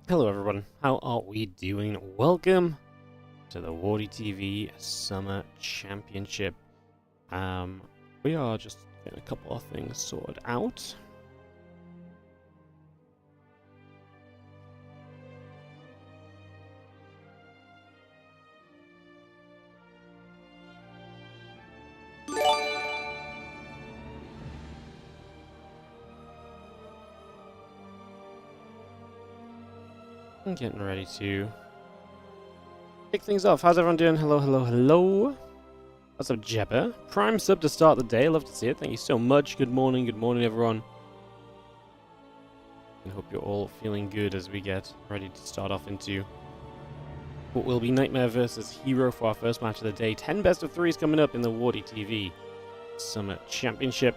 Hello everyone, how are we doing? Welcome to the WardiTV Summer Championship. We are just getting a couple of things sorted out. I'm getting ready to kick things off. How's everyone doing? Hello, hello, hello. What's up, Jebba? Prime sub to start the day. Love to see it. Thank you so much. Good morning, everyone. I hope you're all feeling good as we get ready to start off into what will be Nightmare versus Hero for our first match of the day. 10 best of 3s coming up in the WardiTV Summer Championship.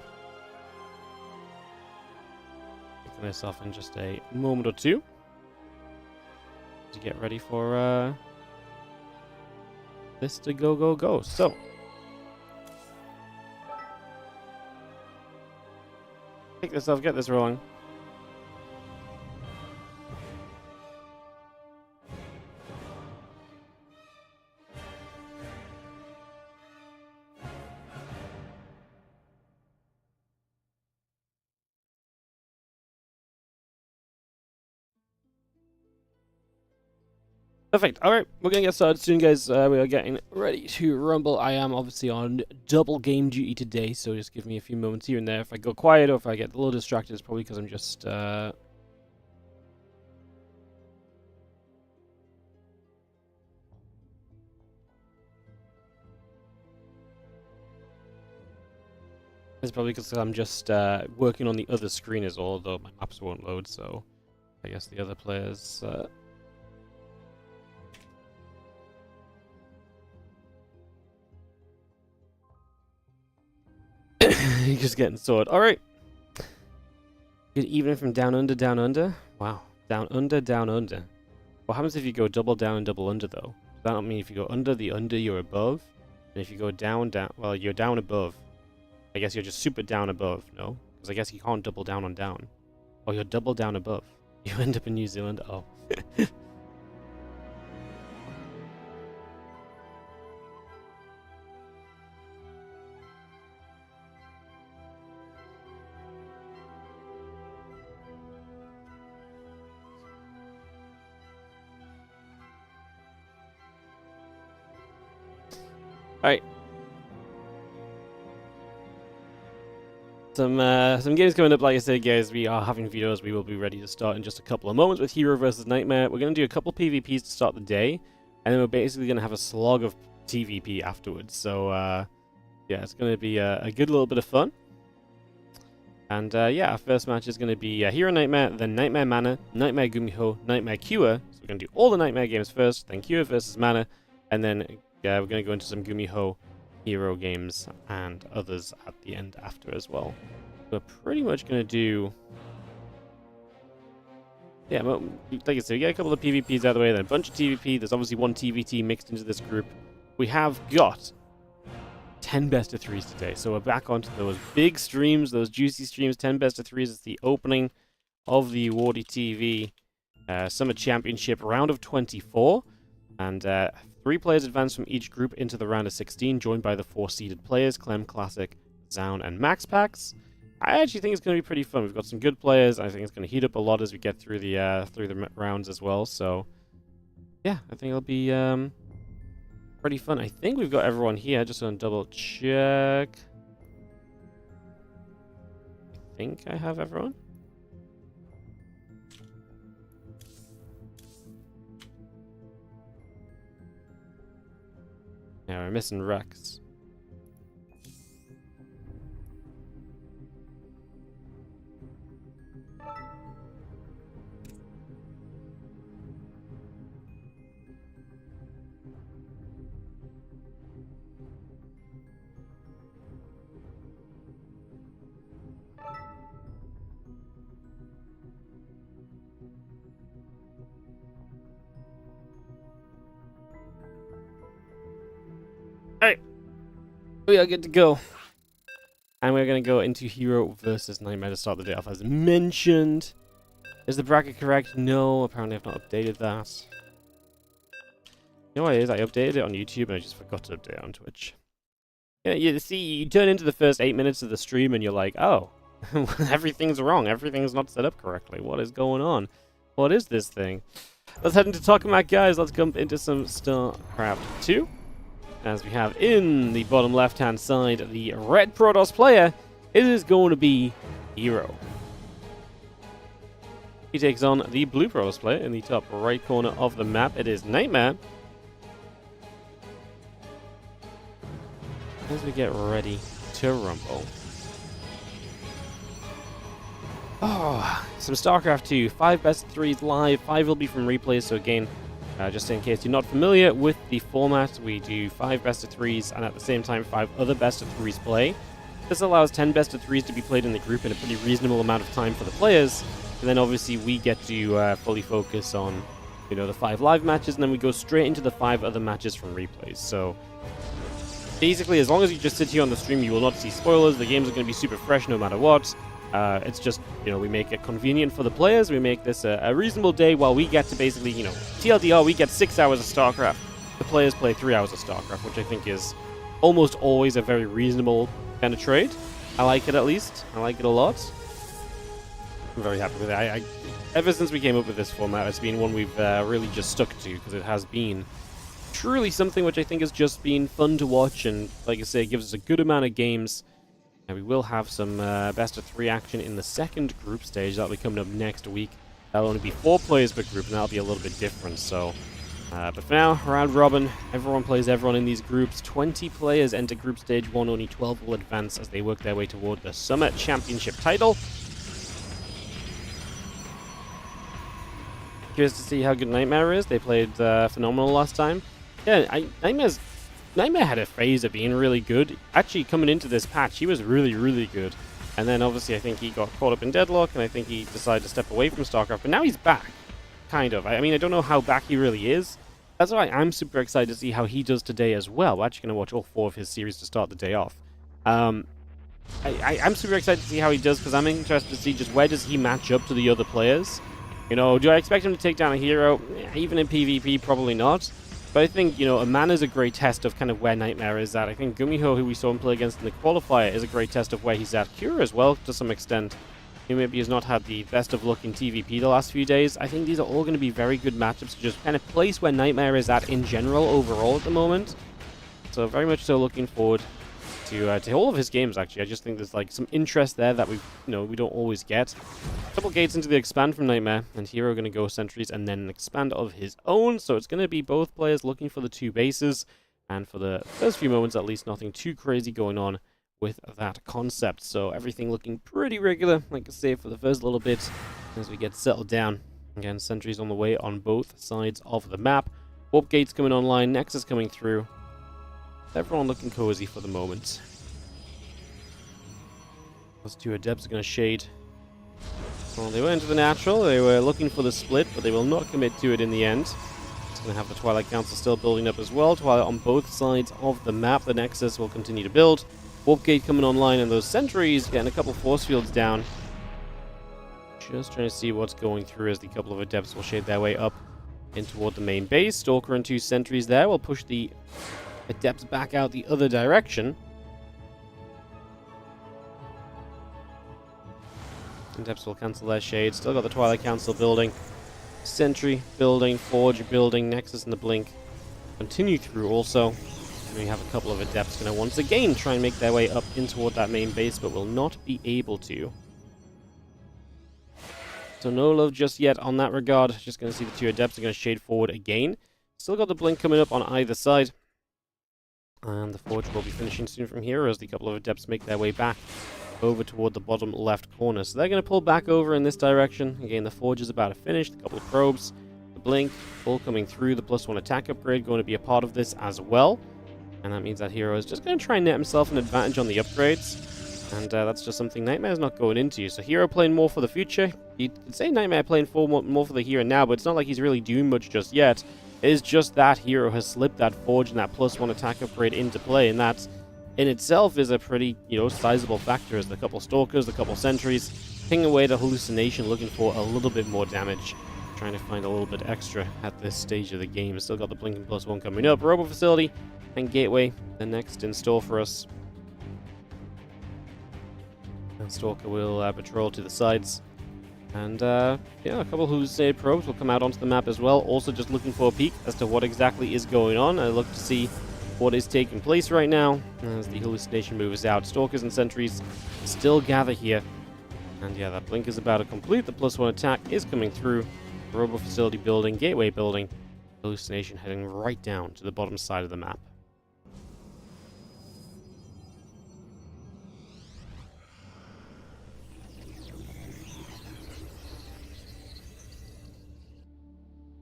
Kicking this off in just a moment or two to get ready for this to go. So, kick this off, get this rolling. Perfect. Alright, we're going to get started soon, guys. We are getting ready to rumble. I am obviously on double game duty today, so just give me a few moments here and there. If I go quiet or if I get a little distracted, it's probably because I'm just... It's probably because I'm just working on the other screen is all, though my maps won't load, so I guess the other players... He's just getting sorted. Alright. Good evening from down under, down under. Wow. Down under, down under. What happens if you go double down and double under, though? Does that not mean if you go under, the under, you're above? And if you go down, down... Well, you're down above. I guess you're just super down above, no? Because I guess you can't double down on down. Oh, you're double down above. You end up in New Zealand? Oh. Alright. Some games coming up, like I said, guys. We are having videos. We will be ready to start in just a couple of moments with Hero versus Nightmare. We're going to do a couple PvPs to start the day, and then we're basically going to have a slog of TVP afterwards. So, yeah, it's going to be a good little bit of fun. And, yeah, our first match is going to be Hero Nightmare, then Nightmare Mana, Nightmare Gumiho, Nightmare Cure. So we're going to do all the Nightmare games first, then Cure versus Mana, and then we're going to go into some Gumiho Hero games and others at the end after as well. We're pretty much going to do... Yeah, well, like I said, we get a couple of PvPs out of the way, then a bunch of TVP. There's obviously one TVT mixed into this group. We have got 10 best of 3s today, so we're back onto those big streams, those juicy streams. 10 best of 3s is the opening of the WardiTV Summer Championship round of 24, and 3 players advance from each group into the round of 16, joined by the 4 seeded players, Clem, Classic, Zound, and Max Packs. I actually think it's going to be pretty fun. We've got some good players. I think it's going to heat up a lot as we get through the rounds as well. So, yeah, I think it'll be pretty fun. I think we've got everyone here. Just going to double check. I think I have everyone. Yeah, we're missing Rex. Alright, we are good to go. And we're going to go into Hero versus Nightmare to start the day off as mentioned. Is the bracket correct? No, apparently I've not updated that. You know what it is? I updated it on YouTube and I just forgot to update it on Twitch. Yeah, you see, you turn into the first 8 minutes of the stream and you're like, oh, everything's wrong. Everything's not set up correctly. What is going on? What is this thing? Let's head into Tokamak, guys. Let's jump into some StarCraft 2. As we have in the bottom left-hand side, the red Protoss player, it is going to be Hero. He takes on the blue Protoss player in the top right corner of the map. It is Nightmare. As we get ready to rumble. Oh, some StarCraft 2. 5 best of 3s live. 5 will be from replays. So again, just in case you're not familiar with the format, we do 5 best of 3s and at the same time 5 other best of 3s play. This allows 10 best of 3s to be played in the group in a pretty reasonable amount of time for the players. And then obviously we get to fully focus on, you know, the 5 live matches, and then we go straight into the 5 other matches from replays. So basically, as long as you just sit here on the stream, you will not see spoilers. The games are going to be super fresh no matter what. It's just, you know, we make it convenient for the players. We make this a reasonable day while we get to basically, you know, TLDR, we get 6 hours of StarCraft. The players play 3 hours of StarCraft, which I think is almost always a very reasonable kind of trade. I like it, at least. I like it a lot. I'm very happy with it. Ever since we came up with this format, it's been one we've really just stuck to, because it has been truly something which I think has just been fun to watch, and like I say, it gives us a good amount of games. And we will have some best of 3 action in the second group stage. That'll be coming up next week. That'll only be 4 players per group, and that'll be a little bit different. So, but for now, round robin, everyone plays everyone in these groups. 20 players enter group stage 1, only 12 will advance as they work their way toward the Summer Championship title. Curious to see how good Nightmare is. They played phenomenal last time. Yeah, Nightmare had a phase of being really good. Actually, coming into this patch, he was really, really good. And then, obviously, I think he got caught up in deadlock, and I think he decided to step away from StarCraft. But now he's back, kind of. I mean, I don't know how back he really is. That's why I'm super excited to see how he does today as well. We're actually going to watch all 4 of his series to start the day off. I'm super excited to see how he does, because I'm interested to see just where does he match up to the other players. You know, do I expect him to take down a hero? Even in PvP, probably not. But I think, you know, a man is a great test of kind of where Nightmare is at. I think Gumiho, who we saw him play against in the qualifier, is a great test of where he's at. Cure as well, to some extent. He maybe has not had the best of luck in TvP the last few days. I think these are all going to be very good matchups to just kind of place where Nightmare is at in general overall at the moment. So very much so looking forward to all of his games, actually. I just think there's like some interest there that we don't always get. Couple gates into the expand from Nightmare, and Hero going to go sentries and then an expand of his own. So it's going to be both players looking for the 2 bases, and for the first few moments at least, nothing too crazy going on with that concept. So everything looking pretty regular, like I say, for the first little bit as we get settled down. Again, sentries on the way on both sides of the map. Warp gates coming online, Nexus coming through. Everyone looking cozy for the moment. Those 2 adepts are going to shade. Well, they went into the natural. They were looking for the split, but they will not commit to it in the end. It's going to have the Twilight Council still building up as well. Twilight on both sides of the map. The Nexus will continue to build. Warp gate coming online, and those sentries getting a couple force fields down. Just trying to see what's going through as the couple of adepts will shade their way up in toward the main base. Stalker and 2 sentries there will push the adepts back out the other direction. Adepts will cancel their shade. Still got the Twilight Council building. Sentry building, Forge building, Nexus and the Blink continue through also. And we have a couple of adepts going to once again try and make their way up in toward that main base, but will not be able to. So no love just yet on that regard. Just going to see the 2 adepts are going to shade forward again. Still got the Blink coming up on either side. And the Forge will be finishing soon from here as the couple of adepts make their way back over toward the bottom left corner. So they're going to pull back over in this direction. Again, the Forge is about to finish. A couple of probes. The Blink, full coming through. The +1 attack upgrade going to be a part of this as well. And that means that Hero is just going to try and net himself an advantage on the upgrades. And that's just something Nightmare's not going into. So Hero playing more for the future. You could say Nightmare playing more for the here and now, but it's not like he's really doing much just yet. It is just that Hero has slipped that Forge and that +1 attack upgrade into play, and that in itself is a pretty, sizable factor, as the couple Stalkers, the couple Sentries, ping away the hallucination, looking for a little bit more damage. Trying to find a little bit extra at this stage of the game. Still got the blinking +1 coming up. Robo Facility and Gateway, the next in store for us. And Stalker will patrol to the sides. And yeah, a couple of hallucinated probes will come out onto the map as well. Also just looking for a peek as to what exactly is going on. I look to see what is taking place right now as the hallucination moves out. Stalkers and sentries still gather here. And yeah, that blink is about to complete. The +1 attack is coming through. Robo Facility building, Gateway building. Hallucination heading right down to the bottom side of the map.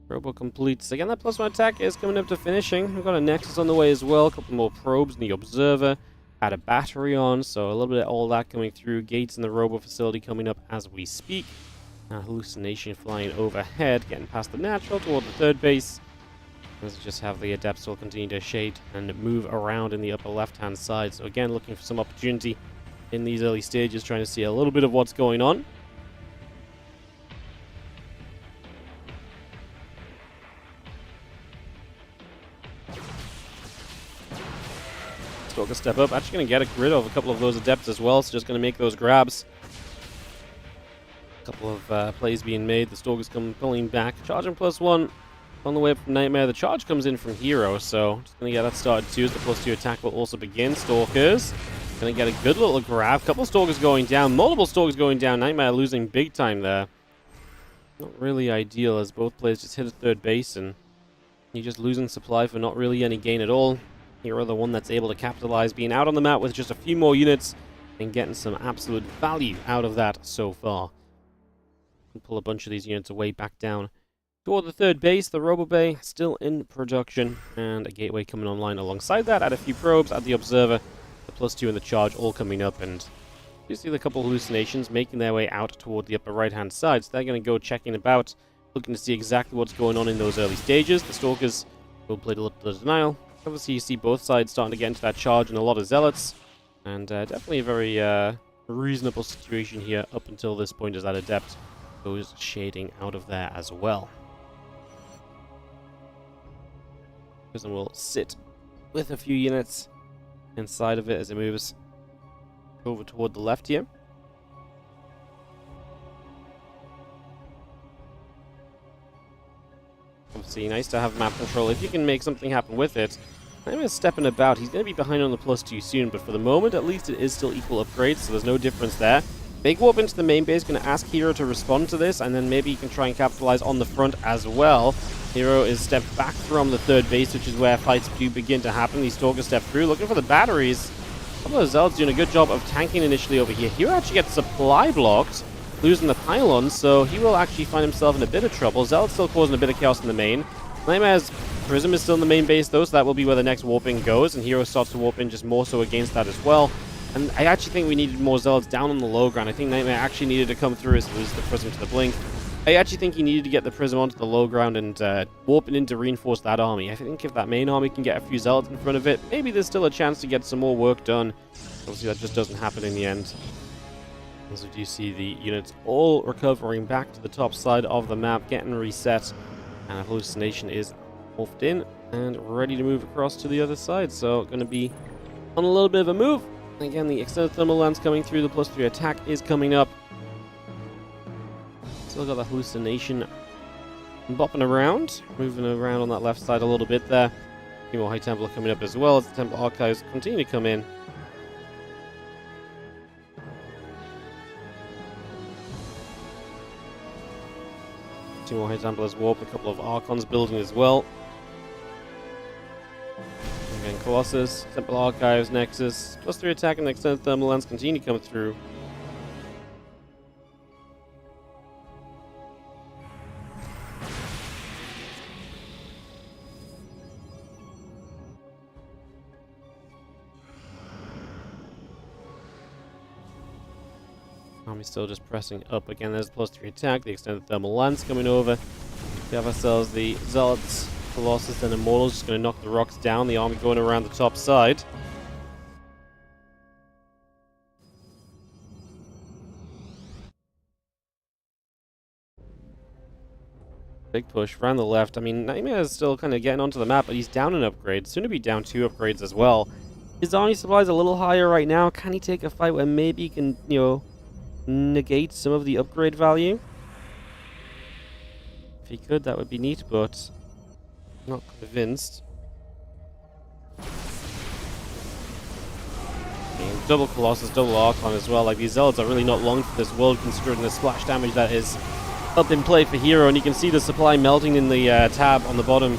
Robo completes. Again, that +1 attack is coming up to finishing. We've got a Nexus on the way as well. A couple more probes in the Observer. Had a battery on, so a little bit of all that coming through. Gates in the Robo Facility coming up as we speak. Hallucination flying overhead, getting past the natural toward the third base. Let's just have the Adepts will continue to shade and move around in the upper left-hand side. So again, looking for some opportunity in these early stages, trying to see a little bit of what's going on. Stalker step up, actually going to get rid of a couple of those Adepts as well, so just going to make those grabs. Couple of plays being made. The Stalkers come pulling back. Charging +1 on the way up from Nightmare. The charge comes in from Hero, so just going to get that started too as the +2 attack will also begin. Stalkers going to get a good little grab. Couple of Stalkers going down. Multiple Stalkers going down. Nightmare losing big time there. Not really ideal as both players just hit a third base and you're just losing supply for not really any gain at all. Hero the one that's able to capitalize, being out on the map with just a few more units and getting some absolute value out of that so far. Pull a bunch of these units away back down toward the third base. The Robo Bay still in production, and a Gateway coming online alongside that. Add a few probes, add the Observer, the +2 and the Charge all coming up, and you see the couple of hallucinations making their way out toward the upper right hand side. So they're going to go checking about, looking to see exactly what's going on in those early stages. The Stalkers will play a little bit of denial. Obviously you see both sides starting to get into that charge and a lot of Zealots, and definitely a very reasonable situation here up until this point as that Adept goes shading out of there as well. Prism will sit with a few units inside of it as it moves over toward the left here. Obviously nice to have map control if you can make something happen with it. Nightmare's stepping about. He's going to be behind on the +2 soon, but for the moment at least it is still equal upgrades, so there's no difference there. Big warp into the main base, going to ask Hero to respond to this, and then maybe he can try and capitalize on the front as well. Hero is stepped back from the third base, which is where fights do begin to happen. These Stalkers step through, looking for the batteries. A couple of Zealots doing a good job of tanking initially over here. Hero actually gets supply blocked, losing the pylon, so he will actually find himself in a bit of trouble. Zealot's still causing a bit of chaos in the main. Nightmare's Prism is still in the main base though, so that will be where the next warping goes, and Hero starts to warp in just more so against that as well. And I actually think we needed more Zealots down on the low ground. I think Nightmare actually needed to come through as lose the Prism to the blink. I actually think he needed to get the Prism onto the low ground and warp it in to reinforce that army. I think if that main army can get a few Zealots in front of it, maybe there's still a chance to get some more work done. Obviously that just doesn't happen in the end. As we do see the units all recovering back to the top side of the map, getting reset. And Hallucination is morphed in and ready to move across to the other side. So going to be on a little bit of a move. Again, the extended thermal lens coming through. The +3 attack is coming up. Still got the Hallucination bopping around, moving around on that left side a little bit there. A few more High Templar coming up as well as the Temple Archives continue to come in. Two more High Templars warp, a couple of Archons building as well. Again, Colossus, Temple Archives, Nexus, +3 attack and the extended thermal lens continue to come through. Army's still just pressing up. Again, there's +3 attack, the extended thermal lens coming over. We have ourselves the Zealots, Colossus, and Immortals just going to knock the rocks down. The army going around the top side. Big push around the left. I mean, Nightmare is still kind of getting onto the map, but he's down an upgrade. Soon to be down 2 upgrades as well. His army supply is a little higher right now. Can he take a fight where maybe he can, you know, negate some of the upgrade value? If he could, that would be neat, but not convinced. Double Colossus, double Archon as well. Like, these Zealots are really not long for this world, considering the splash damage that is up in play for Hero. And you can see the supply melting in the tab on the bottom.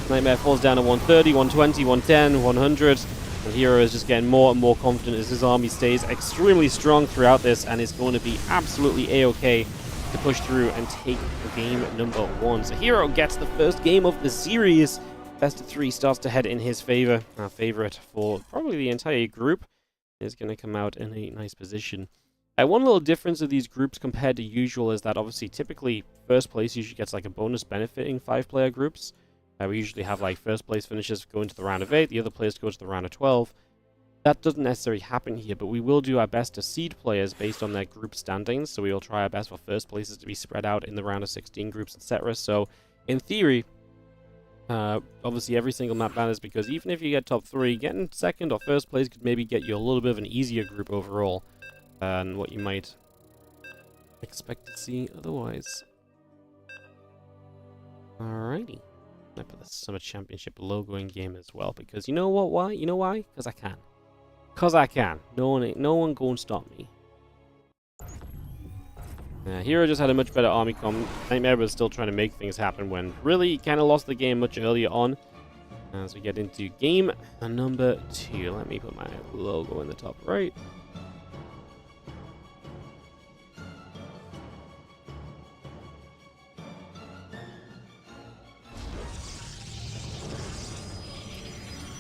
Nightmare falls down to 130, 120, 110, 100. And Hero is just getting more and more confident as his army stays extremely strong throughout this, and is going to be absolutely A-OK to push through and take game number 1. So Hero gets the first game of the series. Best of 3 starts to head in his favor. Our favorite for probably the entire group is going to come out in a nice position. One little difference of these groups compared to usual is that obviously typically first place usually gets like a bonus benefiting 5-player groups. We usually have like first place finishers go into the round of 8, the other players go to the round of 12. That doesn't necessarily happen here, but we will do our best to seed players based on their group standings. So we will try our best for first places to be spread out in the round of 16 groups, etc. So in theory, obviously every single map matters, because even if you get top 3, getting second or first place could maybe get you a little bit of an easier group overall than what you might expect to see otherwise. Alrighty. I put the Summer Championship logo in game as well, because you know what? Why? You know why? Because I can. Because I can. No one go and stop me. Hero just had a much better army comp. Nightmare was still trying to make things happen when really he kind of lost the game much earlier on. As we get into game number 2. Let me put my logo in the top right.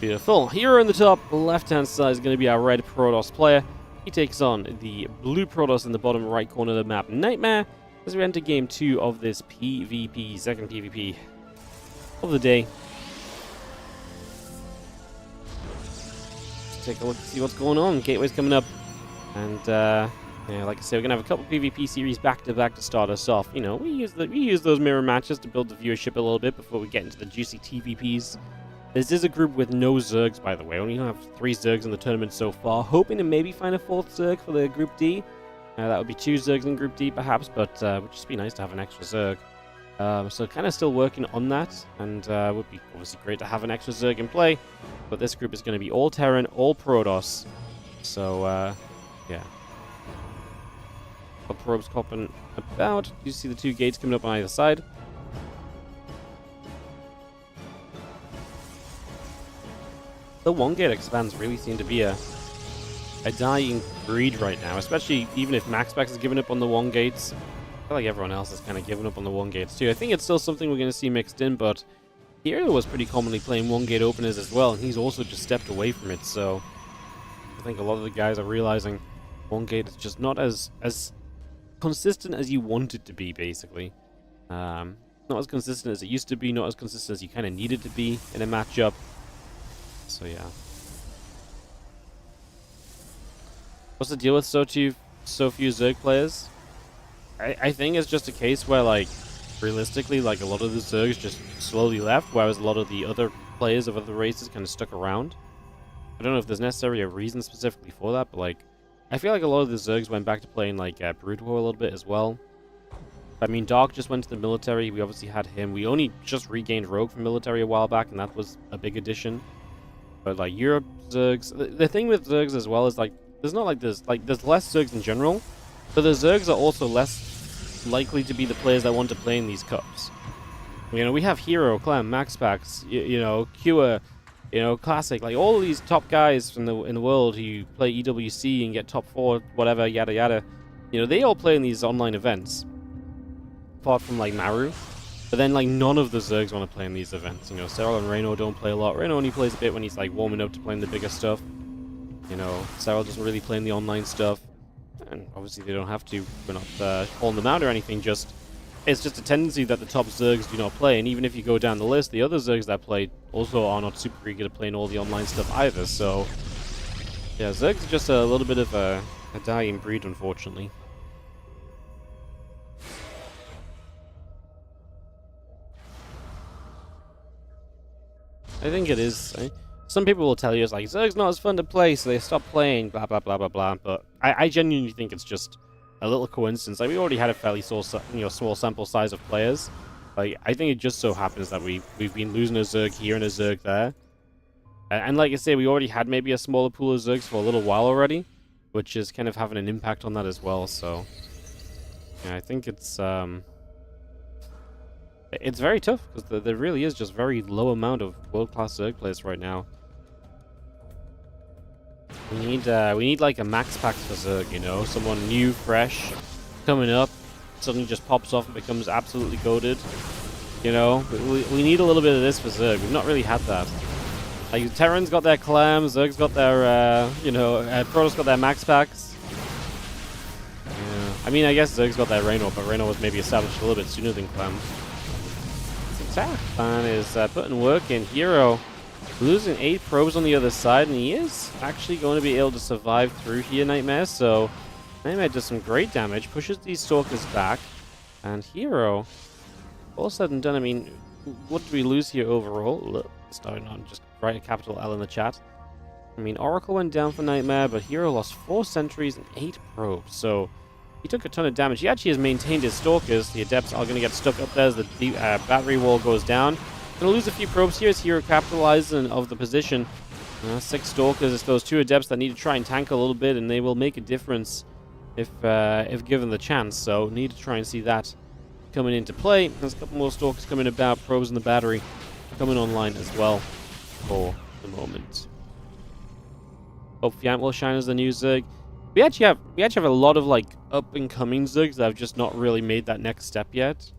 Beautiful. Hero in the top left-hand side is going to be our red Protoss player. He takes on the blue Protoss in the bottom right corner of the map, Nightmare, as we enter game 2 of this PvP, second PvP of the day. Let's take a look to see what's going on. Gateway's coming up, and yeah, like I said, we're gonna have a couple PvP series back to back to start us off. You know, we use those mirror matches to build the viewership a little bit before we get into the juicy TVPs. This is a group with no Zergs, by the way. Only have 3 Zergs in the tournament so far. Hoping to maybe find a 4th Zerg for the Group D. That would be 2 Zergs in Group D, perhaps, but it would just be nice to have an extra Zerg. So kind of still working on that, and would be obviously great to have an extra Zerg in play. But this group is going to be all Terran, all Protoss. So, yeah. The probes copping about. You see the 2 gates coming up on either side. The 1-gate expands really seem to be a dying breed right now, especially even if MaxPax has given up on the 1-gates. I feel like everyone else has kind of given up on the 1-gates too. I think it's still something we're going to see mixed in, but Hero was pretty commonly playing 1-gate openers as well, and he's also just stepped away from it, so I think a lot of the guys are realizing 1-gate is just not as consistent as you want it to be, basically. Not as consistent as it used to be, not as consistent as you kind of need it to be in a matchup. So yeah. What's the deal with so few Zerg players? I think it's just a case where, like, realistically, like, a lot of the Zergs just slowly left, whereas a lot of the other players of other races kind of stuck around. I don't know if there's necessarily a reason specifically for that, but, like, I feel like a lot of the Zergs went back to playing, like, Brood War a little bit as well. I mean, Dark just went to the military. We obviously had him. We only just regained Rogue from military a while back, and that was a big addition. But like Europe Zergs, the thing with Zergs as well is like there's less Zergs in general, but the Zergs are also less likely to be the players that want to play in these cups. You know, we have Hero, Clem, MaxPax, you know, Cure, you know, Classic, like all of these top guys in the world who play EWC and get top 4, whatever, yada yada. You know, they all play in these online events, apart from like Maru. But then, like, none of the Zergs want to play in these events. You know, Cyril and Reno don't play a lot. Reno only plays a bit when he's, like, warming up to playing the bigger stuff. You know, Cyril doesn't really play in the online stuff. And obviously they don't have to. We're not calling them out or anything. It's just a tendency that the top Zergs do not play. And even if you go down the list, the other Zergs that play also are not super eager to play in all the online stuff either. So, yeah, Zergs are just a little bit of a dying breed, unfortunately. I think it is. Some people will tell you it's like, Zerg's not as fun to play, so they stop playing, blah, blah, blah, blah, blah. But I genuinely think it's just a little coincidence. Like, we already had a fairly small sample size of players. Like, I think it just so happens that we've been losing a Zerg here and a Zerg there. And like I say, we already had maybe a smaller pool of Zergs for a little while already, which is kind of having an impact on that as well, so... Yeah, I think it's very tough, because there really is just very low amount of world-class Zerg players right now. We need like a max pack for Zerg, you know? Someone new, fresh, coming up, suddenly just pops off and becomes absolutely goated. You know? We need a little bit of this for Zerg. We've not really had that. Like, Terrans got their Clam, Zerg's got their, Protoss got their max packs. Yeah. I mean, I guess Zerg's got their Raynor, but Raynor was maybe established a little bit sooner than Clam. Fan is putting work in. Hero losing 8 probes on the other side, and he is actually going to be able to survive through here, Nightmare. So, Nightmare does some great damage, pushes these Stalkers back, and Hero, all said and done, I mean, what did we lose here overall? Look, starting on just write a capital L in the chat. I mean, Oracle went down for Nightmare, but Hero lost 4 sentries and 8 probes, so he took a ton of damage. He actually has maintained his Stalkers. The Adepts are going to get stuck up there as the battery wall goes down. Going to lose a few probes here as Hero capitalizing of the position. 6 Stalkers. It's those 2 Adepts that need to try and tank a little bit, and they will make a difference if given the chance. So, need to try and see that coming into play. There's a couple more Stalkers coming about. Probes in the battery coming online as well for the moment. Hope Fiant will shine as the new Zerg. We actually have a lot of like up and coming Zergs that have just not really made that next step yet.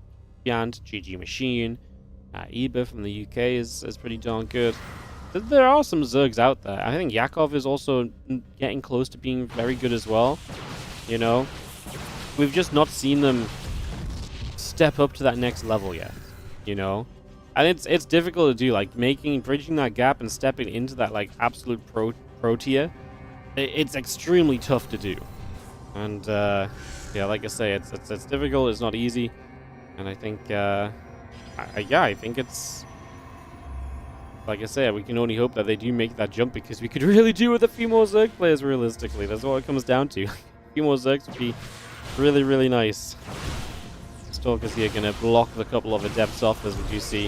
Fiant, GG Machine, Eba from the UK is pretty darn good. There are some Zergs out there. I think Yakov is also getting close to being very good as well. You know, we've just not seen them step up to that next level yet. You know. And it's difficult to do, like bridging that gap and stepping into that like absolute pro tier. It's extremely tough to do, and yeah, like I say, it's difficult. It's not easy, and I think I think it's like I say, we can only hope that they do make that jump, because we could really do with a few more Zerg players. Realistically, that's what it comes down to. A few more Zergs would be really, really nice. Stalkers here going to block the couple of Adepts off, as we do see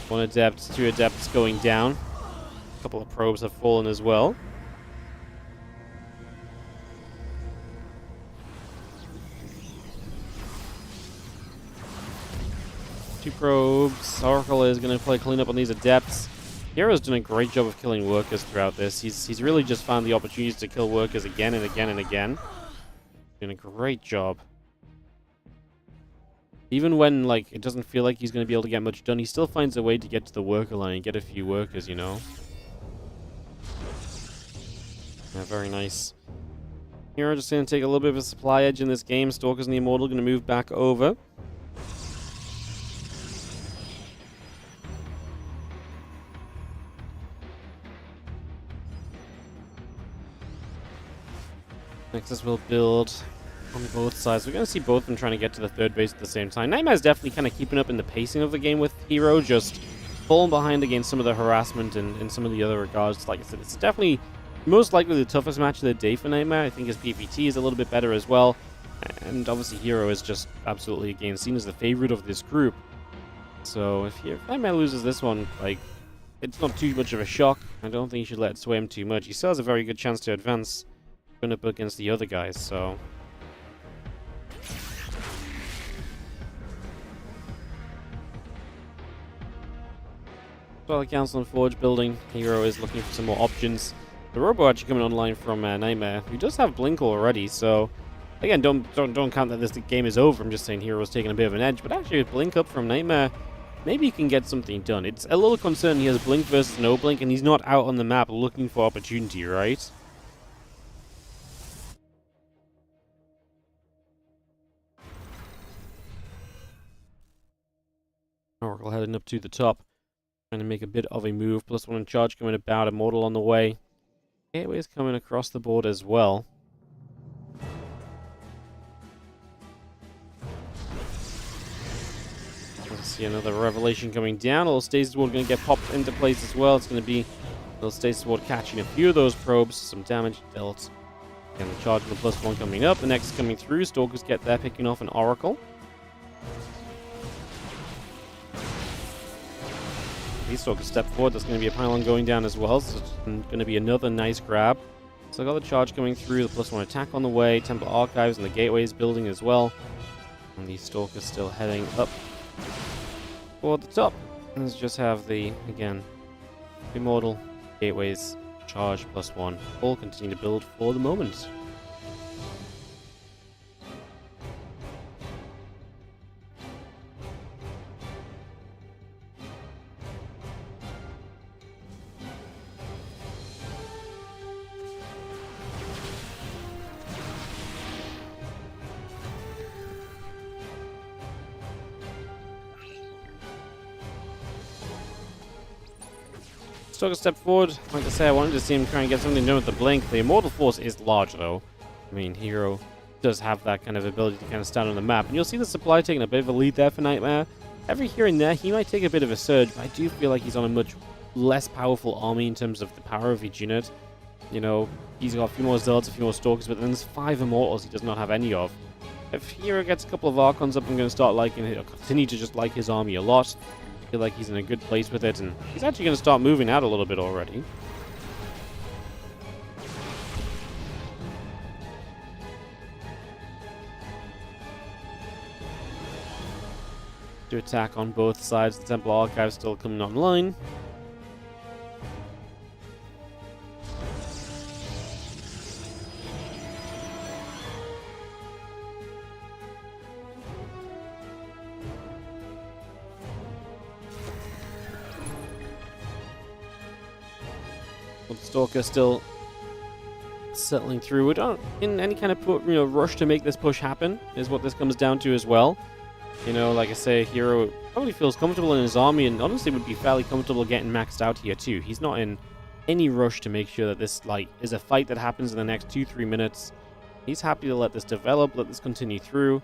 1 Adept, 2 Adepts going down. A couple of probes have fallen as well. Two probes. Oracle is going to play cleanup on these Adepts. Hero's done a great job of killing workers throughout this. He's really just found the opportunities to kill workers again and again and again. Doing a great job. Even when, like, it doesn't feel like he's going to be able to get much done, he still finds a way to get to the worker line and get a few workers, you know? Yeah, very nice. Hero just going to take a little bit of a supply edge in this game. Stalkers and the Immortal going to move back over. Nexus will build on both sides. We're going to see both of them trying to get to the 3rd base at the same time. Nightmare's definitely kind of keeping up in the pacing of the game with Hero, just falling behind against some of the harassment and some of the other regards. Like I said, it's definitely most likely the toughest match of the day for Nightmare. I think his PPT is a little bit better as well. And obviously Hero is just absolutely, again, seen as the favorite of this group. So if Nightmare loses this one, like, it's not too much of a shock. I don't think you should let it sway him too much. He still has a very good chance to advance going up against the other guys, so... Well, the Council and Forge building. Hero is looking for some more options. The Robo actually coming online from Nightmare, who does have Blink already, so... Again, don't count that this game is over. I'm just saying Hero's taking a bit of an edge, but actually with Blink up from Nightmare, maybe you can get something done. It's a little concerning he has Blink versus no Blink, and he's not out on the map looking for opportunity, right? Oracle heading up to the top, trying to make a bit of a move. +1 in charge coming about, Immortal on the way. Gateway's coming across the board as well. Let's see another revelation coming down. A little stasis ward going to get popped into place as well. It's going to be a little stasis ward catching a few of those probes. Some damage dealt. And the charge of the +1 coming up. The next coming through. Stalkers get there, picking off an Oracle. These Stalkers step forward. There's going to be a pylon going down as well. So it's going to be another nice grab. So I got the charge coming through. The +1 attack on the way. Temple Archives and the Gateways building as well. And these Stalkers still heading up toward the top. Let's just have the, again, Immortal, Gateways, Charge, +1. All continue to build for the moment. Took a step forward. Like I say, I wanted to see him try and get something done with the blink. The Immortal Force is large, though. I mean, Hero does have that kind of ability to kind of stand on the map. And you'll see the supply taking a bit of a lead there for Nightmare. Every here and there, he might take a bit of a surge, but I do feel like he's on a much less powerful army in terms of the power of each unit. You know, he's got a few more Zealots, a few more Stalkers, but then there's 5 Immortals he does not have any of. If Hero gets a couple of Archons up, I'm going to start liking it. I'll continue to just like his army a lot. I feel like he's in a good place with it, and he's actually going to start moving out a little bit already. To attack on both sides. The Temple Archive still coming online. Stalker still settling through. We don't in any kind of rush to make this push happen is what this comes down to as well. You know, like I say, Hero probably feels comfortable in his army and honestly would be fairly comfortable getting maxed out here too. He's not in any rush to make sure that this is a fight that happens in the next 2-3 minutes. He's happy to let this develop, let this continue through.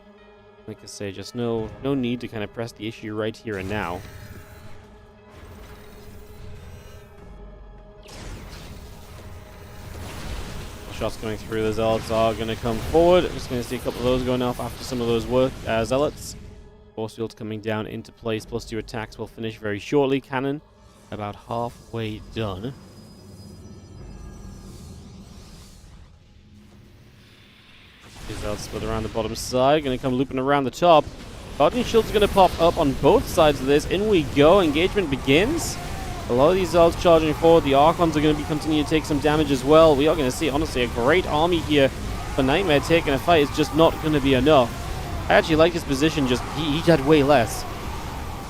Like I say, just no need to kind of press the issue right here and now. Shots going through. The Zealots are going to come forward. Just going to see a couple of those going off after some of those Zealots. Force fields coming down into place. +2 attacks will finish very shortly. Cannon about halfway done. These Zealots split around the bottom side. Going to come looping around the top. Guardian Shield's going to pop up on both sides of this. In we go. Engagement begins. A lot of these Zealots charging forward. The Archons are going to be continuing to take some damage as well. We are going to see, honestly, a great army here for Nightmare. Taking a fight is just not going to be enough. I actually like his position. Just he had way less.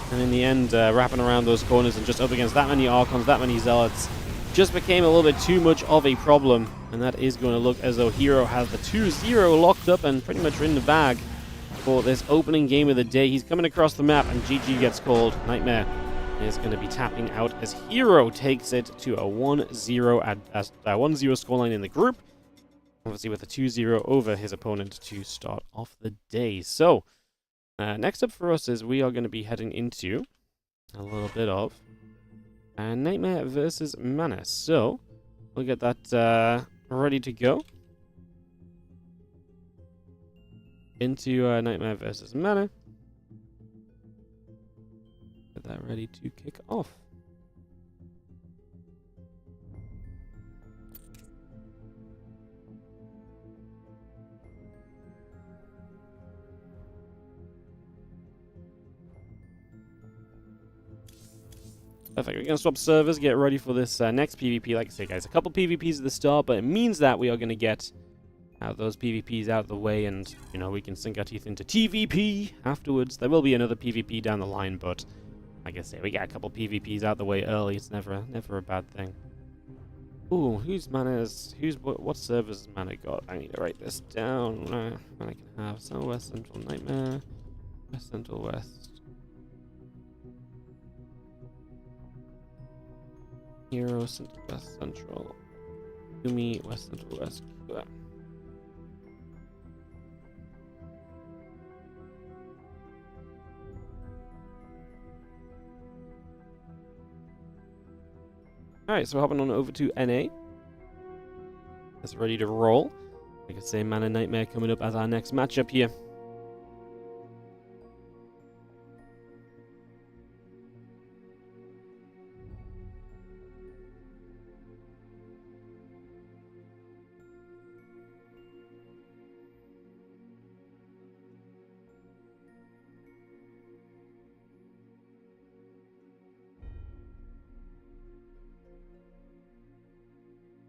And in the end, wrapping around those corners and just up against that many Archons, that many Zealots, just became a little bit too much of a problem. And that is going to look as though Hero has the 2-0 locked up and pretty much in the bag for this opening game of the day. He's coming across the map and GG gets called. Nightmare is going to be tapping out as Hero takes it to a 1-0 scoreline in the group. Obviously with a 2-0 over his opponent to start off the day. So, next up for us is we are going to be heading into a little bit of Nightmare versus Mana. So, we'll get that ready to go. Into Nightmare versus Mana. Get that ready to kick off. Perfect. We're going to swap servers, get ready for this next PvP. Like I say, guys, a couple PvPs at the start, but it means that we are going to get those PvPs out of the way, and, you know, we can sink our teeth into TvP afterwards. There will be another PvP down the line, but like I say, we get a couple PvPs out the way early. It's never a bad thing. Ooh, what servers has Mana got? I need to write this down. Mana can have South West Central Nightmare, West Central West, Hero Central West Central, Gumi West Central West. Alright, so hopping on over to NA. That's ready to roll. Like I say, Mana Nightmare coming up as our next matchup here.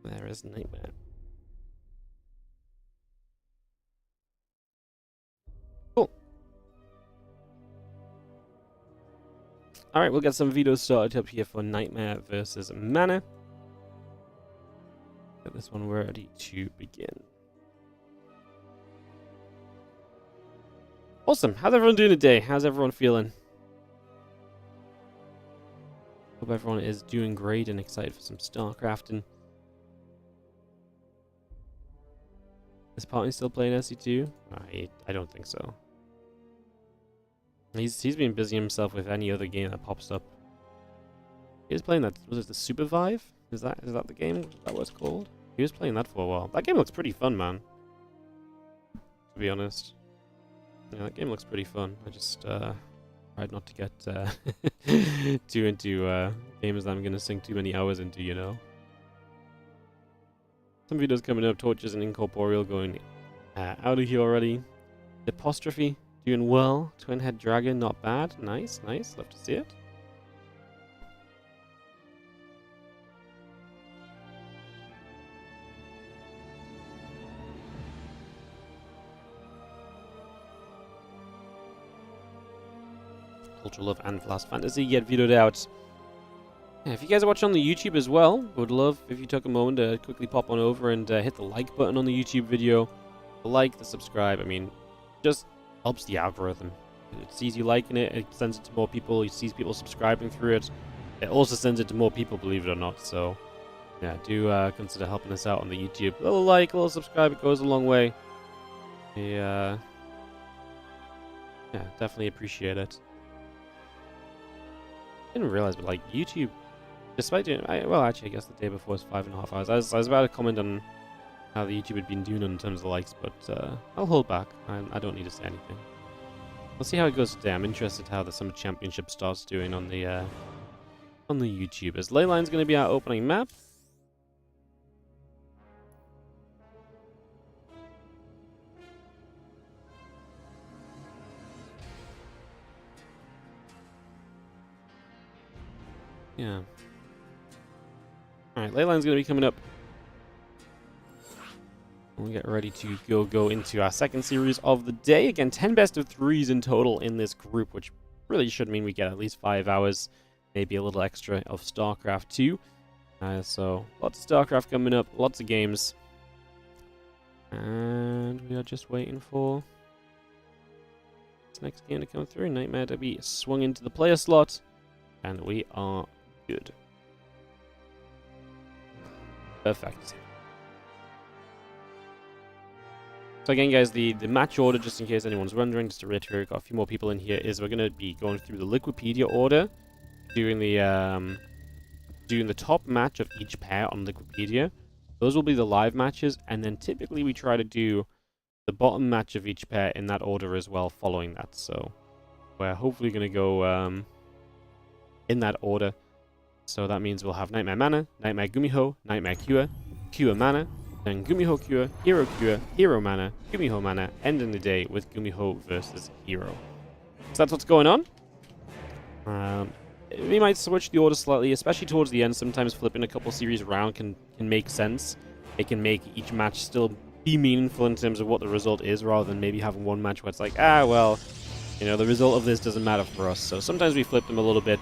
There is Nightmare. Cool. Alright, we'll get some videos started up here for Nightmare versus Mana. Get this one ready to begin. Awesome. How's everyone doing today? How's everyone feeling? Hope everyone is doing great and excited for some StarCrafting. Is Party still playing SC2? I don't think so. He's been busy himself with any other game that pops up. He was playing that. Was it the Supervive? Is that the game? Is that what it's called? He was playing that for a while. That game looks pretty fun, man. To be honest, yeah, that game looks pretty fun. I just tried not to get too into games that I'm gonna sink too many hours into, you know. Some videos coming up. Torches and Incorporeal going out of here already. The Apostrophe doing well. Twin Head Dragon, not bad. Nice, nice. Love to see it. Ultra Love and Last Fantasy get videoed out. Yeah, if you guys are watching on the YouTube as well, would love if you took a moment to quickly pop on over and hit the like button on the YouTube video. The like, the subscribe, I mean, just helps the algorithm. It sees you liking it, it sends it to more people, it sees people subscribing through it. It also sends it to more people, believe it or not, so yeah, do consider helping us out on the YouTube. A little like, a little subscribe, it goes a long way. Yeah, definitely appreciate it. I didn't realize, but like YouTube, despite doing, well, actually, I guess the day before was 5.5 hours. I was about to comment on how the YouTube had been doing in terms of likes, but I'll hold back. I don't need to say anything. We'll see how it goes today. I'm interested how the Summer Championship starts doing on the YouTube. As Leyline's going to be our opening map. Yeah. Alright, Leyline's going to be coming up. We'll get ready to go into our second series of the day. Again, 10 best of 3s in total in this group, which really should mean we get at least 5 hours, maybe a little extra of StarCraft 2. So, lots of StarCraft coming up, lots of games. And we are just waiting for this next game to come through. Nightmare to be swung into the player slot. And we are good. Perfect. So again, guys, the match order, just in case anyone's wondering, just to reiterate, got a few more people in here, is we're going to be going through the Liquipedia order, doing the top match of each pair on Liquipedia. Those will be the live matches, and then typically we try to do the bottom match of each pair in that order as well following that. So we're hopefully going to go in that order. So that means we'll have Nightmare Mana, Nightmare Gumiho, Nightmare Cure, Cure Mana, then Gumiho Cure, Hero Mana, Gumiho Mana, ending the day with Gumiho versus Hero. So that's what's going on. We might switch the order slightly, especially towards the end. Sometimes flipping a couple series around can make sense. It can make each match still be meaningful in terms of what the result is, rather than maybe having one match where it's like, well, you know, the result of this doesn't matter for us. So sometimes we flip them a little bit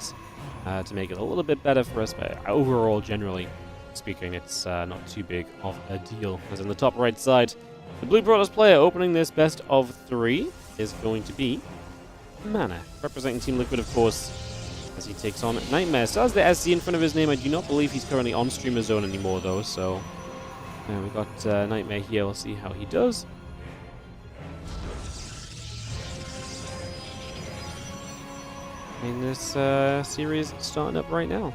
to make it a little bit better for us, but overall, generally speaking, it's not too big of a deal. As in the top right side, the Blue Brothers player opening this best of 3 is going to be Mana, representing Team Liquid, of course, as he takes on Nightmare. So has the SC in front of his name. I do not believe he's currently on Streamer Zone anymore, though, so we've got Nightmare here. We'll see how he does. In this series starting up right now.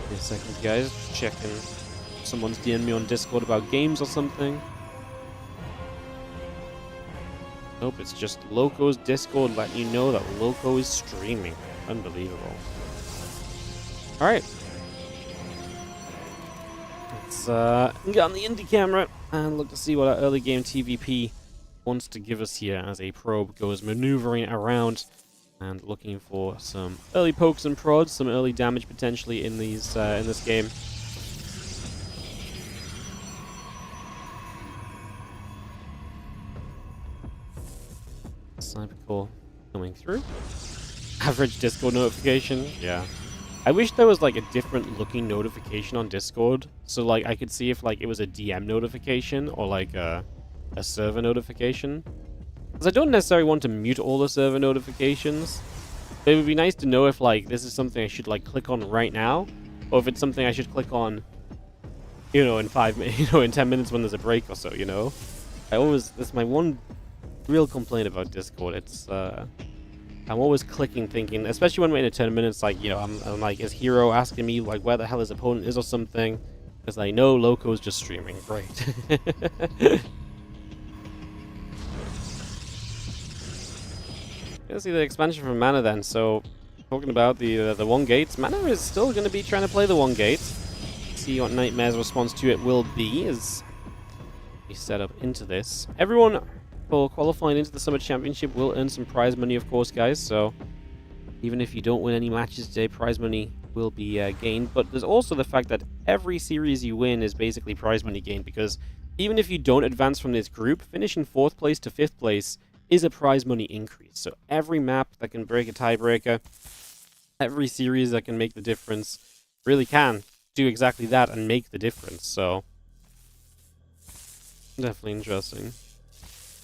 Wait a second, guys. Checking. Someone's DM'd me on Discord about games or something. Nope, it's just Loco's Discord letting you know that Loco is streaming. Unbelievable. Alright. Let's get on the indie camera and look to see what our early game TVP wants to give us here as a probe goes maneuvering around and looking for some early pokes and prods, some early damage potentially in these in this game. Sniper call coming through. Average Discord notification, yeah. I wish there was like a different looking notification on Discord, so like I could see if like it was a DM notification or like a server notification. Because I don't necessarily want to mute all the server notifications. But it would be nice to know if like this is something I should like click on right now, or if it's something I should click on, you know, in 5 minutes, you know, in 10 minutes when there's a break or so, you know. That's my one real complaint about Discord. It's I'm always clicking, thinking, especially when we're in a tournament, it's like, you know, I'm like, is Hero asking me like where the hell his opponent is or something? Because I know Loco's just streaming. Great. Let's see the expansion from Mana then. So, talking about the one gates, Mana is still going to be trying to play the one gate. See what Nightmare's response to it will be as we set up into this. Everyone for qualifying into the Summer Championship will earn some prize money, of course, guys. So, even if you don't win any matches today, prize money will be gained. But there's also the fact that every series you win is basically prize money gained, because even if you don't advance from this group, finishing 4th place to 5th place is a prize money increase. So every map that can break a tiebreaker, every series that can make the difference, really can do exactly that and make the difference. So definitely interesting.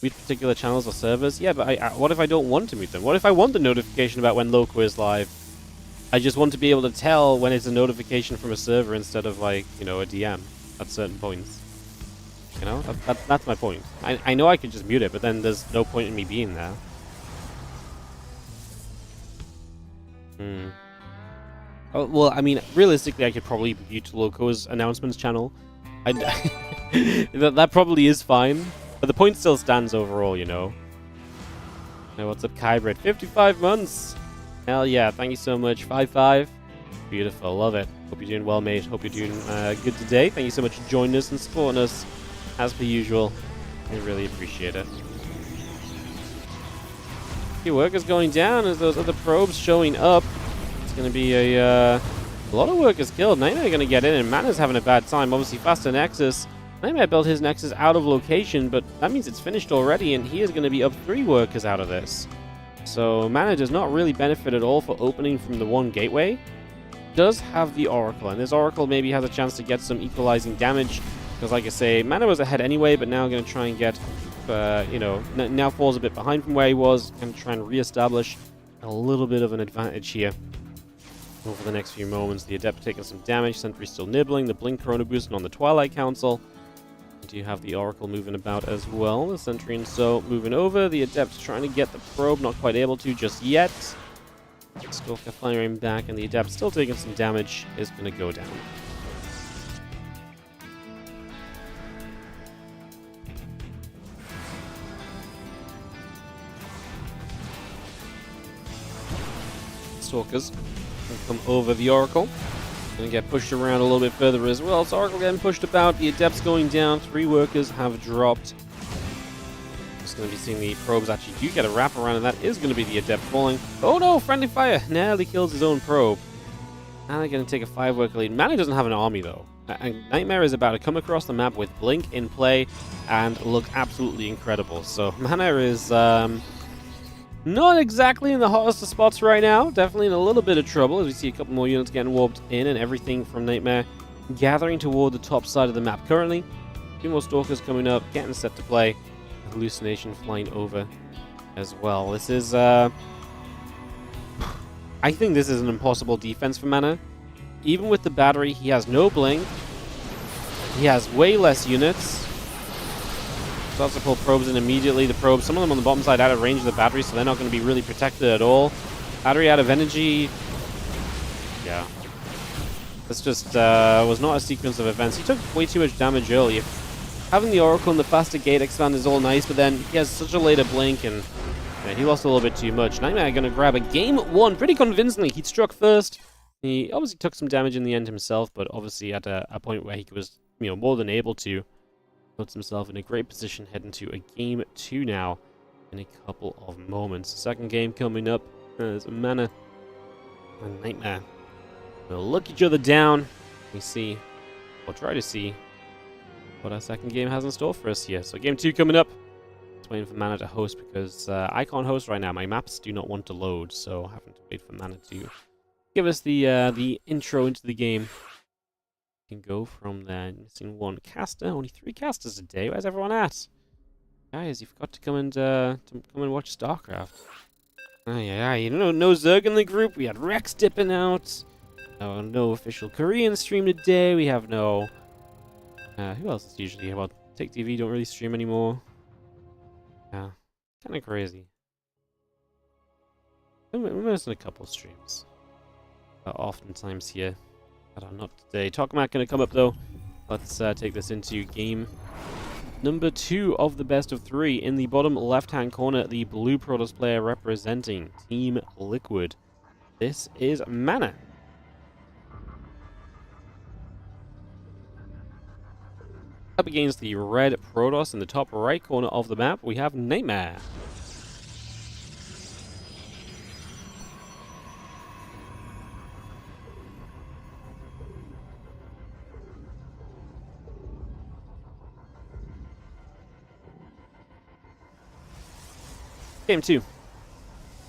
Mute particular channels or servers? Yeah, but what if I don't want to mute them? What if I want the notification about when Loco is live? I just want to be able to tell when it's a notification from a server instead of, like, you know, a DM at certain points. You know, that's my point. I know I could just mute it, but then there's no point in me being there. Oh, well, I mean, realistically, I could probably mute Loco's announcements channel. That probably is fine, but the point still stands overall, you know. Hey, what's up, Kybred? 55 months! Hell yeah, thank you so much. 5-5. Beautiful, love it. Hope you're doing well, mate. Hope you're doing good today. Thank you so much for joining us and supporting us. As per usual, I really appreciate it. Your workers going down as those other probes showing up. It's going to be a lot of workers killed. Nightmare going to get in, and Mana's having a bad time. Obviously, faster Nexus. Nightmare built his Nexus out of location, but that means it's finished already, and he is going to be up 3 workers out of this. So Mana does not really benefit at all for opening from the one gateway. Does have the Oracle, and this Oracle maybe has a chance to get some equalizing damage. Because, like I say, Mana was ahead anyway, but now going to try and get, you know, now falls a bit behind from where he was. Going to try and re-establish a little bit of an advantage here over the next few moments. The Adept taking some damage, Sentry still nibbling, the Blink Chrono boosting on the Twilight Council. Do you have the Oracle moving about as well? The Sentry and so moving over. The Adept trying to get the probe, not quite able to just yet. Stalker firing back, and the Adept still taking some damage, is going to go down. Stalkers can come over the Oracle. Gonna get pushed around a little bit further as well. So Oracle getting pushed about. The Adept's going down. 3 workers have dropped. Just gonna be seeing the probes actually do get a wrap around, and that is gonna be the Adept falling. Oh no! Friendly fire! Nearly kills his own probe. Now they're gonna take a 5 worker lead. Mana doesn't have an army though. And Nightmare is about to come across the map with Blink in play and look absolutely incredible. So Mana is not exactly in the hottest of spots right now. Definitely in a little bit of trouble as we see a couple more units getting warped in and everything from Nightmare gathering toward the top side of the map currently. 2 more Stalkers coming up, getting set to play. Hallucination flying over as well. This is, I think this is an impossible defense for Mana. Even with the battery, he has no blink. He has way less units. Starts to pull probes in immediately. The probes, some of them on the bottom side out of range of the battery, so they're not going to be really protected at all. Battery out of energy. Yeah. This just was not a sequence of events. He took way too much damage early. Having the Oracle and the faster gate expand is all nice, but then he has such a later blink, and yeah, he lost a little bit too much. Nightmare going to grab a game 1 pretty convincingly. He struck first. He obviously took some damage in the end himself, but obviously at a point where he was, more than able to. Puts himself in a great position heading to a game 2 now in a couple of moments. Second game coming up. There's a Mana and Nightmare. We'll look each other down. We see, or try to see, what our second game has in store for us here. So game 2 coming up. Just waiting for Mana to host because I can't host right now. My maps do not want to load, so having to wait for Mana to give us the intro into the game. We can go from there. Missing 1 caster. Only 3 casters a day. Where's everyone at? Guys, you forgot to come and watch StarCraft. No Zerg in the group. We had Rex dipping out. No official Korean stream today. We have no... who else is usually here? Well, Take TV don't really stream anymore. Yeah, kind of crazy. We're missing a couple streams. Oftentimes here. But not today. Talkmac going to come up though. Let's take this into game number 2 of the best of 3. In the bottom left-hand corner, the blue Protoss player representing Team Liquid. This is Mana. Up against the red Protoss in the top right corner of the map, we have Nightmare. Game 2.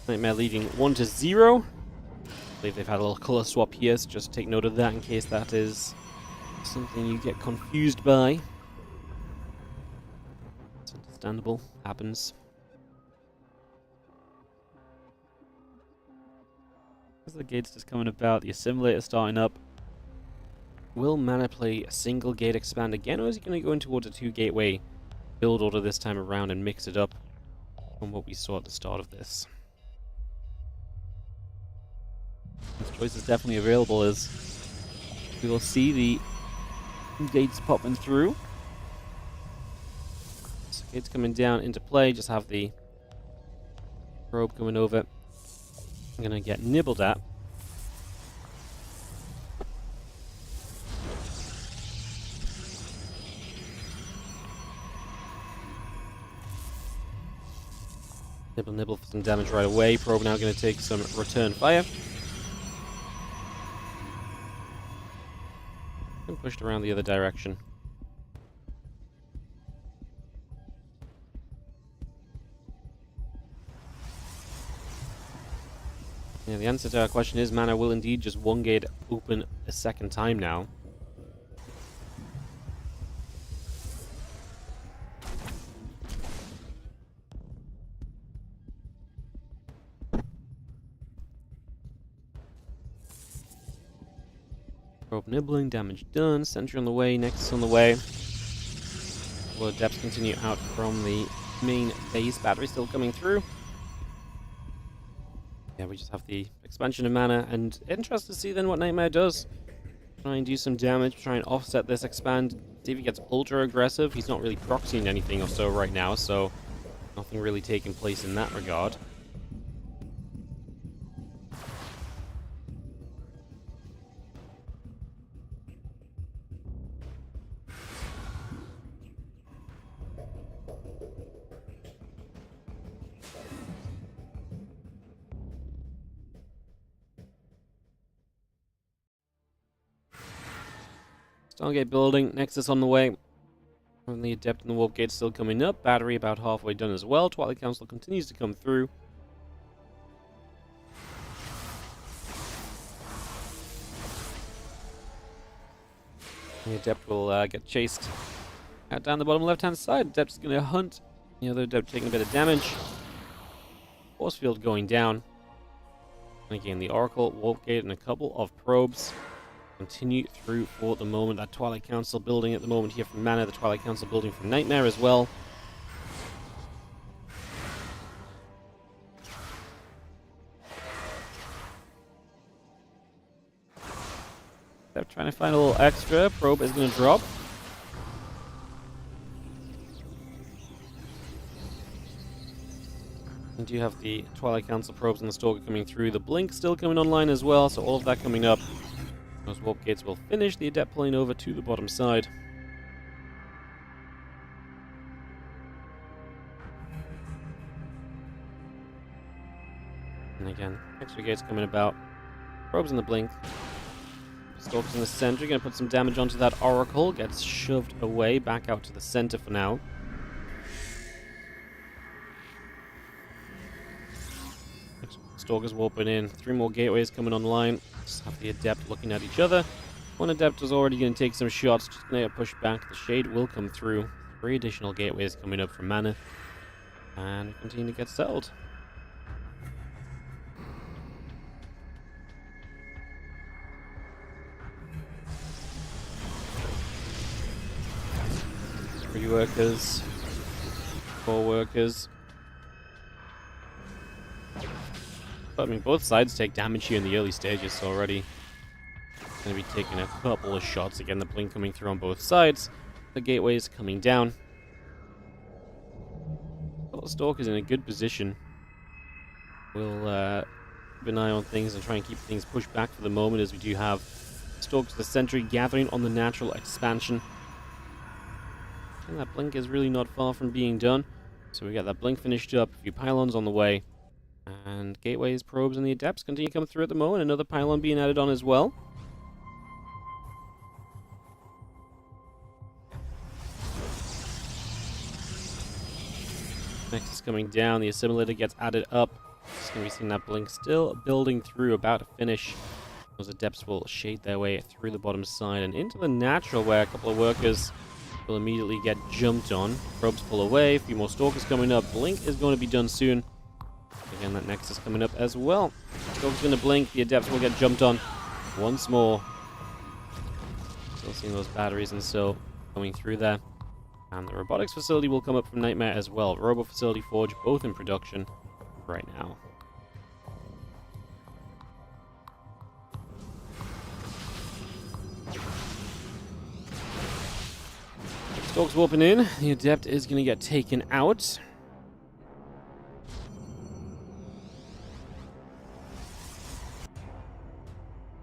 Nightmare leading 1-0. I believe they've had a little color swap here, so just take note of that in case that is something you get confused by. It's understandable. Happens. As the gate's just coming about, the assimilator starting up. Will Mana play a single gate expand again, or is he going to go in towards a 2 gateway build order this time around and mix it up from what we saw at the start of this? This choice is definitely available as we will see the gates popping through. So gates coming down into play, just have the probe coming over. I'm going to get nibbled at. Nibble for some damage right away. Probe now going to take some return fire. And pushed around the other direction. Yeah, the answer to our question is Mana will indeed just 1 gate open a second time now. Probe nibbling, damage done, sentry on the way, Nexus on the way. Will Adepts continue out from the main base? Battery still coming through. Yeah, we just have the expansion of Mana, and interested to see then what Nightmare does. Try and do some damage, try and offset this expand, see if he gets ultra aggressive. He's not really proxying anything or so right now, so nothing really taking place in that regard. Stargate building, Nexus on the way. And the Adept and the Warp Gate still coming up. Battery about halfway done as well. Twilight Council continues to come through. The Adept will get chased out down the bottom left-hand side. Adept's going to hunt. The other Adept taking a bit of damage. Force field going down. And again, the Oracle, Warp Gate, and a couple of probes continue through for the moment. That Twilight Council building at the moment here from Mana. The Twilight Council building from Nightmare as well. StarCraft trying to find a little extra. Probe is going to drop. And you have the Twilight Council probes and the Stalker coming through. The Blink still coming online as well, so all of that coming up. Those warp gates will finish. The Adept pulling over to the bottom side. And again, extra gates coming about. Probes in the Blink. Stalkers in the center. Going to put some damage onto that Oracle. Gets shoved away, back out to the center for now. Stalkers warping in. 3 more gateways coming online. Just have the Adept looking at each other. One Adept is already going to take some shots. Just going to push back. The Shade will come through. 3 additional gateways coming up from Mana. And we continue to get settled. Three workers. 4 workers. But, I mean, both sides take damage here in the early stages, so already going to be taking a couple of shots. Again, the Blink coming through on both sides. The gateways coming down. Well, Stalker's in a good position. We'll keep an eye on things and try and keep things pushed back for the moment, as we do have Stalkers the Sentry gathering on the natural expansion. And that Blink is really not far from being done. So we got that Blink finished up, a few pylons on the way. And gateways, probes, and the Adepts continue to come through at the moment. Another pylon being added on as well. Next is coming down. The assimilator gets added up. Just going to be seeing that Blink still building through, about to finish. Those Adepts will shade their way through the bottom side and into the natural, where a couple of workers will immediately get jumped on. Probes pull away. A few more Stalkers coming up. Blink is going to be done soon. Again, that Nexus coming up as well. Stalker's going to blink. The Adepts will get jumped on once more. Still seeing those batteries and so coming through there. And the robotics facility will come up from Nightmare as well. Robo Facility Forge, both in production right now. Stalk's warping in. The Adept is going to get taken out.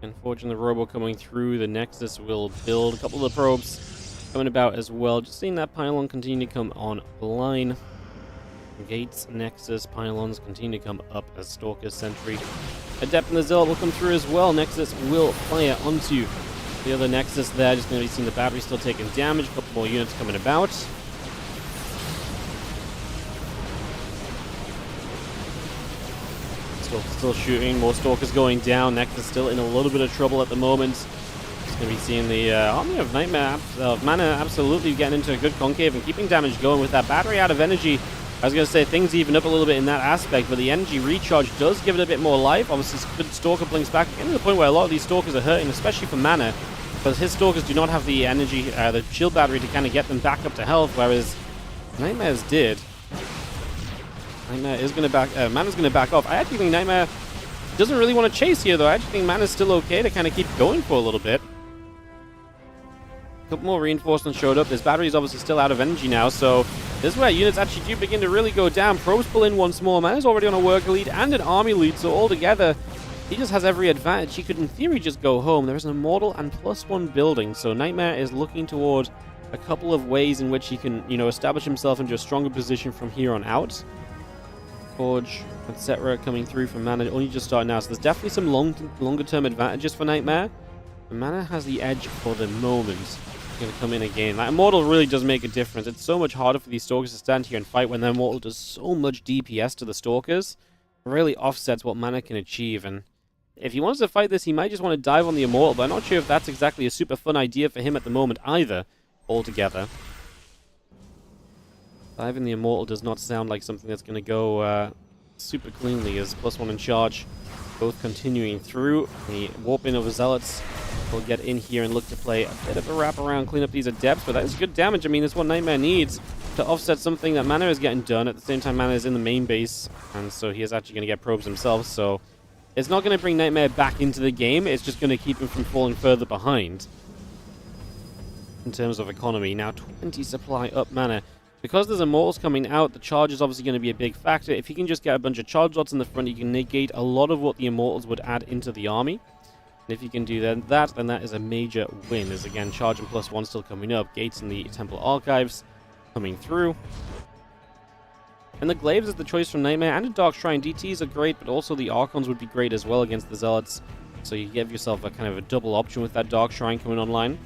Unfortunately, the Robo coming through. The Nexus will build. A couple of the probes coming about as well. Just seeing that pylon continue to come online. Gates, Nexus, pylons continue to come up as Stalker, Sentry. Adept and the Zealot will come through as well. Nexus will fire onto the other Nexus there. Just going to be seeing the battery still taking damage. A couple more units coming about. Stalker's still shooting. More Stalkers going down. Nexus still in a little bit of trouble at the moment. Just going to be seeing the Army of Nightmare, of Mana absolutely getting into a good concave and keeping damage going with that battery out of energy. I was going to say things even up a little bit in that aspect, but the energy recharge does give it a bit more life. Obviously, good Stalker blinks back, getting to the point where a lot of these Stalkers are hurting, especially for Mana, because his Stalkers do not have the energy, the shield battery to kind of get them back up to health, whereas Nightmare's did. Nightmare is going to back, Mana's going to back off. I actually think Nightmare doesn't really want to chase here, though. I actually think Mana's still okay to kind of keep going for a little bit. A couple more reinforcements showed up. This battery is obviously still out of energy now, so this is where units actually do begin to really go down. Probes pull in once more. Mana's already on a worker lead and an army lead, so altogether, he just has every advantage. He could, in theory, just go home. There is an Immortal and +1 building, so Nightmare is looking toward a couple of ways in which he can, establish himself into a stronger position from here on out. Forge, etc. coming through from Mana, only just starting now, so there's definitely some longer-term advantages for Nightmare. Mana has the edge for the moment. Going to come in again. That Immortal really does make a difference. It's so much harder for these Stalkers to stand here and fight when the Immortal does so much DPS to the Stalkers. It really offsets what Mana can achieve, and if he wants to fight this, he might just want to dive on the Immortal, but I'm not sure if that's exactly a super fun idea for him at the moment either, altogether. Diving the Immortal does not sound like something that's going to go super cleanly, as +1 in charge, both continuing through. The warping of the Zealots will get in here and look to play a bit of a wraparound, clean up these Adepts, but that is good damage. I mean, that's what Nightmare needs to offset something that Mana is getting done. At the same time, Mana is in the main base, and so he is actually going to get probes himself, so It's not going to bring Nightmare back into the game. It's just going to keep him from falling further behind in terms of economy. Now 20 supply up mana. Because there's Immortals coming out, the charge is obviously going to be a big factor. If you can just get a bunch of charge slots in the front, you can negate a lot of what the Immortals would add into the army. And if you can do that, then that is a major win. As again, charge and +1 still coming up. Gates in the Temple Archives coming through. And the Glaives is the choice from Nightmare, and a Dark Shrine. DTs are great, but also the Archons would be great as well against the Zealots. So you give yourself a kind of a double option with that Dark Shrine coming online.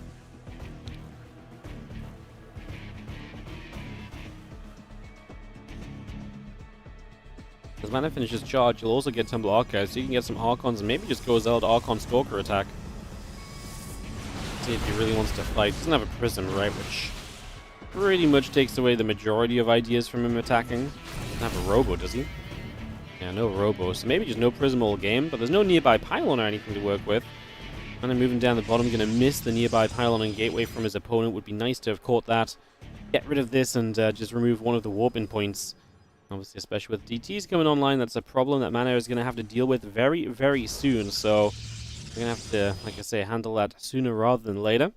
As mana finishes charge, you'll also get Temple Archives, so you can get some Archons and maybe just go Zealot Archon Stalker attack. See if he really wants to fight. He doesn't have a Prism, right, which pretty much takes away the majority of ideas from him attacking. Doesn't have a Robo, does he? Yeah, no Robo, so maybe just no Prism all game, but there's no nearby Pylon or anything to work with. And then moving down the bottom, going to miss the nearby Pylon and Gateway from his opponent. Would be nice to have caught that. Get rid of this and just remove one of the warping points. Obviously, especially with DTs coming online, that's a problem that Mana is going to have to deal with very, very soon. So we're going to have to, like I say, handle that sooner rather than later.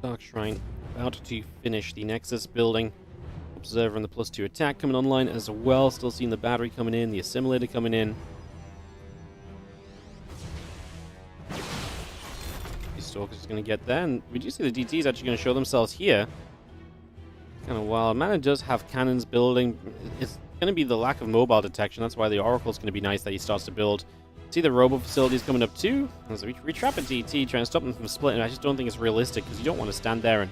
Dark Shrine about to finish the Nexus building. Observer and the +2 attack coming online as well. Still seeing the battery coming in, the assimilator coming in. Stalker's going to get there, and we do see the DTs actually going to show themselves here. Kind of wild. Mana does have cannons building. It's going to be the lack of mobile detection. That's why the Oracle's going to be nice that he starts to build. See the Robo facilities coming up too. As we trap a DT, trying to stop them from splitting. I just don't think it's realistic because you don't want to stand there and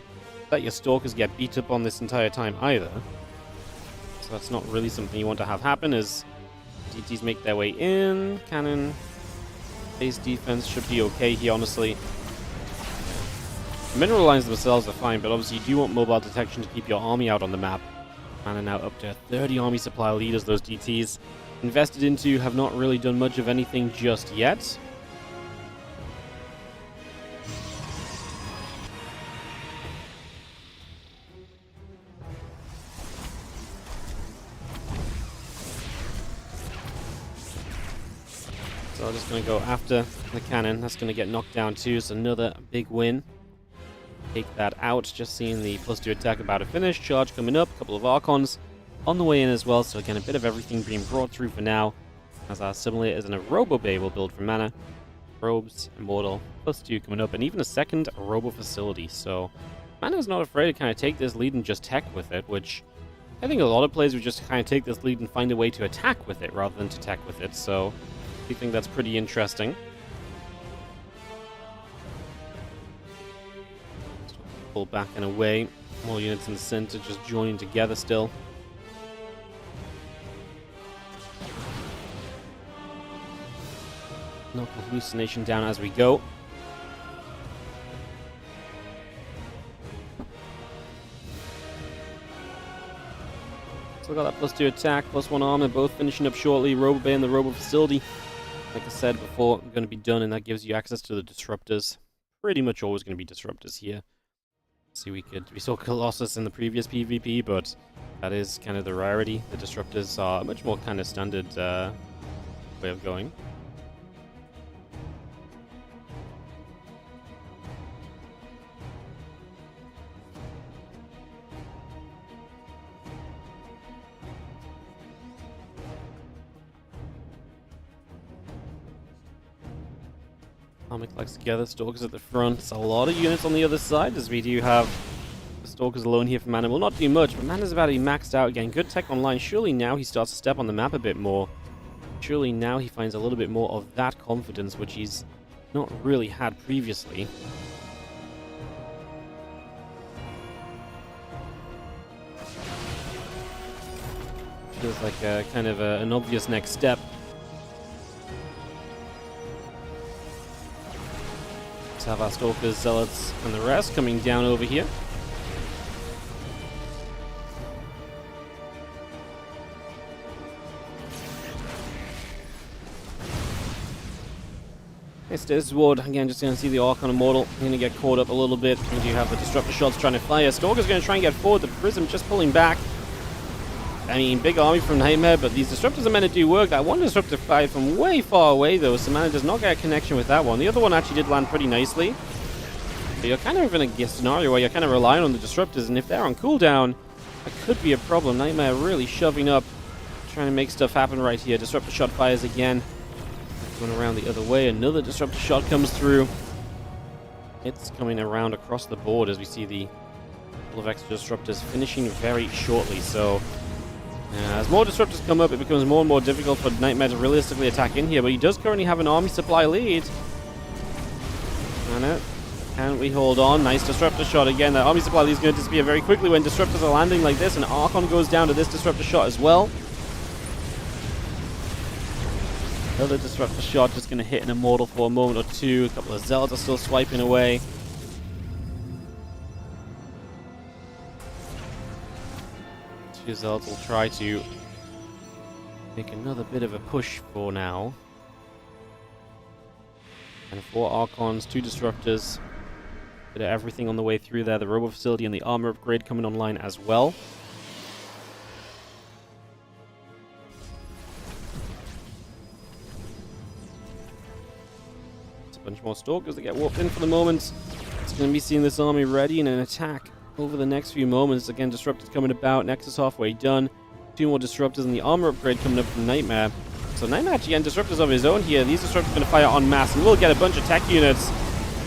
let your Stalkers get beat up on this entire time either. So that's not really something you want to have happen as DTs make their way in. Cannon. Base defense should be okay here, honestly. Mineral lines themselves are fine, but obviously you do want mobile detection to keep your army out on the map. Mana now up to 30 army supply leaders, those DTs invested into have not really done much of anything just yet. So I'm just going to go after the cannon. That's going to get knocked down too, so another big win. Take that out. Just seeing the +2 attack about to finish. Charge coming up. A couple of Archons on the way in as well. So again, a bit of everything being brought through for now. As our simulators and a Robo Bay will build for mana. Probes, Immortal, +2 coming up. And even a second Robo Facility. So Mana's not afraid to kind of take this lead and just tech with it. Which I think a lot of players would just kind of take this lead and find a way to attack with it rather than to tech with it. So I think that's pretty interesting. Pull back and away. More units in the center just joining together still. Knock the hallucination down as we go. Still got that +2 attack, +1 armor, both finishing up shortly. Robo Bay and the Robo Facility, like I said before, going to be done, and that gives you access to the disruptors. Pretty much always going to be disruptors here. See, we saw Colossus in the previous PvP, but that is kind of the rarity. The disruptors are a much more kind of standard way of going. Army collects together, Stalkers at the front. It's a lot of units on the other side, as we do have the Stalkers alone here for Mana. Will not do much, but Mana's about to be maxed out again. Good tech online. Surely now he starts to step on the map a bit more. Surely now he finds a little bit more of that confidence, which he's not really had previously. Feels like a kind of an obvious next step. Have our Stalkers, Zealots, and the rest coming down over here. It's this ward. Again, just going to see the Archon Immortal. Going to get caught up a little bit. We do have the Disruptor shots trying to fire. Stalker's going to try and get forward. The Prism just pulling back. I mean, big army from Nightmare, but these Disruptors are meant to do work. That one Disruptor fired from way far away, though, so Mana does not get a connection with that one. The other one actually did land pretty nicely. But you're kind of in a scenario where you're kind of relying on the Disruptors, and if they're on cooldown, that could be a problem. Nightmare really shoving up, trying to make stuff happen right here. Disruptor shot fires again. Going around the other way. Another Disruptor shot comes through. It's coming around across the board as we see the couple of extra Disruptors finishing very shortly. So as more Disruptors come up, it becomes more and more difficult for Nightmare to realistically attack in here, but he does currently have an army supply lead. Can we hold on? Nice Disruptor shot again. That army supply lead is going to disappear very quickly when Disruptors are landing like this, and Archon goes down to this Disruptor shot as well. Another Disruptor shot just going to hit an Immortal for a moment or two. A couple of Zealots are still swiping away. Zealots will try to make another bit of a push for now. And 4 Archons, 2 Disruptors. Bit of everything on the way through there. The Robo Facility and the Armor Upgrade coming online as well. There's a bunch more Stalkers that get warped in for the moment. It's going to be seeing this army ready in an attack over the next few moments. Again, Disruptors coming about. Nexus halfway done. 2 more Disruptors and the Armor Upgrade coming up from Nightmare. So Nightmare actually getting Disruptors of his own here. These Disruptors are going to fire en masse, and we'll get a bunch of tech units.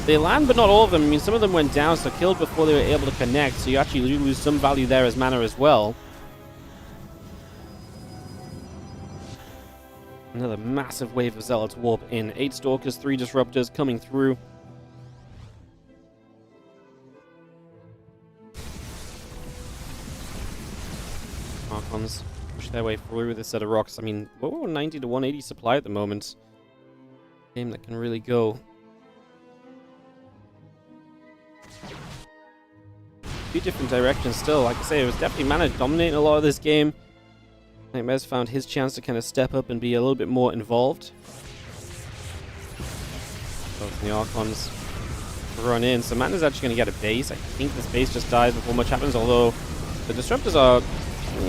They land, but not all of them. I mean, some of them went down, so killed before they were able to connect. So you actually lose some value there as mana as well. Another massive wave of Zealots warp in. 8 Stalkers, 3 Disruptors coming through. Archons push their way through with a set of rocks. I mean, we're 190 to 180 supply at the moment. Game that can really go. A few different directions still. Like I say, it was definitely Mana dominating a lot of this game. Nightmare's found his chance to kind of step up and be a little bit more involved. Both the Archons run in. So Mana's actually going to get a base. I think this base just dies before much happens, although the Disruptors are...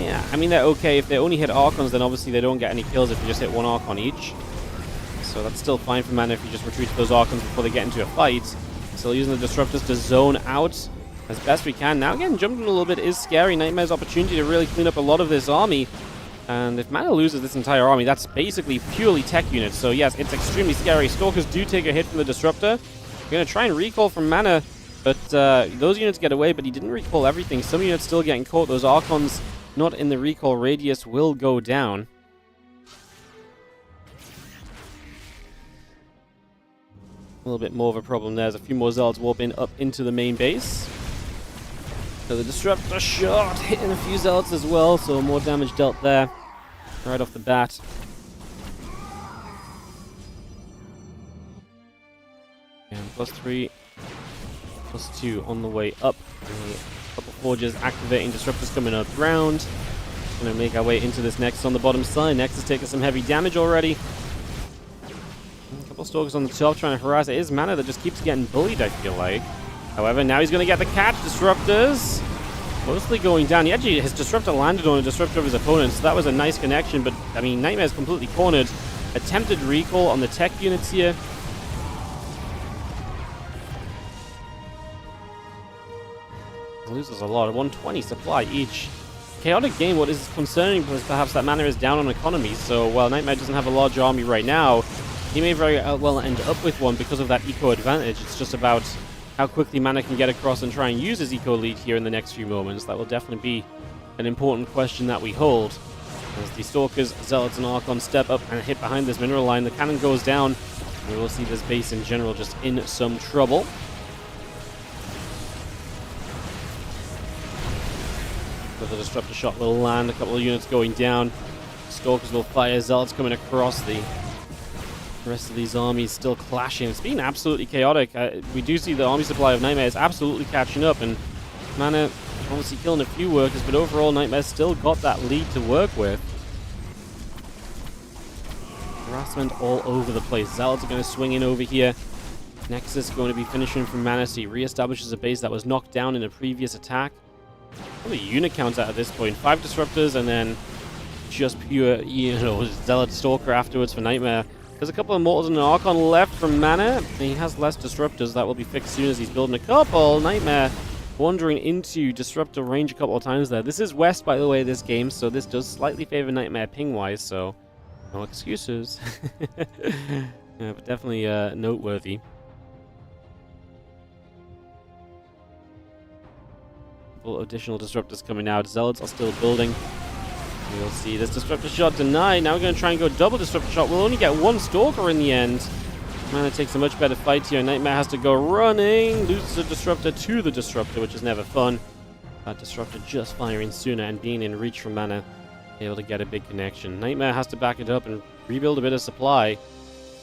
yeah, I mean, they're okay. If they only hit Archons, then obviously they don't get any kills if you just hit 1 Archon each. So that's still fine for Mana if you just retreat to those Archons before they get into a fight. Still using the Disruptors to zone out as best we can. Now again, jumping a little bit is scary. Nightmare's opportunity to really clean up a lot of this army. And if Mana loses this entire army, that's basically purely tech units. So yes, it's extremely scary. Stalkers do take a hit from the Disruptor. We're going to try and recall from Mana, but those units get away, but he didn't recall everything. Some units still getting caught. Those Archons not in the recall radius will go down. A little bit more of a problem there. There's a few more Zealots warping up into the main base. So the Disruptor shot hitting a few Zealots as well, so more damage dealt there right off the bat. And +3, +2 on the way up. A couple Forges activating, Disruptors coming up ground. Gonna make our way into this Nexus on the bottom side. Nexus taking some heavy damage already. A couple Stalkers on the top trying to harass. It is Mana that just keeps getting bullied, I feel like. However, now he's going to get the catch. Disruptors mostly going down. He actually, his Disruptor landed on a Disruptor of his opponent, so that was a nice connection. But, I mean, Nightmare's completely cornered. Attempted recall on the tech units here. Loses a lot. 120 supply each. Chaotic game. What is concerning is perhaps that Mana is down on economy. So, while Nightmare doesn't have a large army right now, he may very well end up with one because of that eco advantage. It's just about how quickly Mana can get across and try and use his eco lead here in the next few moments. That will definitely be an important question that we hold. As the Stalkers, Zealots, and Archons step up and hit behind this mineral line, the cannon goes down. We will see this base in general just in some trouble. But the Disruptor shot will land, a couple of units going down. Stalkers will fire, Zealots coming across. The rest of these armies still clashing. It's been absolutely chaotic. We do see the army supply of Nightmare is absolutely catching up, and Mana obviously killing a few workers, but overall Nightmare still got that lead to work with. harassment all over the place. Zealots are going to swing in over here. Nexus going to be finishing from Mana, so he reestablishes a base that was knocked down in a previous attack. Probably unit counts out at this point. 5 disruptors and then just pure, Zealot Stalker afterwards for Nightmare. There's a couple of Mortals and an Archon left from Mana, and he has less disruptors. That will be fixed soon as he's building a couple. Nightmare wandering into disruptor range a couple of times there. This is West, by the way, this game, so this does slightly favor Nightmare ping-wise, so no excuses. Yeah, but definitely noteworthy. Additional disruptors coming out. Zealots are still building. We'll see this disruptor shot denied. Now we're going to try and go double disruptor shot. We'll only get 1 stalker in the end. Mana takes a much better fight here. Nightmare has to go running. Loses a disruptor to the disruptor, which is never fun. That disruptor just firing sooner and being in reach from Mana, able to get a big connection. Nightmare has to back it up and rebuild a bit of supply. I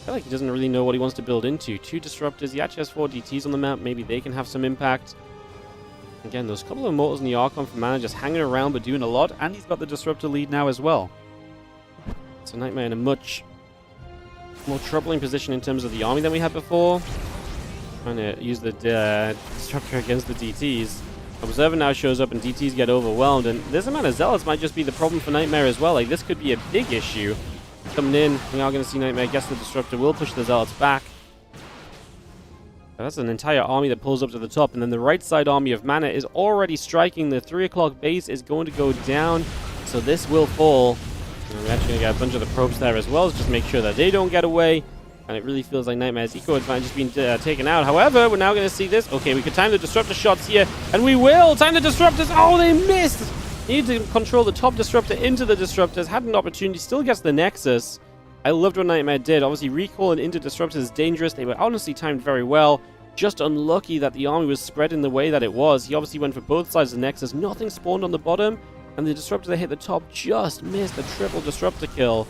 feel like he doesn't really know what he wants to build into. 2 disruptors. He actually has 4 DTs on the map. Maybe they can have some impact. Again, those couple of Mortals and the Archon for Mana just hanging around but doing a lot, and he's got the Disruptor lead now as well. So Nightmare in a much more troubling position in terms of the army than we had before. Trying to use the Disruptor against the DTs. Observer now shows up and DTs get overwhelmed, and this amount of Zealots might just be the problem for Nightmare as well. Like, this could be a big issue. Coming in, we are going to see Nightmare gets the Disruptor, will push the Zealots back. That's an entire army that pulls up to the top, and then the right side army of Mana is already striking. The 3 o'clock base is going to go down, so this will fall. And we're actually going to get a bunch of the probes there as well, just make sure that they don't get away. And it really feels like Nightmare's eco advantage is being taken out. However, we're now going to see this. Okay, we could time the disruptor shots here, and we will time the disruptors. Oh, they missed! Need to control the top disruptor into the disruptors. Had an opportunity, still gets the Nexus. I loved what Nightmare did. Obviously, recalling into disruptors is dangerous. They were honestly timed very well. Just unlucky that the army was spread in the way that it was. He obviously went for both sides of the Nexus. Nothing spawned on the bottom, and the disruptor that hit the top just missed a triple disruptor kill.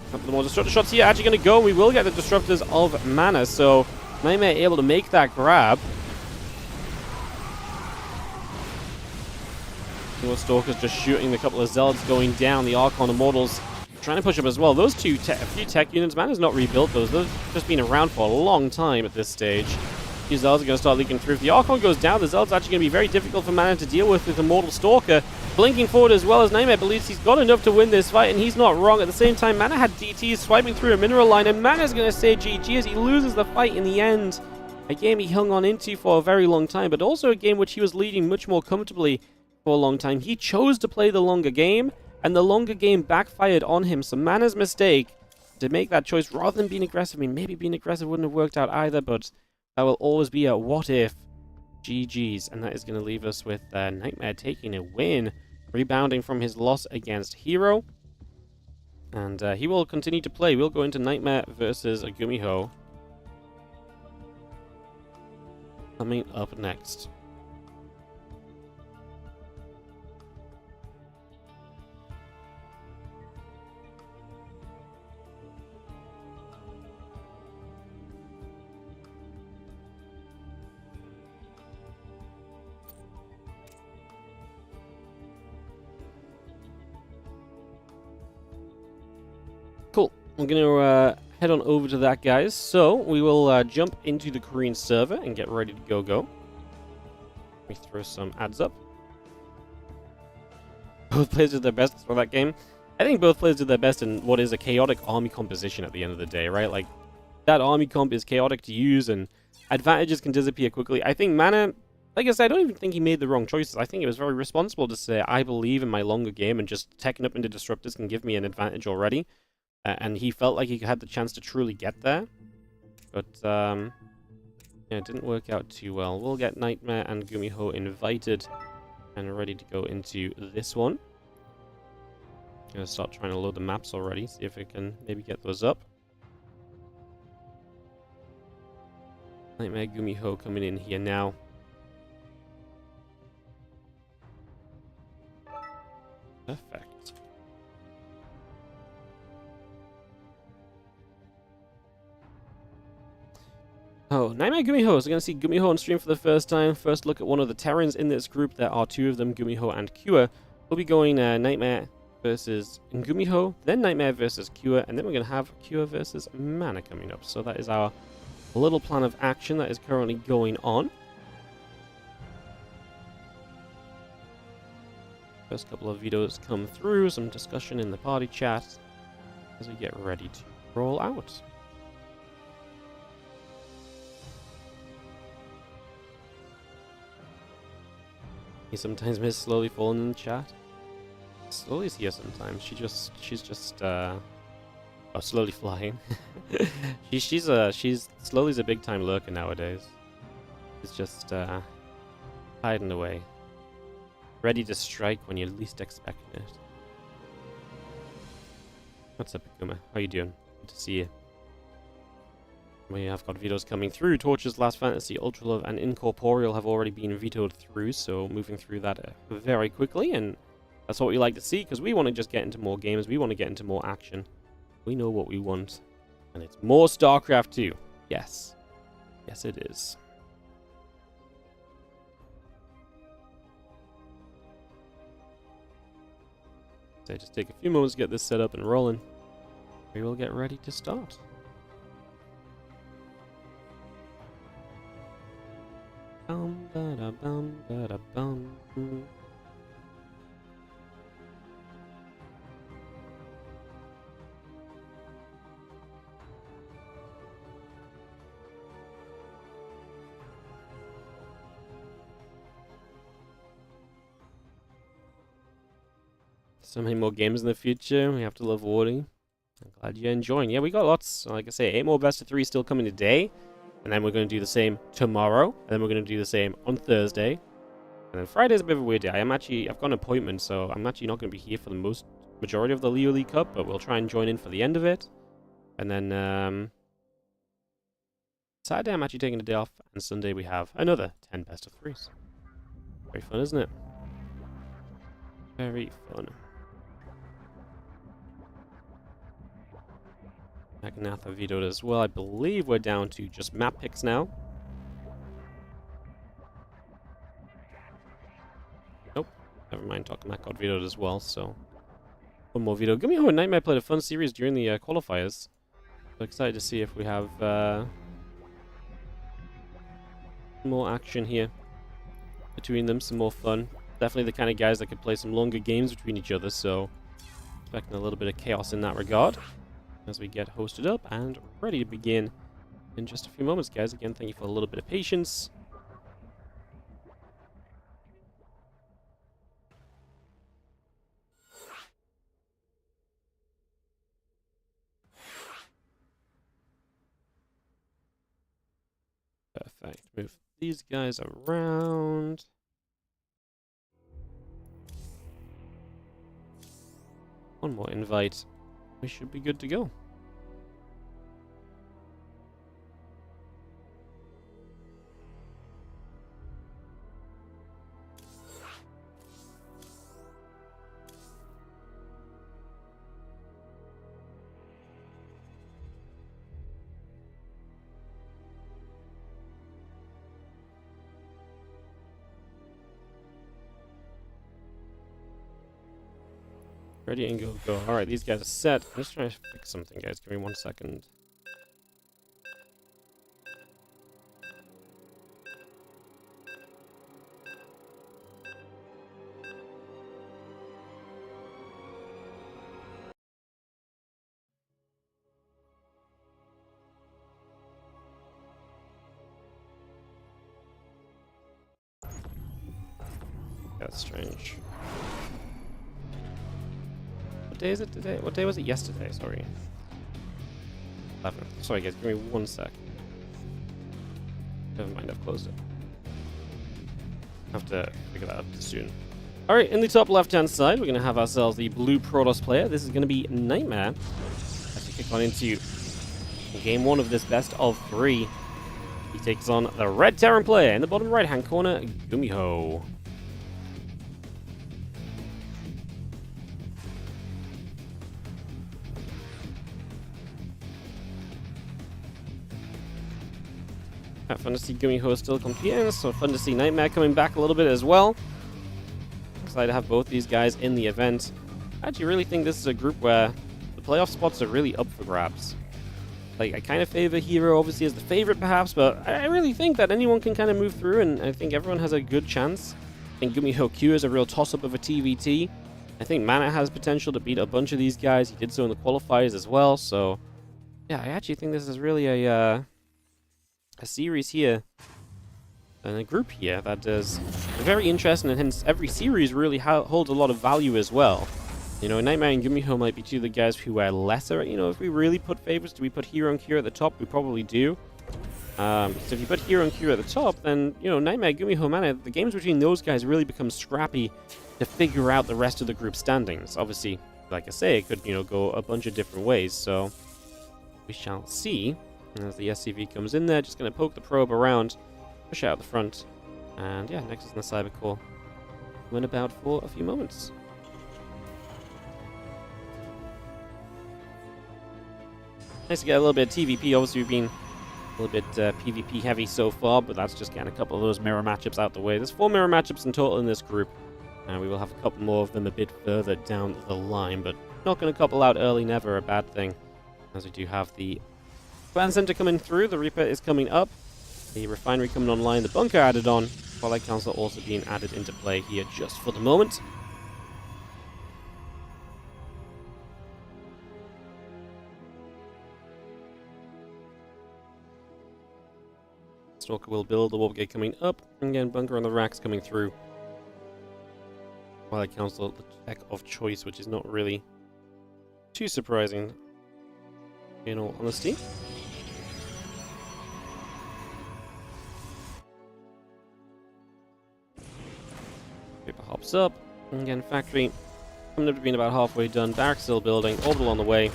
A couple more disruptor shots here actually going to go. We will get the disruptors of Mana, so Nightmare able to make that grab. More Stalkers just shooting the couple of Zealots going down. The Archon Immortals trying to push up as well. Those a few tech units, Mana's not rebuilt those. Those have just been around for a long time at this stage. These Zealots are going to start leaking through. If the Archon goes down, the Zealot's actually going to be very difficult for Mana to deal with the Mortal Stalker. Blinking forward as well as Nightmare believes he's got enough to win this fight, and he's not wrong. At the same time, Mana had DTs swiping through a mineral line, and Mana's going to say GG as he loses the fight in the end. A game he hung on into for a very long time, but also a game which he was leading much more comfortably for a long time. He chose to play the longer game, and the longer game backfired on him. So Mana's mistake to make that choice rather than being aggressive. I mean, maybe being aggressive wouldn't have worked out either, but that will always be a what if. GG's. And that is going to leave us with Nightmare taking a win, rebounding from his loss against Hero. And he will continue to play. We'll go into Nightmare versus Gumiho coming up next. Cool. I'm going to head on over to that, guys. So we will jump into the Korean server and get ready to go. Let me throw some ads up. Both players did their best for that game. I think both players did their best in what is a chaotic army composition at the end of the day, right? Like, that army comp is chaotic to use, and advantages can disappear quickly. I think Mana, like I said, I don't even think he made the wrong choices. I think it was very responsible to say, I believe in my longer game, and just teching up into disruptors can give me an advantage already. And he felt like he had the chance to truly get there. But, yeah, it didn't work out too well. We'll get Nightmare and Gumiho invited and ready to go into this one. Gonna start trying to load the maps already, see if we can maybe get those up. Nightmare, Gumiho coming in here now. Perfect. Oh, Nightmare Gumiho. So we're going to see Gumiho on stream for the first time. First look at one of the Terrans in this group. There are 2 of them, Gumiho and Cure. We'll be going Nightmare versus Gumiho, then Nightmare versus Cure, and then we're going to have Cure versus Mana coming up. So that is our little plan of action that is currently going on. First couple of videos come through, some discussion in the party chat as we get ready to roll out. You sometimes miss Slowly falling in the chat. Slowly's here sometimes. She's just slowly flying. she's Slowly's a big time lurker nowadays. She's just hiding away, ready to strike when you're least expecting it. What's up, Guma? How you doing? Good to see you. We have got vetoes coming through. Torches, Last Fantasy, Ultra Love, and Incorporeal have already been vetoed through, so moving through that very quickly, and that's what we like to see, because we want to just get into more games, we want to get into more action. We know what we want, and it's more StarCraft 2. Yes. Yes, it is. So just take a few moments to get this set up and rolling. We will get ready to start. So many more games in the future. We have to love Wardy. I'm glad you're enjoying. Yeah, we got lots. Like I say, 8 more best of 3 still coming today. And then we're going to do the same tomorrow. And then we're going to do the same on Thursday. And then Friday's a bit of a weird day. I've got an appointment, so I'm actually not going to be here for the majority of the Leo League Cup, but we'll try and join in for the end of it. And then Saturday I'm actually taking a day off, and Sunday we have another 10 best of 3s. Very fun, isn't it? Very fun. Magnatha vetoed as well. I believe we're down to just map picks now. Nope. Never mind. Tokamak got vetoed as well, so one more veto. Gumiho and Nightmare played a fun series during the qualifiers. So excited to see if we have more action here between them, some more fun. Definitely the kind of guys that could play some longer games between each other, so expecting a little bit of chaos in that regard as we get hosted up and ready to begin in just a few moments, guys. Again, thank you for a little bit of patience. Perfect. Move these guys around. One more invite. We should be good to go. Ready and go, go. Alright, these guys are set. I'm just trying to fix something, guys. Give me 1 second. That's strange. What day is it today? What day was it yesterday? Sorry. 11. Sorry guys, give me 1 sec. Never mind, I've closed it. Have to figure that out soon. Alright, in the top left-hand side, we're going to have ourselves the blue Protoss player. This is going to be Nightmare. As we kick on into game 1 of this best of 3. He takes on the red Terran player. In the bottom right-hand corner, Gumiho. Fun to see Gumiho still competing, so fun to see Nightmare coming back a little bit as well. Excited to have both these guys in the event. I actually really think this is a group where the playoff spots are really up for grabs. Like, I kind of favor Hero, obviously, as the favorite, perhaps, but I really think that anyone can kind of move through, and I think everyone has a good chance. I think Gumiho Q is a real toss-up of a TVT. I think Mana has potential to beat a bunch of these guys. He did so in the qualifiers as well, so yeah, I actually think this is really a series here, and a group here that is very interesting, and hence every series really holds a lot of value as well. You know, Nightmare and Gumiho might be two of the guys who are lesser. You know, if we really put favorites, do we put Hero and Q at the top? We probably do. So if you put Hero and Q at the top, then, you know, Nightmare, Gumiho, Mana, the games between those guys really become scrappy to figure out the rest of the group standings. Obviously, like I say, it could, you know, go a bunch of different ways, so we shall see. As the SCV comes in there, just going to poke the probe around, push out the front, and yeah, Nexus and the Cyber Core win about for a few moments. Nice to get a little bit of TVP. Obviously, we've been a little bit PvP heavy so far, but that's just getting a couple of those mirror matchups out the way. There's 4 mirror matchups in total in this group, and we will have a couple more of them a bit further down the line, but not going to couple out early, never a bad thing, as we do have the Clan Center coming through, the Reaper is coming up, the Refinery coming online, the Bunker added on, Twilight Council also being added into play here just for the moment. Stalker will build, the Warp Gate coming up, and again, Bunker on the racks coming through. Twilight Council, the tech of choice, which is not really too surprising, in all honesty. Reaper hops up, and again, Factory coming up to being about halfway done, Barrack still building, Orbital on the way.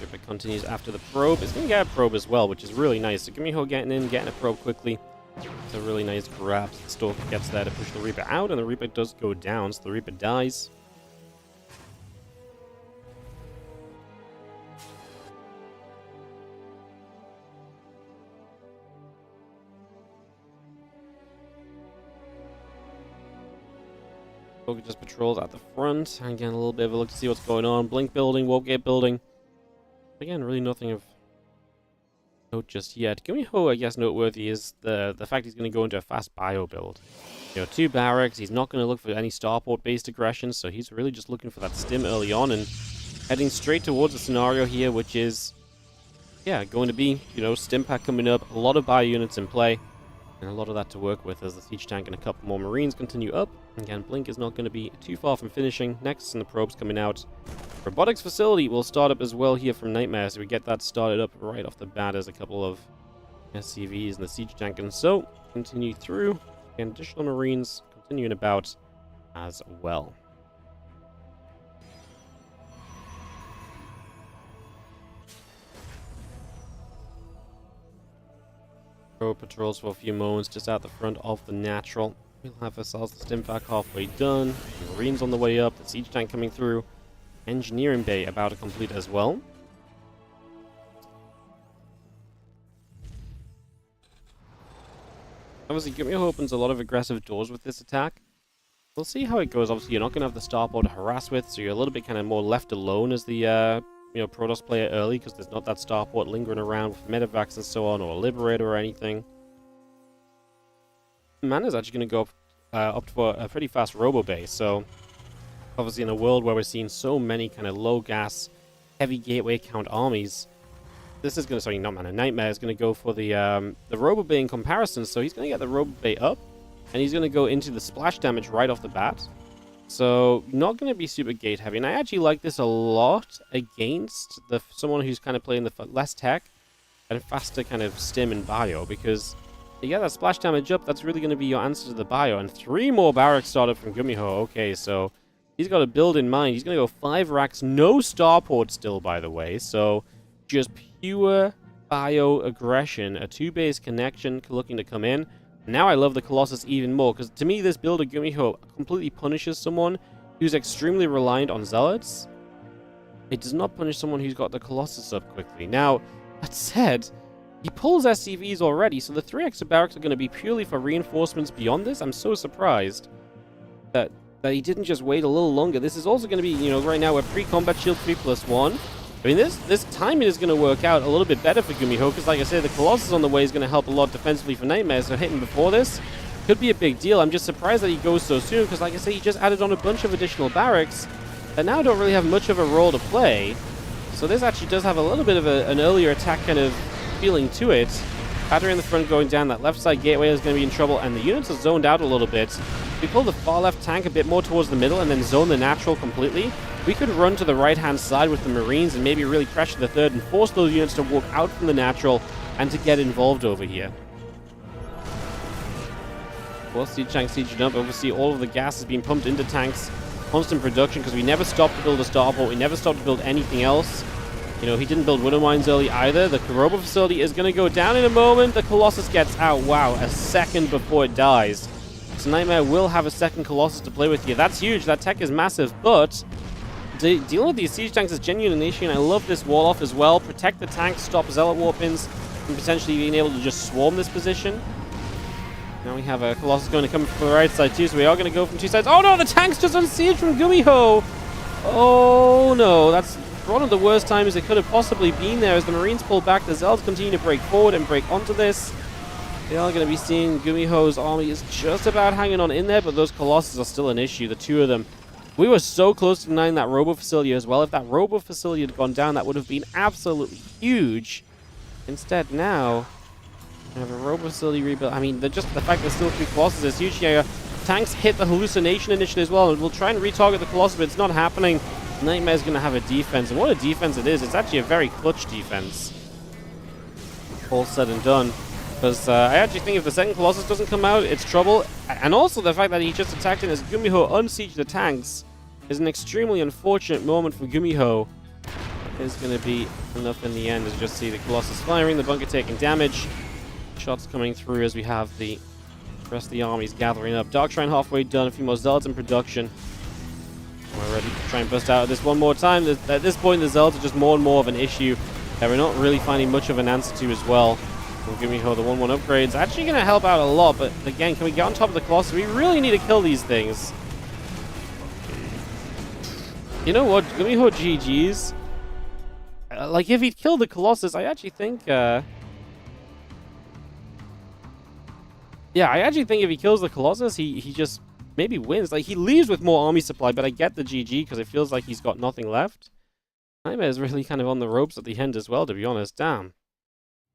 Reaper continues after the probe. It's going to get a probe as well, which is really nice. So Gumiho getting in, getting a probe quickly. It's a really nice grab. The Stalker gets there to push the Reaper out, and the Reaper does go down, so the Reaper dies. Stalker just patrols at the front. And again, a little bit of a look to see what's going on. Blink building, Warp Gate building. Again, really nothing of note just yet. Gumiho, I guess, noteworthy is the fact he's going to go into a fast bio build. You know, 2 barracks, he's not going to look for any starport-based aggression, so he's really just looking for that stim early on and heading straight towards the scenario here, which is, yeah, going to be, you know, stim pack coming up, a lot of bio units in play, and a lot of that to work with as the siege tank and a couple more marines continue up. Again, Blink is not going to be too far from finishing. Nexus and the probes coming out. Robotics facility will start up as well here from Nightmare, so we get that started up right off the bat as a couple of SCVs and the siege tank, and so continue through. And additional marines continuing about as well. Probe patrols for a few moments just out the front of the natural. We'll have ourselves the stim pack halfway done. The marines on the way up, the siege tank coming through. Engineering bay about to complete as well. Obviously, Gumiho opens a lot of aggressive doors with this attack. We'll see how it goes. Obviously, you're not going to have the starport to harass with, so you're a little bit kind of more left alone as the you know, Protoss player early, because there's not that starport lingering around with medevacs and so on, or a Liberator or anything. Mana's actually going to go up for a pretty fast robo bay, so obviously in a world where we're seeing so many kind of low gas, heavy gateway count armies, this is going to, sorry, not Mana, Nightmare is going to go for the robo bay in comparison, so he's going to get the robo bay up, and he's going to go into the splash damage right off the bat. So, not going to be super gate heavy, and I actually like this a lot against someone who's kind of playing the less tech and faster kind of stim and bio, because you get that splash damage up, that's really going to be your answer to the bio, and 3 more barracks started from Gumiho. Okay, so he's got a build in mind. He's going to go 5 racks, no starport still, by the way, so just pure bio aggression, a 2-base connection looking to come in. Now I love the Colossus even more, because to me this build of Gumiho completely punishes someone who's extremely reliant on Zealots. It does not punish someone who's got the Colossus up quickly. Now, that said, he pulls SCVs already, so the 3 extra barracks are going to be purely for reinforcements beyond this. I'm so surprised that that he didn't just wait a little longer. This is also going to be, you know, right now we're pre-combat shield 3+1. I mean, this timing is going to work out a little bit better for Gumiho, because like I said, the Colossus on the way is going to help a lot defensively for Nightmare, so hitting before this could be a big deal. I'm just surprised that he goes so soon, because like I say, he just added on a bunch of additional barracks that now don't really have much of a role to play. So this actually does have a little bit of an earlier attack kind of feeling to it. Battery in the front going down, that left side gateway is going to be in trouble, and the units are zoned out a little bit. If we pull the far left tank a bit more towards the middle and then zone the natural completely, we could run to the right-hand side with the Marines and maybe really pressure the third and force those units to walk out from the natural and to get involved over here. Well, siege tank sieged up. Obviously, all of the gas is being pumped into tanks. Constant production, because we never stopped to build a starport. We never stopped to build anything else. You know, he didn't build widow mines early either. The Karoba facility is going to go down in a moment. The Colossus gets out. Wow, a second before it dies. So Nightmare will have a second Colossus to play with here. That's huge. That tech is massive, but dealing with these siege tanks is genuine initiation. I love this wall off as well. Protect the tanks, stop Zealot warp-ins, and potentially being able to just swarm this position. Now we have a Colossus going to come from the right side too, so we are going to go from two sides. Oh no, the tank's just on siege from Gumiho! Oh no, that's one of the worst times it could have possibly been there as the Marines pull back. The Zealots continue to break forward and break onto this. They are going to be seeing Gumiho's army is just about hanging on in there, but those Colossus are still an issue, the two of them. We were so close to denying that robo facility as well. If that robo facility had gone down, that would have been absolutely huge. Instead now, we have a robo facility rebuild. I mean, just the fact there's still 3 Colossus is huge here. Tanks hit the hallucination initially as well, and we'll try and retarget the Colossus, but it's not happening. Nightmare's going to have a defense, and what a defense it is. It's actually a very clutch defense. All said and done. Because I actually think if the second Colossus doesn't come out, it's trouble. And also the fact that he just attacked it as Gumiho unsieged the tanks is an extremely unfortunate moment for Gumiho. It's going to be enough in the end, as you just see the Colossus firing, the bunker taking damage. Shots coming through as we have the rest of the armies gathering up. Dark Shrine halfway done, a few more Zealots in production. We're ready to try and bust out of this one more time. At this point, the Zealots are just more and more of an issue that we're not really finding much of an answer to as well. We'll give me the 1-1 upgrades. Actually going to help out a lot, but again, can we get on top of the Colossus? We really need to kill these things. You know what? Gumiho GG's. Like, if he'd killed the Colossus, I actually think... yeah, I actually think if he kills the Colossus, he just maybe wins. Like, he leaves with more army supply, but I get the GG because it feels like he's got nothing left. Nightmare is really kind of on the ropes at the end as well, to be honest. Damn.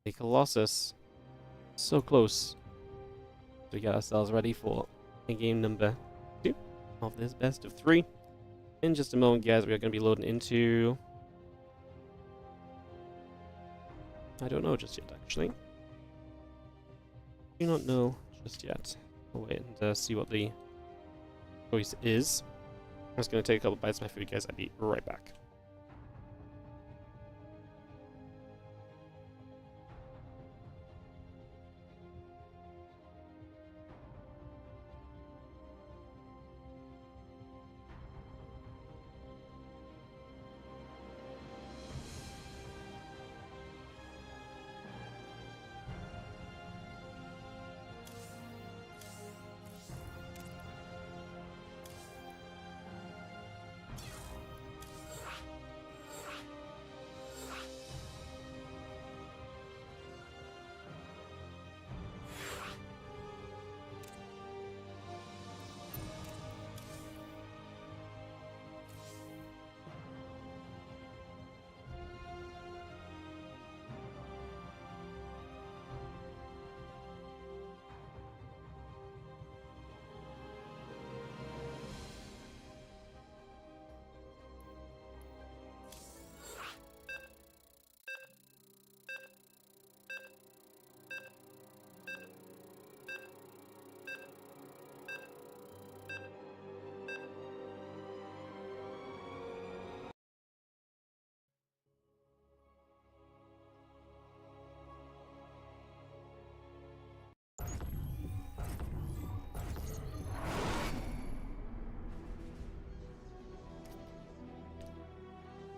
The Colossus. So close. We get ourselves ready for game number 2 of this best of 3. In just a moment, guys, we are going to be loading into... I don't know just yet, actually. Do not know just yet. I'll wait and see what the choice is. I'm just going to take a couple bites of my food, guys. I'll be right back.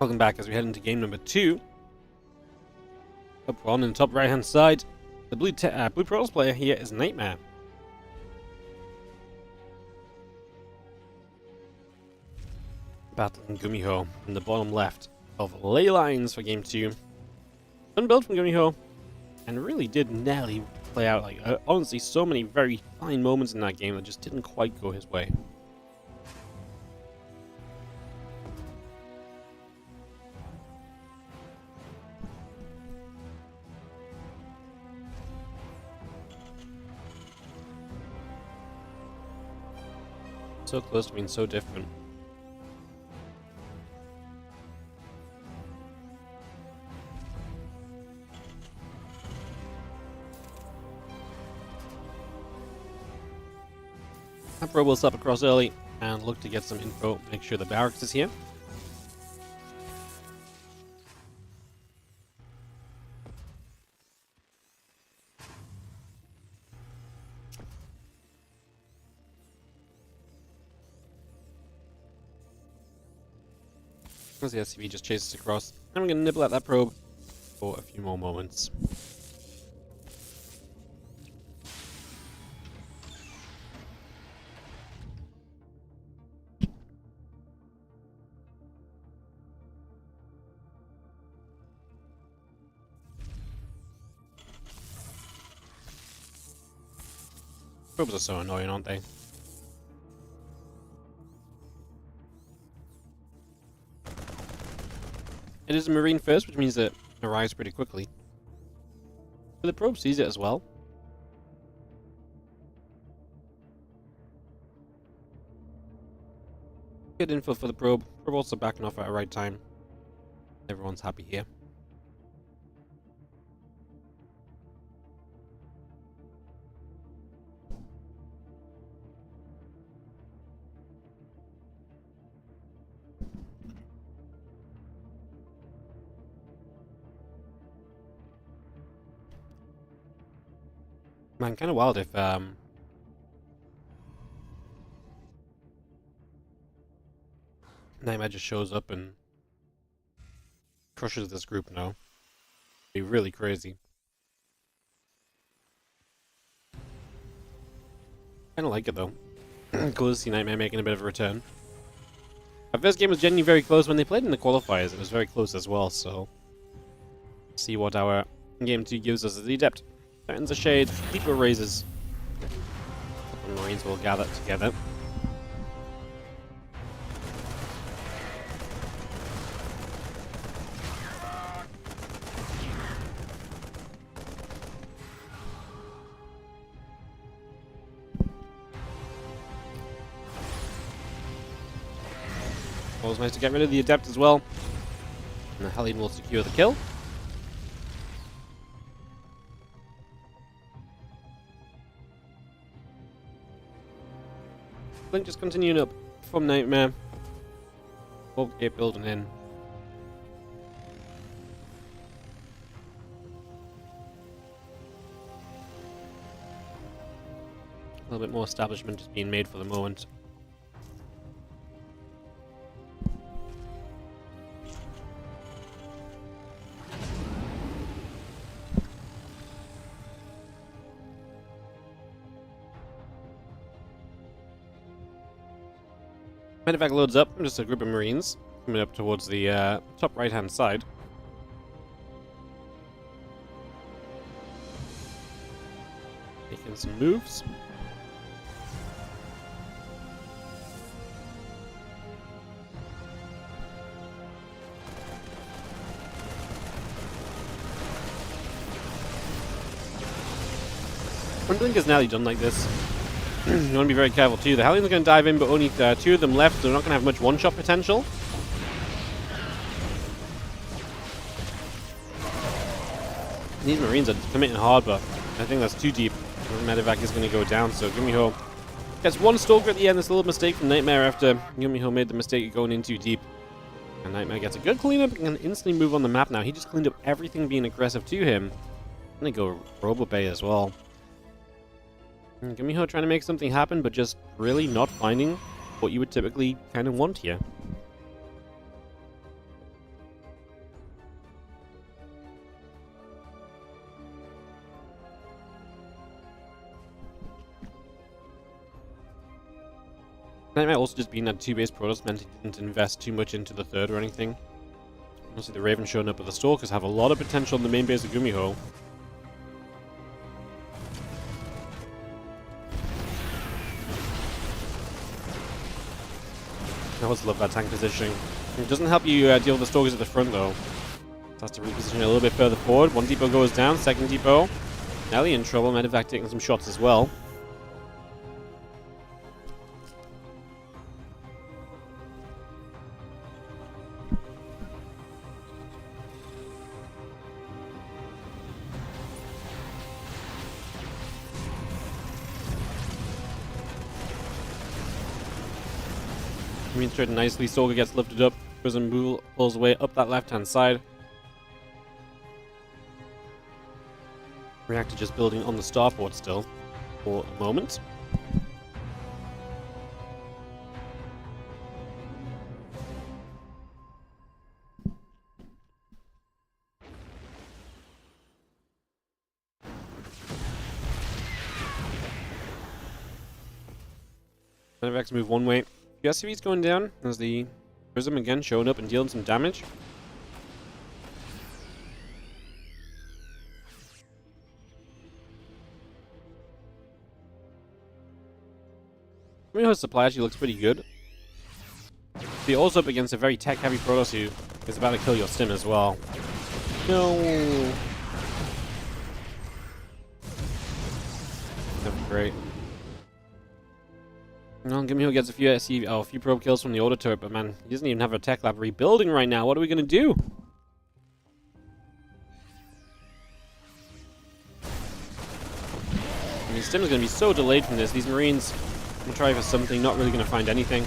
Welcome back as we head into game number 2. Up on the top right hand side, the blue Protoss player here is Nightmare. Battling Gumiho in the bottom left of Ley Lines for game 2. Unbuilt from Gumiho, and really did nearly play out. Like, honestly, so many very fine moments in that game that just didn't quite go his way. So close to being so different. That probe will stop across early and look to get some info, make sure the barracks is here. As the SCV just chases across, and we're going to nibble at that probe for a few more moments. Probes are so annoying, aren't they? It is a marine first, which means that it arrives pretty quickly. But the probe sees it as well. Good info for the probe. Probe also backing off at the right time. Everyone's happy here. Man, kind of wild if Nightmare just shows up and crushes this group now. Be really crazy. Kind of like it though. Cool to see Nightmare making a bit of a return. Our first game was genuinely very close. When they played in the qualifiers, it was very close as well, so see what our game 2 gives us as the Adept. Threatens a shade, deeper raises. The Marines will gather together. Always nice to get rid of the Adept as well. And the Hellion will secure the kill. Blink just continuing up from Nightmare. Bolt gate building in. A little bit more establishment just being made for the moment. Medevac loads up, just a group of Marines coming up towards the top right hand side. Making some moves. When Blink is nearly done like this, you want to be very careful too. The Hellions are going to dive in, but only 2 of them left, so they're not going to have much one-shot potential. These Marines are committing hard, but I think that's too deep. Medevac is going to go down, so Gumiho gets one Stalker at the end. This little mistake from Nightmare after Gumiho made the mistake of going in too deep. And Nightmare gets a good cleanup and can instantly move on the map now. He just cleaned up everything being aggressive to him. I'm going to go Robobay as well. Gumiho trying to make something happen, but just really not finding what you would typically kind of want here. That might also just be that 2-base Protoss meant he didn't invest too much into the third or anything. Obviously the Raven showing up with the Stalkers have a lot of potential in the main base of Gumiho. I always love that tank positioning. It doesn't help you deal with the Stalkers at the front though. It has to reposition it a little bit further forward. One depot goes down, second depot. Nelly in trouble, Medevac taking some shots as well. Green straight nicely, Solga gets lifted up, Prism Bull pulls away up that left-hand side. Reactor just building on the starport still, for a moment. Medevacs move one way. SCV's going down as the Prism again showing up and dealing some damage. Gumiho's supply actually looks pretty good. You're also up against a very tech-heavy Protoss who is about to kill your Stim as well. No. That'd be great. Well, Gumiho gets a few probe kills from the auto turret, but man, he doesn't even have a tech lab rebuilding right now. What are we gonna do? I mean, Stim is gonna be so delayed from this. These Marines will try for something, not really gonna find anything.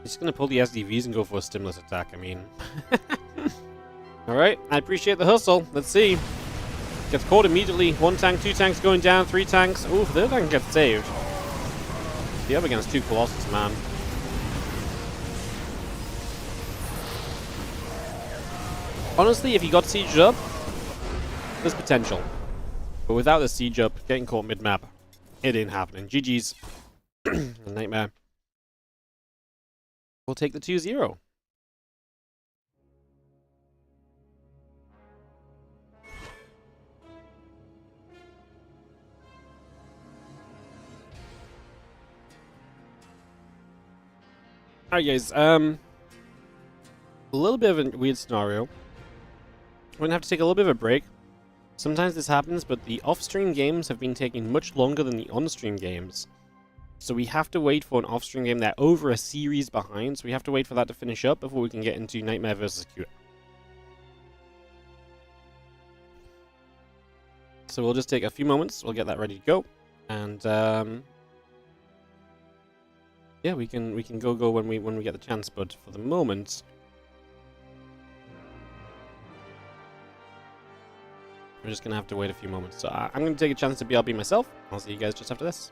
He's gonna pull the SDVs and go for a stimulus attack, I mean. Alright, I appreciate the hustle. Let's see. Gets caught immediately. 1 tank, 2 tanks going down, 3 tanks. Ooh, the other tank gets saved. The up against 2 Colossus, man. Honestly, if he got sieged up, there's potential. But without the siege up, getting caught mid-map, it ain't happening. GG's. A nightmare. We'll take the 2-0. Alright guys, a little bit of a weird scenario. We're going to have to take a little bit of a break. Sometimes this happens, but the off-stream games have been taking much longer than the on-stream games. So we have to wait for an off-stream game. They're over a series behind, so we have to wait for that to finish up before we can get into Nightmare versus QA. So we'll just take a few moments, we'll get that ready to go, and yeah, we can go when we get the chance, but for the moment we're just gonna have to wait a few moments. So I'm gonna take a chance to BRB myself. I'll see you guys just after this.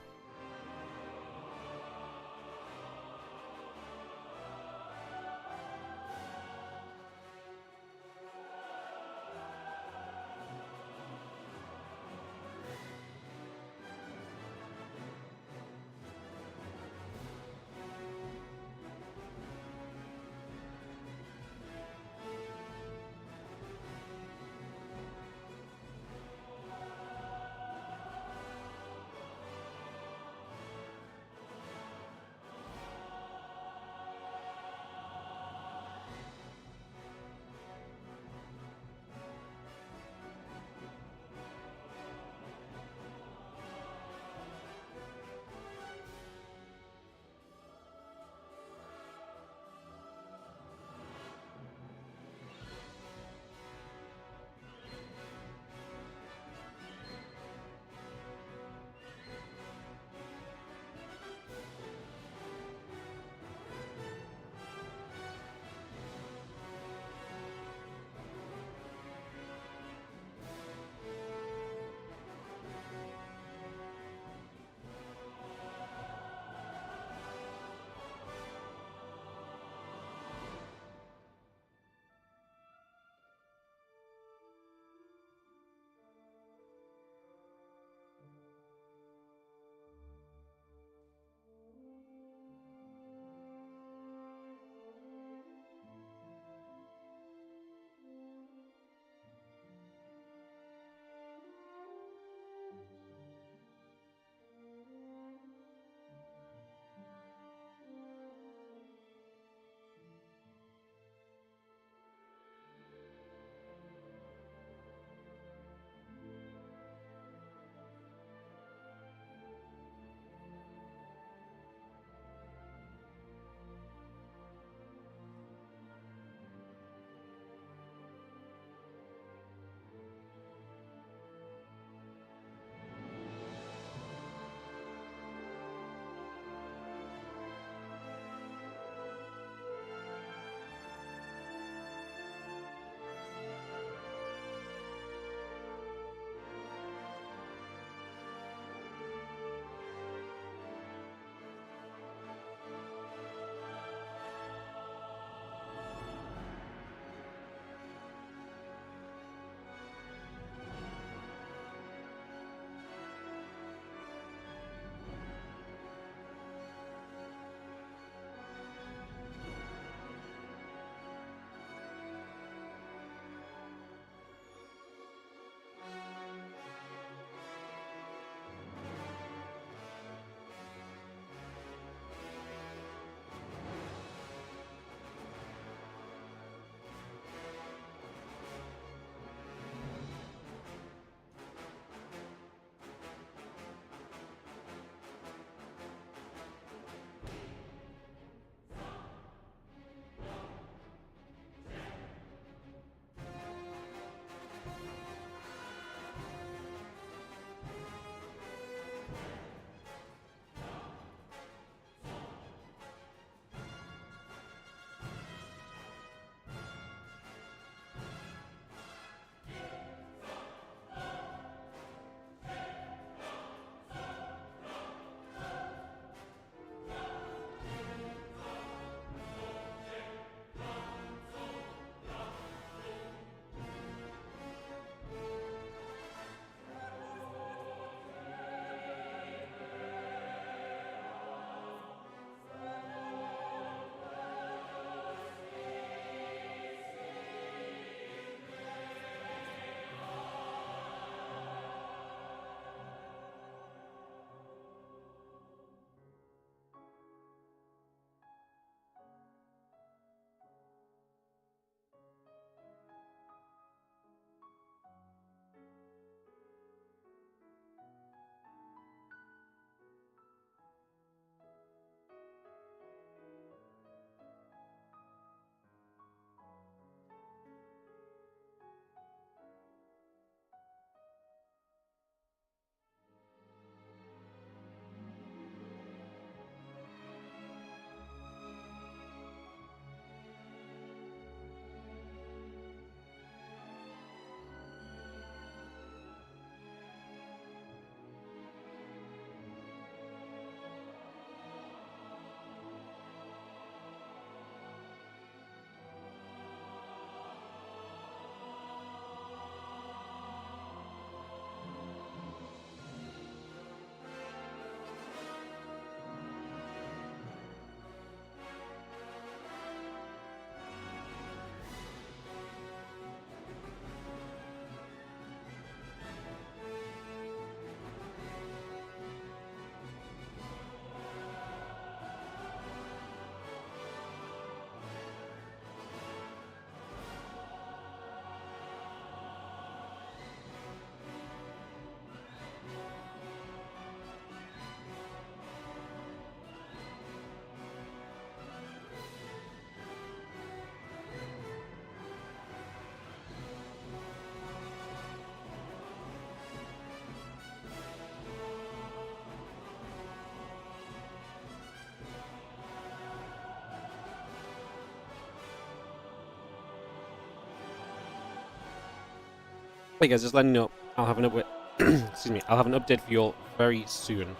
Hey guys, just letting you know, I'll have an update. Excuse me, I'll have an update for you all very soon.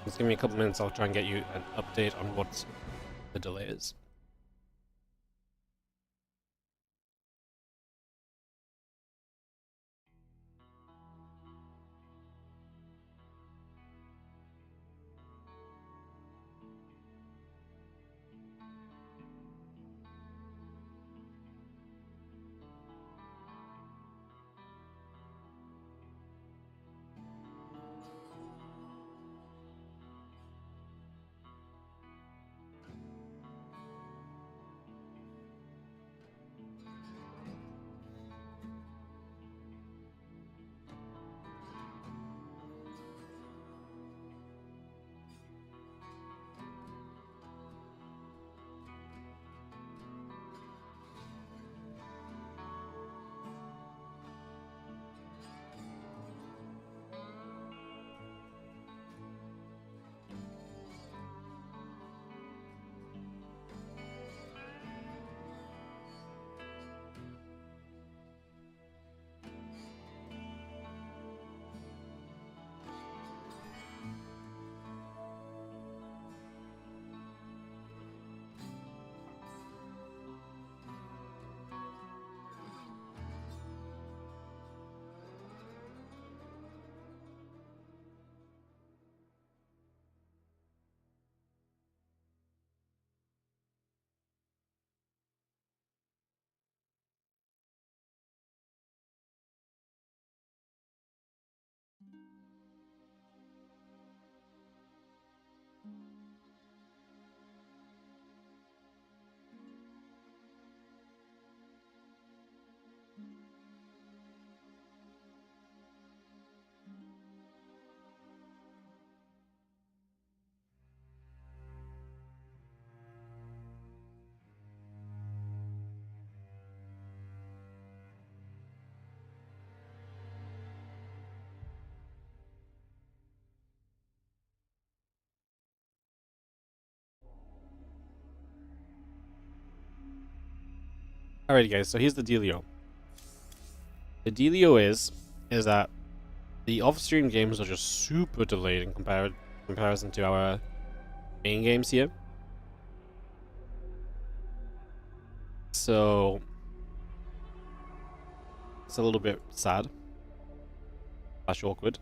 Just give me a couple minutes, I'll try and get you an update on what the delay is. Alrighty guys, so here's the dealio. The dealio is that the off-stream games are just super delayed in comparison to our main games here. So it's a little bit sad. Slash awkward.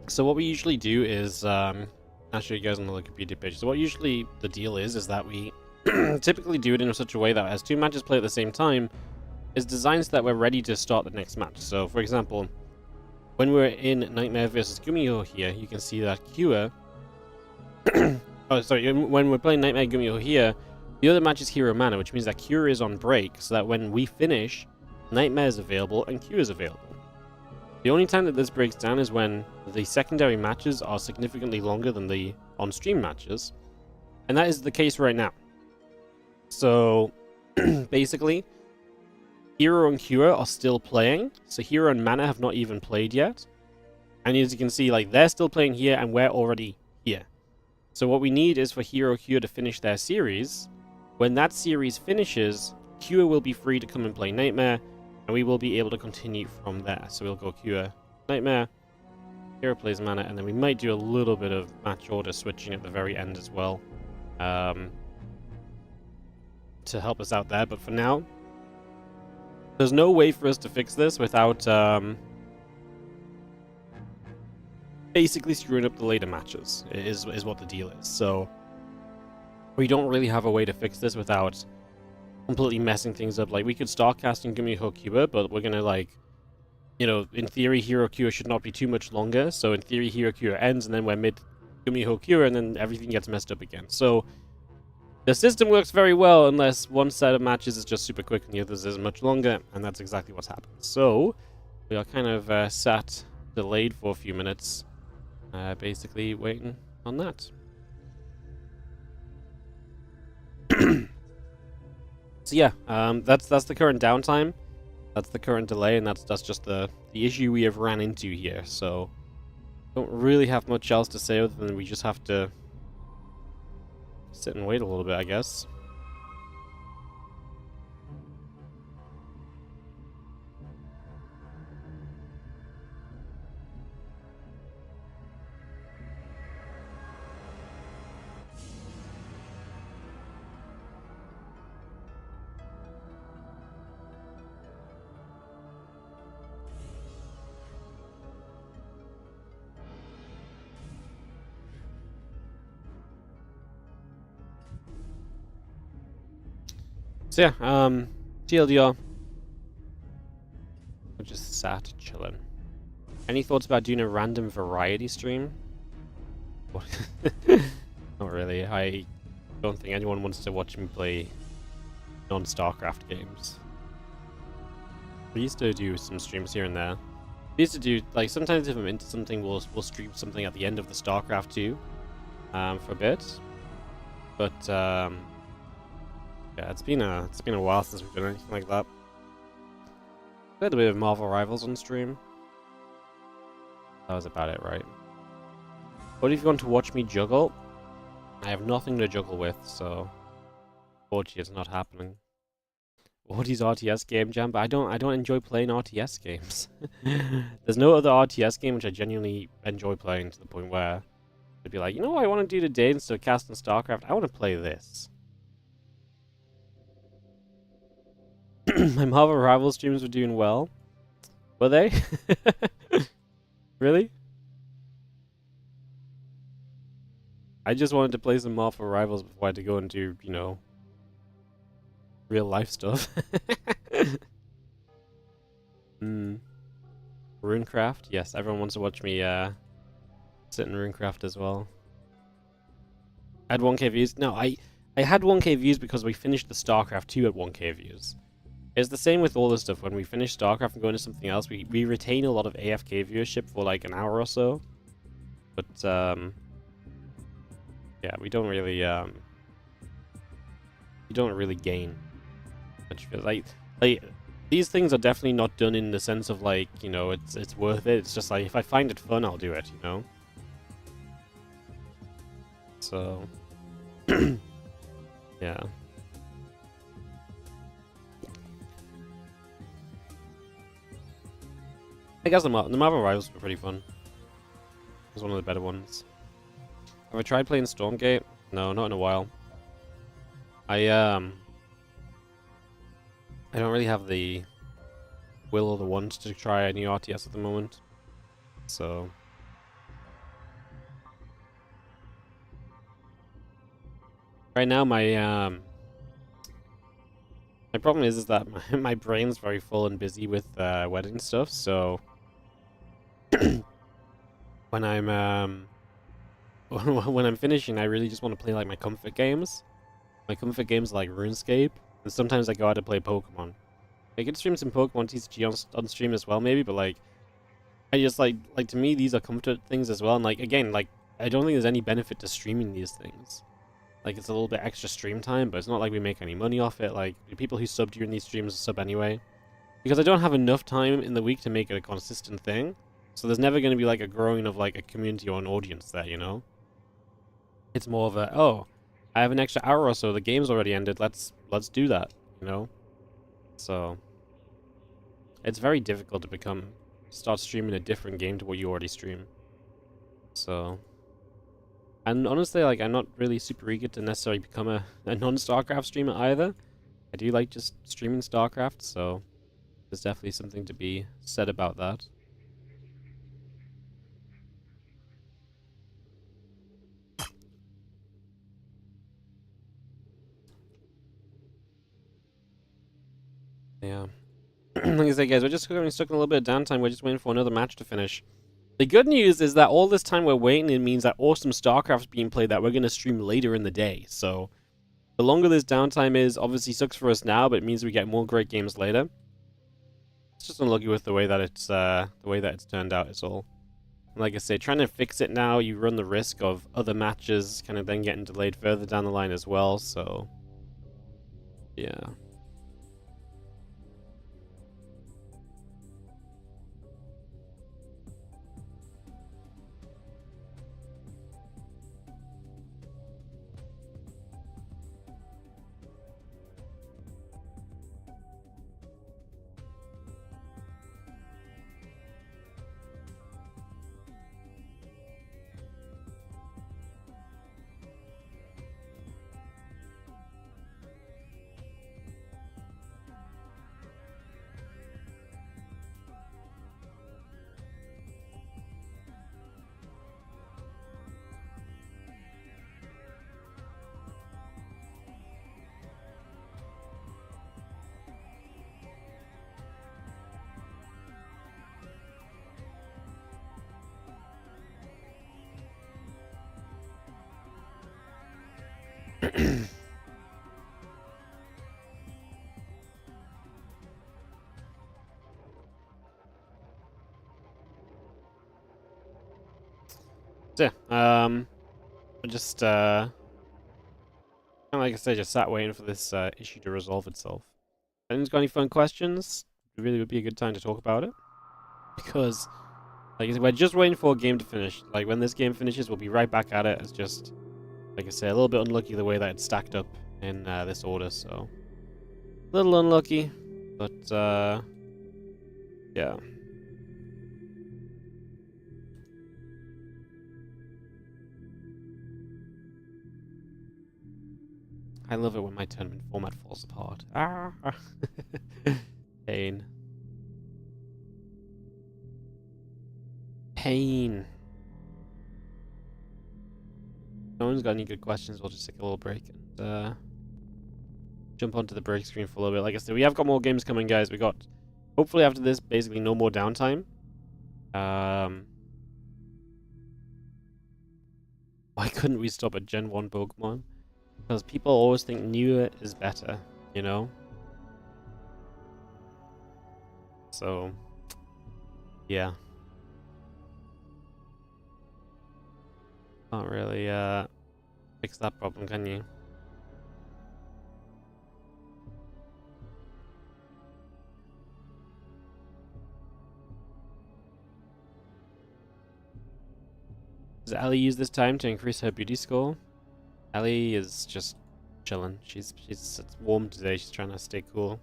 So what we usually do is, I'll show you guys on the Wikipedia page. So what usually the deal is that we typically do it in such a way that as two matches play at the same time, is designed so that we're ready to start the next match. So for example, when we're in Nightmare versus Gumiho here, you can see that Cure... oh, sorry, when we're playing Nightmare Gumiho here, the other match is Hero Mana, which means that Cure is on break, so that when we finish, Nightmare is available and Cure is available. The only time that this breaks down is when the secondary matches are significantly longer than the on-stream matches. And that is the case right now. So, basically, Hero and Cure are still playing. So Hero and Mana have not even played yet. And as you can see, like, they're still playing here and we're already here. So what we need is for Hero and Cure to finish their series. When that series finishes, Cure will be free to come and play Nightmare. And we will be able to continue from there. So we'll go Cure, Nightmare, Hero plays Mana, and then we might do a little bit of match order switching at the very end as well. To help us out there. But for now, there's no way for us to fix this without basically screwing up the later matches, is what the deal is. So we don't really have a way to fix this without completely messing things up. Like, we could start casting Gumiho Cure, but we're gonna, like, you know, in theory, Hero Cure should not be too much longer. So in theory, Hero Cure ends, and then we're mid Gumiho Cure, and then everything gets messed up again. So the system works very well unless one set of matches is just super quick and the others is much longer, and that's exactly what's happened. So we are kind of sat delayed for a few minutes, basically waiting on that. So yeah, that's the current downtime. That's the current delay, and that's just the issue we have ran into here. So don't really have much else to say other than we just have to sit and wait a little bit, I guess. So yeah, TLDR. We're just sat chilling. Any thoughts about doing a random variety stream? Not really. I don't think anyone wants to watch me play non-StarCraft games. We used to do some streams here and there. We used to do, like, sometimes if I'm into something, we'll stream something at the end of the StarCraft 2 for a bit. But yeah, it's been a while since we've done anything like that. We had a bit of Marvel Rivals on stream. That was about it, right? What if you want to watch me juggle? I have nothing to juggle with, so unfortunately it's not happening. What is RTS game jam? But I don't enjoy playing RTS games. There's no other RTS game which I genuinely enjoy playing to the point where I'd be like, you know what I want to do today instead of casting StarCraft? I want to play this. My Marvel Rivals streams were doing well. Were they? Really? I just wanted to play some Marvel Rivals before I had to go and do, you know, real life stuff. RuneCraft? Yes, everyone wants to watch me sit in RuneCraft as well. I had 1k views. No, I had 1k views because we finished the StarCraft 2 at 1k views. It's the same with all this stuff. When we finish StarCraft and go into something else, we retain a lot of AFK viewership for like an hour or so. But yeah, we don't really gain much. Like these things are definitely not done in the sense of like, you know, it's worth it. It's just like if I find it fun, I'll do it, you know. So yeah. I guess the Marvel Rivals were pretty fun. It was one of the better ones. Have I tried playing Stormgate? No, not in a while. I don't really have the will or the want to try any RTS at the moment. So right now my problem is that my brain's very full and busy with wedding stuff, so when I'm when I'm finishing, I really just want to play like my comfort games. My comfort games are like RuneScape, and sometimes I go out to play Pokemon. I could stream some Pokemon TCG on stream as well, maybe, but like I just like to me these are comfort things as well, and like again, like I don't think there's any benefit to streaming these things. Like, it's a little bit extra stream time, but it's not like we make any money off it. Like, the people who sub during these streams sub anyway. Because I don't have enough time in the week to make it a consistent thing. So there's never going to be, like, a growing of, like, a community or an audience there, you know? It's more of a, oh, I have an extra hour or so, the game's already ended, let's do that, you know? So it's very difficult to start streaming a different game to what you already stream. So... And honestly, like, I'm not really super eager to necessarily become a non-StarCraft streamer either. I do like just streaming StarCraft, so there's definitely something to be said about that. Yeah. Like I said, guys, we're just currently stuck in a little bit of downtime. We're just waiting for another match to finish. The good news is that all this time we're waiting, it means that awesome StarCraft's being played that we're going to stream later in the day. So the longer this downtime is, obviously sucks for us now, but it means we get more great games later. It's just unlucky with the way that it's turned out is all. Like I say, trying to fix it now, you run the risk of other matches kind of then getting delayed further down the line as well, so yeah. So, I just, like I said, just sat waiting for this issue to resolve itself. Anyone's got any fun questions? It really would be a good time to talk about it. Because, like I said, we're just waiting for a game to finish. Like, when this game finishes, we'll be right back at it. It's just, like I said, a little bit unlucky the way that it's stacked up in this order, so... A little unlucky, but, yeah. I love it when my tournament format falls apart. Ah! Pain. Pain. No one's got any good questions, we'll just take a little break and jump onto the break screen for a little bit. Like I said, we have got more games coming, guys. We got, hopefully after this, basically no more downtime. Why couldn't we stop at Gen 1 Pokemon? Because people always think newer is better, you know? So, yeah. Can't really fix that problem, can you? Does Ellie use this time to increase her beauty score? Ellie is just chilling. It's warm today. She's trying to stay cool.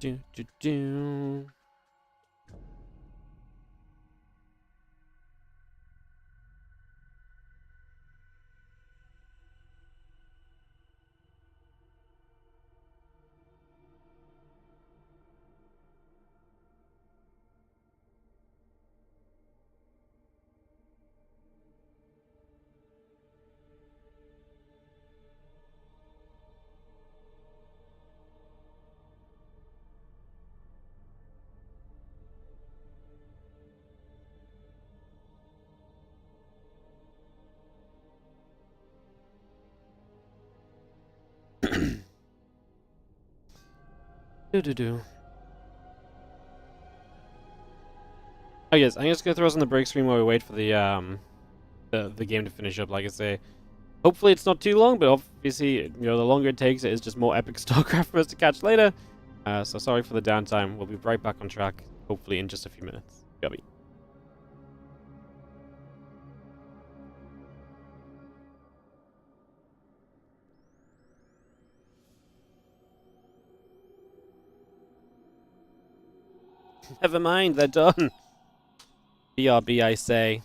Do do do. Do. I guess I'm just gonna throw us on the break screen while we wait for the game to finish up. Like I say, hopefully it's not too long, but obviously, you know, the longer it takes, it is just more epic StarCraft for us to catch later. So sorry for the downtime. We'll be right back on track, hopefully in just a few minutes. Gubby. Never mind, they're done. BRB, I say.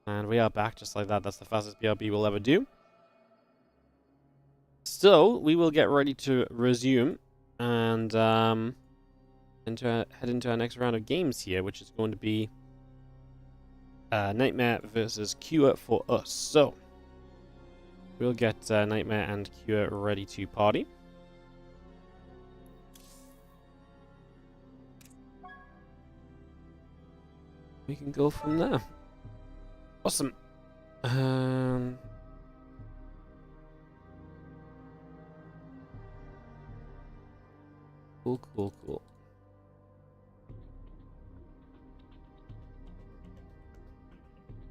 And we are back just like that. That's the fastest BRB we'll ever do. So, we will get ready to resume and head into our next round of games here, which is going to be Nightmare versus Cure for us. So, we'll get Nightmare and Cure ready to party. We can go from there. Awesome. Cool.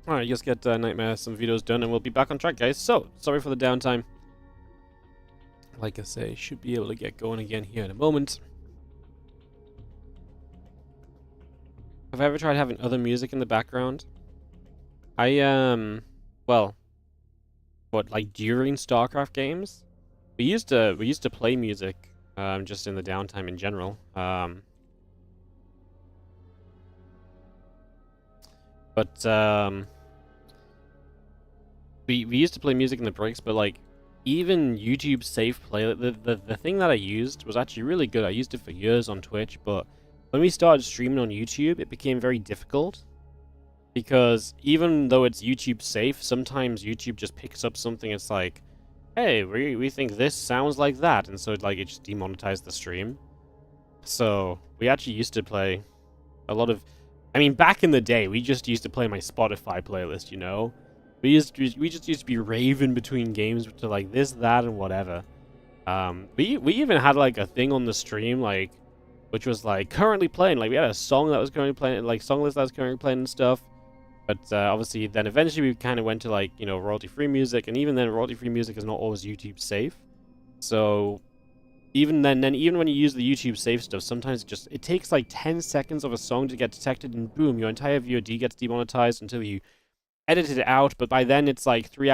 Alright, just get Nightmare some videos done and we'll be back on track, guys. So, sorry for the downtime. Like I say, should be able to get going again here in a moment. Have I ever tried having other music in the background? Well, what, like during StarCraft games? We used to play music, just in the downtime in general. We used to play music in the breaks, but like even YouTube save play, the thing that I used was actually really good. I used it for years on Twitch, but when we started streaming on YouTube, it became very difficult. Because even though it's YouTube safe, sometimes YouTube just picks up something. It's like, hey, we think this sounds like that. And so like it just demonetized the stream. So we actually used to play a lot of... I mean, back in the day, we just used to play my Spotify playlist, you know? We just used to be raving between games to like this, that, and whatever. We even had like a thing on the stream, like, which was like currently playing. Like we had a song that was currently playing, like song list that was currently playing and stuff. But obviously, then eventually we kind of went to like, you know, royalty-free music, and even then, royalty-free music is not always YouTube safe. So even then even when you use the YouTube safe stuff, sometimes it takes like 10 seconds of a song to get detected, and boom, your entire VOD gets demonetized until you edited it out. But by then, it's like 4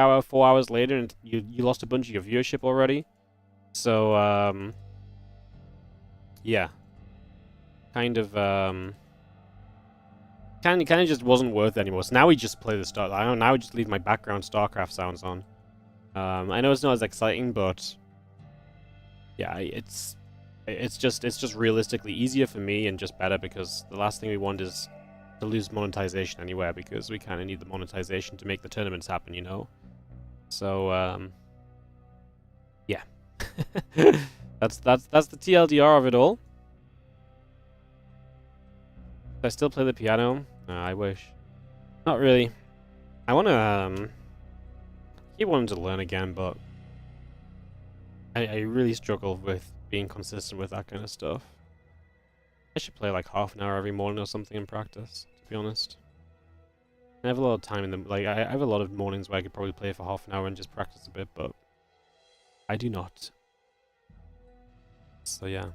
hours later, and you lost a bunch of your viewership already. So yeah, kind of just wasn't worth it anymore. So now we just play the now we just leave my background StarCraft sounds on. I know it's not as exciting, but yeah, it's just realistically easier for me and just better, because the last thing we want is to lose monetization anywhere, because we kind of need the monetization to make the tournaments happen, you know. So yeah, that's the TLDR of it all. Do I still play the piano? I wish. Not really. I want to keep wanting to learn again, but I really struggle with being consistent with that kind of stuff. I should play like half an hour every morning or something in practice, to be honest. I have a lot of time in the... I have a lot of mornings where I could probably play for half an hour and just practice a bit, but I do not. So yeah.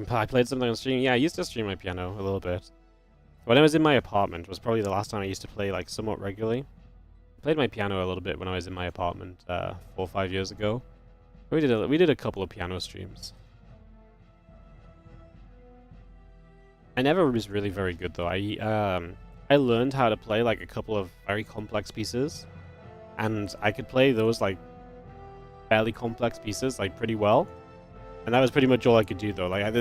I played something on stream. Yeah, I used to stream my piano a little bit. When I was in my apartment was probably the last time I used to play like somewhat regularly. I played my piano a little bit when I was in my apartment 4 or 5 years ago. We did a couple of piano streams. I never was really very good though. I learned how to play like a couple of very complex pieces, and I could play those like fairly complex pieces like pretty well. And that was pretty much all I could do, though. Like,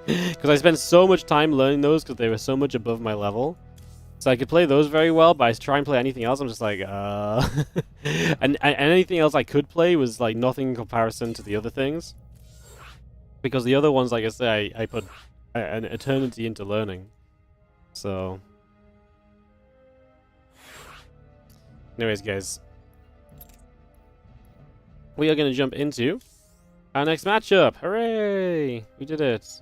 because I spent so much time learning those because they were so much above my level. So I could play those very well, but I try and play anything else, I'm just like, and anything else I could play was like nothing in comparison to the other things. Because the other ones, like I say, I put an eternity into learning. So, anyways, guys, we are going to jump into our next matchup. Hooray! We did it.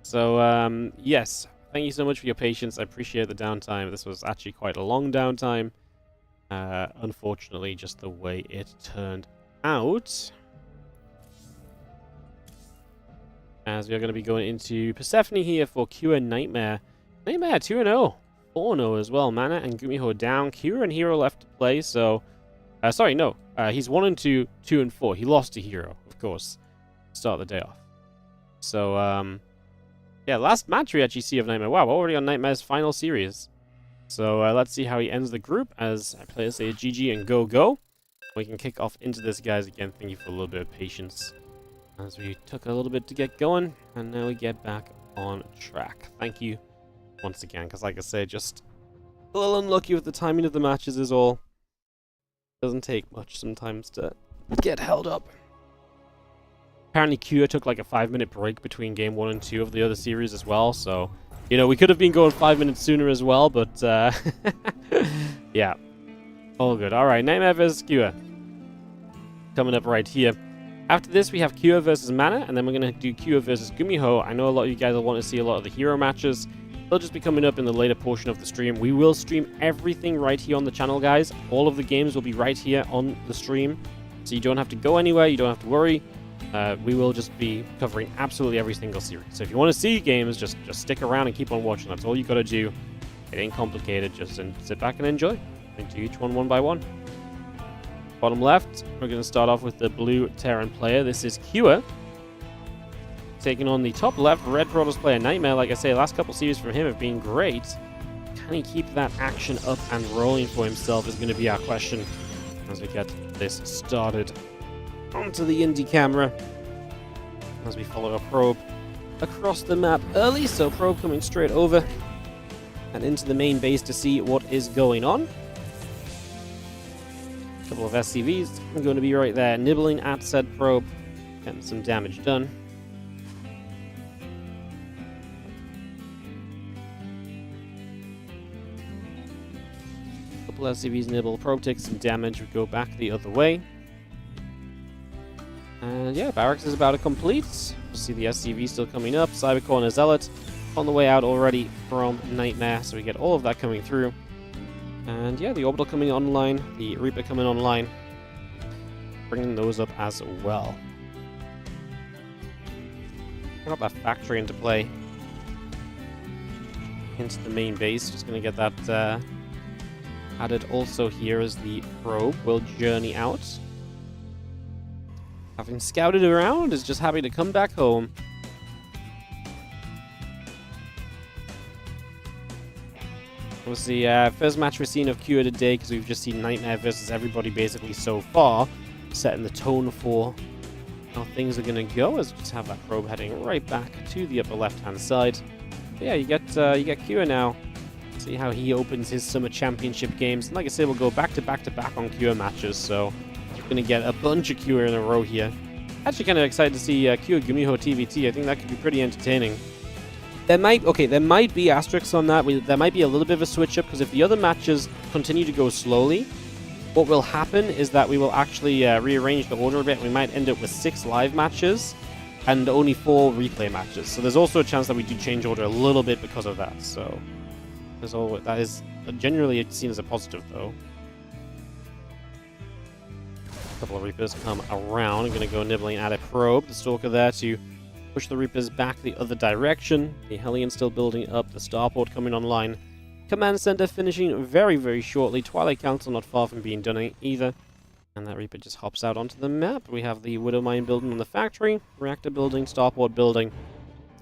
So, yes. Thank you so much for your patience. I appreciate the downtime. This was actually quite a long downtime. Unfortunately, just the way it turned out. As we are going to be going into Persephone here for Kira Nightmare. Nightmare 2-0. 4-0 as well. Mana and Gumiho down. Kira and Hero left to play, so... sorry, no. He's 1-2, 2-4. He lost to Hero, of course. Start the day off. So, yeah, last match we actually see of Nightmare. Wow, we're already on Nightmare's final series. So, let's see how he ends the group as players say GG and go. We can kick off into this, guys. Again, thank you for a little bit of patience as we took a little bit to get going, and now we get back on track. Thank you once again, because like I say, just a little unlucky with the timing of the matches is all. Doesn't take much sometimes to get held up. Apparently Kira took like a 5-minute break between game 1 and 2 of the other series as well, so, you know, we could have been going 5 minutes sooner as well, but, yeah. All good. Alright, Nightmare versus Kira. Coming up right here. After this, we have Kira versus Mana, and then we're going to do Kira versus Gumiho. I know a lot of you guys will want to see a lot of the hero matches. They'll just be coming up in the later portion of the stream. We will stream everything right here on the channel, guys. All of the games will be right here on the stream, so you don't have to go anywhere, you don't have to worry. We will just be covering absolutely every single series. So if you want to see games, just stick around and keep on watching. That's all you got to do. It ain't complicated. Just sit back and enjoy. Into each one by one. Bottom left, we're going to start off with the blue Terran player. This is Kira. Taking on the top left, red Protoss player Nightmare. Like I say, last couple series from him have been great. Can he keep that action up and rolling for himself is going to be our question as we get this started. Onto the indie camera. as we follow a probe across the map early. So probe coming straight over and into the main base to see what is going on. A couple of SCVs are going to be right there, nibbling at said probe, getting some damage done. Couple SCVs nibble, probe takes some damage, we go back the other way. And yeah, barracks is about to complete. We'll see the SCV still coming up, Cybercore and a Zealot on the way out already from Nightmare, so we get all of that coming through. And yeah, the Orbital coming online, the Reaper coming online, bringing those up as well. Got that factory into play. Into the main base, just going to get that added also here as the probe will journey out. Having scouted around, is just happy to come back home. Obviously, first match we've seen of Cure today, because we've just seen Nightmare versus everybody basically so far, setting the tone for how things are going to go, as we just have that probe heading right back to the upper left-hand side. But yeah, you get Cure now. See how he opens his Summer Championship games. And like I said, we'll go back to back to back on Cure matches, so we're going to get a bunch of Cure in a row here. Actually kind of excited to see Cure Gumiho TVT. I think that could be pretty entertaining. There might be asterisks on that. There might be a little bit of a switch up, because if the other matches continue to go slowly, what will happen is that we will actually rearrange the order a bit. We might end up with 6 live matches and only 4 replay matches. So there's also a chance that we do change order a little bit because of that. So that is generally seen as a positive, though. A couple of Reapers come around. I'm going to go nibbling at a probe. The Stalker there to push the Reapers back the other direction. The Hellion still building up. The Starport coming online. Command Center finishing very, very shortly. Twilight Council not far from being done either. And that Reaper just hops out onto the map. We have the Widow Mine building on the factory. Reactor building. Starport building.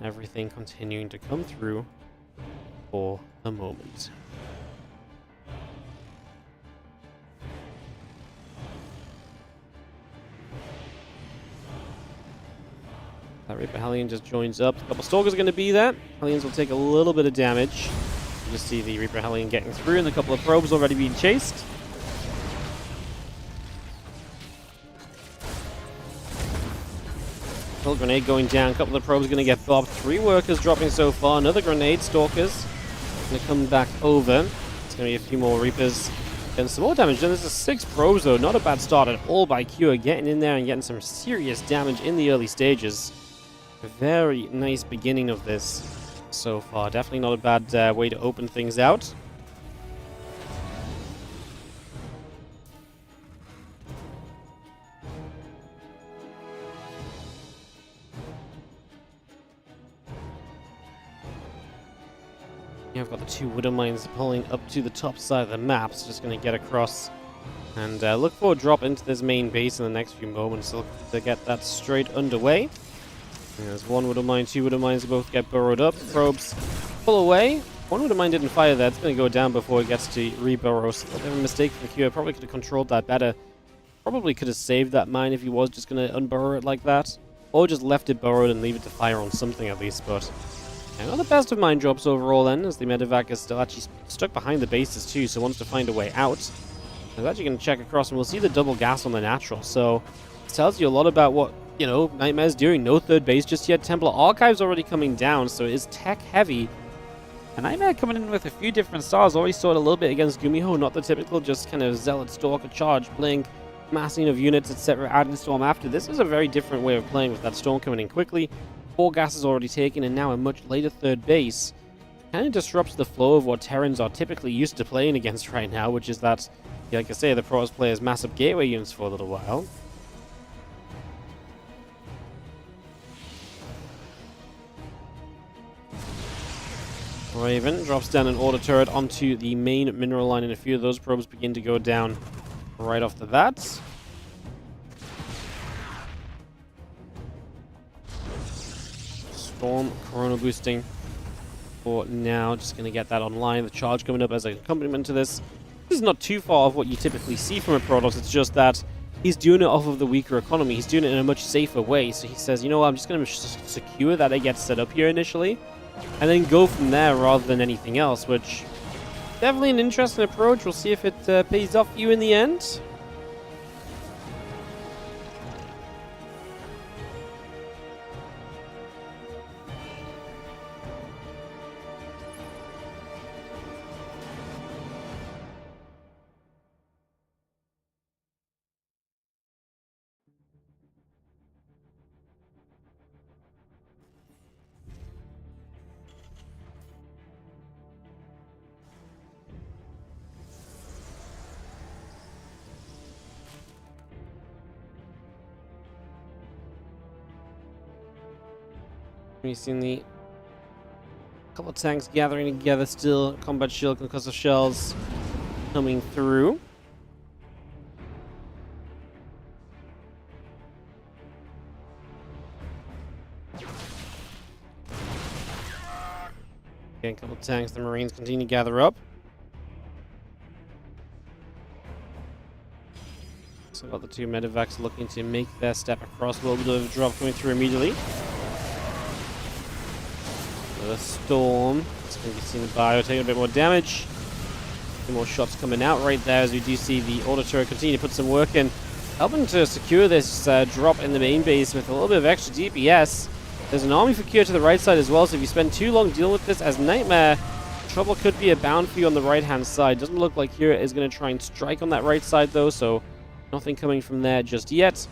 Everything continuing to come through for a moment. That Reaper Hellion just joins up. A couple Stalkers are going to be there. Hellions will take a little bit of damage. You just see the Reaper Hellion getting through, and a couple of probes already being chased. Little grenade going down. A couple of probes going to get bobbed. 3 workers dropping so far. Another grenade. Stalkers going to come back over. It's going to be a few more Reapers getting some more damage. And there's a 6 probes, though. Not a bad start at all by Cure. Getting in there and getting some serious damage in the early stages. A very nice beginning of this so far. Definitely not a bad way to open things out. Yeah, I've got the 2 Widow Mines pulling up to the top side of the map, so just going to get across and look for a drop into this main base in the next few moments to get that straight underway. And there's 1 Widow Mine, 2 Widow Mines, both get burrowed up. Probes pull away. 1 Widow Mine didn't fire there. It's going to go down before it gets to re-burrow. So a bit of a mistake from Cure. Probably could have controlled that better. Probably could have saved that mine if he was just going to unburrow it like that. Or just left it burrowed and leave it to fire on something at least, but yeah, not the best of mine drops overall then, as the medevac is still actually stuck behind the bases too, so wants to find a way out. I'm actually going to check across, and we'll see the double gas on the natural, so it tells you a lot about what, you know, Nightmare's doing. No third base just yet. Templar Archives already coming down, so it is tech heavy. And Nightmare coming in with a few different styles. Already saw it a little bit against Gumiho, not the typical just kind of Zealot, Stalker, Charge, Blink, massing of units, etc. adding Storm after. This is a very different way of playing with that Storm coming in quickly. 4 gases already taken, and now a much later third base. Kind of disrupts the flow of what Terrans are typically used to playing against right now, which is that, like I say, the pros play as massive gateway units for a little while. Raven drops down an order turret onto the main mineral line, and a few of those probes begin to go down right off the bat. Storm Corona boosting for now. Just going to get that online. The charge coming up as an accompaniment to this. This is not too far off what you typically see from a Protoss. It's just that he's doing it off of the weaker economy. He's doing it in a much safer way. So he says, you know what, I'm just going to secure that it gets set up here initially, and then go from there rather than anything else, which definitely an interesting approach. We'll see if it pays off for you in the end. We've seen the couple of tanks gathering together still. Combat shield, concussive shells coming through. Again, a couple of tanks. The Marines continue to gather up. So got the two medevacs looking to make their step across. A little bit of a drop coming through immediately. The storm. It's going to be seeing the bio taking a bit more damage. A few more shots coming out right there as we do see the auto turret continue to put some work in, helping to secure this drop in the main base with a little bit of extra DPS. There's an army for cure to the right side as well, so if you spend too long dealing with this as Nightmare, trouble could be abound for you on the right hand side. Doesn't look like Kira is going to try and strike on that right side though, so nothing coming from there just yet.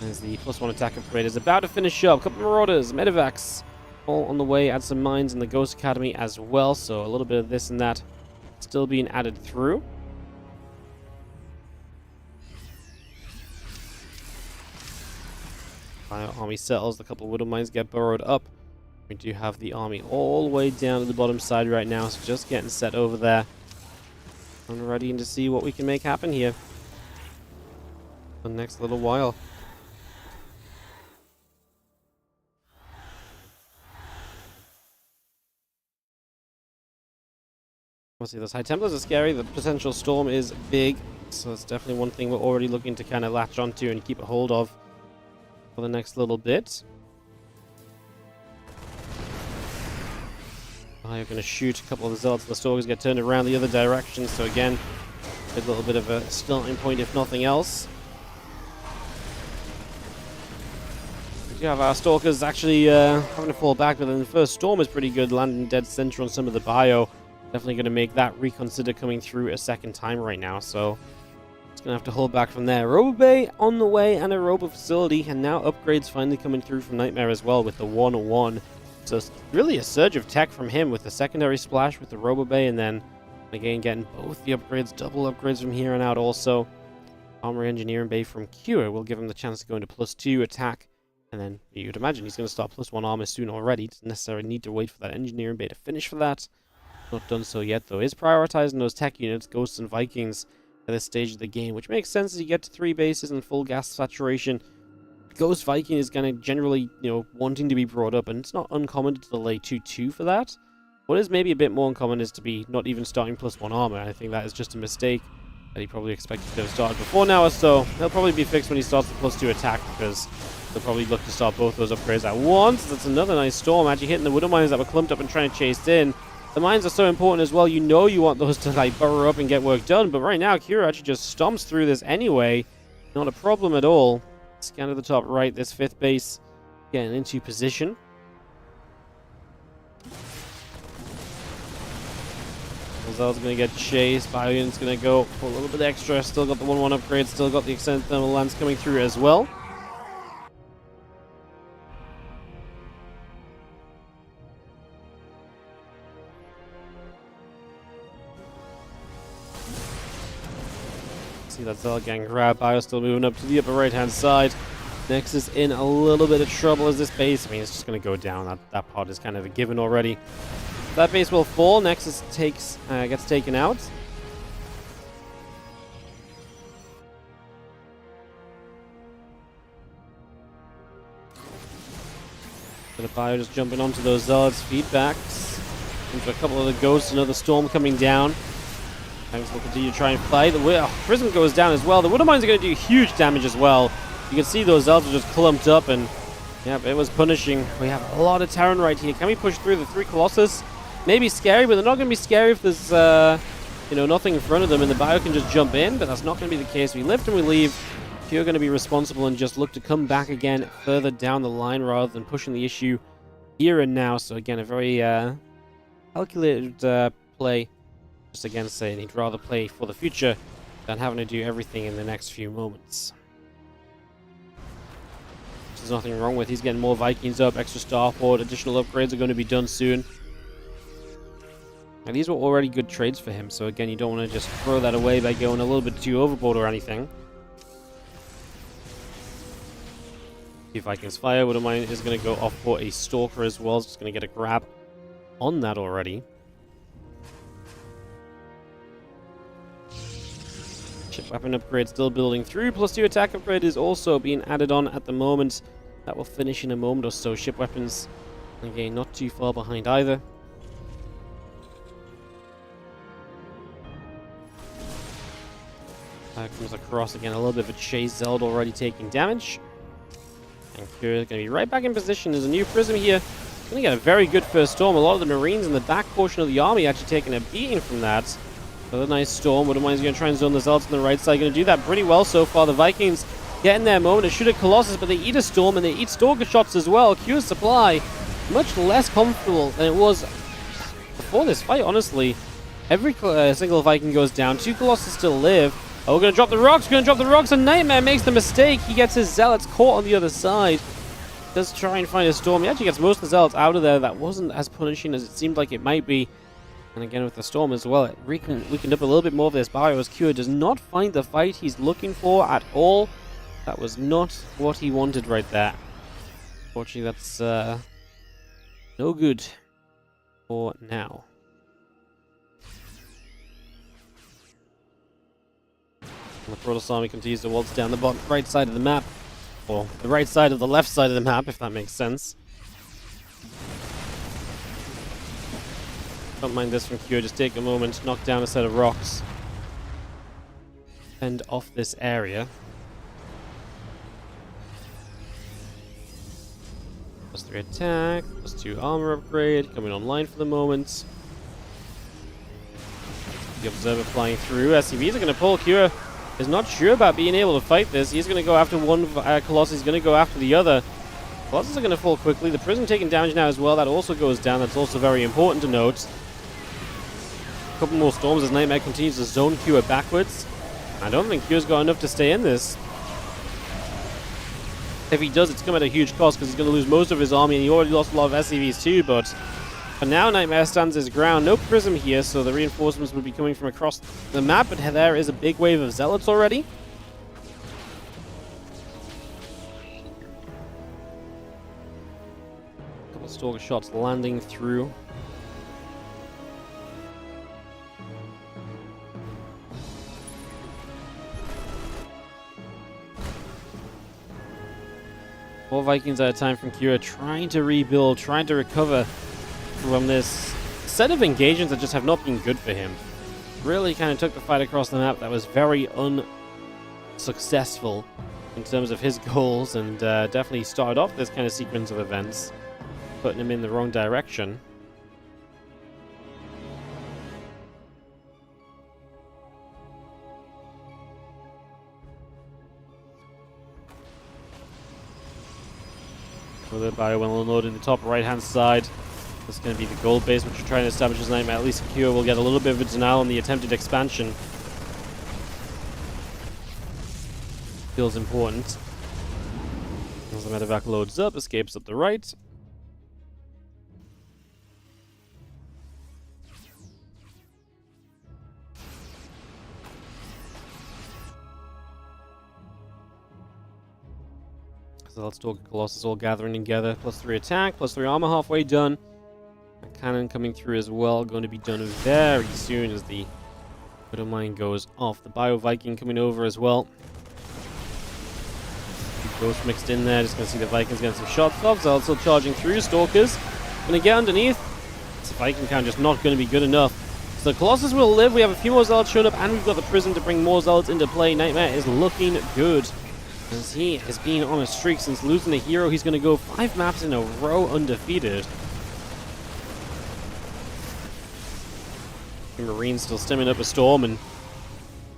As the +1 attack upgrade is about to finish up. Couple of Marauders, Medevacs, all on the way. Add some mines in the Ghost Academy as well, so a little bit of this and that still being added through. Army settles, a couple of Widow Mines get burrowed up. We do have the army all the way down to the bottom side right now, so just getting set over there. I'm ready to see what we can make happen here for the next little while. Obviously, those High Templars are scary. The potential storm is big, so it's definitely one thing we're already looking to kind of latch onto and keep a hold of for the next little bit. You're going to shoot a couple of the Zealots. The Stalkers get turned around the other direction, so again, a little bit of a starting point if nothing else. We do have our Stalkers actually having to fall back, but then the first storm is pretty good, landing dead center on some of the bio. Definitely going to make that reconsider coming through a second time right now, so it's going to have to hold back from there. Robo Bay on the way and a Robo Facility, and now upgrades finally coming through from Nightmare as well with the 1-1. So it's really a surge of tech from him with the secondary splash with the Robo Bay, and then again getting both the upgrades, double upgrades from here on out also. Armory Engineering Bay from Cure will give him the chance to go into +2 attack, and then you'd imagine he's going to start +1 armor soon already. Doesn't necessarily need to wait for that Engineering Bay to finish for that. Not done so yet though. Is prioritizing those tech units, Ghosts and Vikings, at this stage of the game, which makes sense as you get to 3 bases and full gas saturation. Ghost Viking is kind of generally, wanting to be brought up, and it's not uncommon to delay 2-2 for that. What is maybe a bit more uncommon is to be not even starting +1 armor. I think that is just a mistake that he probably expected to have started before now, so he'll probably be fixed when he starts the +2 attack, because they'll probably look to start both those upgrades at once. That's another nice storm, actually hitting the Widow Mines that were clumped up and trying to chase in. The mines are so important as well. You want those to burrow up and get work done, but right now Kira actually just stomps through this anyway. Not a problem at all. Scan to the top right, this 5th base getting into position. Zel's going to get chased. Bio unit's going to go for a little bit extra. Still got the 1-1 upgrade. Still got the extended thermal lance coming through as well. See that Zel gang grab. Bio still moving up to the upper right hand side. Nexus in a little bit of trouble as this base. I mean, it's just going to go down. That part is kind of a given already. That base will fall. Nexus gets taken out. The Bio just jumping onto those Zealots. Feedbacks into a couple of the Ghosts. Another storm coming down. Tanks will continue to try and fight. The Prism goes down as well. The Widow Mines are going to do huge damage as well. You can see those Zelds are just clumped up, and yeah, it was punishing. We have a lot of Terran right here. Can we push through the 3 Colossus? Maybe scary, but they're not going to be scary if there's nothing in front of them and the Bio can just jump in, but that's not going to be the case. We lift and we leave. You're going to be responsible and just look to come back again further down the line rather than pushing the issue here and now. So again, a very calculated play. Just again saying he'd rather play for the future than having to do everything in the next few moments. There's nothing wrong with. He's getting more Vikings up, extra starport, additional upgrades are going to be done soon. And these were already good trades for him, so again, you don't want to just throw that away by going a little bit too overboard or anything. See if Vikings fire. Widow Mine is going to go off for a Stalker as well. It's just going to get a grab on that already. Ship weapon upgrade still building through. +2 attack upgrade is also being added on at the moment. That will finish in a moment or so. Ship weapons, again, not too far behind either. Comes across again, a little bit of a chase. Zeld already taking damage. And Kira is going to be right back in position. There's a new Prism here. Going to get a very good first storm. A lot of the Marines in the back portion of the army actually taking a beating from that. Another nice storm. Widow Mine is going to try and zone the Zelds on the right side. Going to do that pretty well so far. The Vikings getting their moment to shoot at Colossus, but they eat a storm and they eat Stalker shots as well. Q's supply much less comfortable than it was before this fight, honestly. Every single Viking goes down. 2 Colossus still live. Oh, we're going to drop the rocks. We're going to drop the rocks, and Nightmare makes the mistake. He gets his Zealots caught on the other side. Does try and find a storm. He actually gets most of the Zealots out of there. That wasn't as punishing as it seemed like it might be. And again, with the storm as well, it weakened up a little bit more of this Bio as Q does not find the fight he's looking for at all. That was not what he wanted right there. Unfortunately, that's no good for now. And the Protoss army continues to waltz down the right side of the map. Or the right side of the left side of the map, if that makes sense. Don't mind this from Q, just take a moment, knock down a set of rocks. Fend off this area. +3 attack, +2 armor upgrade, coming online for the moment. The Observer flying through. SCVs are going to pull. Q is not sure about being able to fight this. He's going to go after one Colossus. He's going to go after the other. Colossus are going to fall quickly. The Prism taking damage now as well. That also goes down. That's also very important to note. A couple more storms as Nightmare continues to zone Q backwards. I don't think Q's got enough to stay in this. If he does, it's come at a huge cost because he's going to lose most of his army, and he already lost a lot of SCVs too, but for now, Nightmare stands his ground. No Prism here, so the reinforcements would be coming from across the map, but there is a big wave of Zealots already. A couple of Stalker shots landing through. Four Vikings at a time from Kira, trying to rebuild, trying to recover from this set of engagements that just have not been good for him. Really kind of took the fight across the map. That was very unsuccessful in terms of his goals, and definitely started off this kind of sequence of events, putting him in the wrong direction. With the Bio well unloaded in the top right-hand side. This is going to be the gold base, which we're trying to establish as Nightmare. At least Q will get a little bit of a denial on the attempted expansion. Feels important. As the medevac loads up, escapes up the right. So let's talk Colossus all gathering together. +3 attack, +3 armor halfway done. A cannon coming through as well, going to be done very soon as the Widow Mine goes off. The Bio Viking coming over as well. Ghost mixed in there, just going to see the Vikings getting some shots off. So also charging through. Stalkers going to get underneath. This Viking count just not going to be good enough. the Colossus will live. We have a few more Zealots showing up, and we've got the Prism to bring more Zealots into play. Nightmare is looking good, as he has been on a streak since losing a hero. He's going to go 5 maps in a row undefeated. Marine still stemming up a storm, and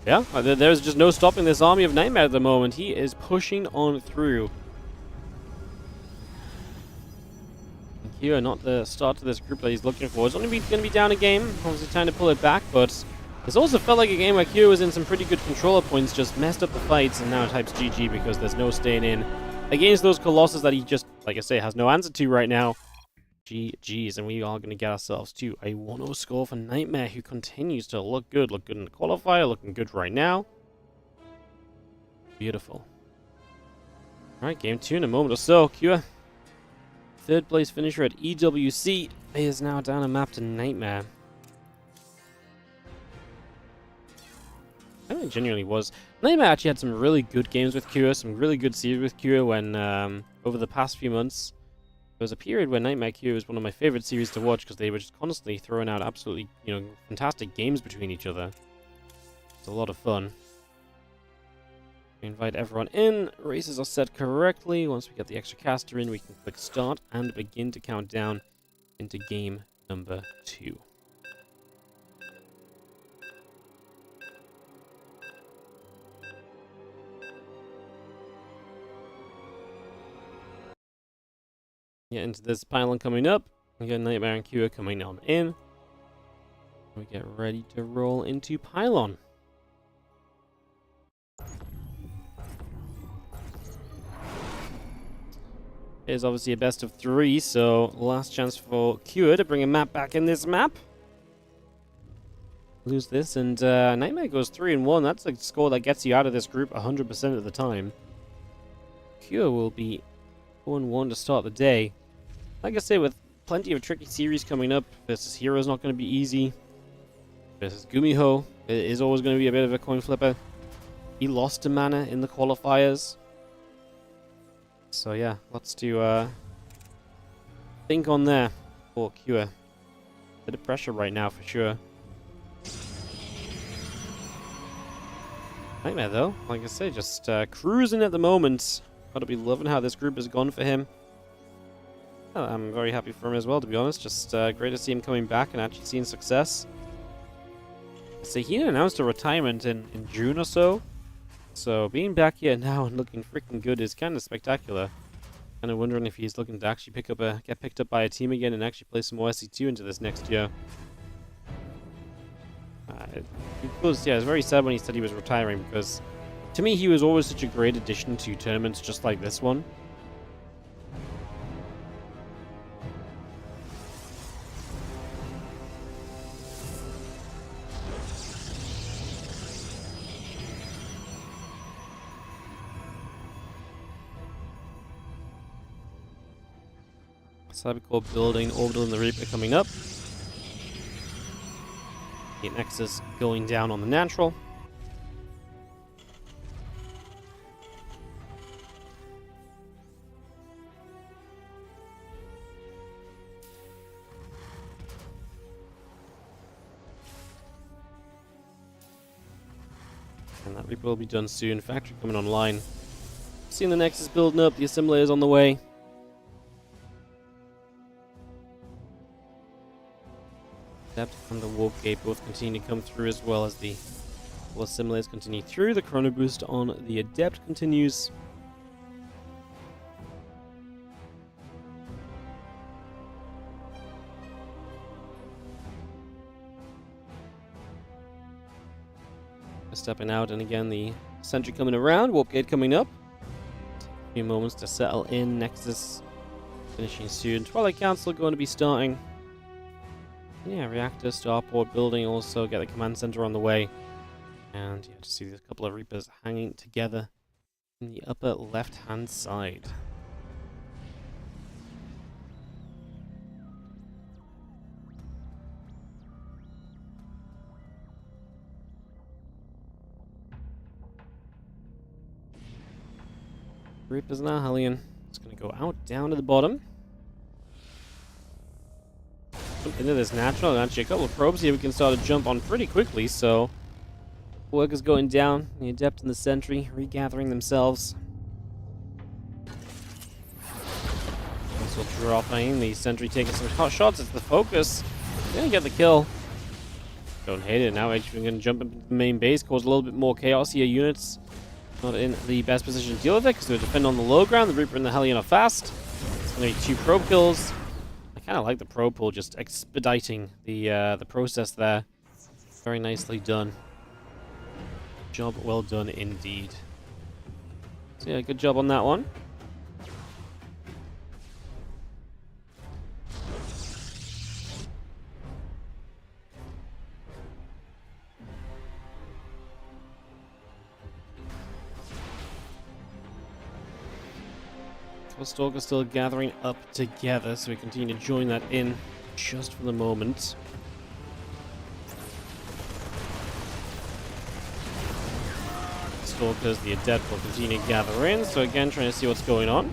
yeah, there's just no stopping this army of Nightmare at the moment. He is pushing on through. Here, not the start to this group that he's looking for. It's only going to be down a game. Obviously trying to pull it back, but this also felt like a game where Q was in some pretty good controller points, just messed up the fights, and now types GG because there's no staying in against those Colossus that he just, like I say, has no answer to right now. GG's, and we are going to get ourselves to a 1-0 score for Nightmare, who continues to look good in the qualifier, looking good right now. Beautiful. Alright, game 2 in a moment or so. Q, third place finisher at EWC, is now down a map to Nightmare. I think it genuinely was. Nightmare actually had some really good games with Q, some really good series with Q when, over the past few months. There was a period where Nightmare Q was one of my favorite series to watch because they were just constantly throwing out absolutely, fantastic games between each other. It's a lot of fun. We invite everyone in. Races are set correctly. Once we get the extra caster in, we can click start and begin to count down into game number 2. Get into this pylon coming up. We get Nightmare and Q coming on in. We get ready to roll into pylon. It is obviously a best of 3, so last chance for Q to bring a map back in this map. Lose this, and Nightmare goes 3-1. That's a score that gets you out of this group 100% of the time. Q will be 4-1 to start the day. Like I say, with plenty of tricky series coming up, versus Hero's not going to be easy. Versus Gumiho, it is always going to be a bit of a coin flipper. He lost to Mana in the qualifiers. So yeah, lots to think on there for Q. Bit of pressure right now for sure. Nightmare though, like I say, just cruising at the moment. Gotta be loving how this group has gone for him. Well, I'm very happy for him as well, to be honest. Just great to see him coming back and actually seeing success. So he announced a retirement in June or so. So being back here now and looking freaking good is kind of spectacular. Kind of wondering if he's looking to actually get picked up by a team again and actually play some more SC2 into this next year. It was very sad when he said he was retiring, because to me he was always such a great addition to tournaments just like this one. Cybercore building, Orbital and the Reaper coming up. The Nexus going down on the natural. And that Reaper will be done soon. Factory coming online. Seeing the Nexus building up, the assembler is on the way. Adept and the Warp Gate both continue to come through, as well as the assimilers continue through. The Chrono Boost on the Adept continues. Stepping out, and again the Sentry coming around, Warp Gate coming up. A few moments to settle in. Nexus finishing soon. Twilight Council going to be starting. Yeah, reactor, starport building, also get the command center on the way. And yeah, to see a couple of Reapers hanging together in the upper left-hand side. Reapers now, Hellion. It's going to go out, down to the bottom. jump into this natural, and actually a couple of probes here we can start to jump on pretty quickly, so workers going down, the Adept and the Sentry regathering themselves. Also dropping, the Sentry taking some hot shots, it's the focus. Gonna get the kill. Don't hate it, now actually gonna jump into the main base, cause a little bit more chaos here. Units not in the best position to deal with it, because they're defending on the low ground, the Reaper and the Hellion are fast. It's gonna be 2 probe kills. I kinda like the probe pull, just expediting the process there. Very nicely done. Job well done indeed. So yeah, good job on that one. Stalker still gathering up together, so we continue to join that in just for the moment. Stalkers, the Adept will continue to gather in, so again trying to see what's going on.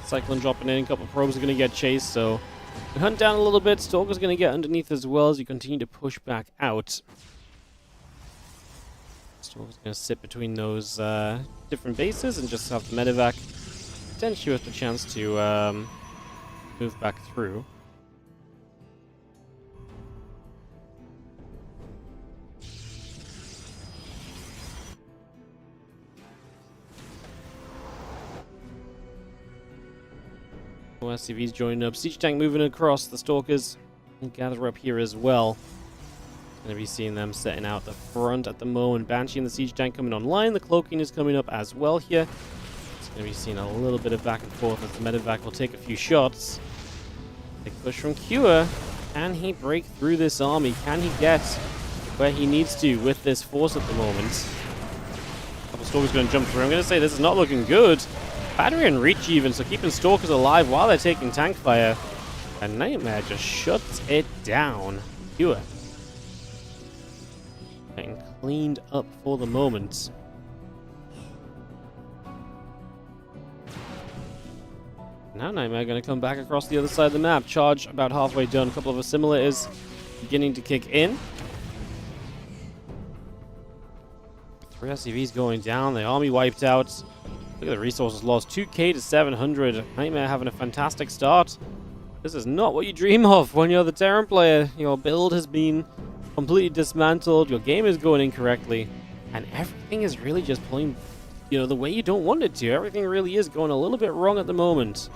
Cyclone dropping in, a couple of probes are going to get chased, so we hunt down a little bit. Stalker's going to get underneath as well as you continue to push back out. Stalker's going to sit between those different bases and just have the medevac potentially with the chance to move back through. SCV's joining up. Siege tank moving across. The Stalkers will gather up here as well. Going to be seeing them setting out the front at the moment. Banshee and the Siege tank coming online. The cloaking is coming up as well here. It's going to be seeing a little bit of back and forth as the medevac will take a few shots. Big push from Cure. Can he break through this army? Can he get where he needs to with this force at the moment? A couple Stalkers going to jump through. I'm going to say this is not looking good. Battery and reach even, so keeping Stalkers alive while they're taking tank fire. And Nightmare just shuts it down. Cure getting cleaned up for the moment. Now Nightmare going to come back across the other side of the map. Charge about halfway done. A couple of assimilators beginning to kick in. 3 SCVs going down. The army wiped out. Look at the resources lost. 2k to 700. Nightmare having a fantastic start. This is not what you dream of when you're the Terran player. Your build has been completely dismantled. Your game is going incorrectly. And everything is really just pulling, the way you don't want it to. Everything really is going a little bit wrong at the moment.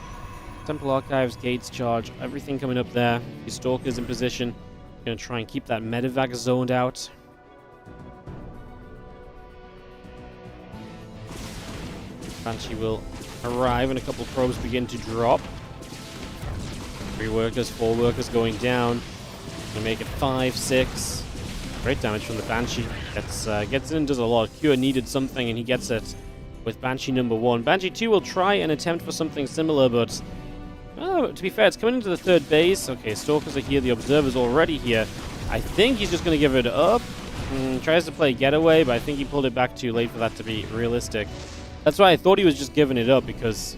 Temple Archives, Gates, Charge, everything coming up there. Your Stalkers in position. Going to try and keep that medevac zoned out. Banshee will arrive and a couple of probes begin to drop. 3 workers, 4 workers going down. Gonna make it 5, 6. Great damage from the Banshee. Gets in and does a lot. Cure needed something and he gets it with Banshee number 1. Banshee 2 will try and attempt for something similar, but to be fair, it's coming into the 3rd base. Okay, Stalkers are here. The Observer's already here. I think he's just going to give it up. Tries to play getaway, but I think he pulled it back too late for that to be realistic. That's why I thought he was just giving it up, because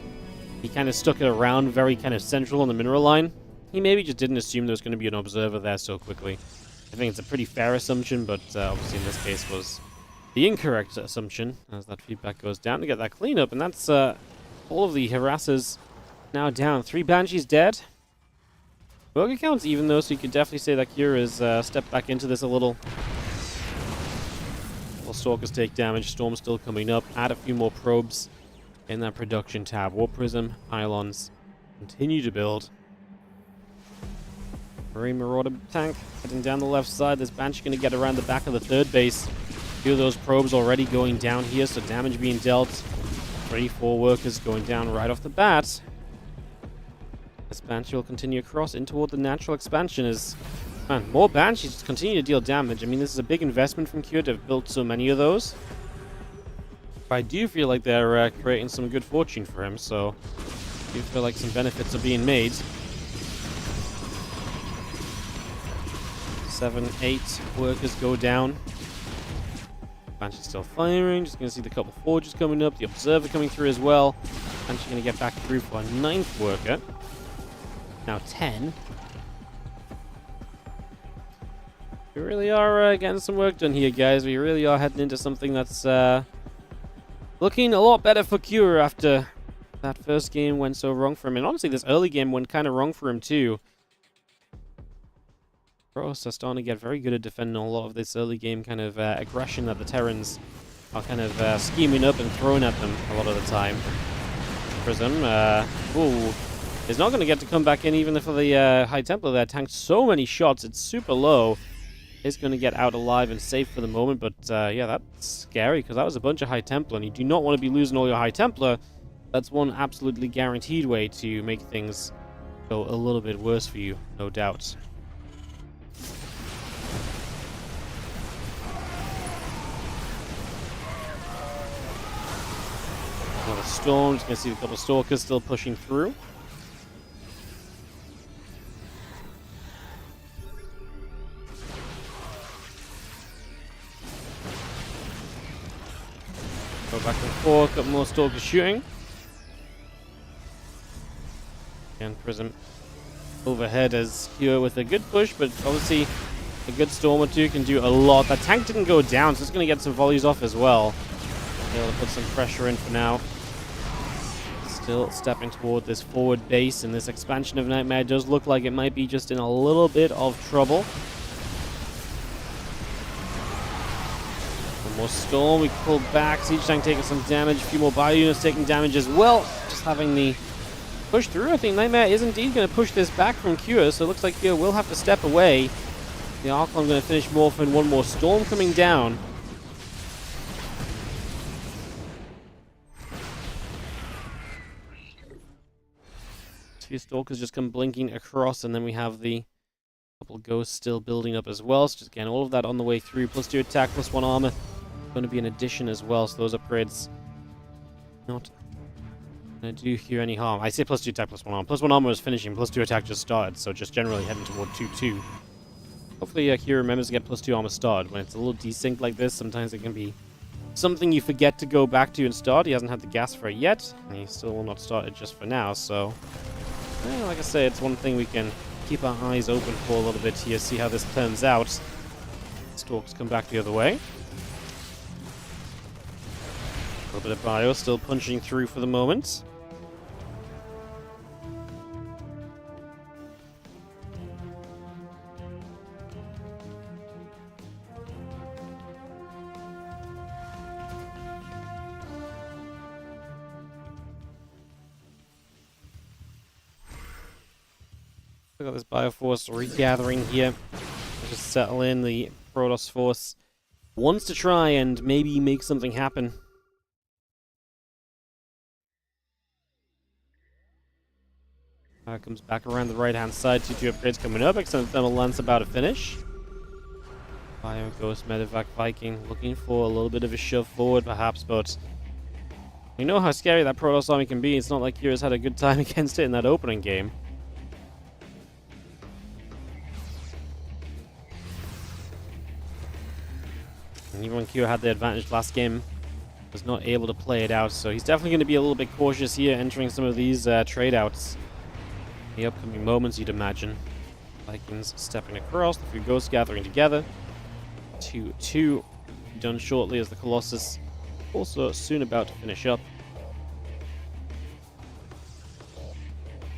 he kind of stuck it around very kind of central on the mineral line. He maybe just didn't assume there was going to be an observer there so quickly. I think it's a pretty fair assumption, but obviously in this case was the incorrect assumption, as that feedback goes down to get that cleanup. And that's all of the harassers now down. 3 Banshees dead. Worker count's even though, so you could definitely say that Cure has stepped back into this a little. Stalkers take damage. Storm still coming up. Add a few more probes in that production tab. War Prism, pylons continue to build. Marine Marauder tank heading down the left side. This Banshee going to get around the back of the 3rd base. A few of those probes already going down here, so damage being dealt. 3-4 workers going down right off the bat. This Banshee will continue across in toward the natural expansion as more Banshees just continue to deal damage. I mean, this is a big investment from Cure to have built so many of those. But I do feel like they're creating some good fortune for him, so I do feel like some benefits are being made. 7, 8 workers go down. Banshee's still firing. Just going to see the couple forges coming up. The observer coming through as well. Banshee's going to get back through for a 9th worker. Now 10. We really are getting some work done here, guys. We really are heading into something that's looking a lot better for Cure after that first game went so wrong for him. And honestly, this early game went kind of wrong for him too. Pros are starting to get very good at defending a lot of this early game kind of aggression that the Terrans are kind of scheming up and throwing at them a lot of the time. Prism, ooh, is not going to get to come back in even for the High Templar there. Tanked so many shots, it's super low. Is going to get out alive and safe for the moment, but yeah, that's scary because that was a bunch of High Templar, and you do not want to be losing all your High Templar. That's one absolutely guaranteed way to make things go a little bit worse for you, no doubt. Another storm, just going to see a couple of stalkers still pushing through. Go back and forth, got more stalkers shooting. And Prism overhead as Cure with a good push, but obviously a good storm or two can do a lot. That tank didn't go down, so it's going to get some volleys off as well. Be able to put some pressure in for now. Still stepping toward this forward base, and this expansion of Nightmare does look like it might be just in a little bit of trouble. More storm, we pull back, siege tank taking some damage, a few more bio units taking damage as well. Just having the push through. I think Nightmare is indeed going to push this back from Cure, so it looks like Cure will have to step away. The Archon going to finish morphing, one more storm coming down. Two Stalkers just come blinking across, and then we have the couple of Ghosts still building up as well. So just again, all of that on the way through. +2 attack, +1 armor. Going to be an addition as well, so those upgrades not going to do Cure any harm. I say +2 attack, +1 armor. +1 armor is finishing, +2 attack just started, so just generally heading toward 2-2. Hopefully Cure remembers to get +2 armor started. When it's a little desynced like this, sometimes it can be something you forget to go back to and start. He hasn't had the gas for it yet, and he still will not start it just for now, so like I say, it's one thing we can keep our eyes open for a little bit here, see how this turns out. Stalks come back the other way. A little bit of bio still punching through for the moment. Look at this Bioforce regathering here. Just settle in. The Protoss Force wants to try and maybe make something happen. Comes back around the right-hand side. 2 upgrades coming up. Extended Thermal Lance about to finish. Bio, Ghost, Medevac, Viking looking for a little bit of a shove forward, perhaps, but we know how scary that Protoss army can be. It's not like Curious had a good time against it in that opening game. And even when Cure had the advantage last game, was not able to play it out, so he's definitely going to be a little bit cautious here entering some of these trade-outs. The upcoming moments, you'd imagine. Vikings stepping across, the 3 Ghosts gathering together. 2-2 done shortly as the Colossus also soon about to finish up.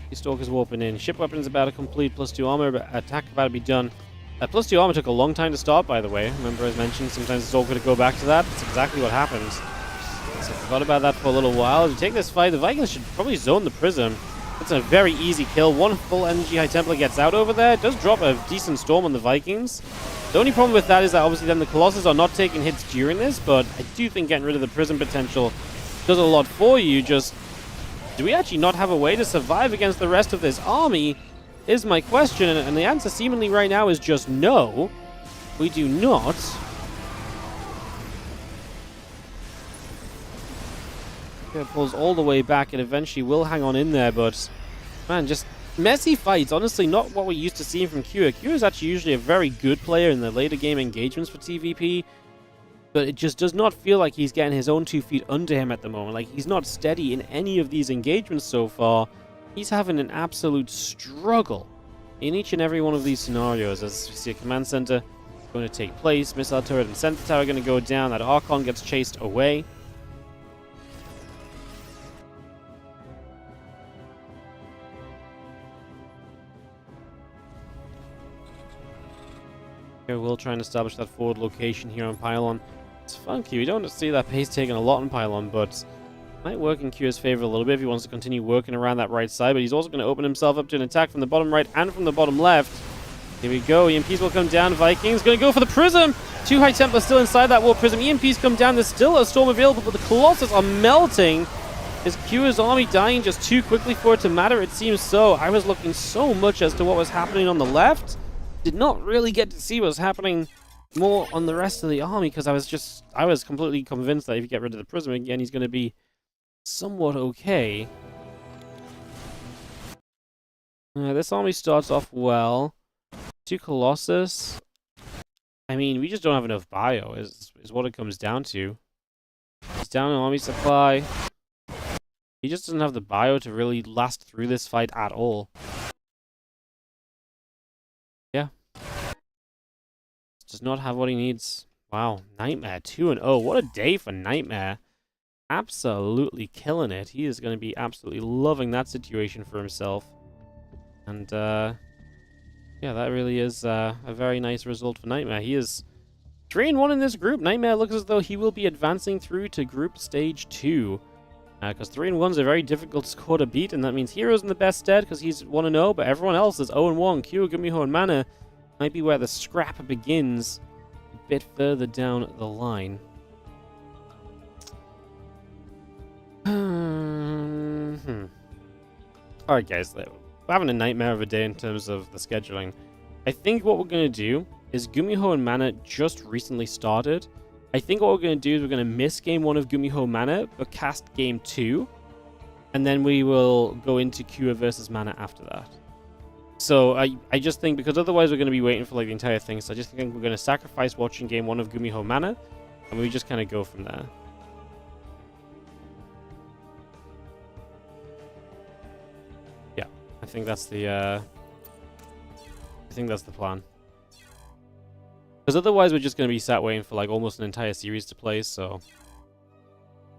The Stalkers warping in. Ship weapons about to complete, +2 armor, but attack about to be done. +2 armor took a long time to start, by the way. Remember, as mentioned, sometimes it's all going to go back to that. That's exactly what happens. So I forgot about that for a little while. As we take this fight, the Vikings should probably zone the Prism. It's a very easy kill. One full energy High Templar gets out over there. It does drop a decent storm on the Vikings. The only problem with that is that obviously then the Colossus are not taking hits during this, but I do think getting rid of the Prism potential does a lot for you. Just, do we actually not have a way to survive against the rest of this army is my question, and the answer seemingly right now is just no. We do not. It pulls all the way back and eventually will hang on in there, but man, just messy fights. Honestly, not what we're used to seeing from Q. Q is actually usually a very good player in the later game engagements for TVP, but it just does not feel like he's getting his own 2 feet under him at the moment. Like, he's not steady in any of these engagements so far. He's having an absolute struggle in each and every one of these scenarios. As we see a command center going to take place, missile turret and center tower going to go down, that Archon gets chased away. Here we'll try and establish that forward location here on Pylon. It's funky, we don't see that pace taken a lot on Pylon, but might work in Q's favor a little bit if he wants to continue working around that right side, but he's also going to open himself up to an attack from the bottom right and from the bottom left. Here we go, EMPs will come down, Vikings going to go for the Prism! 2 High Templars still inside that wall Prism, EMPs come down, there's still a Storm available, but the Colossus are melting. Is Q's army dying just too quickly for it to matter? It seems so. I was looking so much as to what was happening on the left. Did not really get to see what was happening more on the rest of the army, because I was completely convinced that if you get rid of the Prism again, he's going to be somewhat okay. This army starts off well. 2 Colossus. I mean, we just don't have enough bio, is what it comes down to. He's down on army supply. He just doesn't have the bio to really last through this fight at all. Yeah. Does not have what he needs. Wow, Nightmare 2-0. What a day for Nightmare. Absolutely killing it. He is going to be absolutely loving that situation for himself. And, yeah, that really is a very nice result for Nightmare. He is 3-1 in this group. Nightmare looks as though he will be advancing through to Group Stage 2. Because 3-1 is a very difficult score to beat, and that means Hero's in the best stead because he's 1-0, but everyone else is 0-1. Q, Gumiho, and Mana might be where the scrap begins a bit further down the line. Alright guys, we're having a nightmare of a day in terms of the scheduling. I think what we're going to do is Gumiho and Mana just recently started. I think what we're going to do is we're going to miss game 1 of Gumiho Mana, but cast game 2. And then we will go into Q versus Mana after that. So I just think, because otherwise we're going to be waiting for like the entire thing, so I just think we're going to sacrifice watching game 1 of Gumiho Mana, and we just kind of go from there. Yeah, I think that's the plan. Because otherwise we're just going to be sat waiting for like almost an entire series to play, so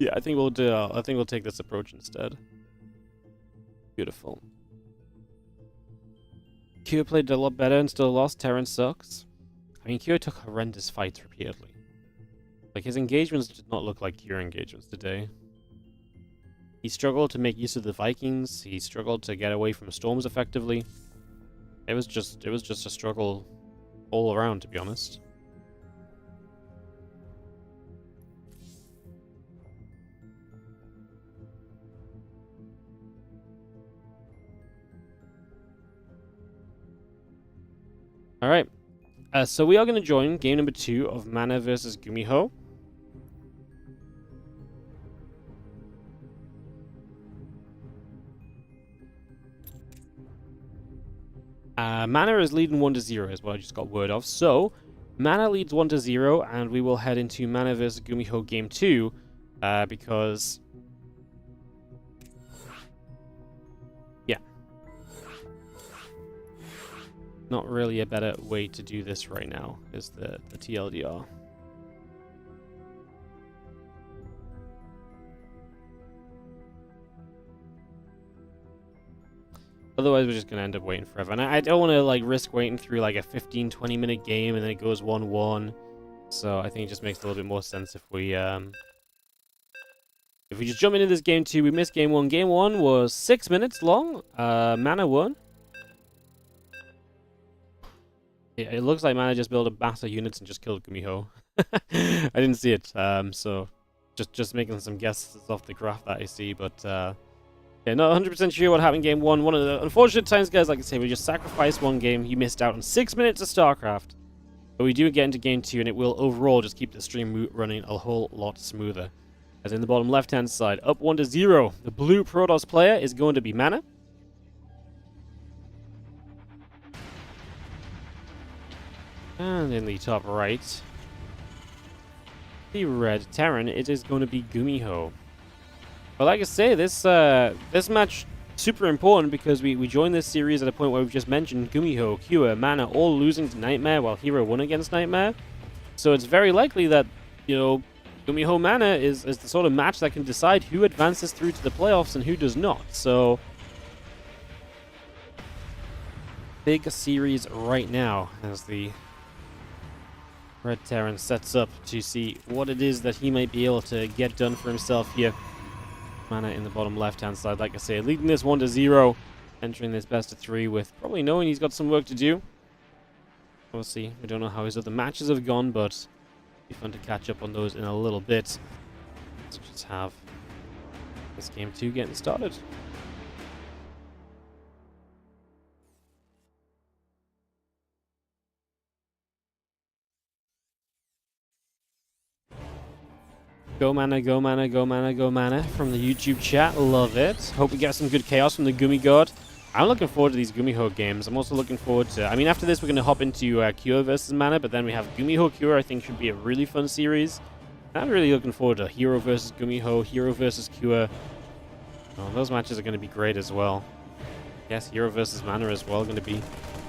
yeah, I think we'll take this approach instead. Beautiful. Q played a lot better and still lost. Terran sucks. I mean, Q took horrendous fights repeatedly. Like, his engagements did not look like Q engagements today. He struggled to make use of the Vikings. He struggled to get away from storms effectively. It was just a struggle all around, to be honest. Alright, so we are going to join game number 2 of Mana versus Gumiho. Mana is leading 1-0 is what I just got word of. So, Mana leads 1-0, and we will head into Mana versus Gumiho game 2, because... yeah. Not really a better way to do this right now, is the TLDR. Otherwise, we're just going to end up waiting forever. And I don't want to like risk waiting through like a 15-20 minute game and then it goes 1-1. So I think it just makes a little bit more sense if we just jump into this game 2. We missed game 1. Game 1 was 6 minutes long. Mana won. Yeah, it looks like Mana just built a mass of units and just killed Gumiho. I didn't see it. So just making some guesses off the graph that I see, but yeah, not 100% sure what happened in game 1. One of the unfortunate times, guys, like I say, we just sacrificed one game. You missed out on 6 minutes of StarCraft. But we do get into game 2, and it will overall just keep the stream running a whole lot smoother. As in the bottom left-hand side, up 1-0. The blue Protoss player is going to be Mana. And in the top right, the red Terran, it is going to be Gumiho. But like I say, this match super important because we joined this series at a point where we've just mentioned Gumiho, Kua, Mana all losing to Nightmare while Hero won against Nightmare. So it's very likely that, you know, Gumiho Mana is the sort of match that can decide who advances through to the playoffs and who does not. So big series right now as the red Terran sets up to see what it is that he might be able to get done for himself here. Mana in the bottom left-hand side, like I say, leading this 1-0, entering this best-of-3 with probably knowing he's got some work to do. We'll see. We don't know how his other matches have gone, but it'll be fun to catch up on those in a little bit. Let's just have this game 2 getting started. Go Mana, go Mana, go Mana, go Mana from the YouTube chat. Love it. Hope we get some good chaos from the Gumi God. I'm looking forward to these Gumiho games. I'm also looking forward to... I mean, after this, we're going to hop into Kua versus Mana, but then we have Gumiho Kua, I think, should be a really fun series. I'm really looking forward to Hero versus Gumiho, Hero versus Kua. Oh, those matches are going to be great as well. Yes, Hero versus Mana as well, going to be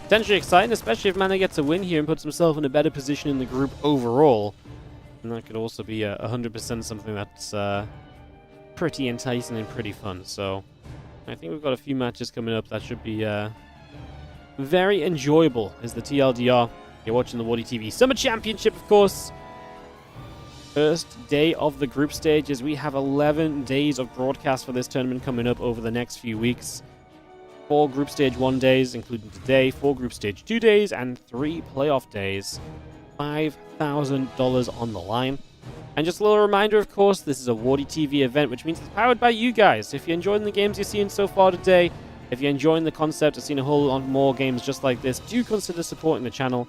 potentially exciting, especially if Mana gets a win here and puts himself in a better position in the group overall. And that could also be 100% something that's pretty enticing and pretty fun. So I think we've got a few matches coming up that should be very enjoyable as the TLDR. You're watching the WardiTV Summer Championship, of course. First day of the group stages. We have 11 days of broadcast for this tournament coming up over the next few weeks. 4 Group Stage 1 days, including today, 4 Group Stage 2 days, and 3 playoff days. $5,000 on the line. And just a little reminder, of course, this is a WardiTV event, which means it's powered by you guys. If you're enjoying the games you're seeing so far today, if you're enjoying the concept of seeing a whole lot more games just like this, do consider supporting the channel.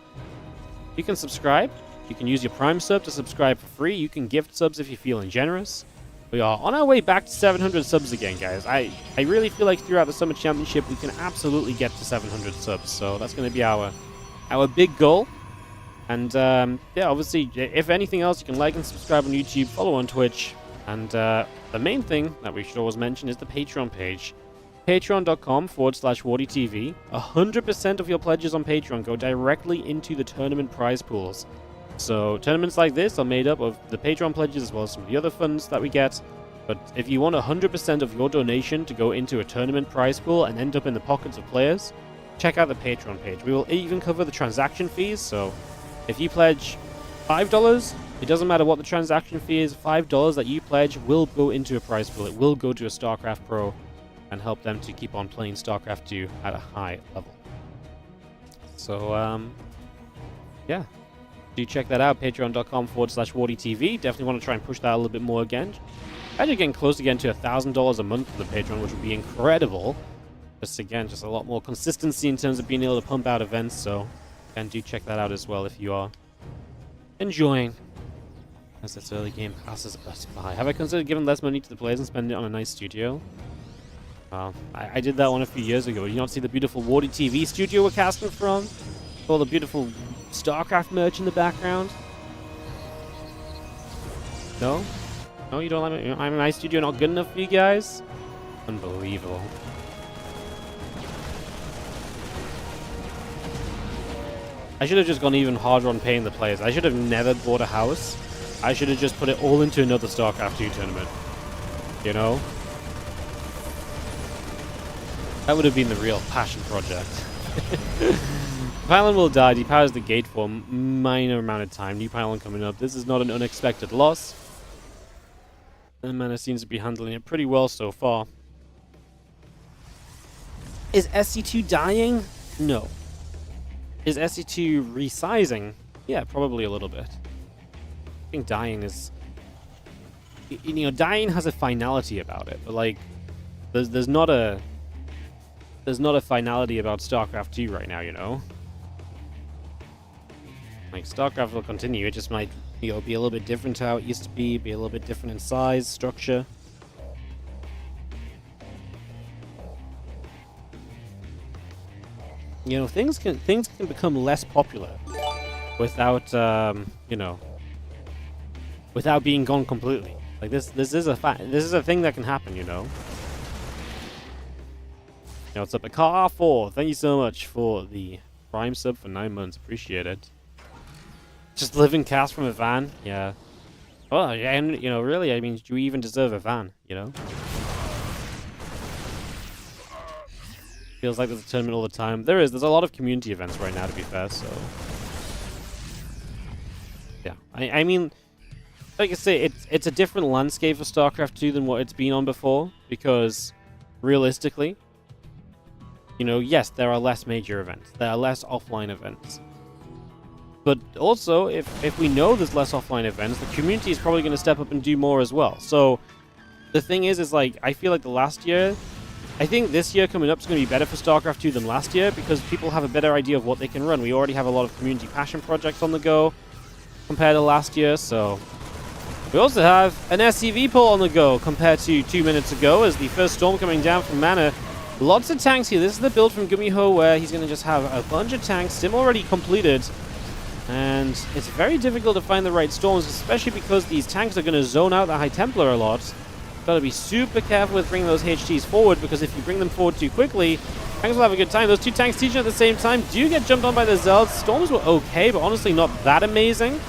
You can subscribe. You can use your Prime sub to subscribe for free. You can gift subs if you're feeling generous. We are on our way back to 700 subs again, guys. I really feel like throughout the Summer Championship, we can absolutely get to 700 subs. So that's going to be our big goal. And, yeah, obviously, if anything else, you can like and subscribe on YouTube, follow on Twitch. And the main thing that we should always mention is the Patreon page. Patreon.com/WardiTV. 100% of your pledges on Patreon go directly into the tournament prize pools. So tournaments like this are made up of the Patreon pledges as well as some of the other funds that we get. But if you want 100% of your donation to go into a tournament prize pool and end up in the pockets of players, check out the Patreon page. We will even cover the transaction fees, so if you pledge $5, it doesn't matter what the transaction fee is, $5 that you pledge will go into a prize pool. It will go to a StarCraft Pro and help them to keep on playing StarCraft 2 at a high level. So, yeah. Do check that out, patreon.com/WardiTV. Definitely want to try and push that a little bit more again. Actually getting close again to $1,000 a month for the Patreon, which would be incredible. Just again, just a lot more consistency in terms of being able to pump out events, so and do check that out as well if you are enjoying as this early game passes us by. Have I considered giving less money to the players and spending it on a nice studio? I did that one a few years ago. You not see the beautiful WardiTV studio we're casting from? All the beautiful StarCraft merch in the background? No? No, you don't like my studio not good enough for you guys? Unbelievable. I should have just gone even harder on paying the players. I should have never bought a house. I should have just put it all into another StarCraft 2 tournament. You know? That would have been the real passion project. Pylon will die. Depowers the gate for a minor amount of time. New pylon coming up. This is not an unexpected loss. And Mana seems to be handling it pretty well so far. Is SC2 dying? No. Is SC2 resizing? Yeah, probably a little bit. I think dying is... You know, dying has a finality about it, but like... There's not a finality about StarCraft 2 right now, you know? Like, StarCraft will continue, it just might, you know, be a little bit different to how it used to be a little bit different in size, structure. You know, things can become less popular without, you know, without being gone completely. Like this is a fact. This is a thing that can happen, you know. Yo, what's up, Car 4? Thank you so much for the Prime sub for 9 months. Appreciate it. Just living cast from a van, yeah. Well, yeah, and you know, really, I mean, do we even deserve a van? You know. Feels like there's a tournament all the time. There's a lot of community events right now, to be fair, so... Yeah, I mean, like I say, it's a different landscape for StarCraft 2 than what it's been on before, because, realistically, you know, yes, there are less major events. There are less offline events. But also, if we know there's less offline events, the community is probably going to step up and do more as well. So, the thing is like, I feel like the last year... I think this year coming up is going to be better for StarCraft 2 than last year because people have a better idea of what they can run. We already have a lot of community passion projects on the go compared to last year, so... We also have an SCV pull on the go compared to 2 minutes ago as the first storm coming down from Mana. Lots of tanks here. This is the build from Gumiho where he's going to just have a bunch of tanks, sim already completed. And it's very difficult to find the right storms, especially because these tanks are going to zone out the High Templar a lot. Got to be super careful with bringing those HTs forward, because if you bring them forward too quickly, tanks will have a good time. Those two tanks teaching at the same time do get jumped on by the Zealots. Storms were okay, but honestly not that amazing.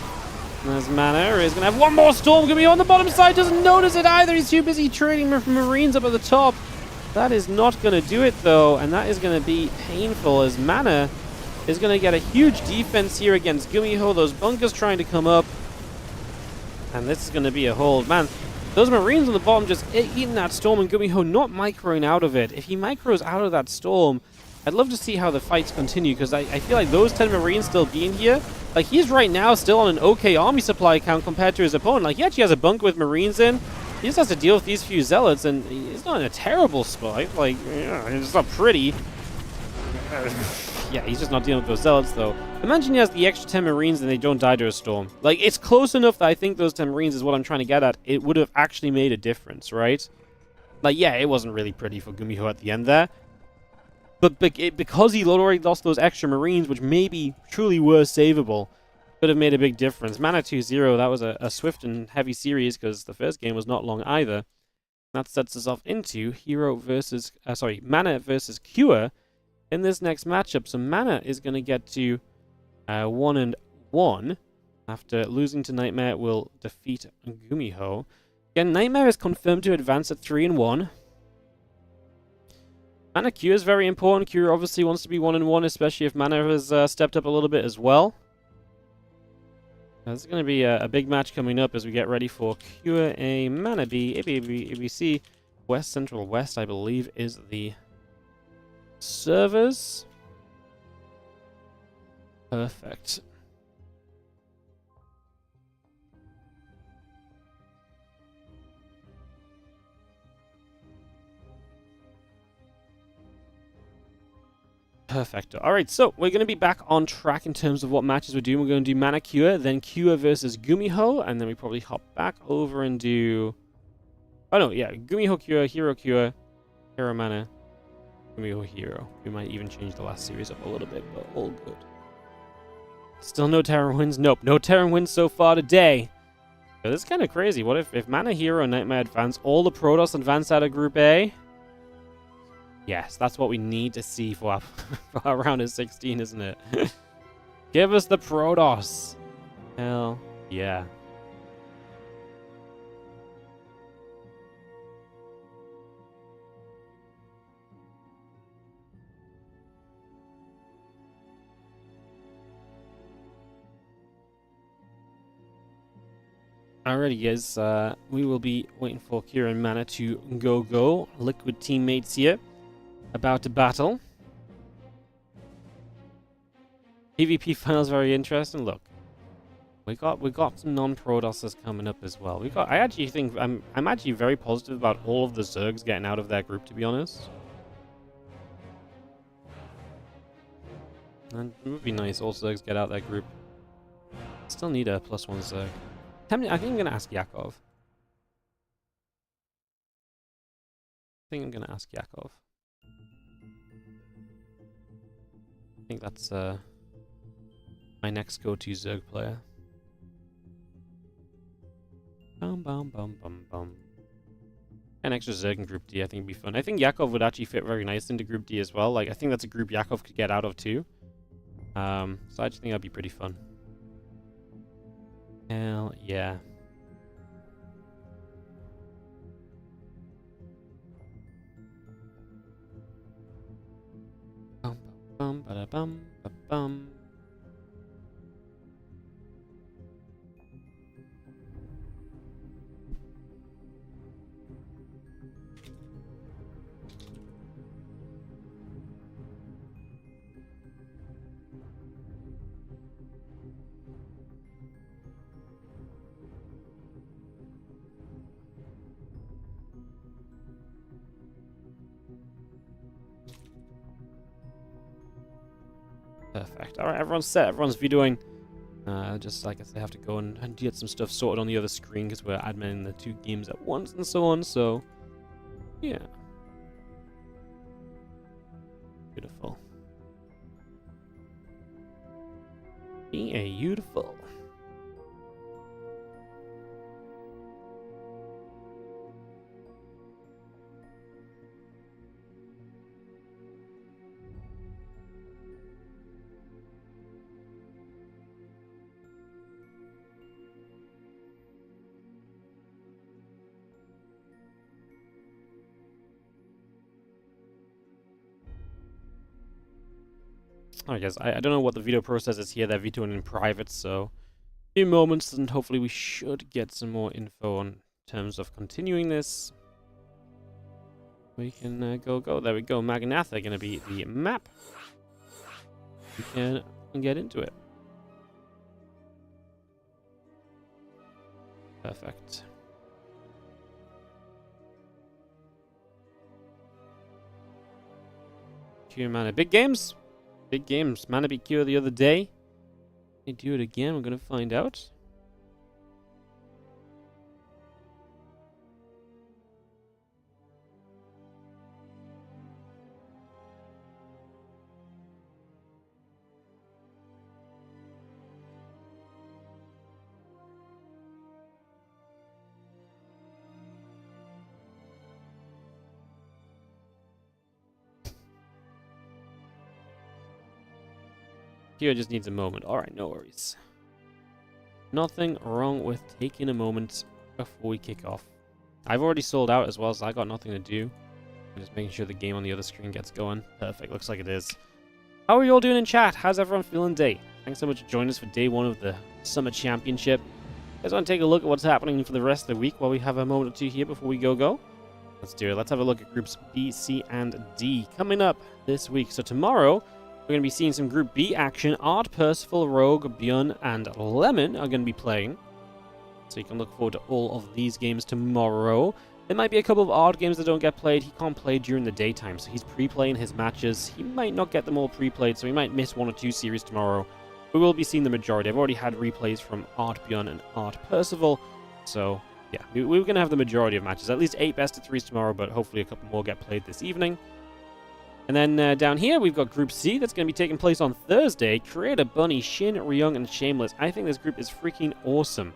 And as Mana is going to have one more storm. Going to be on the bottom side, doesn't notice it either. He's too busy trading Marines up at the top. That is not going to do it, though, and that is going to be painful as Mana is going to get a huge defense here against Gumiho. Those bunkers trying to come up, and this is going to be a hold. Man, those Marines on the bottom just eating that storm, and Gumiho not microing out of it. If he micros out of that storm, I'd love to see how the fights continue, because I feel like those 10 Marines still being here, like he's right now still on an okay army supply count compared to his opponent. Like he actually has a bunker with Marines in. He just has to deal with these few Zealots, and he's not in a terrible spot. Like, yeah, it's not pretty. Yeah, he's just not dealing with those Zealots, though. Imagine he has the extra 10 Marines and they don't die to a storm. Like, it's close enough that I think those 10 Marines is what I'm trying to get at. It would have actually made a difference, right? Like, yeah, it wasn't really pretty for Gumiho at the end there. But because he already lost those extra Marines, which maybe truly were savable, could have made a big difference. Mana 2-0, that was a swift and heavy series because the first game was not long either. That sets us off into Mana versus Cure in this next matchup. So Mana is going to get to 1-1 after losing to Nightmare. Will defeat Gumiho. Again, Nightmare is confirmed to advance at 3-1. Mana Cure is very important. Cure obviously wants to be 1-1, especially if Mana has stepped up a little bit as well. This is going to be a big match coming up as we get ready for Cure A, Mana B, ABC, West Central West, I believe, is the servers. Perfect. Perfect. Alright, so we're going to be back on track in terms of what matches we're doing. We're going to do Mana Cure, then Cure versus Gumiho, and then we probably hop back over and do... Oh no, yeah, Gumiho Cure, Hero Cure, Hero Mana, Gumiho Hero. We might even change the last series up a little bit, but all good. Still no Terran wins? Nope, no Terran wins so far today. So this is kind of crazy. What if Mana Hero and Nightmare advance, all the Protoss advance out of Group A? Yes, that's what we need to see for our round of 16, isn't it? Give us the Protoss. Hell yeah. Alrighty, guys. We will be waiting for Kira and Mana to go. Liquid teammates here. About to battle. PvP finals very interesting. Look, we got some non-Protosses coming up as well. I actually think I'm actually very positive about all of the Zergs getting out of their group, to be honest. And it would be nice all Zergs get out their group. Still need a +1 Zerg. I think I'm gonna ask Yakov. I think that's my next go-to Zerg player. Bum, bum, bum, bum, bum. An extra Zerg in Group D, I think would be fun. I think Yakov would actually fit very nice into Group D as well. Like, I think that's a group Yakov could get out of too. So I just think that'd be pretty fun. Hell yeah. Bum, bum, bada, bum, ba, bum. Perfect. Alright, everyone's set. Everyone's videoing. Just like I said, I have to go and get some stuff sorted on the other screen because we're adminning the 2 games at once and so on. So, yeah. Beautiful. Beautiful. Alright guys, I don't know what the video process is here. They're vetoing in private, so a few moments and hopefully we should get some more info on terms of continuing this. We can go. There we go. Magnatha gonna be the map. We can get into it. Perfect. Q mana. Big games? Big games. Mana beat Q the other day. They do it again. We're gonna find out. Here just needs a moment. Alright, no worries. Nothing wrong with taking a moment before we kick off. I've already sold out as well, so I got nothing to do. I'm just making sure the game on the other screen gets going. Perfect, looks like it is. How are you all doing in chat? How's everyone feeling today? Thanks so much for joining us for day 1 of the Summer Championship. You guys want to take a look at what's happening for the rest of the week while we have a moment or two here before we go? Let's do it. Let's have a look at groups B, C, and D coming up this week. So tomorrow, we're going to be seeing some Group B action. Art, Percival, Rogue, Bjorn, and Lemon are going to be playing. So you can look forward to all of these games tomorrow. There might be a couple of Art games that don't get played. He can't play during the daytime, so he's pre-playing his matches. He might not get them all pre-played, so he might miss 1 or 2 series tomorrow. We will be seeing the majority. I've already had replays from Art, Bjorn, and Art, Percival. So, yeah, we're going to have the majority of matches. At least 8 best of 3s tomorrow, but hopefully a couple more get played this evening. And then down here, we've got Group C that's going to be taking place on Thursday. Creator, Bunny, Shin, Ryung, and Shameless. I think this group is freaking awesome.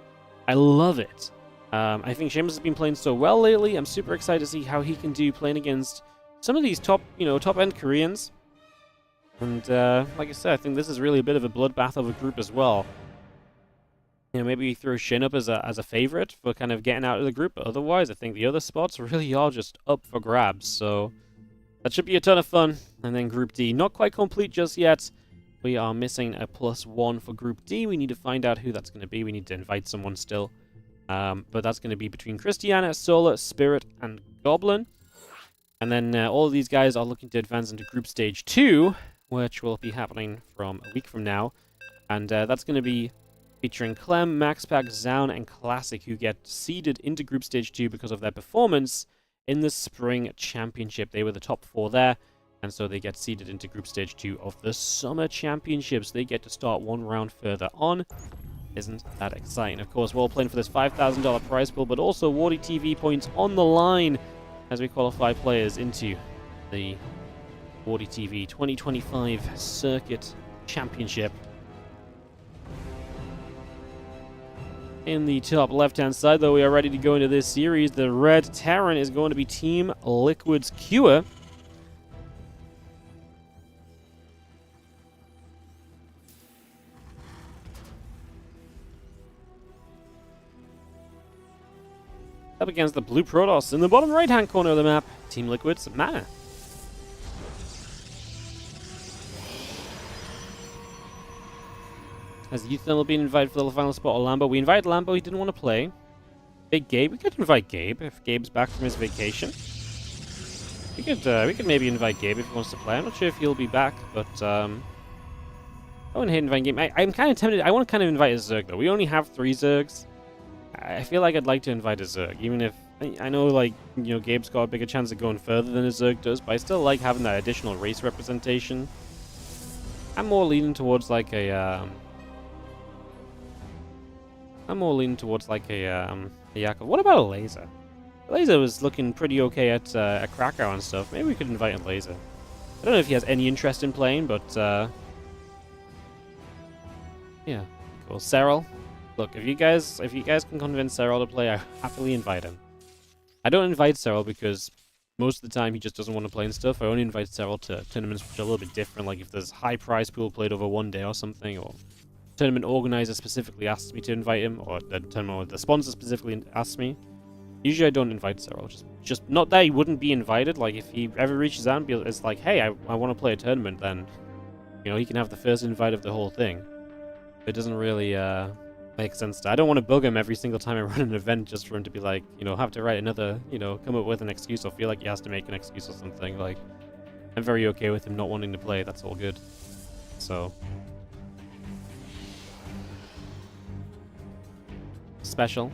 I love it. I think Shameless has been playing so well lately. I'm super excited to see how he can do playing against some of these top-end Koreans. And like I said, I think this is really a bit of a bloodbath of a group as well. You know, maybe we throw Shin up as a favorite for kind of getting out of the group. But otherwise, I think the other spots really are just up for grabs. So that should be a ton of fun. And then Group D, not quite complete just yet. We are missing a +1 for Group D. We need to find out who that's going to be. We need to invite someone still. But that's going to be between Christiana, Solar, Spirit, and Goblin. And then all of these guys are looking to advance into Group Stage 2, which will be happening from a week from now. And that's going to be featuring Clem, Maxpack, Zaun, and Classic, who get seeded into Group Stage 2 because of their performance in the Spring Championship. They were the top 4 there, and so they get seeded into Group Stage 2 of the Summer Championships. They get to start 1 round further on. Isn't that exciting? Of course, we're all playing for this $5,000 prize pool, but also WardiTV points on the line as we qualify players into the WardiTV 2025 Circuit Championship. In the top left-hand side, though, we are ready to go into this series. The red Terran is going to be Team Liquid's Cure. Up against the blue Protoss in the bottom right-hand corner of the map. Team Liquid's Mana. Has Youth Thermal been invited for the final spot or Lambo? We invited Lambo, he didn't want to play. Big Gabe, we could invite Gabe if Gabe's back from his vacation. We could maybe invite Gabe if he wants to play. I'm not sure if he'll be back, but I wouldn't hate inviting Gabe. I'm kind of tempted. I want to kind of invite a Zerg though. We only have 3 Zergs. I feel like I'd like to invite a Zerg, even if I know, like, you know, Gabe's got a bigger chance of going further than a Zerg does, but I still like having that additional race representation. I'm more leaning towards like a Yakov. What about a Laser? A Laser was looking pretty okay at Krakow and stuff. Maybe we could invite a Laser. I don't know if he has any interest in playing, but yeah, cool. Cyril, look, if you guys can convince Cyril to play, I happily invite him. I don't invite Cyril because most of the time he just doesn't want to play and stuff. I only invite Cyril to tournaments which are a little bit different, like if there's high prize pool played over one day or something, or tournament organizer specifically asks me to invite him, or the sponsor specifically asks me. Usually I don't invite Cyril. Just not that he wouldn't be invited. Like if he ever reaches out and it's like, hey, I want to play a tournament, then you know he can have the first invite of the whole thing. It doesn't really make sense. I don't want to bug him every single time I run an event just for him to be like, you know, have to write another, you know, come up with an excuse or feel like he has to make an excuse or something. Like I'm very okay with him not wanting to play. That's all good. So. Special.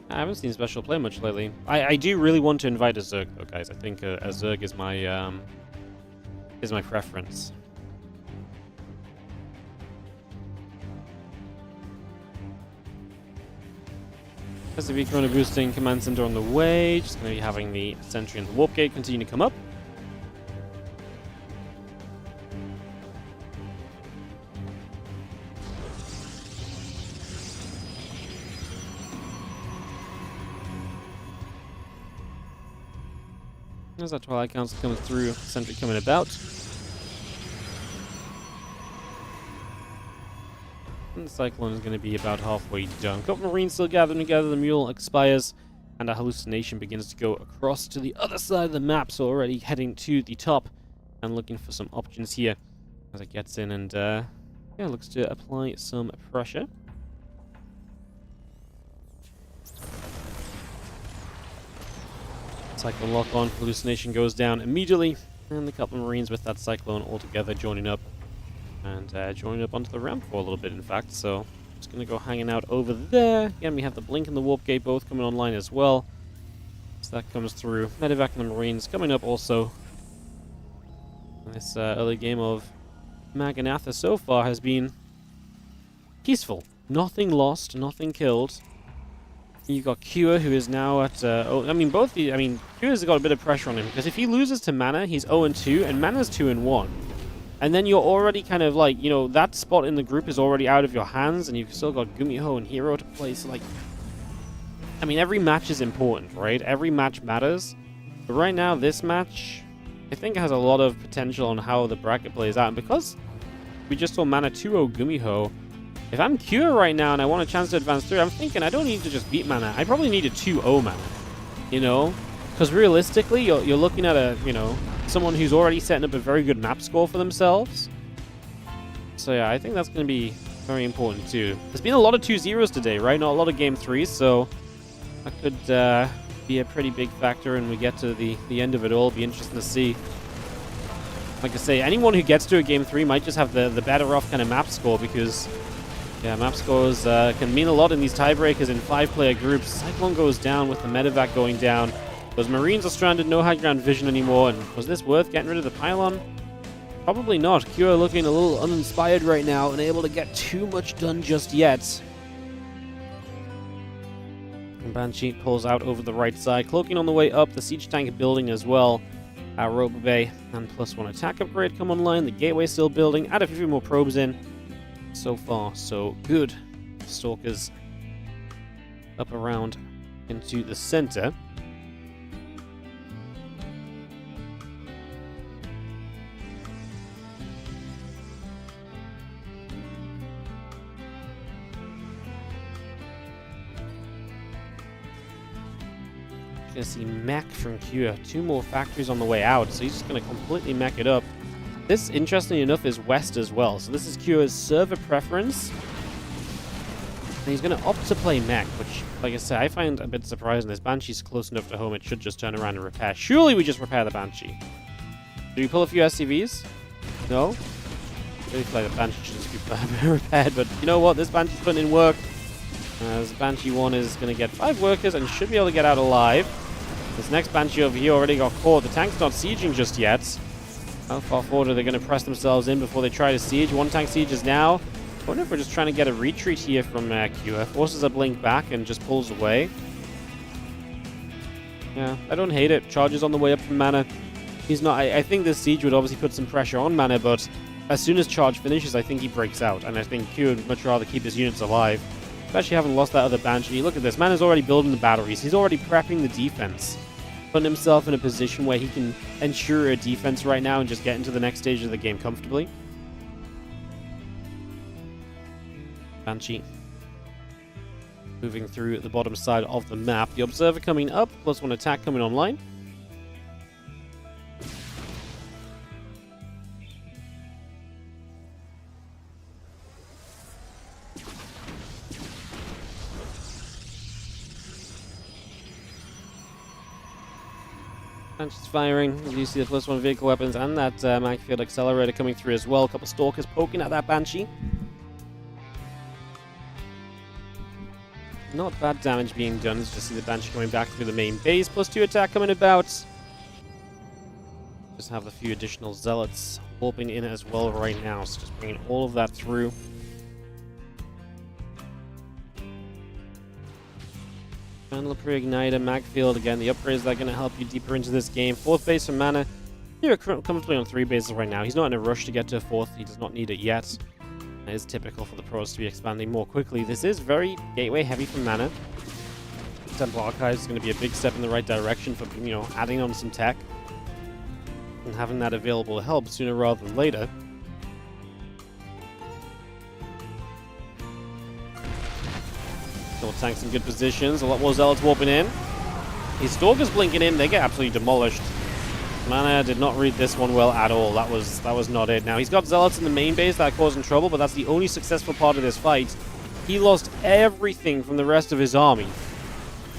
I haven't seen Special play much lately. I do really want to invite a Zerg though, guys. I think a Zerg is my preference. SCV Corona boosting command center on the way. Just going to be having the sentry and the warp gate continue to come up. There's that Twilight Council coming through, sentry coming about. And the Cyclone is going to be about halfway done. Got Marines still gathering together, the Mule expires, and a hallucination begins to go across to the other side of the map, so already heading to the top and looking for some options here as it gets in and yeah, looks to apply some pressure. Cyclone lock on, hallucination goes down immediately, and the couple of Marines with that Cyclone all together joining up, and joining up onto the ramp for a little bit, in fact. So just going to go hanging out over there. Again, we have the Blink and the Warp Gate both coming online as well. So that comes through. Medevac and the Marines coming up also. And this early game of Maganatha so far has been peaceful. Nothing lost, nothing killed. You've got Cure, who is now at... Cure's got a bit of pressure on him, because if he loses to Mana, he's 0-2, and Mana's 2-1. And then you're already kind of like, you know, that spot in the group is already out of your hands, and you've still got Gumiho and Hero to play, so like... I mean, every match is important, right? Every match matters. But right now, this match, I think has a lot of potential on how the bracket plays out, and because we just saw Mana 2-0 Gumiho, if I'm Cure right now and I want a chance to advance through, I'm thinking I don't need to just beat Mana. I probably need a 2-0 Mana, you know? Because realistically, you're looking at a, you know, someone who's already setting up a very good map score for themselves. So yeah, I think that's going to be very important too. There's been a lot of 2-0s today, right? Not a lot of game 3s, so that could be a pretty big factor, and we get to the end of it all. It'll be interesting to see. Like I say, anyone who gets to a game 3 might just have the better off kind of map score, because... yeah, map scores can mean a lot in these tiebreakers in 5-player groups. Cyclone goes down with the medevac going down. Those Marines are stranded, no high ground vision anymore. And was this worth getting rid of the pylon? Probably not. Cure looking a little uninspired right now, unable to get too much done just yet. And Banshee pulls out over the right side. Cloaking on the way up, the siege tank building as well. Rope Bay and +1 attack upgrade come online. The gateway still building. Add a few more probes in. So far, so good. Stalkers up around into the center. Gonna see mech from Q. 2 more factories on the way out, so he's just gonna completely mech it up. This, interestingly enough, is west as well, so this is Q's server preference. And he's gonna opt to play mech, which, like I said, I find a bit surprising. This Banshee's close enough to home, it should just turn around and repair. Surely we just repair the Banshee. Do we pull a few SCVs? No? I really feel like the Banshee should just be repaired, but you know what? This Banshee's putting in work. As Banshee 1 is going to get 5 workers and should be able to get out alive. This next Banshee over here already got caught. The tank's not sieging just yet. How far forward are they going to press themselves in before they try to siege? 1 tank siege is now. I wonder if we're just trying to get a retreat here from Q. Forces a blink back and just pulls away. Yeah, I don't hate it. Charges on the way up from Mana. He's not. I think this siege would obviously put some pressure on Mana, but as soon as charge finishes, I think he breaks out. And I think Q would much rather keep his units alive. Especially having lost that other Banshee. Look at this. Man is already building the batteries. He's already prepping the defense. Putting himself in a position where he can ensure a defense right now and just get into the next stage of the game comfortably. Banshee moving through the bottom side of the map. The Observer coming up. +1 attack coming online. Banshee's firing. You see the +1 vehicle weapons and that Magfield accelerator coming through as well. A couple Stalkers poking at that Banshee. Not bad damage being done. Let's just see the Banshee coming back through the main base. +2 attack coming about. Just have a few additional Zealots warping in as well right now. So just bringing all of that through. Chandler Pre-Igniter, Magfield, again, the upgrades that are going to help you deeper into this game. 4th base for Mana. You're comfortably on 3 bases right now. He's not in a rush to get to a 4th. He does not need it yet. It is typical for the pros to be expanding more quickly. This is very gateway heavy for Mana. Temple Archives is going to be a big step in the right direction for, you know, adding on some tech. And having that available to help sooner rather than later. Double tanks in good positions. A lot more Zealots warping in. These Stalkers blinking in. They get absolutely demolished. Mana did not read this one well at all. That was not it. Now, he's got Zealots in the main base that are causing trouble, but that's the only successful part of this fight. He lost everything from the rest of his army.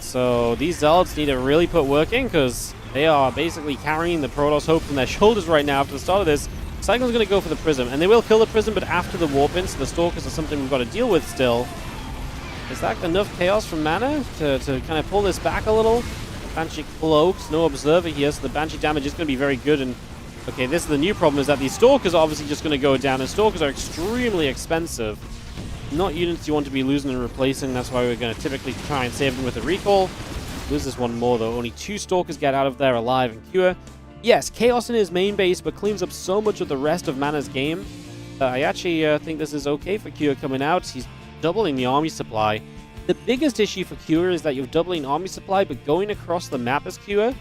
So these Zealots need to really put work in, because they are basically carrying the Protoss hope from their shoulders right now after the start of this. Cyclone's going to go for the Prism, and they will kill the Prism, but after the warp-in, so the Stalkers are something we've got to deal with still. Is that enough chaos from Mana to kind of pull this back a little? Banshee cloaks, no Observer here, so the Banshee damage is going to be very good. And okay, this is the new problem, is that these Stalkers are obviously just going to go down, and Stalkers are extremely expensive. Not units you want to be losing and replacing. That's why we're going to typically try and save them with a recall. Lose this one more, though. Only 2 Stalkers get out of there alive and Cure. Yes, chaos in his main base, but cleans up so much of the rest of Mana's game. I actually think this is okay for Cure coming out. He's doubling the army supply. The biggest issue for Cure is that you're doubling army supply, but going across the map as Cure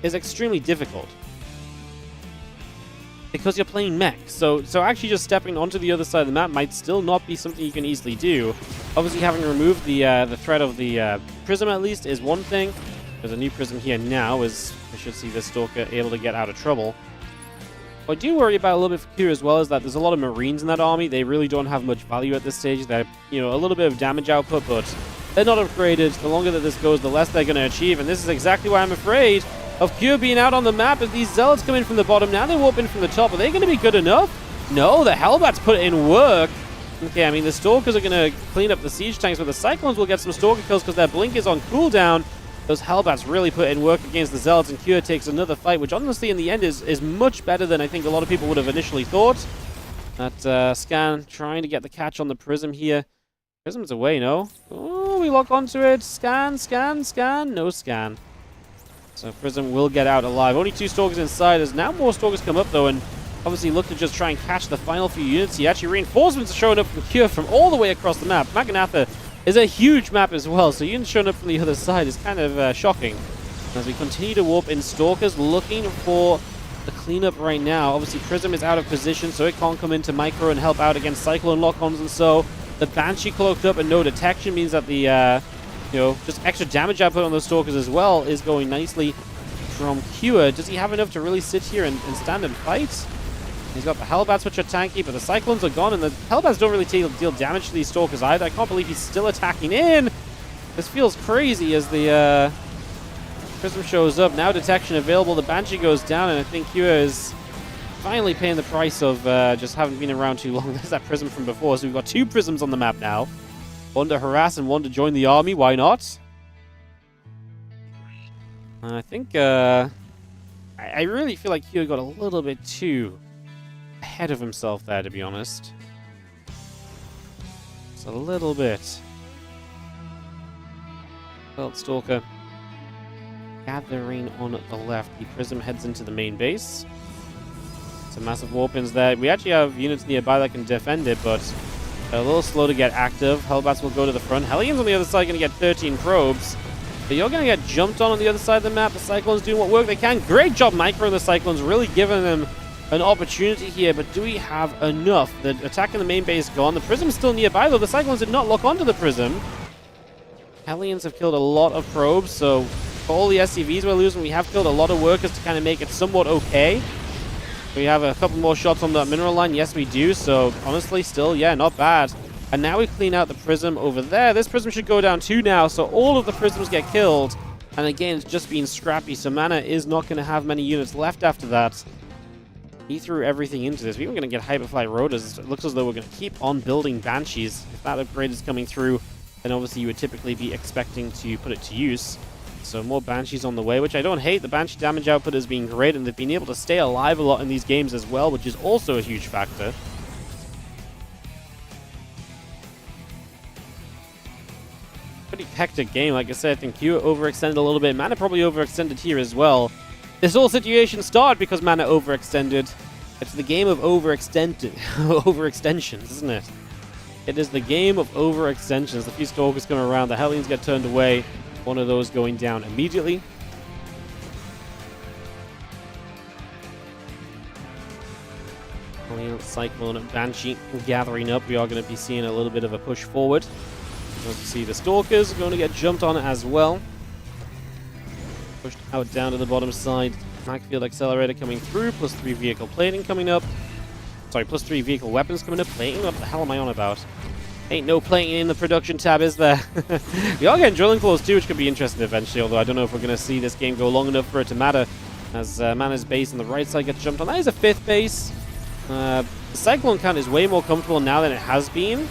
is extremely difficult. Because you're playing mech. So actually just stepping onto the other side of the map might still not be something you can easily do. Obviously having removed the threat of the Prism at least is one thing. There's a new Prism here now, as we should see this Stalker able to get out of trouble. What I do worry about a little bit for Q as well is that there's a lot of Marines in that army. They really don't have much value at this stage. They're, you know, a little bit of damage output, but they're not upgraded. The longer that this goes, the less they're going to achieve, and this is exactly why I'm afraid of Q being out on the map. As these Zealots come in from the bottom, now they warp in from the top. Are they going to be good enough? No, the Hellbats put in work. Okay, I mean, the Stalkers are going to clean up the siege tanks, but the Cyclones will get some Stalker kills because their blink is on cooldown. Those Hellbats really put in work against the Zealots, and Cure takes another fight, which honestly in the end is much better than I think a lot of people would have initially thought. That Scan trying to get the catch on the Prism here. Prism's away, no? Oh, we lock onto it. Scan, Scan, Scan. No Scan. So Prism will get out alive. Only 2 Stalkers inside. As now more Stalkers come up, though, and obviously look to just try and catch the final few units. He actually reinforcements are showing up from Cure from all the way across the map. Maganatha is a huge map as well, so units showing up from the other side is kind of shocking. As we continue to warp in, Stalkers looking for the cleanup right now. Obviously, Prism is out of position, so it can't come into Micro and help out against Cyclone lock-ons, and so the Banshee cloaked up and no detection means that the, just extra damage output on those Stalkers as well is going nicely from Cure. Does he have enough to really sit here and stand and fight? He's got the Hellbats, which are tanky, but the Cyclones are gone, and the Hellbats don't really deal damage to these Stalkers either. I can't believe he's still attacking in. This feels crazy as the Prism shows up. Now detection available. The Banshee goes down, and I think Cure is finally paying the price of just having been around too long. There's that Prism from before, so we've got 2 Prisms on the map now. One to harass and one to join the army. Why not? I think I really feel like Cure got a little bit too ahead of himself there, to be honest. Just a little bit. Belt Stalker gathering on the left. The Prism heads into the main base. Some massive warp-ins there. We actually have units nearby that can defend it, but a little slow to get active. Hellbats will go to the front. Hellions on the other side going to get 13 probes. But you're going to get jumped on the other side of the map. The Cyclones doing what work they can. Great job, Micro and the Cyclones, really giving them an opportunity here. But do we have enough? The attack in the main base gone. The Prism's still nearby, though. The Cyclones did not lock onto the Prism. Hellions have killed a lot of probes, so for all the SCVs we're losing, we have killed a lot of workers to kind of make it somewhat okay. We have a couple more shots on that mineral line. Yes, we do. So, honestly, still, yeah, not bad. And now we clean out the Prism over there. This Prism should go down too now, so all of the Prisms get killed. And again, it's just been scrappy, so Mana is not going to have many units left after that. He threw everything into this. We were going to get Hyperfly Rotors. It looks as though we're going to keep on building Banshees. If that upgrade is coming through, then obviously you would typically be expecting to put it to use. So more Banshees on the way, which I don't hate. The Banshee damage output has been great, and they've been able to stay alive a lot in these games as well, which is also a huge factor. Pretty hectic game. Like I said, I think Q overextended a little bit. Mana probably overextended here as well. This whole situation started because Mana overextended. It's the game of overextensions, isn't it? It is the game of overextensions. The few Stalkers come around, the Hellions get turned away. One of those going down immediately. Cyclone and Banshee gathering up. We are going to be seeing a little bit of a push forward. As you see, the Stalkers are going to get jumped on as well. Pushed out down to the bottom side. Backfield Accelerator coming through. +3 vehicle plating coming up. Sorry, +3 vehicle weapons coming up. Plating? What the hell am I on about? Ain't no plating in the production tab, is there? We are getting drilling claws too, which could be interesting eventually, although I don't know if we're going to see this game go long enough for it to matter. As Mana's base on the right side gets jumped on. That is a 5th base. The Cyclone count is way more comfortable now than it has been.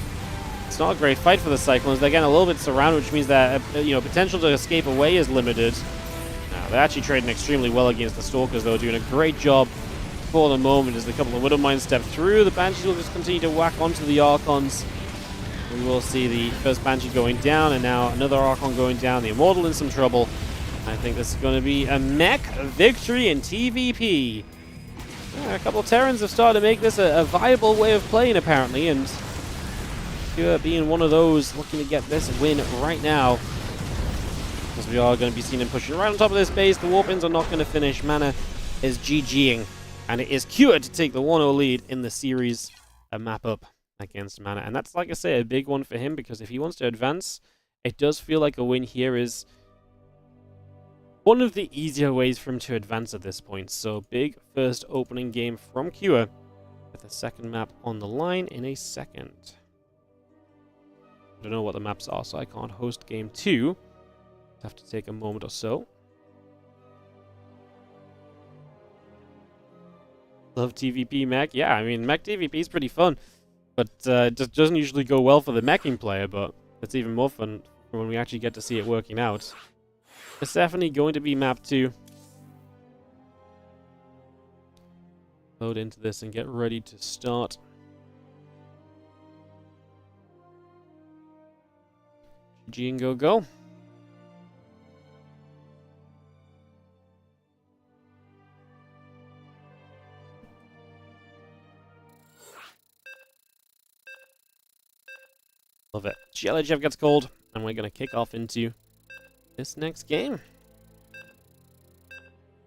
It's not a great fight for the Cyclones. They're getting a little bit surrounded, which means that potential to escape away is limited. Now, they're actually trading extremely well against the Stalkers, though, doing a great job for the moment as a couple of Widow Mines step through. The Banshees will just continue to whack onto the Archons. We will see the first Banshee going down, and now another Archon going down. The Immortal in some trouble. I think this is going to be a mech victory in TVP. Yeah, a couple of Terrans have started to make this a viable way of playing, apparently, and Pure being one of those looking to get this win right now. As we are going to be seeing him pushing right on top of this base. The Warpins are not going to finish. Mana is GGing, and it is Cure to take the 1-0 lead in the series. A map up against Mana, and that's, like I say, a big one for him, because if he wants to advance, it does feel like a win here is one of the easier ways for him to advance at this point. So big first opening game from Cure, with the second map on the line in a second. I don't know what the maps are, so I can't host game 2. Have to take a moment or so. Love TVP mech. Yeah, I mean, mech TVP is pretty fun. But it just doesn't usually go well for the meching player, but it's even more fun when we actually get to see it working out. It's definitely going to be map 2. Load into this and get ready to start. GG and go. Love it. Jelechev gets cold, and we're going to kick off into this next game.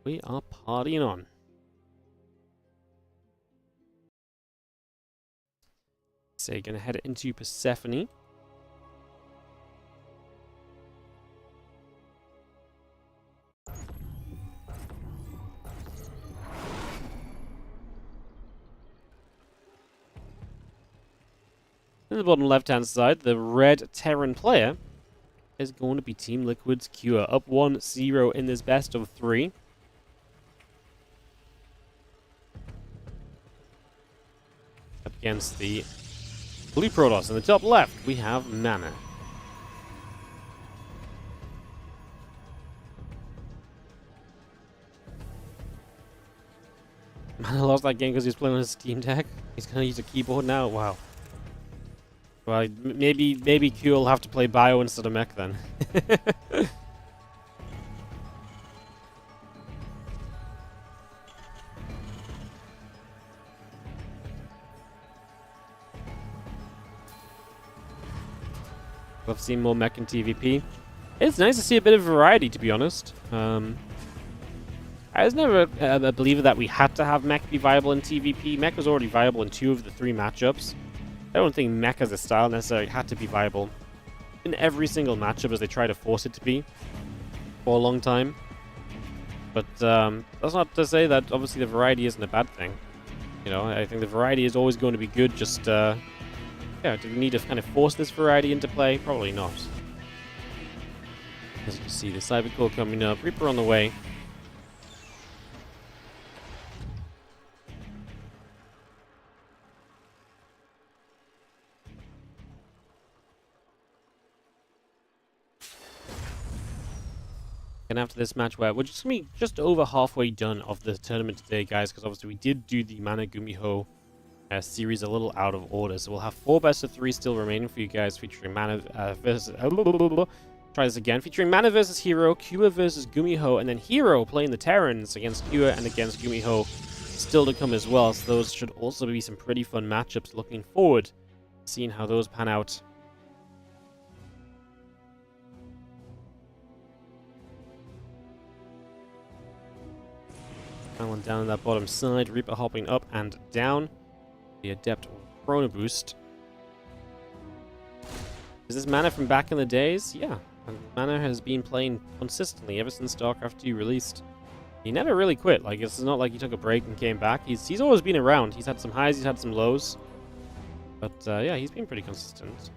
We are partying on. So you're going to head into Persephone. In the bottom left-hand side, the red Terran player is going to be Team Liquid's Cure. Up 1-0 in this best of 3. Up against the Blue Protoss. In the top left, we have Mana. Mana lost that game because he was playing on his Steam Deck. He's going to use a keyboard now. Wow. Well, maybe Q will have to play Bio instead of Mech then. I've seen more Mech in TVP. It's nice to see a bit of variety, to be honest. I was never a believer that we had to have Mech be viable in TVP. Mech was already viable in 2 of the 3 matchups. I don't think Mech as a style necessarily had to be viable in every single matchup as they try to force it to be for a long time. But that's not to say that obviously the variety isn't a bad thing. You know, I think the variety is always going to be good, just yeah, do we need to kind of force this variety into play? Probably not. As you can see, the Cyber Core coming up, Reaper on the way. And after this match, where we're just going to be just over halfway done of the tournament today, guys, because obviously we did do the Mana Gumiho series a little out of order. So we'll have 4 best of 3 still remaining for you guys, featuring Mana versus... try this again. Featuring Mana versus Hero, Kua versus Gumiho, and then Hero playing the Terrans against Kua and against Gumiho still to come as well. So those should also be some pretty fun matchups. Looking forward to seeing how those pan out. One down on that bottom side, Reaper hopping up and down. The Adept Chrono Boost. Is this Mana from back in the days? Yeah. And Mana has been playing consistently ever since StarCraft 2 released. He never really quit. Like, it's not like he took a break and came back. He's always been around. He's had some highs, he's had some lows. But yeah, he's been pretty consistent.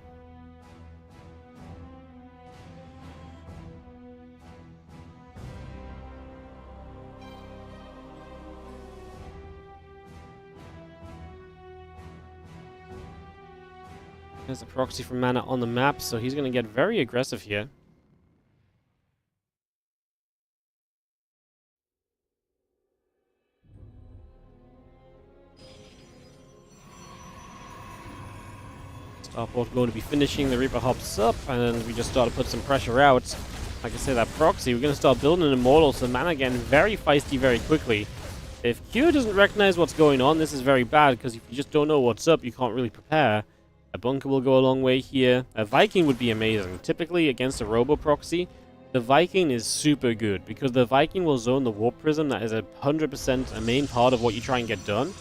There's a proxy from Mana on the map, so he's going to get very aggressive here. Starport going to be finishing, the Reaper hops up, and then we just start to put some pressure out. Like I say, that proxy, we're going to start building an Immortal, so Mana getting very feisty very quickly. If Q doesn't recognize what's going on, this is very bad, because if you just don't know what's up, you can't really prepare. A bunker will go a long way here. A Viking would be amazing. Typically, against a Robo Proxy, the Viking is super good, because the Viking will zone the Warp Prism. That is 100% a main part of what you try and get done.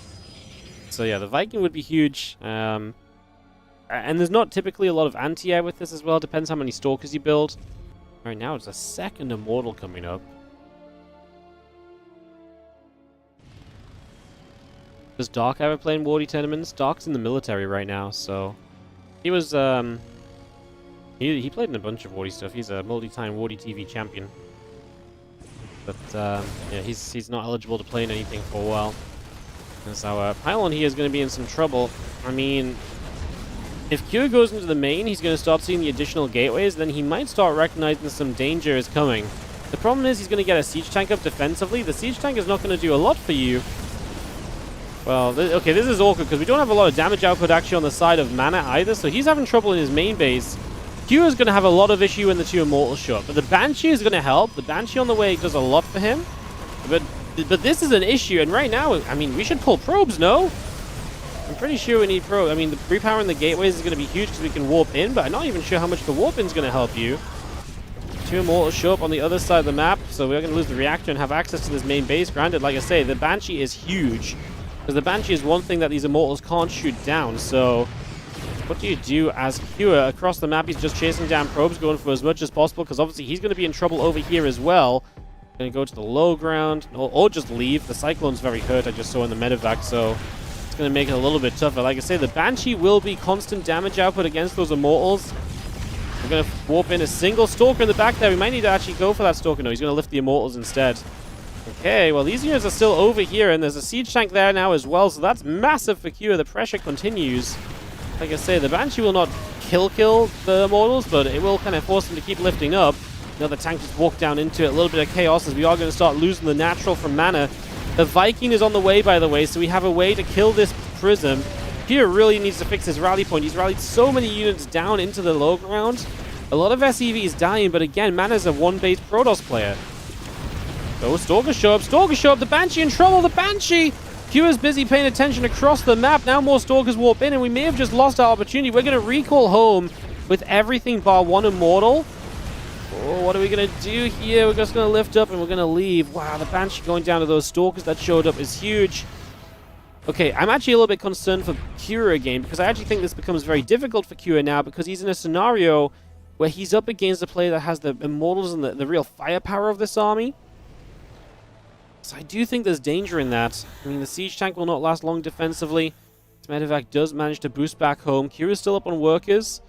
So yeah, the Viking would be huge. And there's not typically a lot of anti-air with this as well. Depends how many Stalkers you build. Right now, it's a second Immortal coming up. Does Dark ever play in Wardy tournaments? Dark's in the military right now, so... He was, he played in a bunch of Wardy stuff. He's a multi-time WardiTV champion. But, yeah, he's not eligible to play in anything for a while. And so, Pylon here is going to be in some trouble. I mean, if Q goes into the main, he's going to start seeing the additional gateways, then he might start recognizing some danger is coming. The problem is he's going to get a siege tank up defensively. The siege tank is not going to do a lot for you. Well, okay, this is awkward because we don't have a lot of damage output actually on the side of Mana either, so he's having trouble in his main base. Q is going to have a lot of issue when the 2 Immortals show up, but the Banshee is going to help. The Banshee on the way does a lot for him, but this is an issue, and right now, I mean, we should pull probes, no? I'm pretty sure we need probe. I mean, the repowering the gateways is going to be huge because we can warp in, but I'm not even sure how much the warp in is going to help you. 2 Immortals show up on the other side of the map, so we're going to lose the reactor and have access to this main base. Granted, like I say, the Banshee is huge, because the Banshee is one thing that these Immortals can't shoot down, so what do you do as Kua? Across the map, he's just chasing down probes, going for as much as possible, because obviously he's going to be in trouble over here as well. Going to go to the low ground, or just leave. The Cyclone's very hurt, I just saw in the medevac, so it's going to make it a little bit tougher. Like I say, the Banshee will be constant damage output against those Immortals. We're going to warp in a single Stalker in the back there. We might need to actually go for that Stalker. No, he's going to lift the Immortals instead. Okay, well, these units are still over here, and there's a Siege Tank there now as well, so that's massive for Kua. The pressure continues. Like I say, the Banshee will not kill the Immortals, but it will kind of force them to keep lifting up. Another tank just walked down into it. A little bit of chaos as we are going to start losing the natural from mana. The Viking is on the way, by the way, so we have a way to kill this Prism. Kua really needs to fix his rally point. He's rallied so many units down into the low ground. A lot of SEV is dying, but again, Mana's a one-base Protoss player. Oh, Stalkers show up. Stalkers show up. The Banshee in trouble. The Banshee! Kua's busy paying attention across the map. Now more Stalkers warp in, and we may have just lost our opportunity. We're going to recall home with everything bar 1 Immortal. Oh, what are we going to do here? We're just going to lift up, and we're going to leave. Wow, the Banshee going down to those Stalkers that showed up is huge. Okay, I'm actually a little bit concerned for Kua again, because I actually think this becomes very difficult for Kua now, because he's in a scenario where he's up against a player that has the Immortals and the real firepower of this army. So I do think there's danger in that. I mean, the Siege Tank will not last long defensively. Medevac does manage to boost back home. Kua's still up on workers.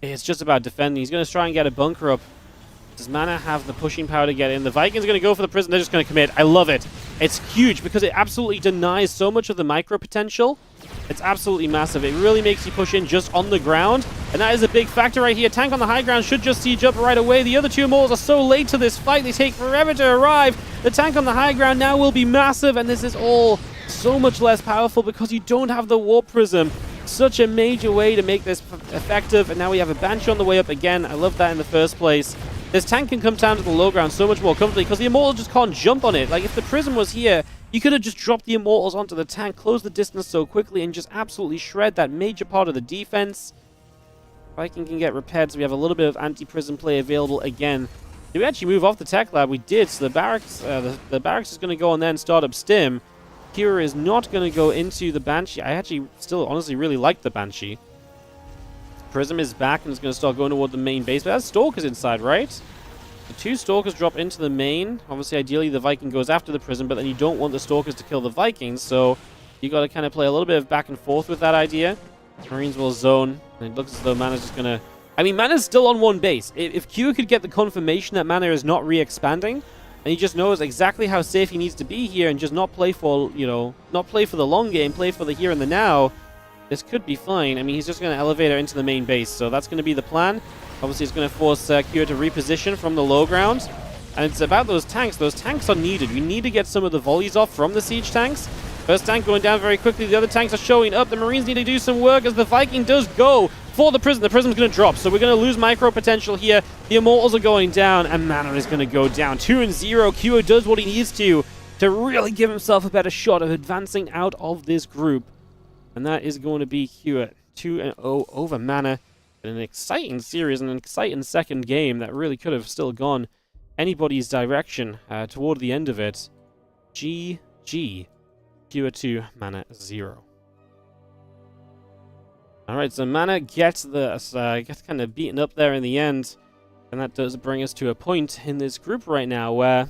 It's just about defending. He's going to try and get a bunker up. Does Mana have the pushing power to get in? The Vikings are going to go for the prison. They're just going to commit. I love it. It's huge because it absolutely denies so much of the micro potential. It's absolutely massive. It really makes you push in just on the ground. And that is a big factor right here. Tank on the high ground should just siege up right away. The other 2 Immortals are so late to this fight. They take forever to arrive. The tank on the high ground now will be massive. And this is all so much less powerful because you don't have the Warp Prism. Such a major way to make this effective. And now we have a Banshee on the way up again. I love that in the first place. This tank can come down to the low ground so much more comfortably because the Immortal just can't jump on it. Like, if the Prism was here, you could have just dropped the Immortals onto the tank, closed the distance so quickly, and just absolutely shred that major part of the defense. Viking can get repaired, so we have a little bit of anti-Prism play available again. Did we actually move off the tech lab? We did, so the barracks is going to go on there and start up Stim. Kua is not going to go into the Banshee. I actually still honestly really like the Banshee. Prism is back and is going to start going toward the main base, but that's Stalkers inside, right? The 2 Stalkers drop into the main. Obviously, ideally, the Viking goes after the Prism, but then you don't want the Stalkers to kill the Vikings, so you got to kind of play a little bit of back and forth with that idea. Marines will zone, and it looks as though Mana's just going to... I mean, Mana's still on one base. If Kua could get the confirmation that Mana is not re-expanding, and he just knows exactly how safe he needs to be here and just not play for, you know, not play for the long game, play for the here and the now, this could be fine. I mean, he's just going to elevate her into the main base, so that's going to be the plan. Obviously, it's going to force Kua to reposition from the low ground. And it's about those tanks. Those tanks are needed. We need to get some of the volleys off from the siege tanks. First tank going down very quickly. The other tanks are showing up. The Marines need to do some work as the Viking does go for the Prism. The Prism's going to drop, so we're going to lose micro potential here. The Immortals are going down, and Mana is going to go down. 2-0. Kua does what he needs to really give himself a better shot of advancing out of this group. And that is going to be Kua 2-0 over Mana. An exciting series and an exciting second game that really could have still gone anybody's direction toward the end of it. GG. Kua 2, Mana 0. Alright, so Mana gets kind of beaten up there in the end. And that does bring us to a point in this group right now where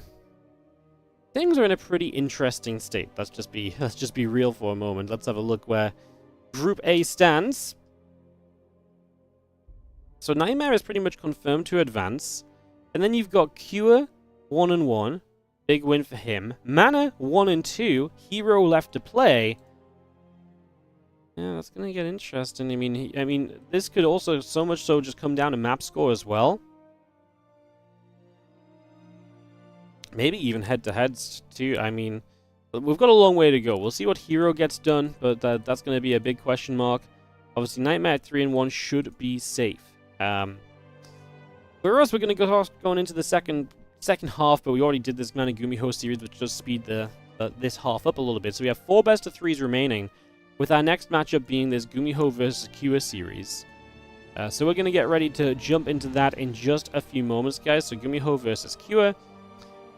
things are in a pretty interesting state. Let's just be real for a moment. Let's have a look where Group A stands. So Nightmare is pretty much confirmed to advance. And then you've got Kua 1-1. Big win for him. Mana 1-2. Hero left to play. Yeah, that's gonna get interesting. I mean, this could also so much so just come down to map score as well. Maybe even head-to-heads too. I mean, we've got a long way to go. We'll see what Hero gets done, but that's going to be a big question mark. Obviously, Nightmare at 3-1 should be safe. For us, we're going to go going into the second half, but we already did this Gumiho series, which does speed this half up a little bit. So we have 4 best-of-3s remaining. with our next matchup being this Gumiho versus Kua series. So we're going to get ready to jump into that in just a few moments, guys. So Gumiho versus Kua,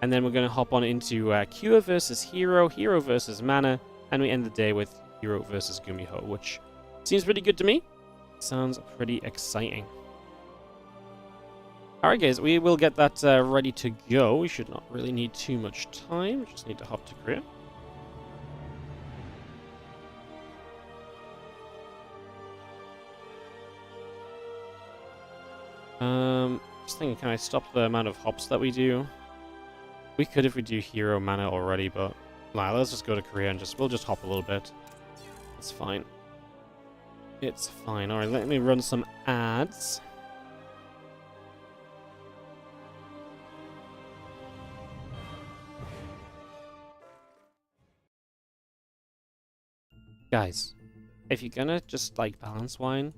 and then we're going to hop on into Kua versus Hero, Hero versus Mana, and we end the day with Hero versus Gumiho, which seems pretty good to me. Sounds pretty exciting. Alright guys, we will get that ready to go. We should not really need too much time. We just need to hop to create. Just thinking, can I stop the amount of hops that we do? We could if we do Hero Mana already, but nah, let's just go to Korea and we'll just hop a little bit. It's fine. It's fine. Alright, let me run some ads. Guys, if you're gonna just like balance wine,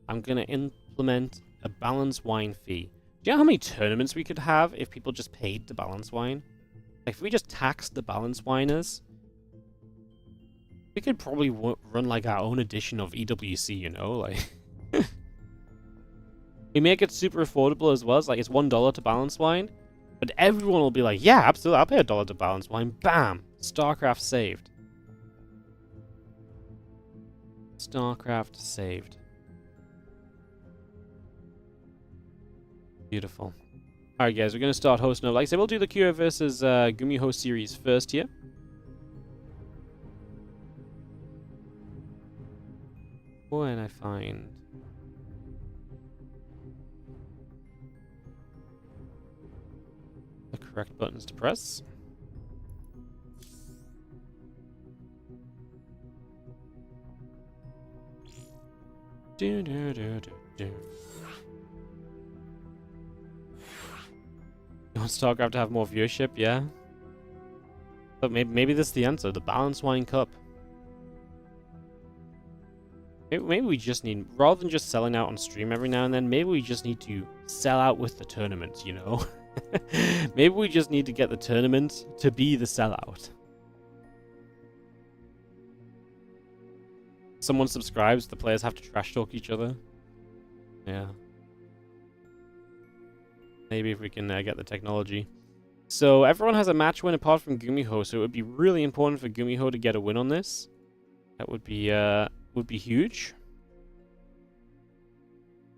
I'm gonna implement a balance wine fee. Do you know how many tournaments we could have if people just paid to balance wine? Like, if we just taxed the balance winers, we could probably run like our own edition of EWC, you know? Like, we make it super affordable as well. It's like it's $1 to balance wine, but everyone will be like, yeah, absolutely, I'll pay $1 to balance wine. Bam! StarCraft saved. StarCraft saved. Beautiful. Alright guys, we're going to start hosting up. Like I said, we'll do the Kua versus Gumiho series first here. When I find... the correct buttons to press. Do, do, do, do, do. You want StarCraft to have more viewership? Yeah. But maybe this is the answer. The Balance Wine Cup. Maybe we just need, rather than just selling out on stream every now and then, maybe we just need to sell out with the tournaments, you know? Maybe we just need to get the tournament to be the sellout. Someone subscribes, the players have to trash talk each other. Yeah. Maybe if we can get the technology. So everyone has a match win apart from Gumiho, so it would be really important for Gumiho to get a win on this. That would be huge.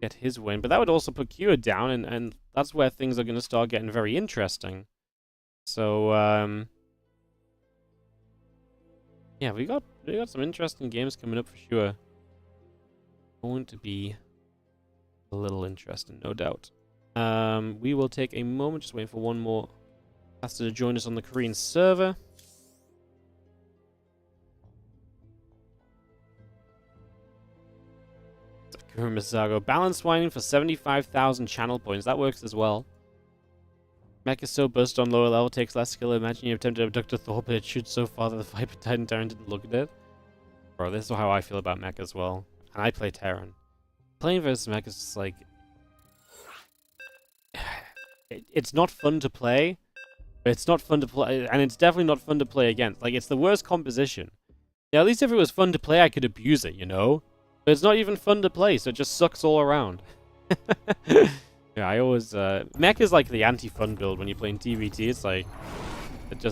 Get his win, but that would also put Kua down, and that's where things are going to start getting very interesting. So yeah, we got some interesting games coming up for sure. Going to be a little interesting, no doubt. We will take a moment, just waiting for one more caster to join us on the Korean server. Misago. Balanced whining for 75,000 channel points. That works as well. Mech is so burst on lower level, takes less skill. Imagine you attempted to abduct a Thor, but it shoots so far that the Viper Titan Terran didn't look at it. Bro, this is how I feel about Mech as well. And I play Terran. Playing versus Mech is just like... it's not fun to play. It's not fun to play, and it's definitely not fun to play against. Like, it's the worst composition. Yeah, at least if it was fun to play, I could abuse it, you know? But it's not even fun to play, so it just sucks all around. Yeah, I always... Mech is like the anti-fun build when you're playing TVT. It's like... It's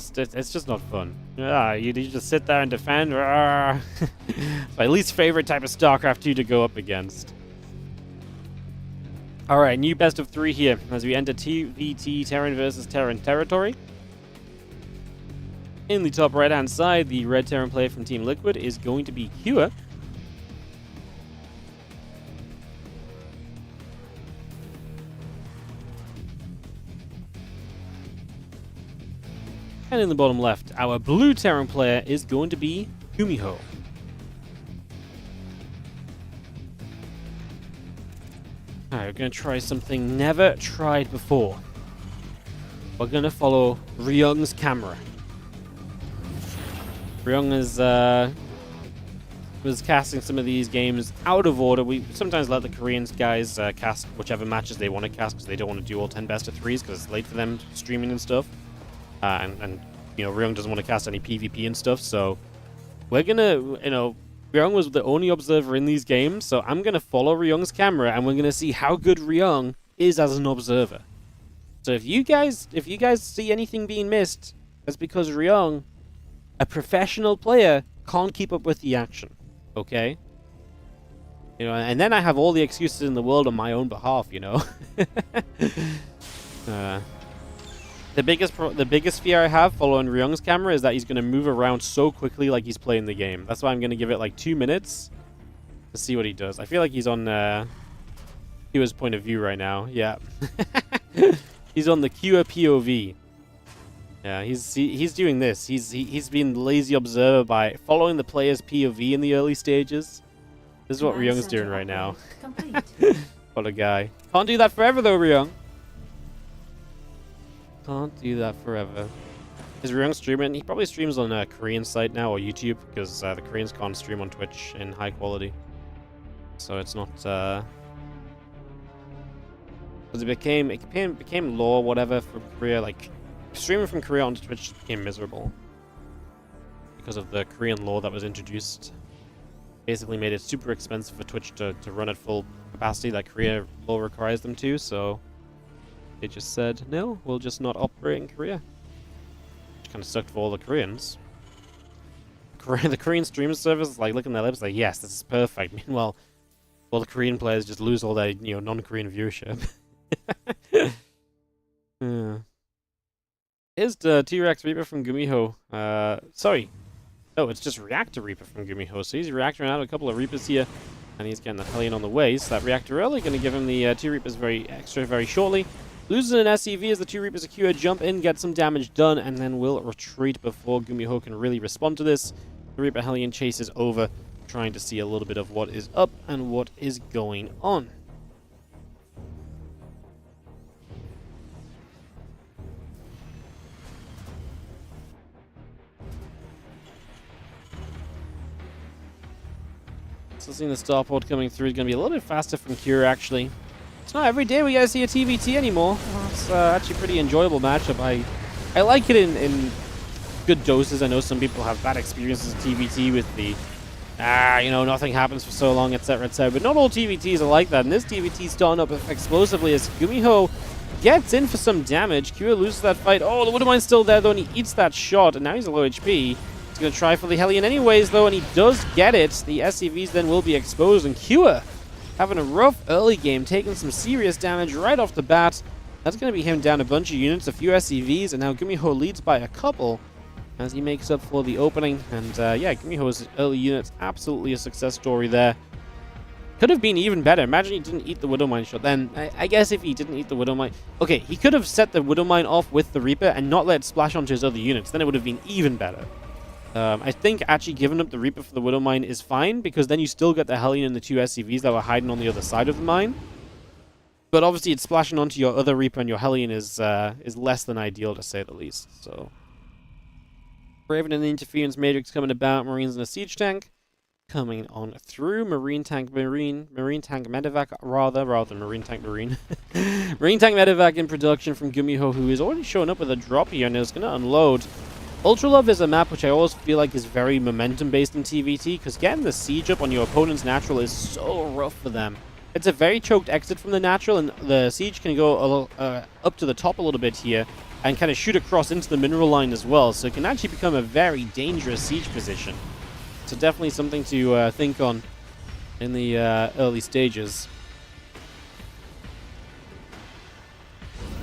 just not fun. Yeah, you just sit there and defend. It's my least favorite type of StarCraft 2 to go up against. Alright, new best of 3 here as we enter TVT Terran versus Terran territory. In the top right hand side, the red Terran player from Team Liquid is going to be Kua. And in the bottom left, our blue Terran player is going to be Gumiho. Alright, we're going to try something never tried before. We're going to follow Ryung's camera. Ryung was casting some of these games out of order. We sometimes let the Korean guys cast whichever matches they want to cast because they don't want to do all 10 best of 3s because it's late for them streaming and stuff. And you know, Ryung doesn't want to cast any PvP and stuff, so we're gonna, you know, Ryong was the only observer in these games, so I'm going to follow Ryong's camera, and we're going to see how good Ryong is as an observer. So if you guys see anything being missed, that's because Ryong, a professional player, can't keep up with the action. Okay? You know, and then I have all the excuses in the world on my own behalf, you know. The biggest fear I have following Ryong's camera is that he's going to move around so quickly like he's playing the game. That's why I'm going to give it like 2 minutes to see what he does. I feel like he's on Kiwa's point of view right now. Yeah. He's on the Kiwa POV. Yeah, he's doing this. He's being lazy observer by following the player's POV in the early stages. This is what Ryong's doing right now. What a guy. Can't do that forever though, Ryong. Can't do that forever. Is Ryong streaming? He probably streams on a Korean site now or YouTube because the Koreans can't stream on Twitch in high quality. So it's not. Because it became law, whatever, from Korea. Like streaming from Korea onto Twitch just became miserable because of the Korean law that was introduced. Basically made it super expensive for Twitch to run at full capacity that Korea law requires them to. So they just said, no, we'll just not operate in Korea. Which kind of sucked for all the Koreans. The Korean streaming service, like, licking their lips, like, yes, this is perfect. Meanwhile, all the Korean players just lose all their, you know, non-Korean viewership. Yeah. Here's the T-Rex Reaper from Gumiho. Sorry. Oh, it's just Reactor Reaper from Gumiho. So he's reactoring out a couple of Reapers here. And he's getting the Hellion on the way. So that Reactor early going to give him the 2 Reapers very shortly. Loses an SCV as the 2 Reapers secure, jump in, get some damage done, and then will retreat before Gumiho can really respond to this. The Reaper Hellion chases over, trying to see a little bit of what is up and what is going on. So seeing the starport coming through is going to be a little bit faster from Cure, actually. It's not every day we guys see a TVT anymore. It's actually a pretty enjoyable matchup. I like it in good doses. I know some people have bad experiences with TVT with the, you know, nothing happens for so long, etc., etc. But not all TVTs are like that. And this TVT is starting up explosively as Gumiho gets in for some damage. Cure loses that fight. Oh, the Widowmine's still there, though, and he eats that shot. And now he's a low HP. He's going to try for the Hellion anyways, though, and he does get it. The SCVs then will be exposed, and Cure having a rough early game, taking some serious damage right off the bat. That's going to be him down a bunch of units, a few SCVs, and now Gumiho leads by a couple as he makes up for the opening. And yeah, Gumiho's early units, absolutely a success story there. Could have been even better. Imagine he didn't eat the Widowmine shot. Then, I guess if he didn't eat the Widowmine... Okay, he could have set the Widowmine off with the Reaper and not let it splash onto his other units. Then it would have been even better. I think actually giving up the Reaper for the Widowmine is fine, because then you still get the Hellion and the 2 SCVs that were hiding on the other side of the mine. But obviously it's splashing onto your other Reaper, and your Hellion is less than ideal, to say the least. So, Raven and the Interference Matrix coming about, Marines and a Siege Tank coming on through, Marine Tank Medevac, rather than Marine Tank Marine. Marine Tank Medevac in production from Gumiho, who is already showing up with a drop here and is going to unload. Ultra Love is a map which I always feel like is very momentum-based in TVT, because getting the siege up on your opponent's natural is so rough for them. It's a very choked exit from the natural, and the siege can go a little, up to the top a little bit here, and kind of shoot across into the mineral line as well, so it can actually become a very dangerous siege position. So definitely something to think on in the early stages.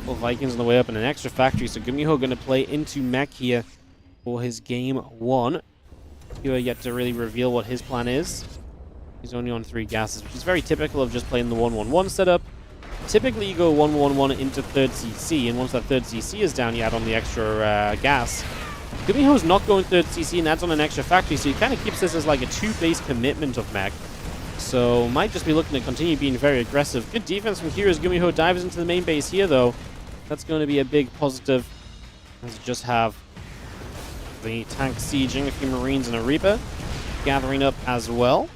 Well, Vikings on the way up and an extra factory, so Gumiho going to play into mech here for his game 1. Here yet to really reveal what his plan is. He's only on 3 gases, which is very typical of just playing the 1-1-1 setup. Typically you go 1-1-1 into 3rd CC, and once that 3rd CC is down, you add on the extra gas. Gumiho's not going 3rd CC and adds on an extra factory, so he kind of keeps this as like a 2-base commitment of mech. So might just be looking to continue being very aggressive. Good defense from here as Gumiho dives into the main base here, though. That's going to be a big positive, as you just have the tank sieging, a few Marines and a Reaper gathering up as well.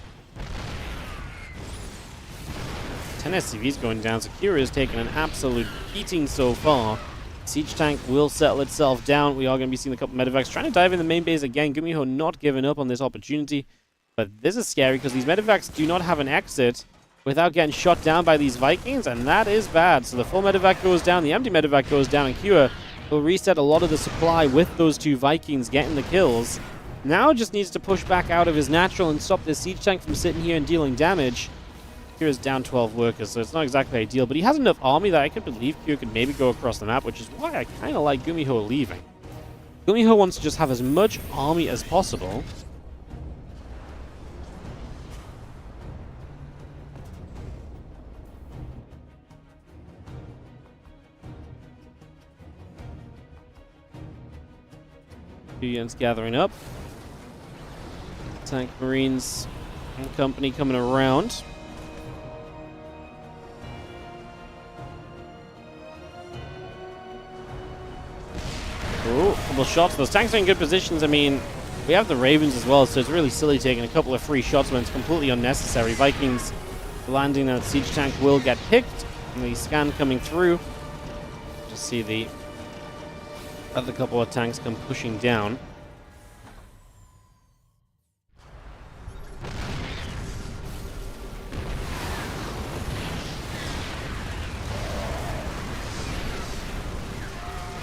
10 SCVs going down. Sakura is taking an absolute beating so far. Siege tank will settle itself down. We are going to be seeing a couple medevacs trying to dive in the main base again. Gumiho not giving up on this opportunity. But this is scary because these medevacs do not have an exit without getting shot down by these Vikings, and that is bad. So the full medevac goes down, the empty medevac goes down, and Kua will reset a lot of the supply with those two Vikings getting the kills. Now just needs to push back out of his natural and stop this siege tank from sitting here and dealing damage. Kura's down 12 workers, so it's not exactly ideal, but he has enough army that I could believe Kua could maybe go across the map, which is why I kind of like Gumiho leaving. Gumiho wants to just have as much army as possible. Two units gathering up. Tank Marines and company coming around. Oh, a couple of shots. Those tanks are in good positions. I mean, we have the Ravens as well, so it's really silly taking a couple of free shots when it's completely unnecessary. Vikings landing on the siege tank will get picked. And the scan coming through. Just see the other couple of tanks come pushing down.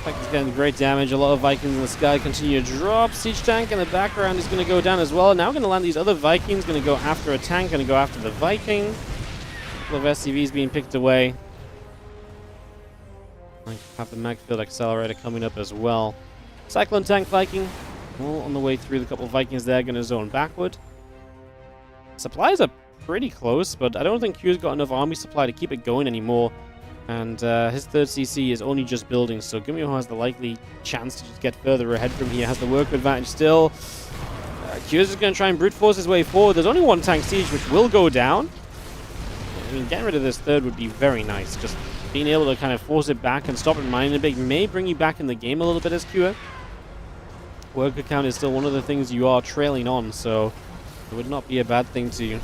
Vikings getting great damage. A lot of Vikings in the sky continue to drop. Siege tank in the background is going to go down as well. Now we're going to land these other Vikings. Going to go after a tank. Going to go after the Viking. A couple of SCVs being picked away. I have the Magfield Accelerator coming up as well. Cyclone tank Viking. All on the way through. The couple of Vikings there going to zone backward. Supplies are pretty close, but I don't think Q's got enough army supply to keep it going anymore. And his third CC is only just building, so Gumiho has the likely chance to just get further ahead from here. Has the work advantage still. Q's is going to try and brute force his way forward. There's only one tank siege, which will go down. I mean, getting rid of this third would be very nice. Just being able to kind of force it back and stop it mining a bit may bring you back in the game a little bit as Qa. Worker count is still one of the things you are trailing on, so it would not be a bad thing to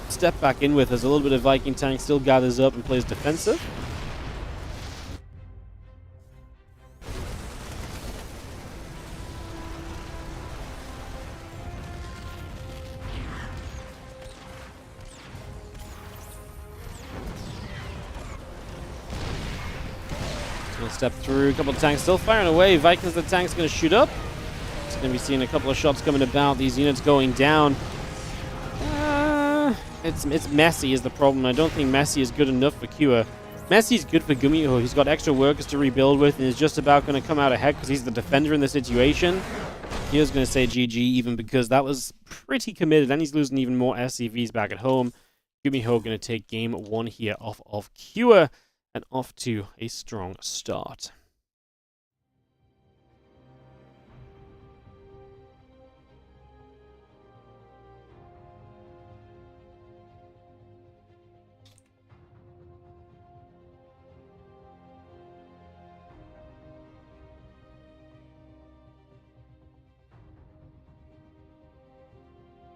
step back in with as a little bit of Viking tank still gathers up and plays defensive. Gonna step through, a couple of tanks still firing away. Vikings, the tank's gonna shoot up. It's gonna be seeing a couple of shots coming about, these units going down. It's messy is the problem. I don't think messy is good enough for Qa. Messi is good for Gumiho. He's got extra workers to rebuild with and is just about going to come out ahead because he's the defender in the situation. Qa's going to say GG even because that was pretty committed, and he's losing even more SCVs back at home. Gumiho going to take game one here off of Qa and off to a strong start.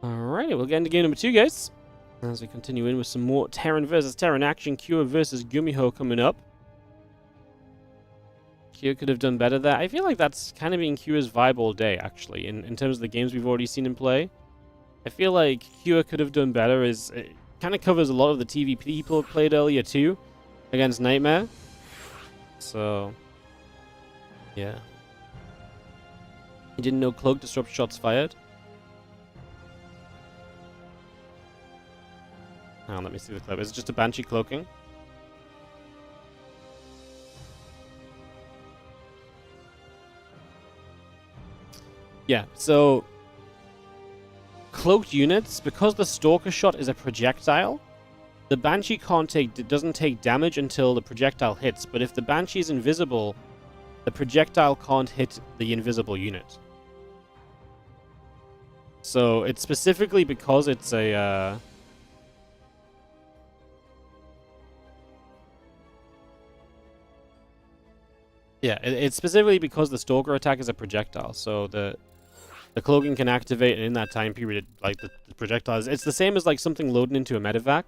Alright, we'll get into game number 2, guys. As we continue in with some more Terran versus Terran action. Qa versus Gumiho coming up. Qa could have done better there. I feel like that's kind of been Qa's vibe all day, actually, in terms of the games we've already seen him play. I feel like Qa could have done better. It kind of covers a lot of the TVP people played earlier, too, against Nightmare. So, yeah. He didn't know Cloak disrupts shots fired. Oh, let me see the clip. Is it just a Banshee cloaking? Yeah, so cloaked units, because the Stalker shot is a projectile, the Banshee doesn't take damage until the projectile hits, but if the Banshee is invisible, the projectile can't hit the invisible unit. So it's specifically because it's a yeah, it's specifically because the Stalker attack is a projectile, so the cloaking can activate, and in that time period, like the projectiles, it's the same as like something loading into a medevac,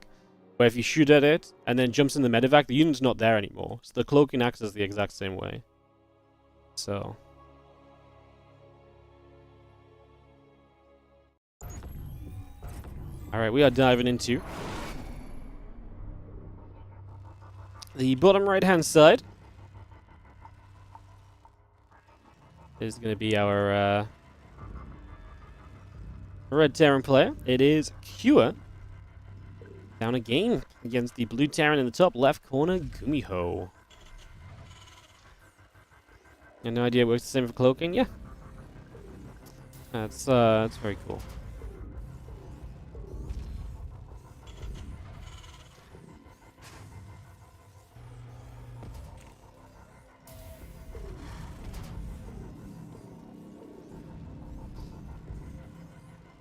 where if you shoot at it and then jumps in the medevac, the unit's not there anymore. So the cloaking acts as the exact same way. So Alright, we are diving into the bottom right-hand side. This is going to be our red Terran player. It is Cure. Down a game against the blue Terran in the top left corner, Gumiho. I have no idea it works the same for cloaking. Yeah. That's very cool.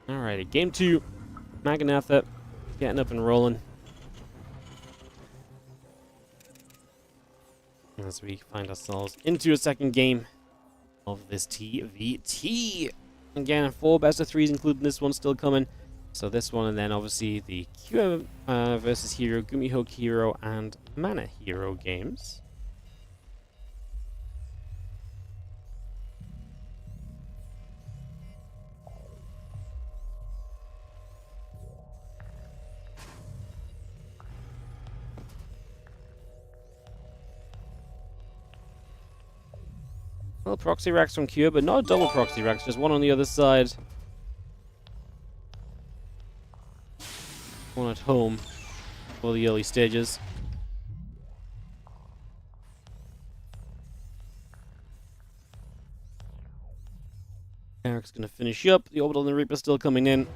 Alrighty, game 2. Maganatha getting up and rolling. As we find ourselves into a second game of this TVT. Again, 4 best of 3s, including this one still coming. So this one, and then obviously the Q versus Hero, Gumiho Hero, and Mana Hero games. Well, proxy racks from Cure, but not double proxy racks, just one on the other side. One at home for the early stages. Eric's going to finish up. The Orbital and the Reaper still coming in.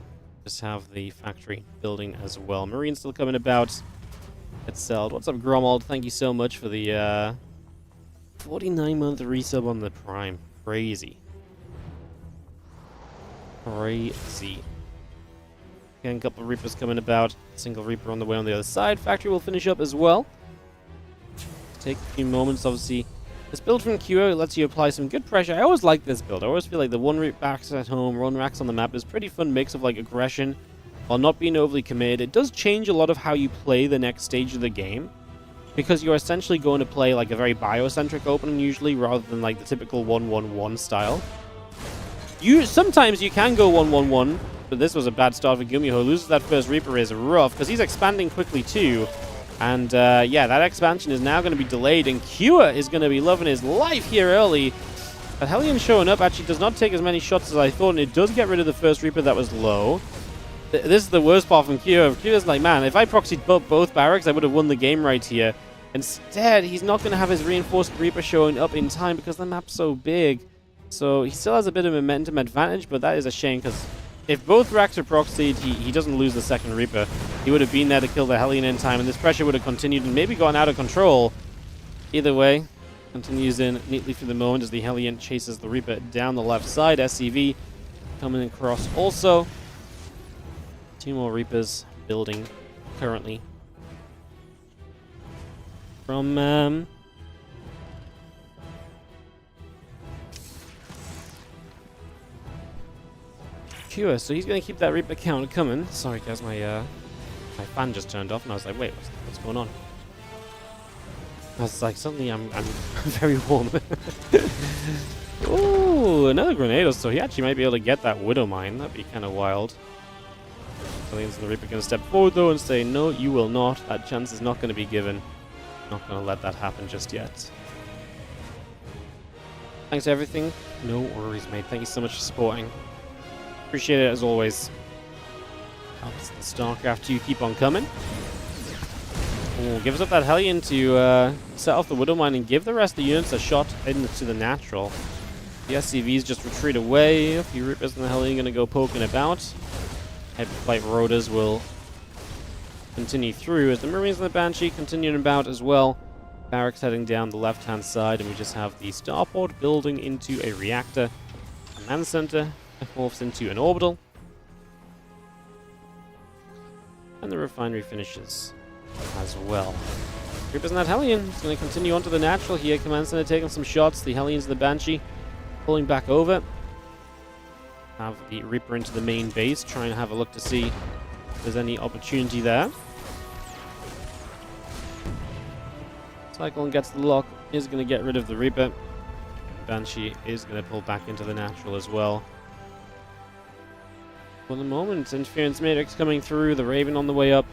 Just have the factory building as well. Marine still coming about. It's sold. What's up, Gromold? Thank you so much for the 49-month resub on the Prime. Crazy. Crazy. Again, a couple of Reapers coming about. Single Reaper on the way on the other side. Factory will finish up as well. Take a few moments, obviously. This build from QO lets you apply some good pressure. I always like this build. I always feel like the one racks at home, one racks on the map is a pretty fun mix of like aggression while not being overly committed. It does change a lot of how you play the next stage of the game, because you're essentially going to play like a very biocentric opening usually, rather than like the typical 1-1-1 style. Sometimes you can go 1-1-1, but this was a bad start for Gumiho. Loses that first Reaper is rough, because he's expanding quickly too. And yeah, that expansion is now going to be delayed, and Cure is going to be loving his life here early. But Hellion showing up actually does not take as many shots as I thought, and it does get rid of the first Reaper that was low. This is the worst part from Cure. Cure's like, man, if I proxied both barracks, I would have won the game right here. Instead, he's not going to have his reinforced Reaper showing up in time because the map's so big. So he still has a bit of momentum advantage, but that is a shame, because if both racks are proxied, he doesn't lose the second Reaper. He would have been there to kill the Hellion in time, and this pressure would have continued and maybe gone out of control. Either way, continues in neatly for the moment as the Hellion chases the Reaper down the left side. SCV coming across also. 2 more Reapers building currently. From Cure, so he's going to keep that Reaper count coming. Sorry guys, my fan just turned off and I was like, wait, what's going on? I was like, suddenly I'm very warm. Ooh, another Grenado, so he actually might be able to get that Widow Mine. That'd be kind of wild. I think the Reaper going to step forward though and say, no, you will not. That chance is not going to be given. Not going to let that happen just yet. Thanks for everything. No worries, mate. Thank you so much for supporting. Appreciate it as always. Helps the StarCraft 2 keep on coming. Ooh, gives up that Hellion to set off the Widow Mine and give the rest of the units a shot into the natural. The SCVs just retreat away. A few Reapers and the Hellion going to go poking about. Heavy Flight Rotors will continue through as the Marines and the Banshee continuing about as well. Barracks heading down the left-hand side, and we just have the starport building into a reactor. Command center morphs into an orbital. And the refinery finishes as well. Reapers and that Hellion is going to continue onto the natural here. Command center taking some shots. The Hellions and the Banshee pulling back over. Have the Reaper into the main base, trying to have a look to see if there's any opportunity there. Cyclone gets the lock, is going to get rid of the Reaper. Banshee is going to pull back into the natural as well. For the moment, Interference Matrix coming through, the Raven on the way up.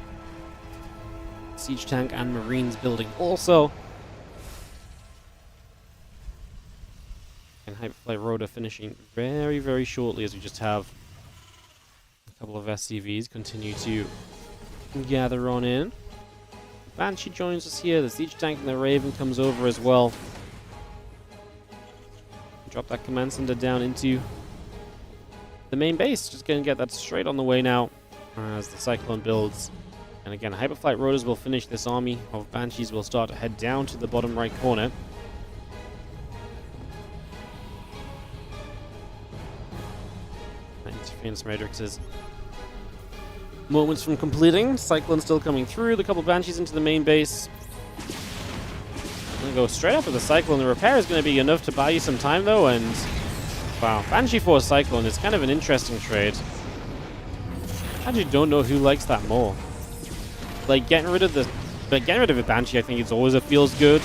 Siege Tank and Marines building also. And Hyperflight Rotor finishing very, very shortly as we just have a couple of SCVs continue to gather on in. Banshee joins us here, the Siege Tank and the Raven comes over as well. Drop that command center down into the main base. Just going to get that straight on the way now as the Cyclone builds. And again, Hyperflight Rotors will finish this army of Banshees. Will start to head down to the bottom right corner. Interference Matrixes. Moments from completing. Cyclone still coming through. The couple Banshees into the main base. Going to go straight up with the Cyclone. The repair is going to be enough to buy you some time though, and wow, Banshee for Cyclone is kind of an interesting trade. I actually don't know who likes that more. Like getting rid of a Banshee, I think it's always feels good.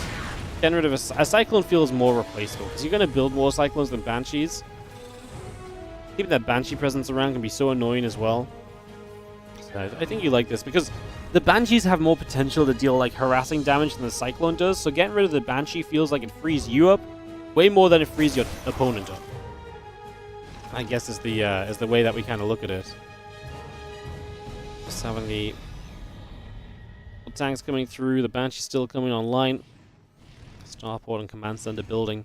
Getting rid of a Cyclone feels more replaceable because you're going to build more Cyclones than Banshees. Keeping that Banshee presence around can be so annoying as well. So I think you like this because the Banshees have more potential to deal like harassing damage than the Cyclone does. So getting rid of the Banshee feels like it frees you up way more than it frees your opponent up. I guess is the way that we kind of look at it. Just having the tanks coming through, the Banshee still coming online. Starport and Command Center building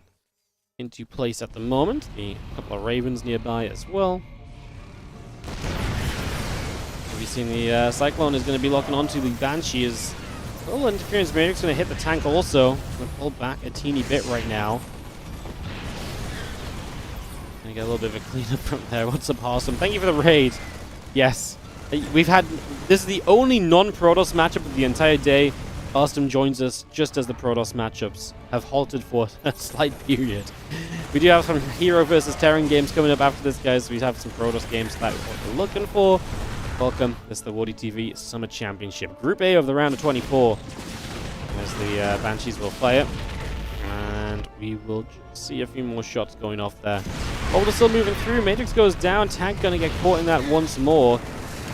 into place at the moment. A couple of Ravens nearby as well. Have you seen the Cyclone is going to be locking onto the Banshee as well. Interference Matrix going to hit the tank also. Going to pull back a teeny bit right now. Gonna get a little bit of a cleanup from there. What's up, Awesome? Thank you for the raid. Yes. We've had... This is the only non-Protoss matchup of the entire day. Awesome joins us just as the Protoss matchups have halted for a slight period. We do have some Hero versus Terran games coming up after this, guys. So we have some Protoss games that we're looking for. Welcome. This is the WardiTV Summer Championship. Group A of the round of 24. As the Banshees will fire. And we will see a few more shots going off there. Orbital still moving through. Matrix goes down. Tank going to get caught in that once more.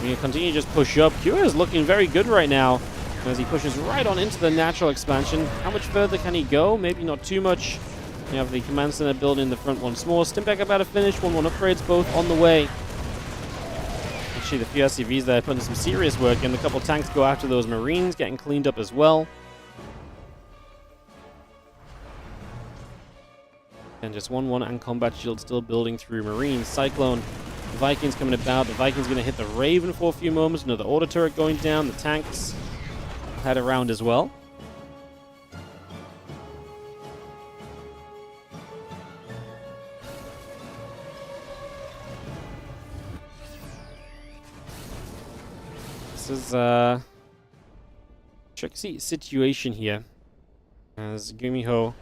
We can continue to just push up. Cura is looking very good right now as he pushes right on into the natural expansion. How much further can he go? Maybe not too much. You have the Command Center building in the front once more. Stimpeg about to finish. 1-1 upgrades both on the way. Actually, the few SCVs there putting some serious work in. A couple tanks go after those Marines, getting cleaned up as well. And just 1-1 and combat shield still building through Marines. Cyclone, the Vikings coming about. The Vikings going to hit the Raven for a few moments. Another auto turret going down. The tanks head around as well. This is a tricky situation here as Gumiho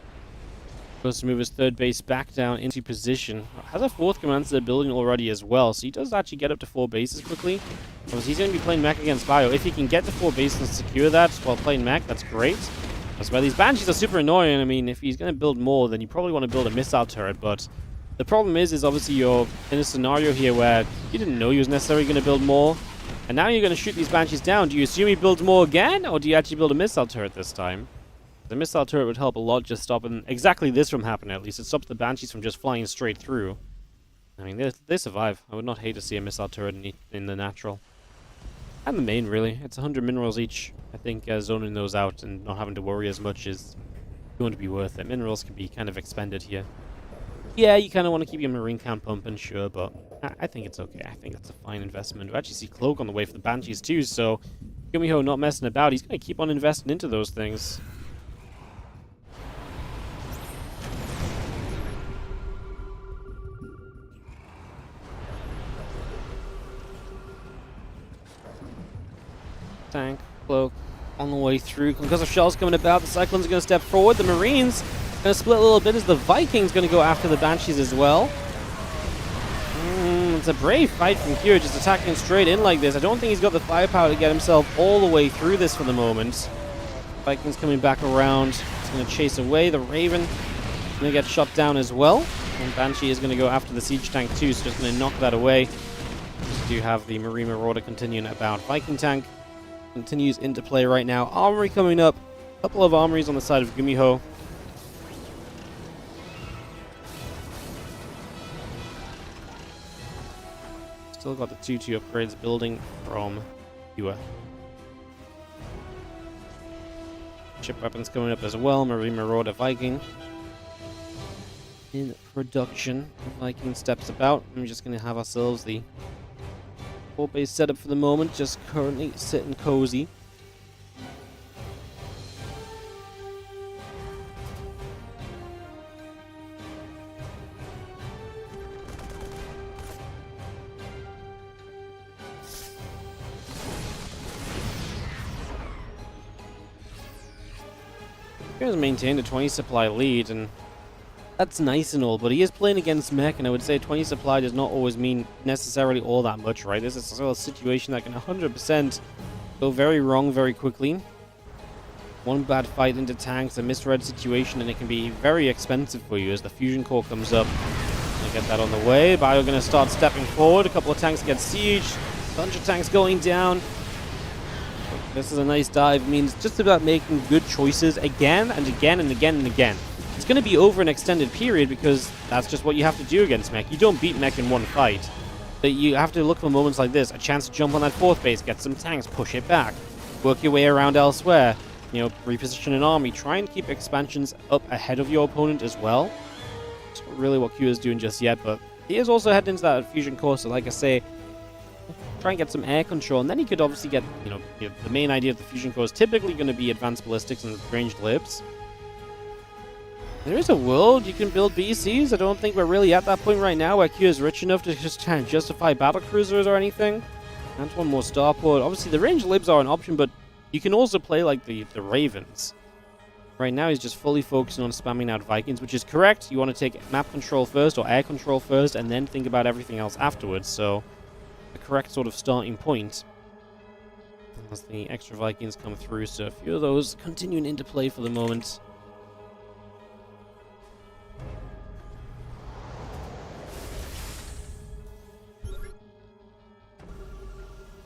supposed to move his third base back down into position. Has a fourth command center building already as well, so he does actually get up to 4 bases quickly. Because he's going to be playing mech against Bio. If he can get to 4 bases and secure that while playing mech, that's great. That's why these Banshees are super annoying. I mean, if he's going to build more, then you probably want to build a missile turret, but the problem is obviously you're in a scenario here where you didn't know he was necessarily going to build more, and now you're going to shoot these Banshees down. Do you assume he builds more again, or do you actually build a missile turret this time? The missile turret would help a lot, just stopping exactly this from happening at least. It stops the Banshees from just flying straight through. I mean, they survive. I would not hate to see a missile turret in the natural. And the main, really. It's 100 minerals each. I think zoning those out and not having to worry as much is going to be worth it. Minerals can be kind of expended here. Yeah, you kind of want to keep your marine count pumping, sure, but I think it's okay. I think that's a fine investment. We actually see Cloak on the way for the Banshees too, so Gumiho not messing about. He's going to keep on investing into those things. Tank, Cloak, on the way through. Because of shells coming about, the Cyclones are going to step forward. The Marines going to split a little bit as the Vikings going to go after the Banshees as well. It's a brave fight from Kira, just attacking straight in like this. I don't think he's got the firepower to get himself all the way through this for the moment. Vikings coming back around. He's going to chase away. The Raven going to get shot down as well. And Banshee is going to go after the siege tank too, so just going to knock that away. do have the Marine Marauder continuing about. Viking tank continues into play right now. Armory coming up. A couple of armories on the side of Gumiho. Still got the 2-2 upgrades building from Ewa. Ship weapons coming up as well. Marine Marauder Viking in production. Viking steps about. I'm just going to have ourselves the port base setup for the moment. Just currently sitting cozy. He has maintained a 20 supply lead, and that's nice and all, but he is playing against mech, and I would say 20 supply does not always mean necessarily all that much, right? This is still a situation that can 100% go very wrong very quickly. One bad fight into tanks, a misread situation, and it can be very expensive for you as the fusion core comes up. Gonna get that on the way. Bio gonna start stepping forward. A couple of tanks get sieged. A bunch of tanks going down. This is a nice dive. It means just about making good choices again and again and again and again. It's going to be over an extended period because that's just what you have to do against mech. You don't beat mech in one fight. But you have to look for moments like this. A chance to jump on that fourth base, get some tanks, push it back. Work your way around elsewhere. You know, reposition an army. Try and keep expansions up ahead of your opponent as well. That's not really what Q is doing just yet, but he is also heading into that fusion core, so like I say, try and get some air control, and then he could obviously get, you know, the main idea of the fusion core is typically going to be advanced ballistics and ranged libs. There is a world you can build BCs. I don't think we're really at that point right now where Q is rich enough to just try and justify battle cruisers or anything. And one more starport. Obviously, the ranged libs are an option, but you can also play like the Ravens. Right now, he's just fully focusing on spamming out Vikings, which is correct. You want to take map control first or air control first, and then think about everything else afterwards. So the correct sort of starting point as the extra Vikings come through, so a few of those continuing into play for the moment.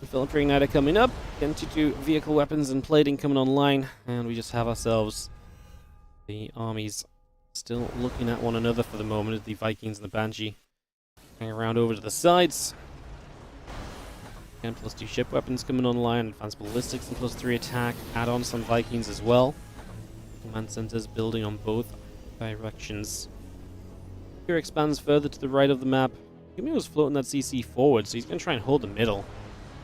Infiltrating Igniter coming up, getting to vehicle weapons and plating coming online, and we just have ourselves the armies still looking at one another for the moment as the Vikings and the Banshee hang around over to the sides. And +2 ship weapons coming online, advanced ballistics and +3 attack, add-ons on Vikings as well. Command centers building on both directions. Here expands further to the right of the map. Gumiho's floating that CC forward, so he's going to try and hold the middle.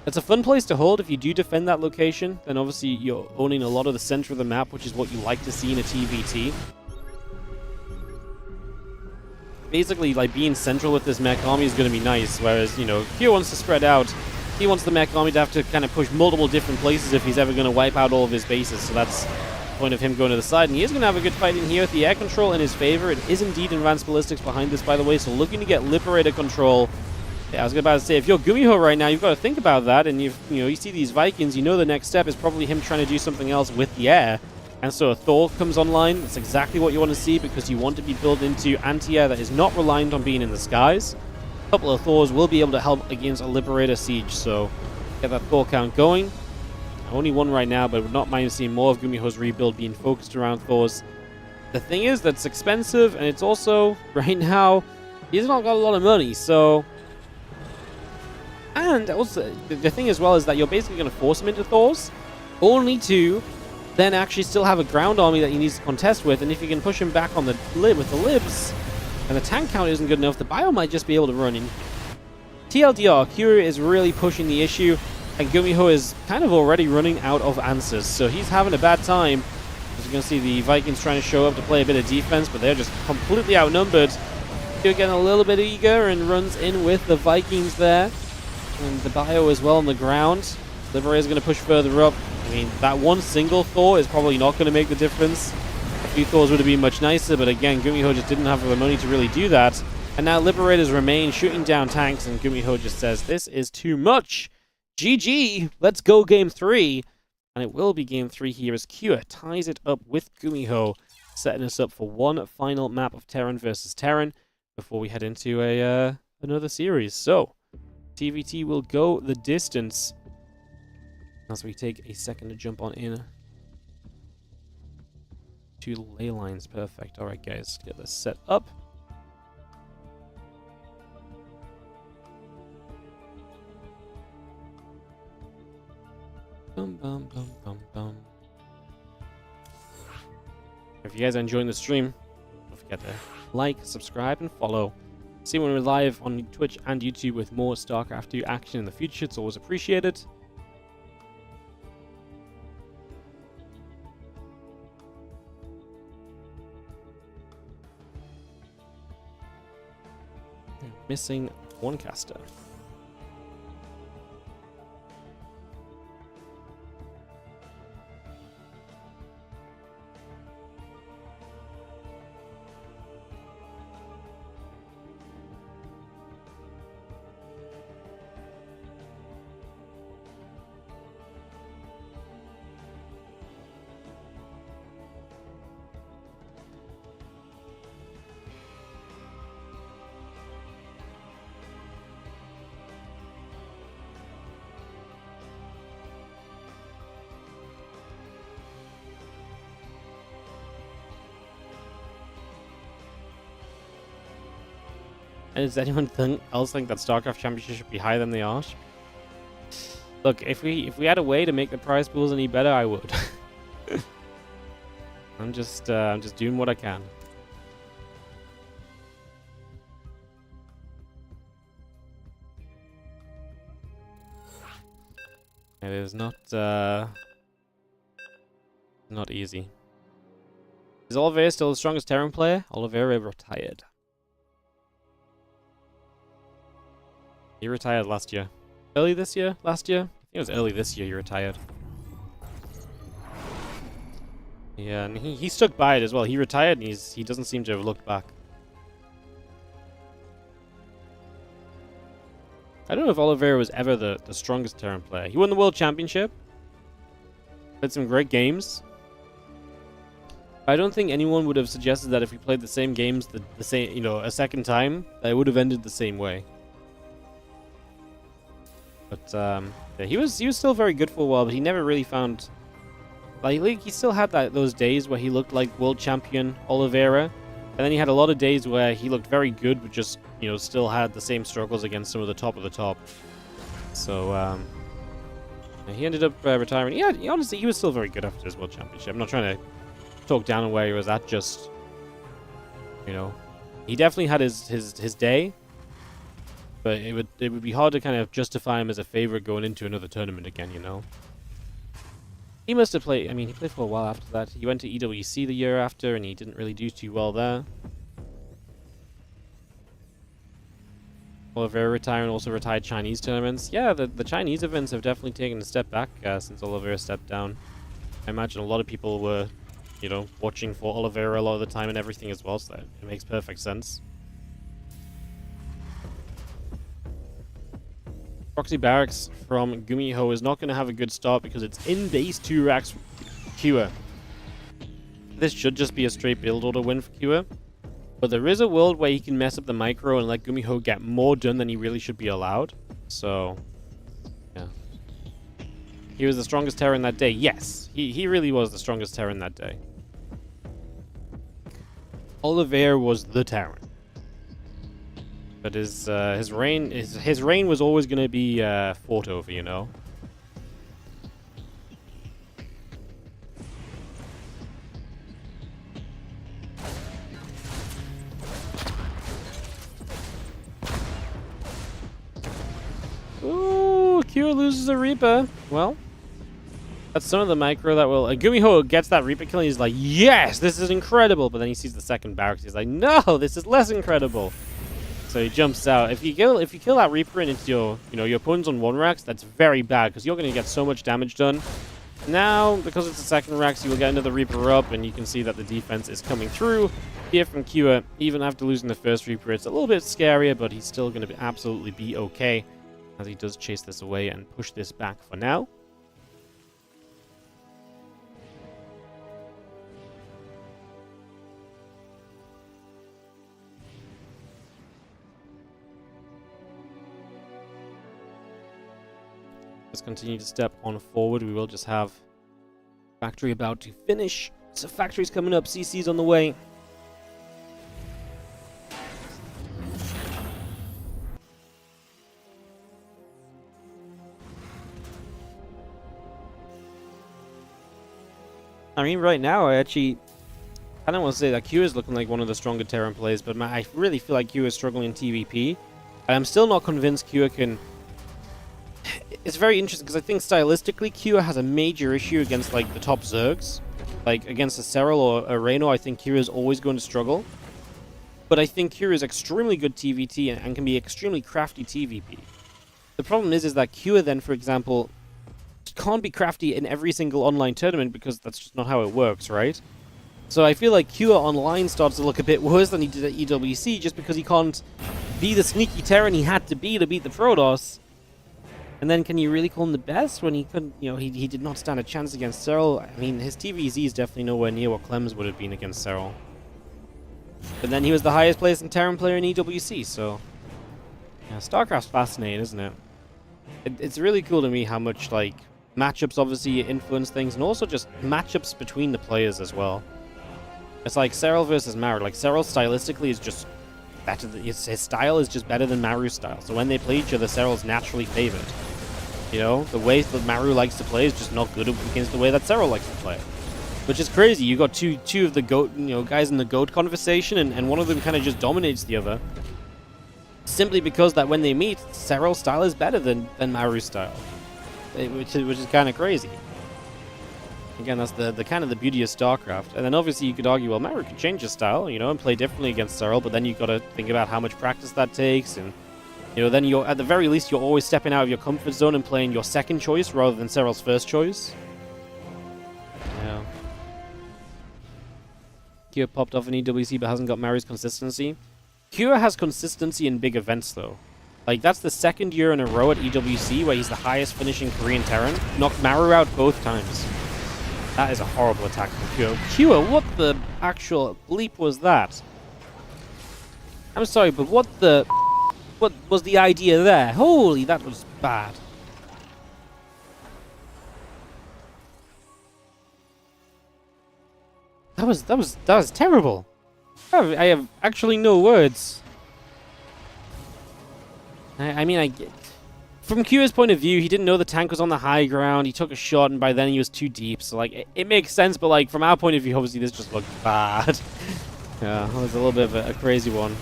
It's a fun place to hold if you do defend that location, then obviously you're owning a lot of the center of the map, which is what you like to see in a TVT. Basically, like, being central with this mech army is going to be nice, whereas, you know, Q wants to spread out. He wants the mech army to have to kind of push multiple different places if he's ever going to wipe out all of his bases, so that's the point of him going to the side. And he is going to have a good fight in here with the air control in his favor. It is indeed advanced ballistics behind this, by the way, so looking to get Liberator control. Yeah, I was about to say, if you're Gumiho right now, you've got to think about that, and you see these Vikings, you know the next step is probably him trying to do something else with the air. And so a Thor comes online. That's exactly what you want to see, because you want to be built into anti-air that is not reliant on being in the skies. A couple of Thors will be able to help against a Liberator siege, so get that Thor count going. Only one right now, but would not mind seeing more of Gumiho's rebuild being focused around Thors. The thing is, that's expensive, and it's also, right now, he's not got a lot of money, so... And also, the thing as well is that you're basically going to force him into Thors, only to then actually still have a ground army that he needs to contest with, and if you can push him back on the lib with the libs, and the tank count isn't good enough, the bio might just be able to run in. TLDR, Kira is really pushing the issue, and Gumiho is kind of already running out of answers, so he's having a bad time. As you're going to see the Vikings trying to show up to play a bit of defense, but they're just completely outnumbered. Kira getting a little bit eager and runs in with the Vikings there. And the bio as well on the ground. Liberator is going to push further up. I mean, that one single Thor is probably not going to make the difference. A few Thors would have been much nicer, but again, Gumiho just didn't have the money to really do that. And now Liberators remain shooting down tanks, and Gumiho just says, this is too much. GG, let's go game 3. And it will be game 3 here as Kua ties it up with Gumiho, setting us up for one final map of Terran versus Terran before we head into another series. So, TVT will go the distance. As we take a second to jump on in. 2 ley lines, perfect. Alright guys, get this set up. Bum, bum, bum, bum, bum. If you guys are enjoying the stream, don't forget to like, subscribe, and follow. See when we're live on Twitch and YouTube with more StarCraft 2 action in the future. It's always appreciated. Missing one caster. And does anyone else think that StarCraft Championship should be higher than they are? Look, if we had a way to make the prize pools any better, I would. I'm just doing what I can. It is not easy. Is Oliveira still the strongest Terran player? Oliveira retired. He retired last year. Early this year? Last year? I think it was early this year he retired. Yeah, and he stuck by it as well. He retired and he doesn't seem to have looked back. I don't know if Oliveira was ever the strongest Terran player. He won the World Championship. Played some great games. I don't think anyone would have suggested that if we played the same games the same, you know, a second time, that it would have ended the same way. But yeah, he was still very good for a while, but he never really found, like he still had those days where he looked like world champion Oliveira, and then he had a lot of days where he looked very good, but just, you know, still had the same struggles against some of the top. So yeah, he ended up retiring. Yeah, honestly, he was still very good after his world championship. I'm not trying to talk down on where he was at, just, you know, he definitely had his day. But it would be hard to kind of justify him as a favorite going into another tournament again, you know. He must have played, I mean, he played for a while after that. He went to EWC the year after, and he didn't really do too well there. Oliveira retiring, also retired Chinese tournaments. Yeah, the Chinese events have definitely taken a step back since Oliveira stepped down. I imagine a lot of people were, you know, watching for Oliveira a lot of the time and everything as well, so that it makes perfect sense. Proxy Barracks from Gumiho is not going to have a good start because it's in base 2 racks Kua. This should just be a straight build order win for Kua. But there is a world where he can mess up the micro and let Gumiho get more done than he really should be allowed. So, yeah. He was the strongest Terran that day. Yes, he really was the strongest Terran that day. Oliveira was the Terran. But his reign was always going to be fought over, you know. Ooh, Q loses a Reaper. Well, that's some of the micro that will... Gumiho gets that Reaper kill and he's like, yes, this is incredible. But then he sees the second barracks. He's like, no, this is less incredible. So he jumps out. If you kill that Reaper and it's your opponent's on 1 racks, that's very bad because you're going to get so much damage done. Now, because it's a second racks, you will get another Reaper up, and you can see that the defense is coming through here from Kua. Even after losing the first Reaper, it's a little bit scarier, but he's still going to absolutely be okay as he does chase this away and push this back for now. Let's continue to step on forward. We will just have factory about to finish. So factory's coming up. CC's on the way. I mean, right now, I don't want to say that Q is looking like one of the stronger Terran players, but I really feel like Q is struggling in TVP. And I'm still not convinced Q can... It's very interesting, because I think stylistically, Q has a major issue against, like, the top Zergs. Like, against a Serral or a Reno, I think Q is always going to struggle. But I think Q is extremely good TVT and can be extremely crafty TVP. The problem is that Q then, for example, can't be crafty in every single online tournament because that's just not how it works, right? So I feel like Q online starts to look a bit worse than he did at EWC just because he can't be the sneaky Terran he had to beat the Protoss. And then can you really call him the best when he couldn't, you know, he did not stand a chance against Serral? I mean, his TVZ is definitely nowhere near what Clem's would have been against Serral. But then he was the highest placed Terran player in EWC, so... Yeah, StarCraft's fascinating, isn't it? It's really cool to me how much, like, matchups obviously influence things, and also just matchups between the players as well. It's like Serral versus Maru. Like, Serral stylistically is just better than... His style is just better than Maru's style. So when they play each other, Serral's naturally favored. You know, the way that Maru likes to play is just not good against the way that Serral likes to play. Which is crazy. You got two of the GOAT, you know, guys in the GOAT conversation, and one of them kind of just dominates the other. Simply because that when they meet, Serral's style is better than Maru's style. Which is kind of crazy. Again, that's the kind of the beauty of StarCraft. And then obviously you could argue, well, Maru could change his style, you know, and play differently against Serral, but then you've got to think about how much practice that takes, and, you know, then you're, at the very least, you're always stepping out of your comfort zone and playing your second choice rather than Serral's first choice. Yeah. Kira popped off in EWC but hasn't got Maru's consistency. Kira has consistency in big events, though. Like, that's the second year in a row at EWC where he's the highest finishing Korean Terran. Knocked Maru out both times. That is a horrible attack from Kira. Kira, what the actual bleep was that? I'm sorry, but what was the idea there? Holy, that was bad. That was terrible. I have actually no words. I mean, I get... From Kira's point of view, he didn't know the tank was on the high ground. He took a shot, and by then he was too deep. So, like, it makes sense, but, like, from our point of view, obviously, this just looked bad. Yeah, it was a little bit of a crazy one.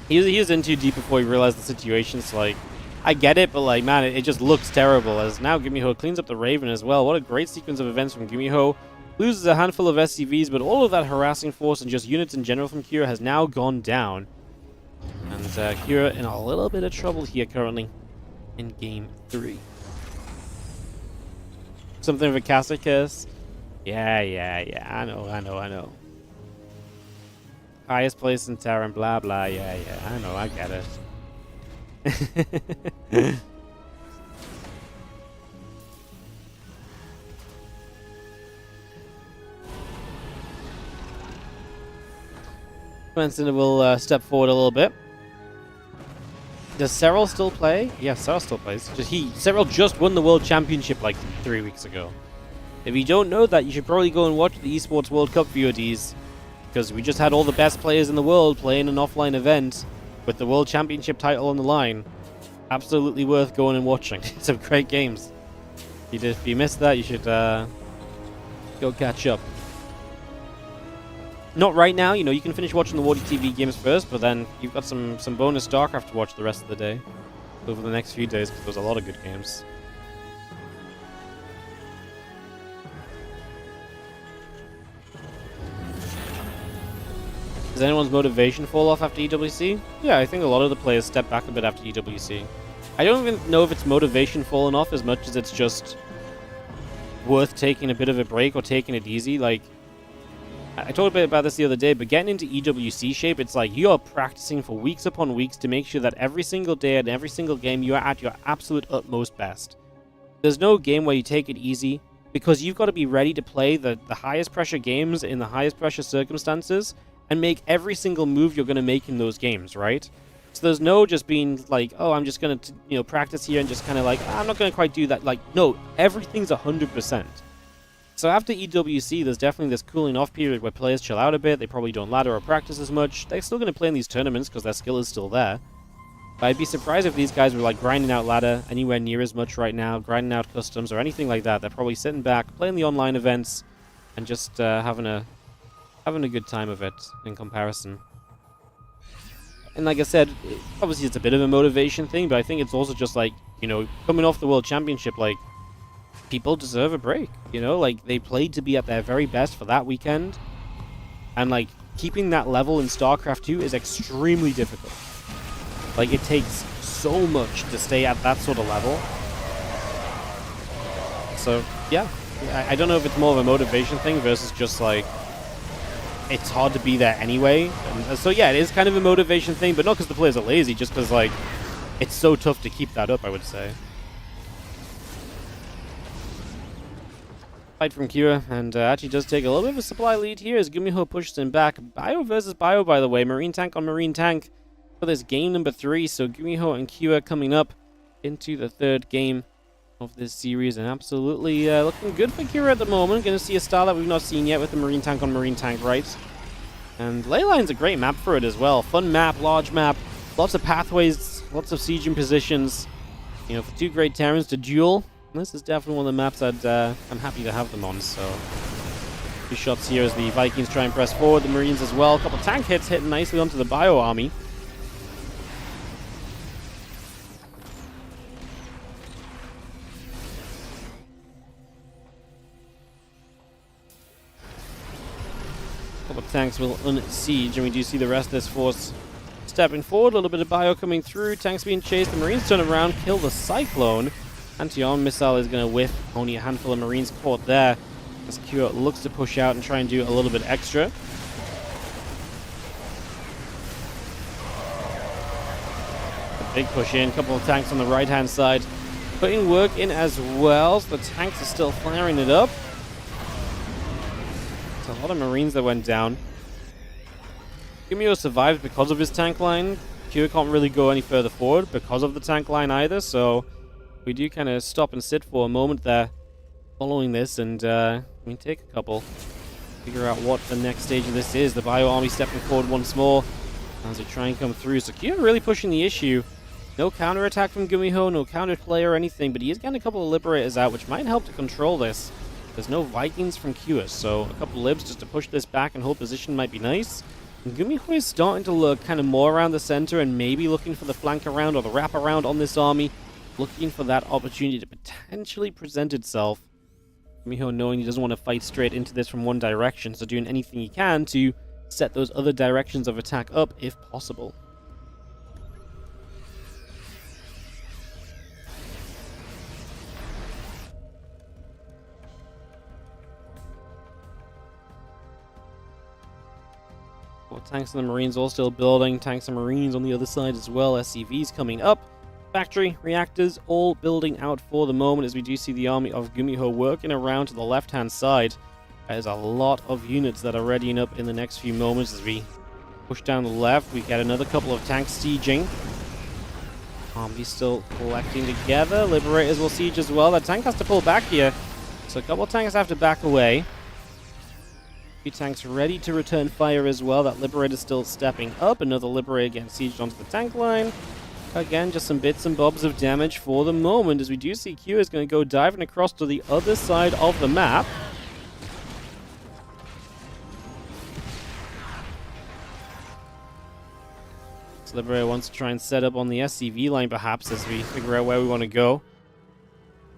He was in too deep before he realized the situation, so, like, I get it, but, like, man, it just looks terrible. As now Gumiho cleans up the Raven as well. What a great sequence of events from Gumiho. Loses a handful of SCVs, but all of that harassing force and just units in general from Kira has now gone down. And Kira in a little bit of trouble here currently in Game 3. Something of a caster curse? Yeah, I know. Highest place in Terran, blah, blah, yeah, I know, I get it. Benson will step forward a little bit. Does Serral still play? Yeah, Serral still plays. Serral just won the World Championship like 3 weeks ago. If you don't know that, you should probably go and watch the eSports World Cup VODs, because we just had all the best players in the world playing an offline event with the World Championship title on the line. Absolutely worth going and watching. Some great games. If you missed that, you should go catch up. Not right now, you know, you can finish watching the WardiTV games first, but then you've got some bonus StarCraft to watch the rest of the day. Over the next few days, because there's a lot of good games. Does anyone's motivation fall off after EWC? Yeah, I think a lot of the players step back a bit after EWC. I don't even know if it's motivation falling off as much as it's just worth taking a bit of a break or taking it easy. Like, I talked a bit about this the other day, but getting into EWC shape, it's like you're practicing for weeks upon weeks to make sure that every single day and every single game you are at your absolute utmost best. There's no game where you take it easy, because you've got to be ready to play the highest pressure games in the highest pressure circumstances and make every single move you're going to make in those games, right? So there's no just being like, oh, I'm just going to, you know, practice here and just kind of like, I'm not going to quite do that. Like, no, everything's 100%. So after EWC, there's definitely this cooling off period where players chill out a bit. They probably don't ladder or practice as much. They're still going to play in these tournaments because their skill is still there. But I'd be surprised if these guys were like grinding out ladder anywhere near as much right now, grinding out customs or anything like that. They're probably sitting back, playing the online events, and just having a good time of it in comparison. And like I said, obviously it's a bit of a motivation thing, but I think it's also just like, you know, coming off the World Championship, like, people deserve a break, you know? Like, they played to be at their very best for that weekend, and, like, keeping that level in StarCraft 2 is extremely difficult. Like, it takes so much to stay at that sort of level. So, yeah. I don't know if it's more of a motivation thing versus just, like, it's hard to be there anyway. And so, yeah, it is kind of a motivation thing, but not because the players are lazy, just because, like, it's so tough to keep that up, I would say. Fight from Kira, and actually does take a little bit of a supply lead here as Gumiho pushes him back. Bio versus Bio, by the way. Marine tank on Marine tank for this game number 3. So Gumiho and Kira coming up into the 3rd game of this series, and absolutely looking good for Kira at the moment. Going to see a style that we've not seen yet with the Marine tank on Marine tank, right? And Leyline's a great map for it as well. Fun map, large map, lots of pathways, lots of sieging positions. You know, for 2 great Terrans to duel. This is definitely one of the maps that I'm happy to have them on. So 2 shots here as the Vikings try and press forward. The Marines as well. A couple tank hits hitting nicely onto the Bio army. Couple tanks will unsiege, and we do see the rest of this force stepping forward. A little bit of Bio coming through. Tanks being chased. The Marines turn around, kill the Cyclone. Anti-arm missile is going to whiff. Only a handful of Marines caught there as Kira looks to push out and try and do a little bit extra. A big push in. Couple of tanks on the right-hand side putting work in as well. So the tanks are still firing it up. There's a lot of Marines that went down. Gumiho survived because of his tank line. Kira can't really go any further forward because of the tank line either, so we do kind of stop and sit for a moment there following this, and we take a couple. Figure out what the next stage of this is. The Bio army stepping forward once more as they try and come through. So Kira really pushing the issue. No counterattack from Gumiho, no counter play or anything, but he is getting a couple of Liberators out, which might help to control this. There's no Vikings from Kira, so a couple of Libs just to push this back and hold position might be nice. And Gumiho is starting to look kind of more around the center and maybe looking for the flank around or the wrap around on this army. Looking for that opportunity to potentially present itself. Gumiho knowing he doesn't want to fight straight into this from one direction, so doing anything he can to set those other directions of attack up if possible. Well, tanks and the Marines all still building. Tanks and Marines on the other side as well. SCVs coming up. Factory, reactors, all building out for the moment as we do see the army of Gumiho working around to the left-hand side. There's a lot of units that are readying up in the next few moments as we push down the left. We get another couple of tanks sieging. Army still collecting together. Liberators will siege as well. That tank has to pull back here, so a couple of tanks have to back away. A few tanks ready to return fire as well. That Liberator still stepping up. Another Liberator getting sieged onto the tank line. Again, just some bits and bobs of damage for the moment as we do see Q is going to go diving across to the other side of the map. So Liberator wants to try and set up on the SCV line perhaps as we figure out where we want to go.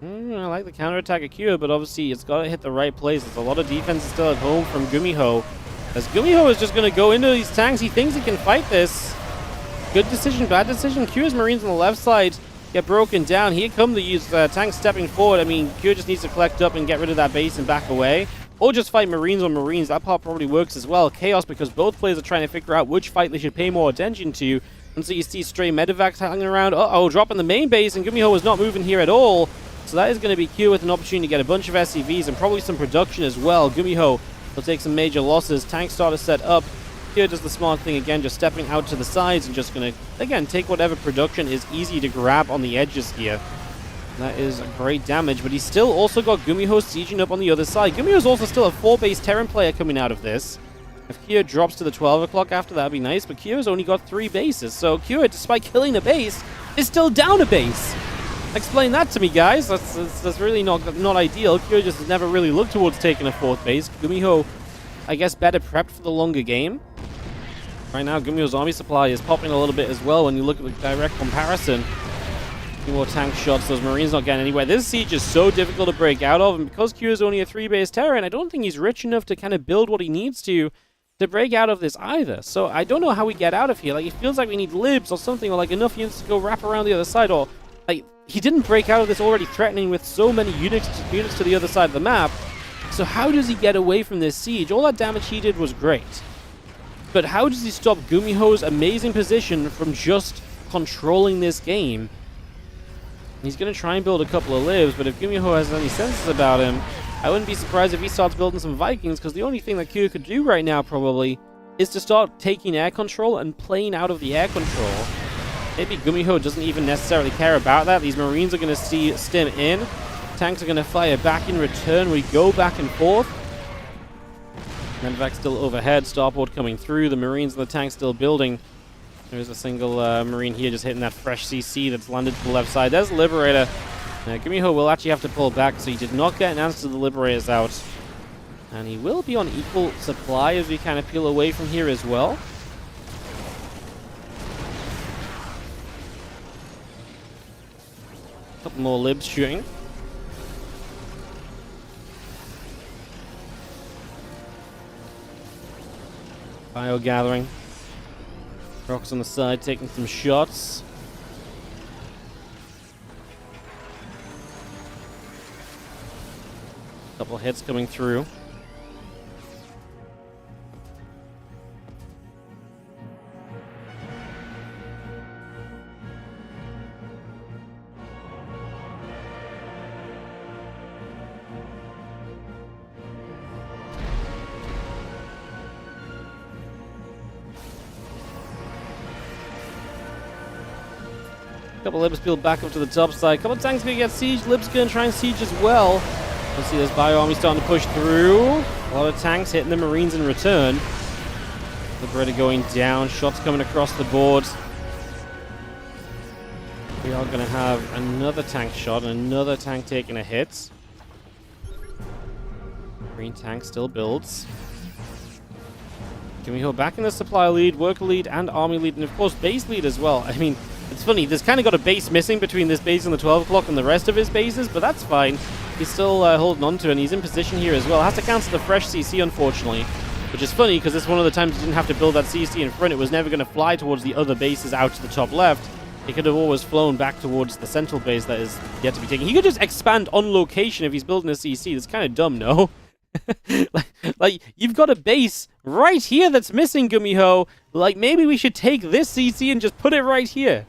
I like the counterattack of Q, but obviously it's got to hit the right place. There's a lot of defense still at home from Gumiho. As Gumiho is just going to go into these tanks, he thinks he can fight this. Good decision, bad decision. Q's Marines on the left side get broken down. Here come the tanks stepping forward. I mean, Q just needs to collect up and get rid of that base and back away. Or just fight Marines on Marines. That part probably works as well. Chaos because both players are trying to figure out which fight they should pay more attention to. And so you see stray medevacs hanging around. Uh-oh, dropping the main base, and Gumiho is not moving here at all. So that is going to be Q with an opportunity to get a bunch of SCVs and probably some production as well. Gumiho will take some major losses. Tanks start to set up. Kyo does the smart thing again, just stepping out to the sides and just going to, again, take whatever production is easy to grab on the edges here. That is great damage, but he's still also got Gumiho sieging up on the other side. Gumiho's also still a 4-base Terran player coming out of this. If Kyo drops to the 12 o'clock after, that'd be nice, but Kyo's only got 3 bases, so Kyo, despite killing a base, is still down a base. Explain that to me, guys. That's really not ideal. Kyo just has never really looked towards taking a 4th base. Gumiho, I guess, better prepped for the longer game. Right now, Gumiho's army supply is popping a little bit as well when you look at the direct comparison. A few more tank shots, those Marines not getting anywhere. This siege is so difficult to break out of, and because Kyo is only a 3-base Terran, I don't think he's rich enough to kind of build what he needs to break out of this either. So I don't know how we get out of here. Like, it feels like we need libs or something, or like enough units to go wrap around the other side, or like he didn't break out of this already threatening with so many units to the other side of the map. So how does he get away from this siege? All that damage he did was great. But how does he stop Gumiho's amazing position from just controlling this game? He's going to try and build a couple of libs, but if Gumiho has any senses about him, I wouldn't be surprised if he starts building some Vikings, because the only thing that Kyo could do right now, probably, is to start taking air control and playing out of the air control. Maybe Gumiho doesn't even necessarily care about that. These Marines are going to see stim in. Tanks are going to fire back in return. We go back and forth. Medevac still overhead. Starport coming through. The Marines and the tanks still building. There's a single Marine here just hitting that fresh CC that's landed to the left side. There's Liberator. Gumiho will actually have to pull back, so he did not get an answer to the Liberators out. And he will be on equal supply as we kind of peel away from here as well. Couple more libs shooting. Bio gathering. Rocks on the side, taking some shots. Couple hits coming through. Couple libs peeled back up to the top side. Couple tanks gonna get sieged. Libs gonna try and siege as well. Let's see this bio army starting to push through. A lot of tanks hitting the Marines in return. Liberator going down. Shots coming across the board. We are gonna have another tank shot and another tank taking a hit. Green tank still builds. Gumiho back in the supply lead, worker lead, and army lead, and of course base lead as well. I mean, it's funny, there's kind of got a base missing between this base and the 12 o'clock and the rest of his bases, but that's fine. He's still holding on to it, and he's in position here as well. Has to cancel the fresh CC, unfortunately, which is funny because this is one of the times he didn't have to build that CC in front. It was never going to fly towards the other bases out to the top left. It could have always flown back towards the central base that is yet to be taken. He could just expand on location if he's building a CC. That's kind of dumb, no? like, you've got a base right here that's missing, Gumiho. Like, maybe we should take this CC and just put it right here.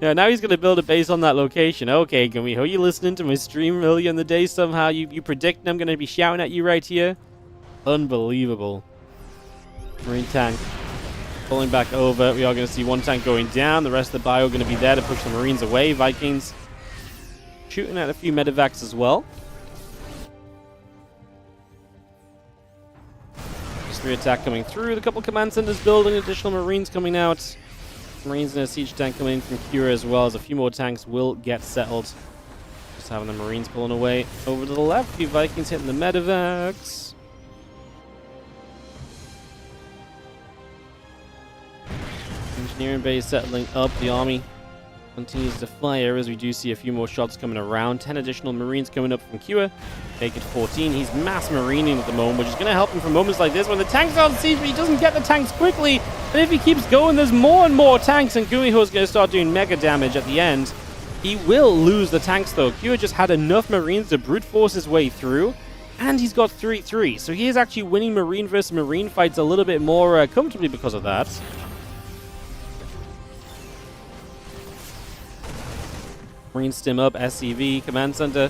Yeah, now he's going to build a base on that location. Okay, Gumiho, you listening to my stream earlier in the day somehow? You predict I'm going to be shouting at you right here? Unbelievable. Marine tank pulling back over. We are going to see one tank going down. The rest of the bio going to be there to push the Marines away. Vikings shooting at a few medevacs as well. Three attack coming through. The couple command centers building. Additional Marines coming out. Marines and a siege tank coming in from Cura as well, as a few more tanks will get settled. Just having the Marines pulling away over to the left. A few Vikings hitting the medevacs. Engineering base settling up. The army continues to fire as we do see a few more shots coming around. 10 additional Marines coming up from Cura. Make it 14. He's mass marining at the moment, which is going to help him for moments like this when the tanks aren't siege, but he doesn't get the tanks quickly. And if he keeps going, there's more and more tanks, and Gumiho is going to start doing mega damage at the end. He will lose the tanks, though. Cura just had enough Marines to brute force his way through, and he's got 3-3. So he is actually winning Marine versus Marine fights a little bit more comfortably because of that. Marine stim up, SCV, command center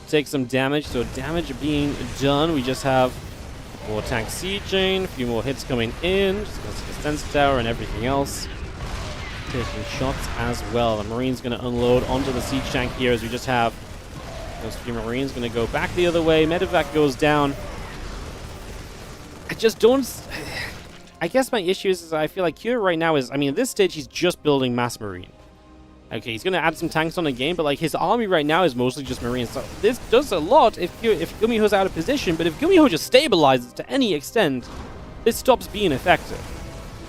take some damage, so damage being done. We just have a More tank sieging, a few more hits coming in. Just gonna see the sensor tower and everything else. Taking shots as well. The Marine's gonna unload onto the siege tank here as we just have those few Marines gonna go back the other way. Medevac goes down. I just don't... I guess my issue is I feel like Kira right now is... I mean, at this stage, he's just building mass Marine. Okay, he's going to add some tanks on the game, but like his army right now is mostly just Marines. So this does a lot if Gumiho's out of position, but if Gumiho just stabilizes to any extent, this stops being effective.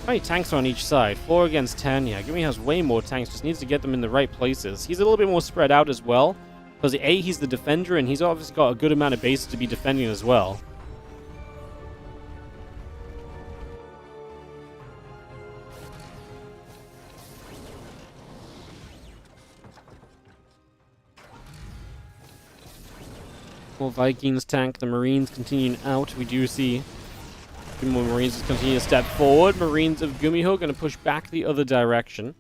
How many tanks on each side? 4 against 10. Yeah, Gumiho has way more tanks, just needs to get them in the right places. He's a little bit more spread out as well, because A, he's the defender, and he's obviously got a good amount of bases to be defending as well. More Vikings tank, the Marines continuing out. We do see a few more Marines just continue to step forward. Marines of Gumiho going to push back the other direction.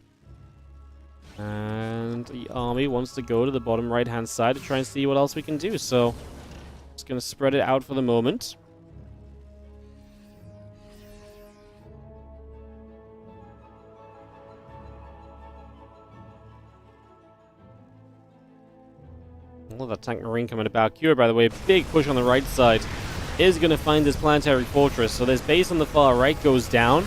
And the army wants to go to the bottom right-hand side to try and see what else we can do. So, just going to spread it out for the moment. Oh, that tank Marine coming about. Cure, by the way, big push on the right side is going to find this planetary fortress. So this base on the far right goes down.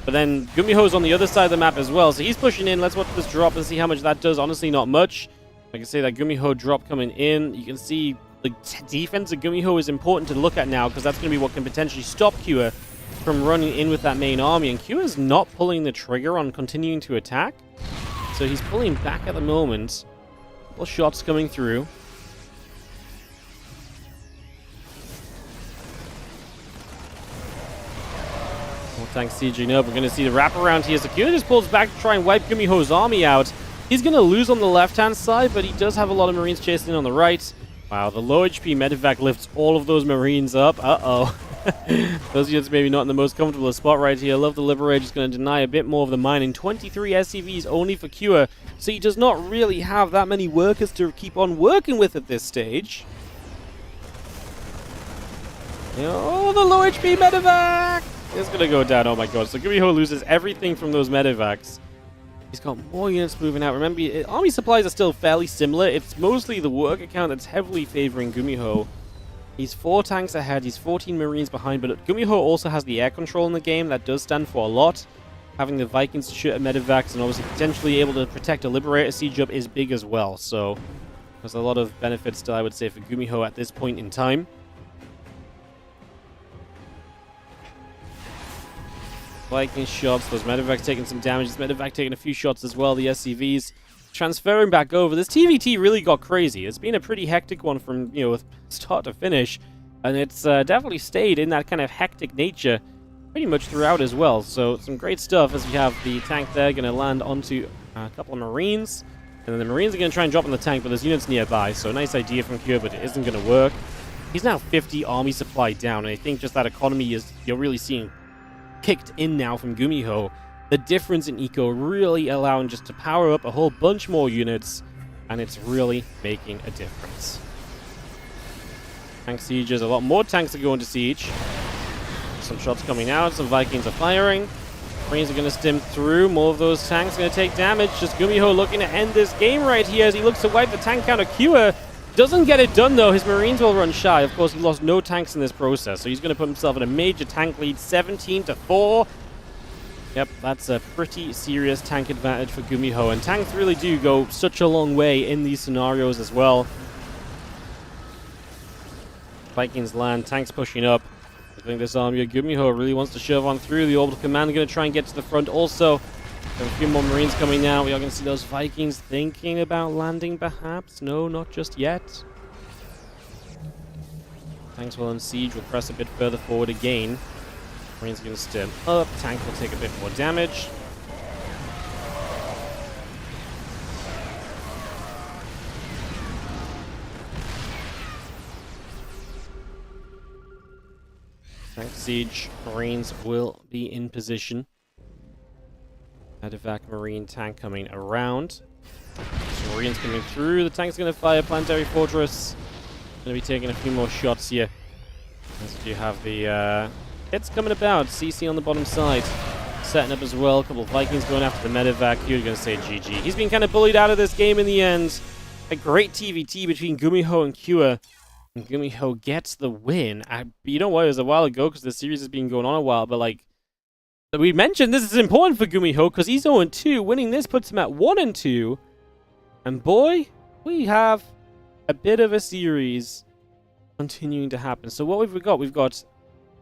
But then Gumiho's on the other side of the map as well. So he's pushing in. Let's watch this drop and see how much that does. Honestly, not much. I can say that Gumiho drop coming in. You can see the defense of Gumiho is important to look at now, because that's going to be what can potentially stop Kua from running in with that main army. And Kua's not pulling the trigger on continuing to attack. So he's pulling back at the moment. Couple shots coming through. More tanks sieging up. We're going to see the wraparound here. Sakuna just pulls back to try and wipe Gumiho's army out. He's going to lose on the left-hand side, but he does have a lot of Marines chasing in on the right. Wow, the low HP Medevac lifts all of those Marines up. Uh-oh. Those units maybe not in the most comfortable spot right here. Love the Liberator is going to deny a bit more of the mining. 23 SCVs only for Kua, so he does not really have that many workers to keep on working with at this stage. Oh, the low HP Medevac is going to go down. Oh my god. So Gumiho loses everything from those Medevacs. He's got more units moving out. Remember, army supplies are still fairly similar. It's mostly the worker count that's heavily favoring Gumiho. He's 4 tanks ahead, he's 14 Marines behind, but Gumiho also has the air control in the game. That does stand for a lot. Having the Vikings to shoot at Medevacs and obviously potentially able to protect a Liberator siege up is big as well. So there's a lot of benefits still, I would say, for Gumiho at this point in time. Viking shots, those Medevacs taking some damage. This Medevac taking a few shots as well, the SCVs. Transferring back over. This TVT really got crazy. It's been a pretty hectic one from, start to finish. And it's definitely stayed in that kind of hectic nature pretty much throughout as well. So some great stuff as we have the tank there going to land onto a couple of Marines. And then the Marines are going to try and drop on the tank, but there's units nearby. So nice idea from Kure, but it isn't going to work. He's now 50 army supply down. And I think just that economy is, you're really seeing kicked in now from Gumiho. The difference in eco really allowing just to power up a whole bunch more units, and it's really making a difference. Tank sieges, a lot more tanks are going to siege. Some shots coming out, some Vikings are firing. Marines are going to stim through, more of those tanks are going to take damage. Just Gumiho looking to end this game right here as he looks to wipe the tank counter. Kua doesn't get it done though, his Marines will run shy. Of course, he lost no tanks in this process, so he's going to put himself in a major tank lead, 17-4. Yep, that's a pretty serious tank advantage for Gumiho, and tanks really do go such a long way in these scenarios as well. Vikings land, tanks pushing up. I think this army of Gumiho really wants to shove on through. The orbital command going to try and get to the front also. Have a few more Marines coming now. We are going to see those Vikings thinking about landing perhaps. No, not just yet. Tanks while on siege will press a bit further forward again. Marines are going to stim up. Tank will take a bit more damage. Tank siege. Marines will be in position. Medevac Marine tank coming around. So Marines coming through. The tank's going to fire Planetary Fortress. Going to be taking a few more shots here. As you have the hits coming about. CC on the bottom side. Setting up as well. A couple of Vikings going after the medevac. You're going to say GG. He's been kind of bullied out of this game in the end. A great TVT between Gumiho and Kua. And Gumiho gets the win. You know what? It was a while ago because the series has been going on a while. But like we mentioned, this is important for Gumiho because he's 0-2. Winning this puts him at 1-2. And boy, we have a bit of a series continuing to happen. So what have we got? We've got...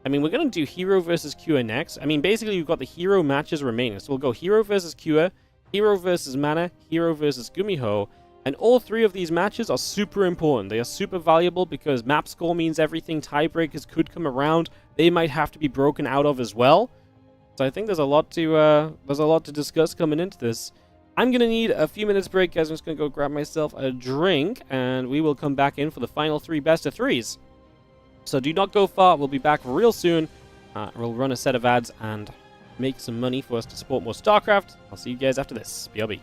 I mean, we're going to do Hero versus Kua next. I mean, basically, we've got the Hero matches remaining. So we'll go Hero versus Kua, Hero versus Mana, Hero versus Gumiho. And all three of these matches are super important. They are super valuable because map score means everything. Tiebreakers could come around. They might have to be broken out of as well. So I think there's a lot to discuss coming into this. I'm going to need a few minutes break, guys. I'm just going to go grab myself a drink, and we will come back in for the final 3 best of 3s. So do not go far. We'll be back real soon. We'll run a set of ads and make some money for us to support more StarCraft. I'll see you guys after this. BRB.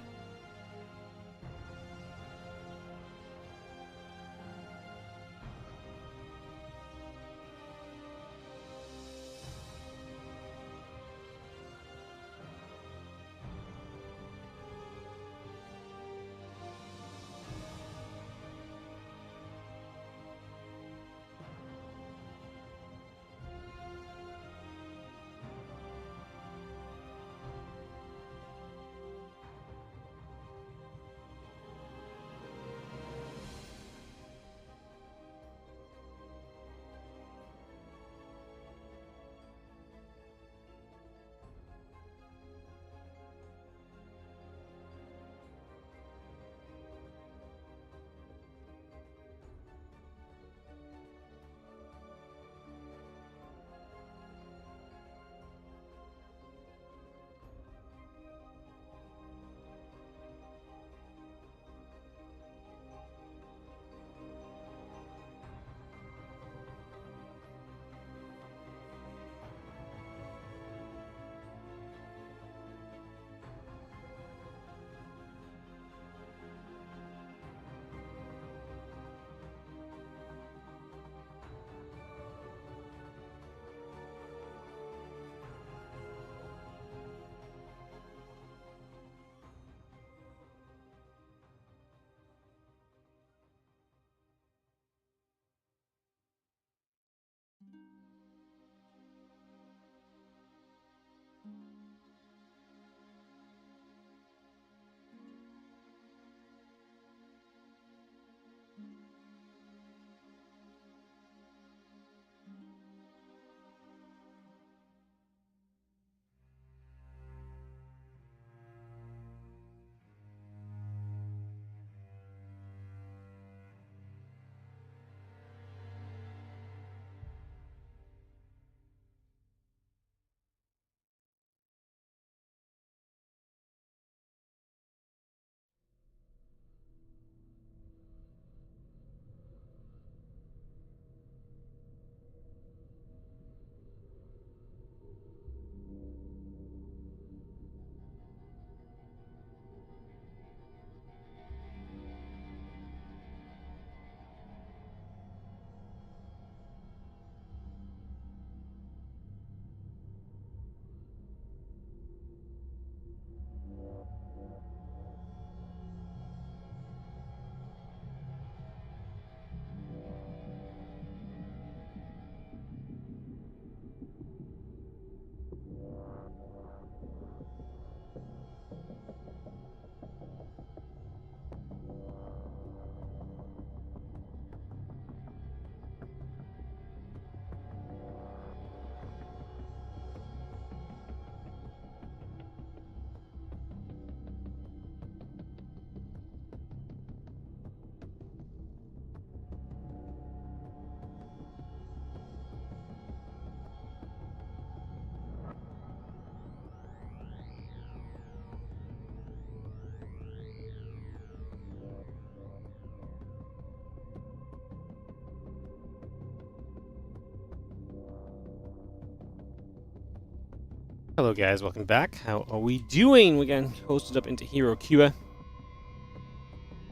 Hello guys, welcome back. How are we doing? We're getting hosted up into Hero Kua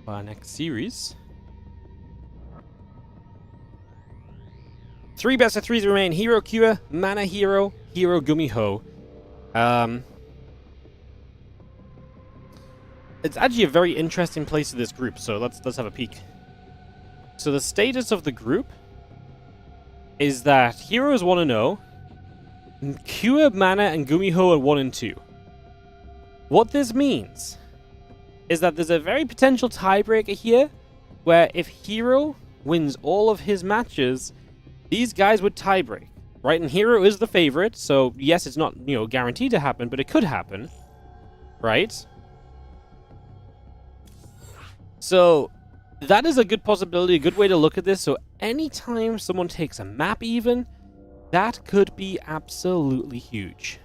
for our next series. 3 best of 3s remain. Hero Cure, Mana Hero, Hero Gumiho. It's actually a very interesting place in this group, so let's have a peek. So the status of the group is that Hero is 1-0, Cure, Mana, and Gumiho are 1-2. What this means is that there's a very potential tiebreaker here, where if Hero wins all of his matches, these guys would tiebreak, right? And Hero is the favorite, so yes, it's not, guaranteed to happen, but it could happen, right? So that is a good possibility, a good way to look at this. So anytime someone takes a map even, that could be absolutely huge.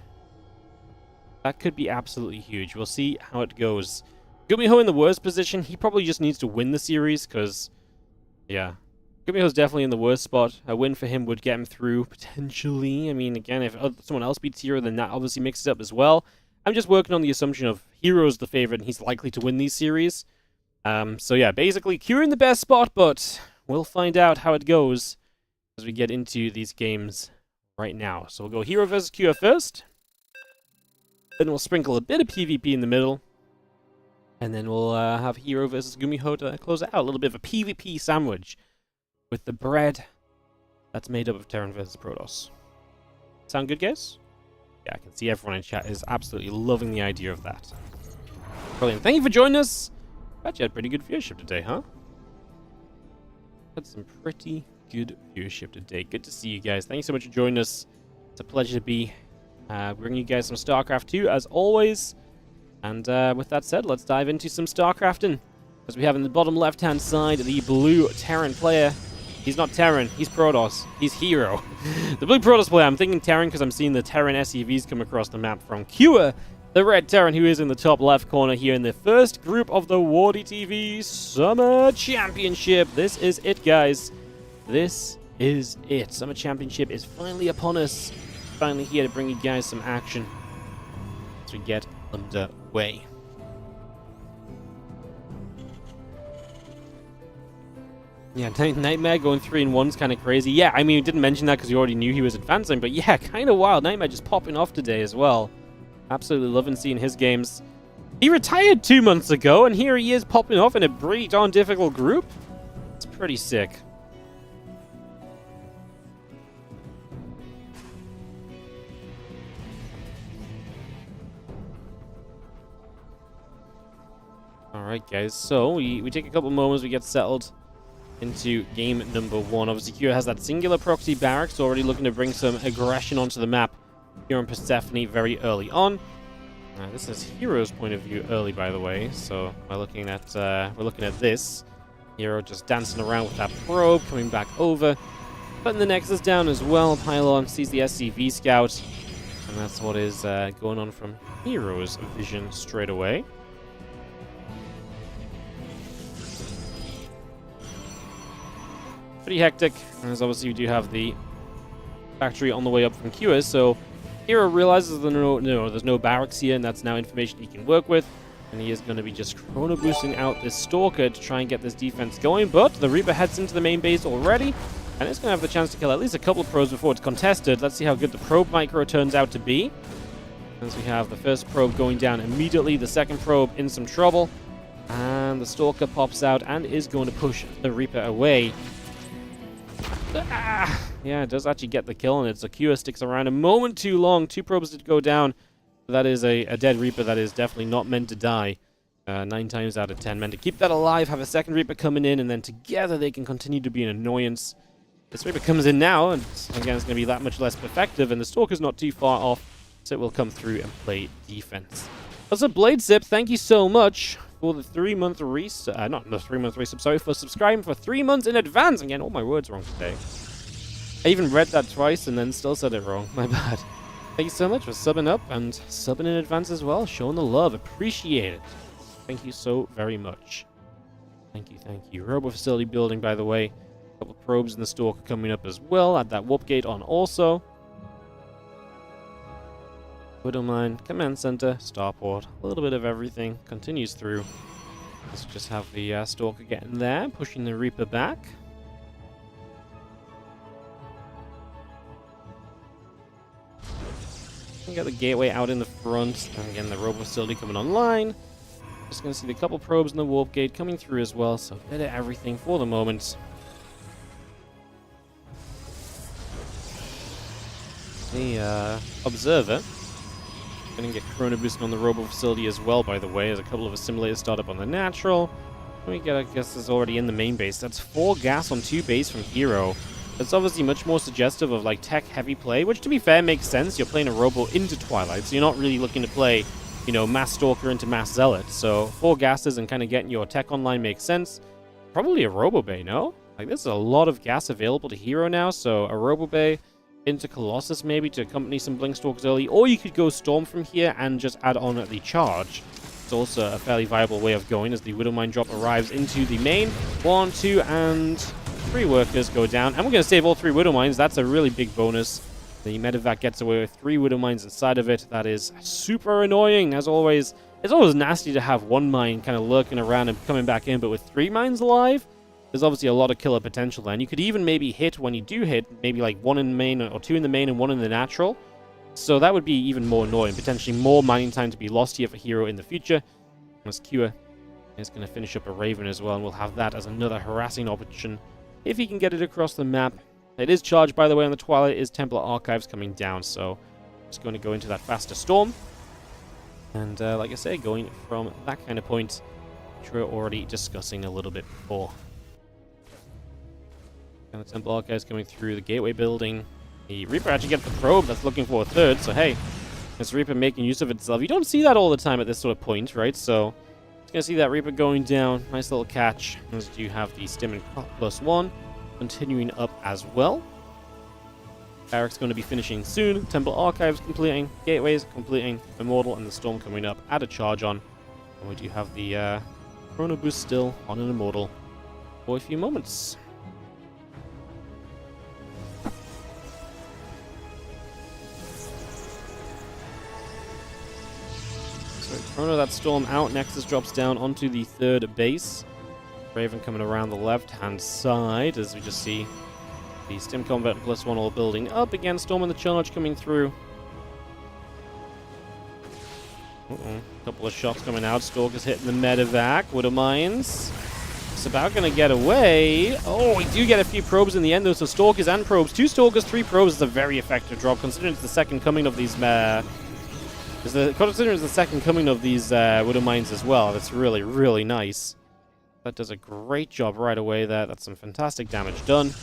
That could be absolutely huge. We'll see how it goes. Gumiho in the worst position. He probably just needs to win the series because, yeah. Gumiho's definitely in the worst spot. A win for him would get him through, potentially. I mean, again, if someone else beats Hero, then that obviously mixes it up as well. I'm just working on the assumption of Hero's the favorite and he's likely to win these series. So yeah, basically Cure in the best spot, but we'll find out how it goes as we get into these games right now. So we'll go Hero versus Cure first. Then we'll sprinkle a bit of PvP in the middle. And then we'll have Hero versus Gumiho to close it out. A little bit of a PvP sandwich with the bread that's made up of Terran versus Protoss. Sound good, guys? Yeah, I can see everyone in chat is absolutely loving the idea of that. Brilliant. Thank you for joining us. Actually had pretty good viewership today, huh? Had some pretty good viewership today. Good to see you guys. Thank you so much for joining us. It's a pleasure to be bringing you guys some StarCraft 2, as always. And with that said, let's dive into some StarCrafting. As we have in the bottom left-hand side, the blue Terran player. He's not Terran, he's Protoss. He's Hero. The blue Protoss player, I'm thinking Terran because I'm seeing the Terran SEVs come across the map from Cure. The red Terran, who is in the top left corner here in the first group of the WardiTV Summer Championship. This is it, guys. This is it. Summer Championship is finally upon us. Finally here to bring you guys some action as we get underway. Yeah, Nightmare going 3-1 is kind of crazy. Yeah, I mean, we didn't mention that because you already knew he was advancing, but yeah, kind of wild. Nightmare just popping off today as well. Absolutely loving seeing his games. He retired 2 months ago, and here he is popping off in a pretty darn difficult group. It's pretty sick. Alright, guys, so we take a couple moments, we get settled into game number 1. Obviously, Cure has that singular proxy barracks, already looking to bring some aggression onto the map here on Persephone very early on. This is Hero's point of view early, by the way, so we're looking at this. Hero just dancing around with that probe, coming back over. Putting the Nexus down as well. Pylon sees the SCV scout, and that's what is going on from Hero's vision straight away. Pretty hectic, as obviously we do have the factory on the way up from Cure, so Hero realizes there's no barracks here, and that's now information he can work with, and he is going to be just chrono boosting out this Stalker to try and get this defense going, but the Reaper heads into the main base already, and it's going to have the chance to kill at least a couple of probes before it's contested. Let's see how good the probe micro turns out to be, as we have the first probe going down immediately, the second probe in some trouble, and the Stalker pops out and is going to push the Reaper away. Yeah, it does actually get the kill, and it's a Cure sticks around a moment too long. 2 probes did go down. That is a dead Reaper that is definitely not meant to die. 9 times out of 10 meant to keep that alive, have a second Reaper coming in, and then together they can continue to be an annoyance. This Reaper comes in now, and again, it's going to be that much less effective, and the Stalker's not too far off, so it will come through and play defense. Also, Blade Zip, thank you so much for the 3-month resub. Not the 3-month resub, sorry, for subscribing for 3 months in advance. Again, all my words wrong today. I even read that twice and then still said it wrong. My bad. Thank you so much for subbing up and subbing in advance as well. Showing the love. Appreciate it. Thank you so very much. Thank you, thank you. Robo facility building, by the way. A couple of probes in the Stalker coming up as well. Add that warp gate on also. Widowmine, Command Center, Starport. A little bit of everything. Continues through. Let's just have the Stalker getting there. Pushing the Reaper back. We got the gateway out in the front. And again, the robo facility coming online. Just going to see the couple probes in the warp gate coming through as well. So a bit of everything for the moment. The observer going to get chrono boosting on the robo facility as well, by the way. There's a couple of simulators start up on the natural. We get, I guess, is already in the main base. That's 4 gas on 2 base from Hero. That's obviously much more suggestive of like tech-heavy play, which to be fair makes sense. You're playing a robo into Twilight, so you're not really looking to play, you know, Mass Stalker into Mass Zealot. So 4 gases and kind of getting your tech online makes sense. Probably a robo bay, no? Like, there's a lot of gas available to Hero now, so a robo bay into Colossus maybe to accompany some Blink Stalkers early, or you could go Storm from here and just add on the charge. It's also a fairly viable way of going as the Widowmine drop arrives into the main. 1, 2, and 3 workers go down, and we're going to save all 3 Widowmines. That's a really big bonus. The Medevac gets away with 3 Widowmines inside of it. That is super annoying, as always. It's always nasty to have 1 mine kind of lurking around and coming back in, but with 3 mines alive, there's obviously a lot of killer potential there. And you could even maybe hit, when you do hit, maybe like 1 in the main, or 2 in the main and 1 in the natural. So that would be even more annoying. Potentially more mining time to be lost here for Hero in the future. As Kua is going to finish up a Raven as well, and we'll have that as another harassing option if he can get it across the map. It is charged, by the way, on the Twilight. It is Templar Archives coming down, so just going to go into that faster storm. And like I say, going from that kind of point, which we were already discussing a little bit before. And the Templar Archives coming through the gateway building. The Reaper actually gets the probe that's looking for a 3rd, so hey, this Reaper making use of itself. You don't see that all the time at this sort of point, right? So, it's going to see that Reaper going down. Nice little catch. As you have the Stim and +1 continuing up as well. Barracks going to be finishing soon. Temple Archives completing. Gateways completing. Immortal and the Storm coming up. Add a charge on. And we do have the Chrono Boost still on an Immortal for a few moments. So Chrono that Storm out. Nexus drops down onto the 3rd base. Raven coming around the left-hand side as we just see the Stim Combat +1 all building up. Again, Storm and the charge coming through. Couple of shots coming out. Stalker's hitting the Medevac. Widowmines. It's about going to get away. Oh, we do get a few probes in the end, though. So Stalkers and probes. 2 Stalkers, 3 probes is a very effective drop, considering it's the second coming of these... considering it's the second coming of these Widowmines as well. That's really, really nice. That does a great job right away there. That's some fantastic damage done.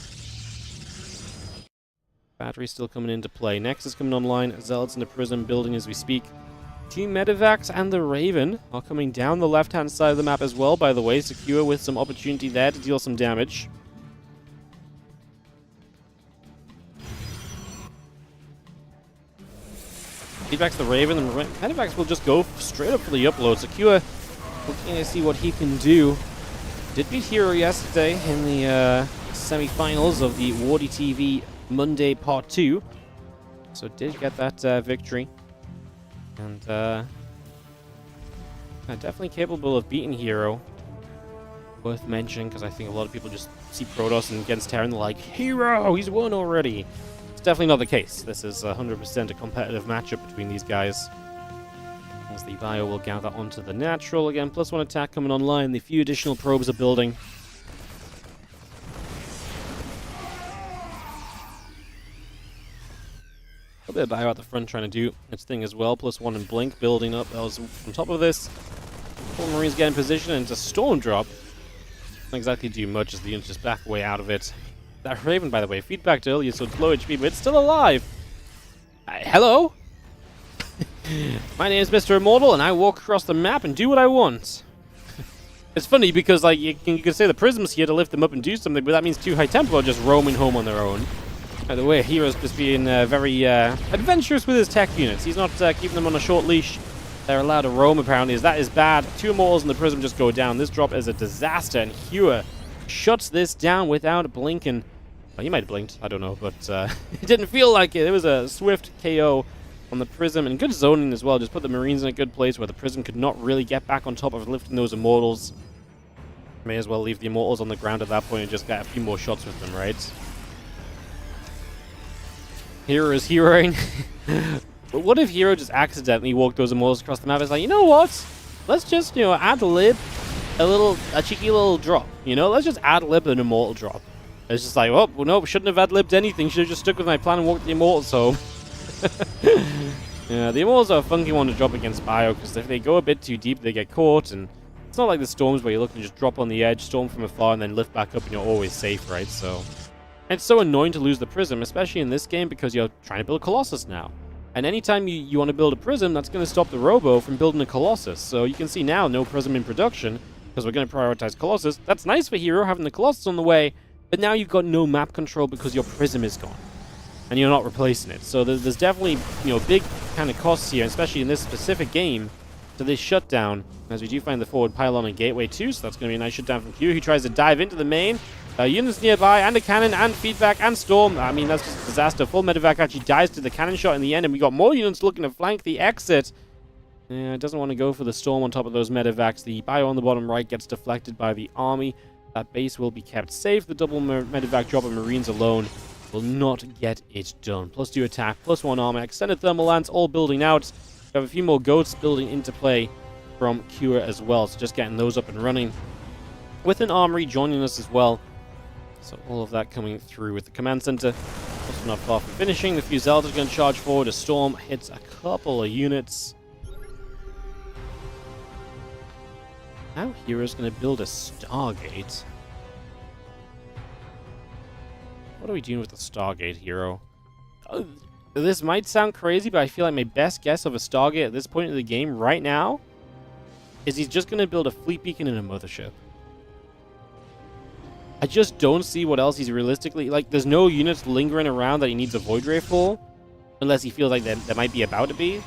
Battery still coming into play. Nexus coming online. Zealots in the Prism building as we speak. 2 Medevacs and the Raven are coming down the left-hand side of the map as well, by the way. Secure with some opportunity there to deal some damage. Feedback's the Raven, and Medevacs will just go straight up for the upload. Secure looking to see what he can do. Did beat Hero yesterday in the semi-finals of the WardiTV Monday Part 2. So did get that victory. And definitely capable of beating Hero. Worth mentioning, because I think a lot of people just see Protoss and against Terran, they're like, Hero, he's won already. It's definitely not the case. This is 100% a competitive matchup between these guys. As the Bio will gather onto the natural. Again, +1 attack coming online. The few additional probes are building. A bit of Bio at the front trying to do its thing as well. +1 and Blink building up. That was on top of this. 4 Marines get in position, and it's a Storm drop. Not exactly do much as the units just back away out of it. That Raven, by the way, feedbacked earlier, so it's low HP, but it's still alive. Hello? My name is Mr. Immortal, and I walk across the map and do what I want. It's funny because, like, you can say the Prism's here to lift them up and do something, but that means 2 High Templar are just roaming home on their own. By the way, Hero's just being very adventurous with his tech units. He's not keeping them on a short leash. They're allowed to roam, apparently, as that is bad. 2 Immortals and the Prism just go down. This drop is a disaster, and Hewer shuts this down without blinking. Well, he might have blinked, I don't know, but it didn't feel like it. It was a swift KO on the Prism, and good zoning as well. Just put the Marines in a good place where the Prism could not really get back on top of lifting those Immortals. May as well leave the Immortals on the ground at that point and just get a few more shots with them, right? Hero is heroing. But what if Hero just accidentally walked those immortals across the map? It's like, you know what? Let's just, you know, ad-lib a cheeky little drop. You know, let's just ad-lib an immortal drop. It's just like, oh, well, no, shouldn't have ad-libbed anything. Should have just stuck with my plan and walked the immortals home. Yeah, the immortals are a funky one to drop against Bio, because if they go a bit too deep, they get caught, and it's not like the storms where you're looking to just drop on the edge, storm from afar, and then lift back up, and you're always safe, right? So, and it's so annoying to lose the Prism, especially in this game, because you're trying to build a Colossus now. And anytime you want to build a Prism, that's going to stop the Robo from building a Colossus. So you can see now, no Prism in production, because we're going to prioritize Colossus. That's nice for Hero, having the Colossus on the way, but now you've got no map control because your Prism is gone. And you're not replacing it. So there's definitely, you know, big kind of costs here, especially in this specific game, to this shutdown, as we do find the forward pylon and gateway too, so that's going to be a nice shutdown from Q. He tries to dive into the main. Units nearby, and a cannon, and feedback, and storm. I mean, that's just a disaster. Full medevac actually dies to the cannon shot in the end, and we got more units looking to flank the exit. Yeah, it doesn't want to go for the storm on top of those medevacs. The bio on the bottom right gets deflected by the army. That base will be kept safe. The double medevac drop of Marines alone will not get it done. +2 attack, +1 armor, extended thermal lance, all building out. We have a few more goats building into play from Cure as well, so just getting those up and running. With an armory joining us as well. So all of that coming through with the command center. Also not far from finishing. The few Zeldas are going to charge forward. A storm hits a couple of units. Now Hero's going to build a Stargate. What are we doing with the Stargate, Hero? This might sound crazy, but I feel like my best guess of a Stargate at this point in the game right now is he's just going to build a fleet beacon and a mothership. I just don't see what else he's realistically... Like, there's no units lingering around that he needs a Void Ray for, unless he feels like there might be about to be.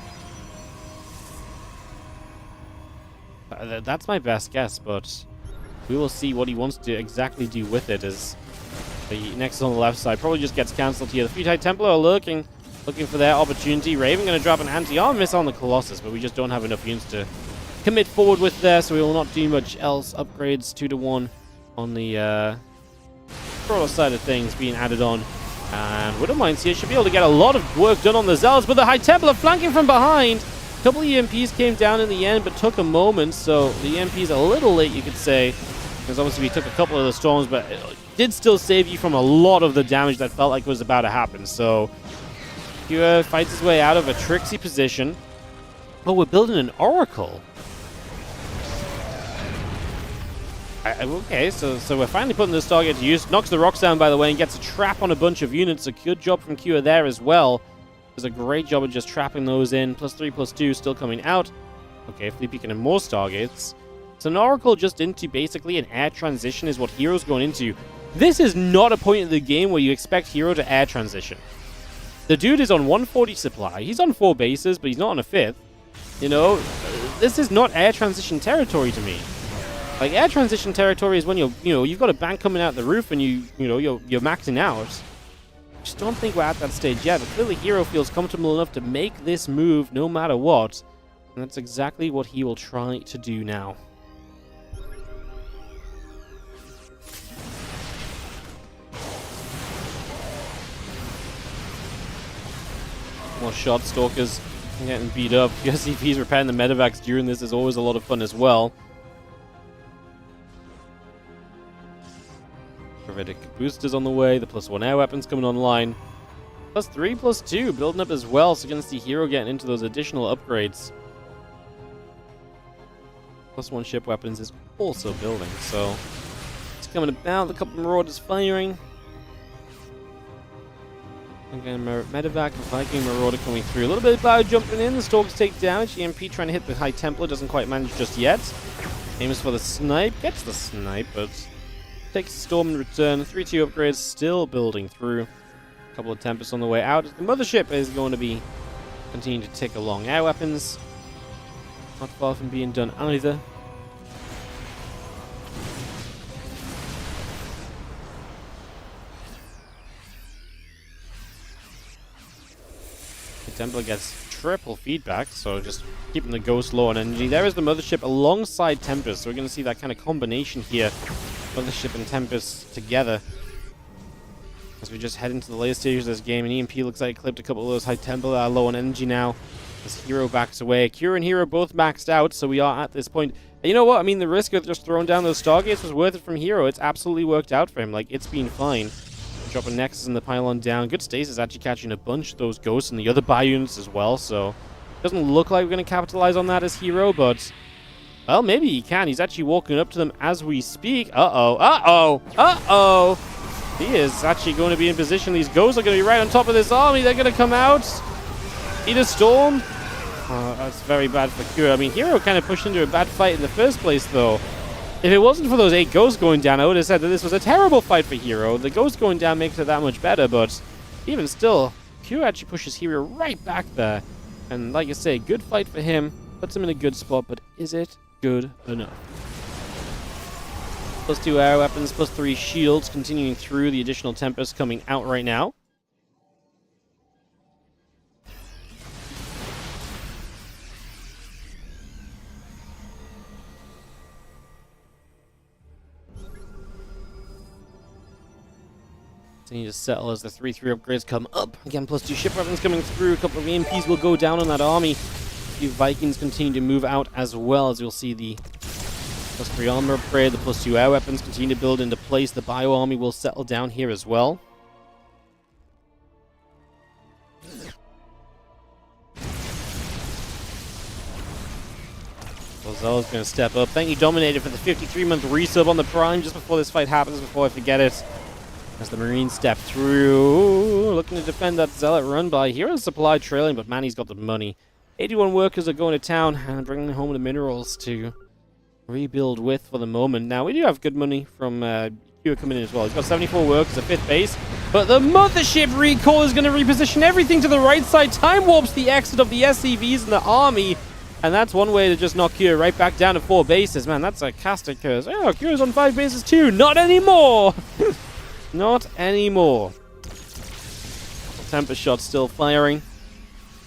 That's my best guess, but we will see what he wants to exactly do with it, as the next on the left side probably just gets cancelled here. The Free-Tide Templar are looking for their opportunity. Raven going to drop an anti-armor miss on the Colossus, but we just don't have enough units to commit forward with there, so we will not do much else. Upgrades 2-to-1 on the Crawler side of things being added on. And Widowmines here should be able to get a lot of work done on the Zealots, but the High Templar flanking from behind. A couple of EMPs came down in the end, but took a moment, so the EMP's a little late, you could say, because obviously we took a couple of the storms, but it did still save you from a lot of the damage that felt like was about to happen. So Kua fights his way out of a tricksy position. Oh, we're building an Oracle. Okay, so we're finally putting this Stargate to use. Knocks the rocks down, by the way, and gets a trap on a bunch of units. A good job from Kua there as well. Does a great job of just trapping those in. +3, +2, still coming out. Okay, Fleet Beacon and more Stargates. So an Oracle just into basically an air transition is what Hero's going into. This is not a point in the game where you expect Hero to air transition. The dude is on 140 supply. He's on 4 bases, but he's not on a 5th. You know, this is not air transition territory to me. Like, air transition territory is when you've got a bank coming out the roof and you're maxing out. Just don't think we're at that stage yet, but clearly Hero feels comfortable enough to make this move no matter what. And that's exactly what he will try to do now. More shot stalkers getting beat up. USCP's repairing the medevacs during this is always a lot of fun as well. Gravitic boosters on the way, the +1 air weapons coming online. +3, +2 building up as well, so you're going to see Hero getting into those additional upgrades. +1 ship weapons is also building, so it's coming about. A couple of Marauders firing. Again, medevac and Viking Marauder coming through. A little bit of bio jumping in, the Stalkers take damage. EMP trying to hit the High Templar, doesn't quite manage just yet. Aims for the snipe, gets the snipe, but takes the storm in return. 3-2 upgrades still building through. A couple of Tempests on the way out. The mothership is going to be continuing to tick along. Air weapons not far from being done either. The Templar gets triple feedback, so just keeping the Ghost low on energy. There is the mothership alongside Tempest, so we're going to see that kind of combination here. Mothership and Tempest together. As we just head into the later stages of this game, and EMP looks like it clipped a couple of those high tempo that are low on energy now. As Hero backs away. Kira and Hero both maxed out, so we are at this point. And you know what? I mean, the risk of just throwing down those Stargates was worth it from Hero. It's absolutely worked out for him. Like, it's been fine. Dropping Nexus and the pylon down. Good stasis actually catching a bunch of those ghosts and the other bio units as well, so doesn't look like we're going to capitalize on that as Hero, but well, maybe he can. He's actually walking up to them as we speak. Uh-oh. He is actually going to be in position. These ghosts are going to be right on top of this army. They're going to come out. Eat a storm. Oh, that's very bad for Kira. I mean, Hero kind of pushed into a bad fight in the first place, though. If it wasn't for those 8 ghosts going down, I would have said that this was a terrible fight for Hero. The ghosts going down makes it that much better, but even still, Kira actually pushes Hero right back there. And like I say, good fight for him. Puts him in a good spot, but is it good enough? +2 arrow weapons, +3 shields, continuing through. The additional Tempest coming out right now. Need to settle as the 3/3 upgrades come up. Again, +2 ship weapons coming through. A couple of EMPs will go down on that army. A few Vikings continue to move out as well, as you'll see the +3 armor upgrade. The +2 air weapons continue to build into place. The bio army will settle down here as well. Zella's going to step up. Thank you, Dominator, for the 53-month resub on the Prime just before this fight happens, before I forget it. As the Marines step through, looking to defend that Zealot run by. Hero's supply trailing, but man, he's got the money. 81 workers are going to town and bringing home the minerals to rebuild with for the moment. Now, we do have good money from Q coming in as well. He's got 74 workers, a 5th base, but the Mothership recall is going to reposition everything to the right side. Time warps the exit of the SCVs and the army, and that's one way to just knock Q right back down to 4 bases. Man, that's sarcastic, because oh, Q's on 5 bases too. Not anymore! Not anymore. Tempest shot still firing.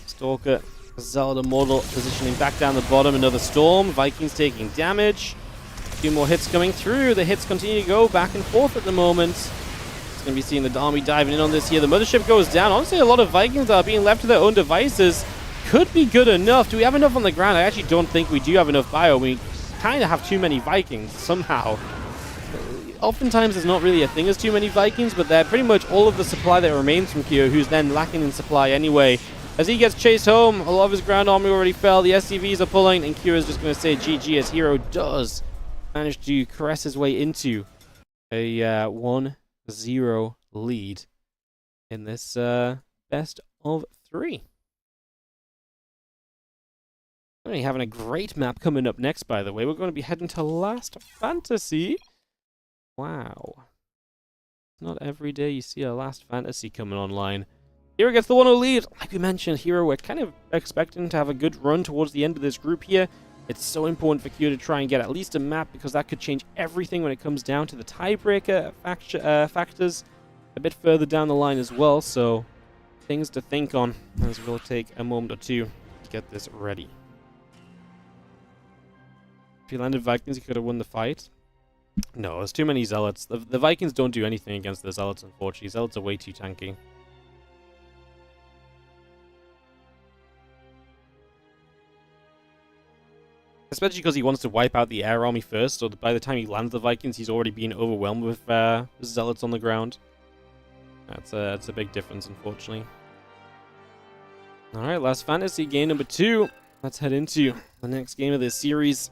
Stalker, Zelda model positioning back down the bottom. Another storm. Vikings taking damage. A few more hits coming through. The hits continue to go back and forth at the moment. It's going to be seeing the army diving in on this here. The Mothership goes down. Honestly, a lot of Vikings are being left to their own devices. Could be good enough. Do we have enough on the ground? I actually don't think we do have enough bio. We kind of have too many Vikings somehow. Oftentimes, there's not really a thing as too many Vikings, but they're pretty much all of the supply that remains from Kyo, who's then lacking in supply anyway. As he gets chased home, a lot of his ground army already fell. The SCVs are pulling, and Kyo is just going to say GG as Hero does manage to caress his way into a 1-0 lead in this best of 3. We're going to be having a great map coming up next, by the way. We're going to be heading to Last Fantasy. Wow. Not every day you see a Last Fantasy coming online. Hero gets the 1-0 lead. Like we mentioned, Hero, we're kind of expecting to have a good run towards the end of this group here. It's so important for Q to try and get at least a map, because that could change everything when it comes down to the tiebreaker factors a bit further down the line as well. So, things to think on as we'll take a moment or two to get this ready. If he landed Vikings, he could have won the fight. No, there's too many Zealots. The Vikings don't do anything against the Zealots, unfortunately. Zealots are way too tanky. Especially because he wants to wipe out the air army first, so by the time he lands the Vikings, he's already been overwhelmed with Zealots on the ground. That's a big difference, unfortunately. Alright, Last Fantasy, game number 2. Let's head into the next game of this series.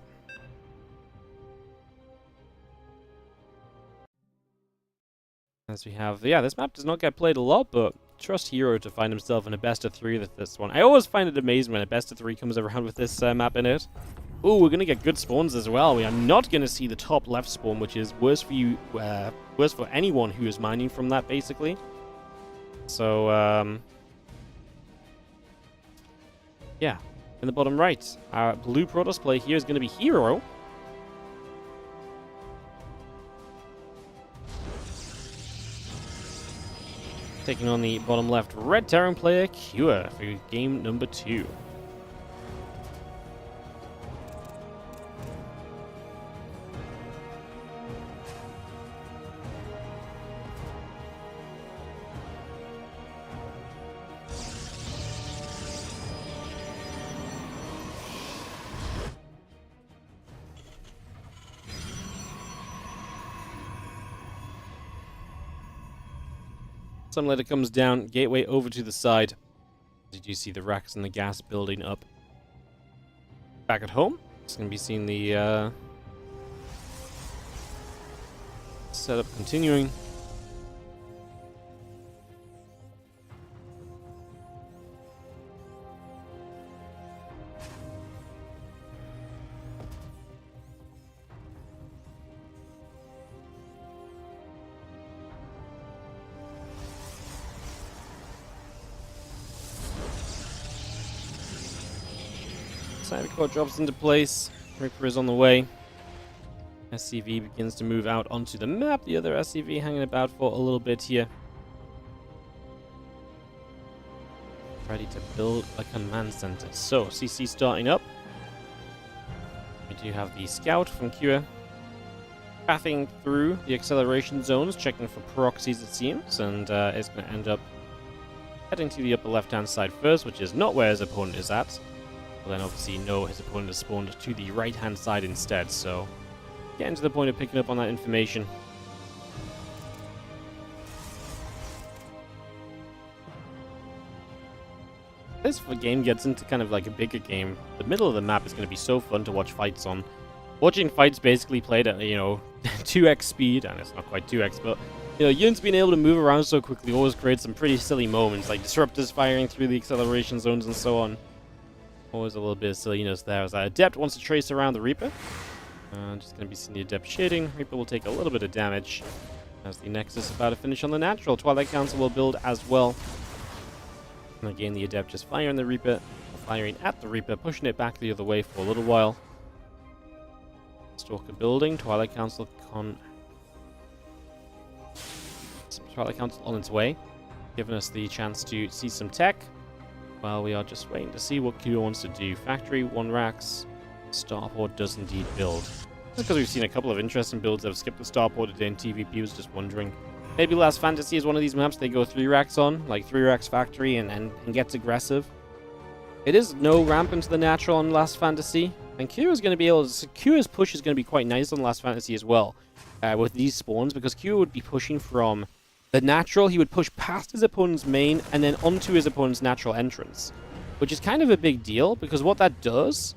As we have, yeah, this map does not get played a lot, but trust Hero to find himself in a best of 3 with this one. I always find it amazing when a best of 3 comes around with this map in it. Ooh, we're going to get good spawns as well. We are not going to see the top left spawn, which is worse for you, worse for anyone who is mining from that, basically. So, yeah. In the bottom right, our blue Protoss play here is going to be Hero. Taking on the bottom left red Terran player, Cure, for game number 2. Some later comes down, gateway over to the side. Did you see the racks and the gas building up? Back at home, it's going to be seeing the setup continuing. Cybercore drops into place. Reaper is on the way. SCV begins to move out onto the map. The other SCV hanging about for a little bit here. Ready to build a command center. So, CC starting up. We do have the scout from Kua pathing through the acceleration zones, checking for proxies it seems, and it's going to end up heading to the upper left-hand side first, which is not where his opponent is at. Well, then obviously no, his opponent has spawned to the right-hand side instead, so getting to the point of picking up on that information. This game gets into kind of like a bigger game. The middle of the map is going to be so fun to watch fights on. Watching fights basically played at, 2x speed, and it's not quite 2x, but, units being able to move around so quickly always creates some pretty silly moments, like disruptors firing through the acceleration zones and so on. Always a little bit of silliness there. As that Adept wants to trace around the Reaper. Just going to be seeing the Adept shading. Reaper will take a little bit of damage. As the Nexus is about to finish on the natural. Twilight Council will build as well. And again, the Adept just firing the Reaper. Firing at the Reaper, pushing it back the other way for a little while. Stalker building. Twilight Council on its way. Giving us the chance to see some tech. Well, we are just waiting to see what Q wants to do. Factory, 1 racks. Starport does indeed build. Just because we've seen a couple of interesting builds that have skipped the Starport today in TVP, was just wondering. Maybe Last Fantasy is one of these maps they go 3 racks on, like 3 racks factory and gets aggressive. It is no ramp into the natural on Last Fantasy, and Q is going to be able to... Q's push is going to be quite nice on Last Fantasy as well, with these spawns, because Q would be pushing from the natural. He would push past his opponent's main and then onto his opponent's natural entrance, which is kind of a big deal, because what that does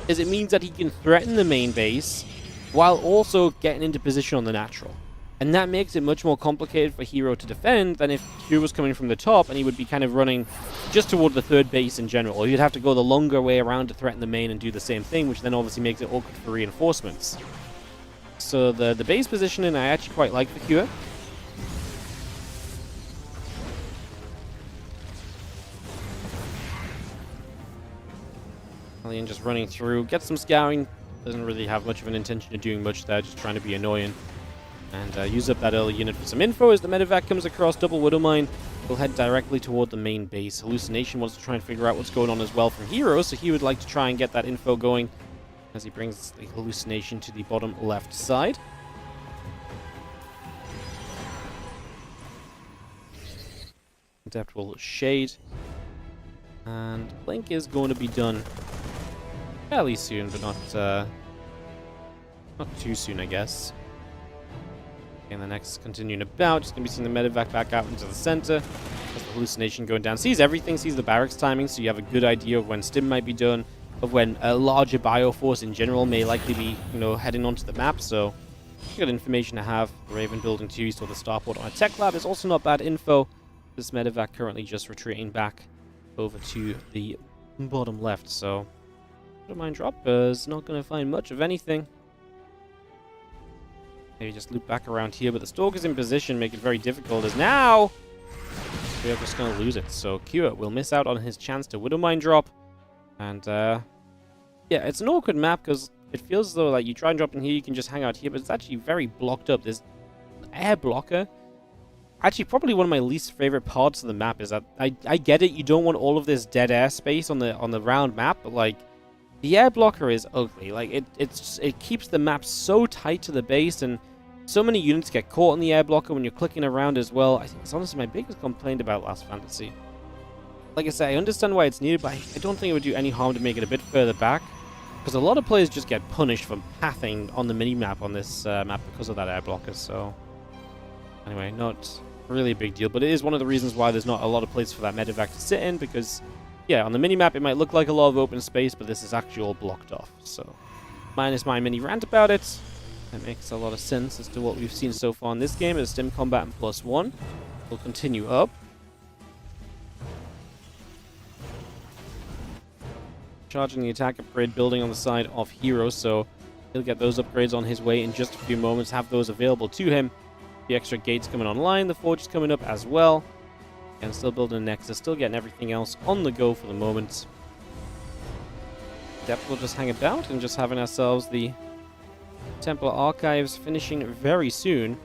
is it means that he can threaten the main base while also getting into position on the natural. And that makes it much more complicated for Hero to defend than if Q was coming from the top and he would be kind of running just toward the third base in general. Or you'd have to go the longer way around to threaten the main and do the same thing, which then obviously makes it awkward for reinforcements. So the base positioning I actually quite like for Q. Alien just running through, gets some scouting, doesn't really have much of an intention of doing much there, just trying to be annoying. And use up that early unit for some info. As the medevac comes across double Widow Mine, he'll head directly toward the main base. Hallucination wants to try and figure out what's going on as well from Hero, so he would like to try and get that info going as he brings the Hallucination to the bottom left side. Adept will shade. And Blink is going to be done fairly soon, but not too soon, I guess. And the next continuing about, just going to be seeing the medevac back out into the center. As the Hallucination going down. Sees everything, sees the barracks timing, so you have a good idea of when stim might be done, of when a larger bioforce in general may likely be, heading onto the map, so good information to have. Raven building 2, so the starport on a tech lab is also not bad info. This medevac currently just retreating back over to the bottom left, so Widow Mine drop is not going to find much of anything. Maybe just loop back around here, but the Stalkers in position make it very difficult, as now we are just going to lose it. So Kua will miss out on his chance to Widow Mine drop, and yeah, it's an awkward map because it feels as though like you try and drop in here, you can just hang out here, but it's actually very blocked up. There's an air blocker. Actually, probably one of my least favorite parts of the map is that I get it, you don't want all of this dead air space on the round map, but like the air blocker is ugly. Like it keeps the map so tight to the base, and so many units get caught in the air blocker when you're clicking around as well. I think it's honestly my biggest complaint about Last Fantasy. Like I say, I understand why it's needed, but I don't think it would do any harm to make it a bit further back, because a lot of players just get punished for pathing on the mini-map on this map because of that air blocker. So anyway, not really a big deal, but it is one of the reasons why there's not a lot of places for that medevac to sit in, because, yeah, on the minimap it might look like a lot of open space, but this is actually all blocked off. So, minus my mini rant about it. That makes a lot of sense as to what we've seen so far in this game as Stim Combat and +1. We'll continue up. Charging the attack upgrade, building on the side of Hero, so he'll get those upgrades on his way in just a few moments, have those available to him. The extra gates coming online, the Forge is coming up as well. And still building a Nexus, still getting everything else on the go for the moment. Depth will just hang about and just having ourselves the Templar Archives finishing very soon.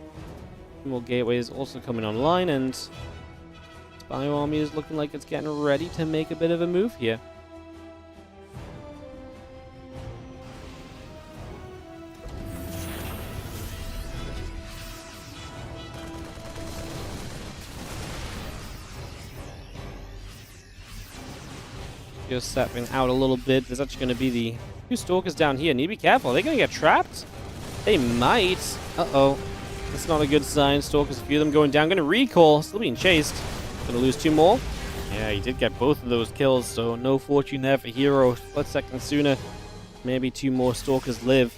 More gateways also coming online, and Bio Army is looking like it's getting ready to make a bit of a move here. Just stepping out a little bit. There's actually going to be the two Stalkers down here. Need to be careful. Are they going to get trapped? They might. Uh-oh. That's not a good sign. Stalkers, a few of them going down. Going to recall. Still being chased. Going to lose 2 more. Yeah, he did get both of those kills, so no fortune there for Hero. Split second sooner. Maybe 2 more Stalkers live.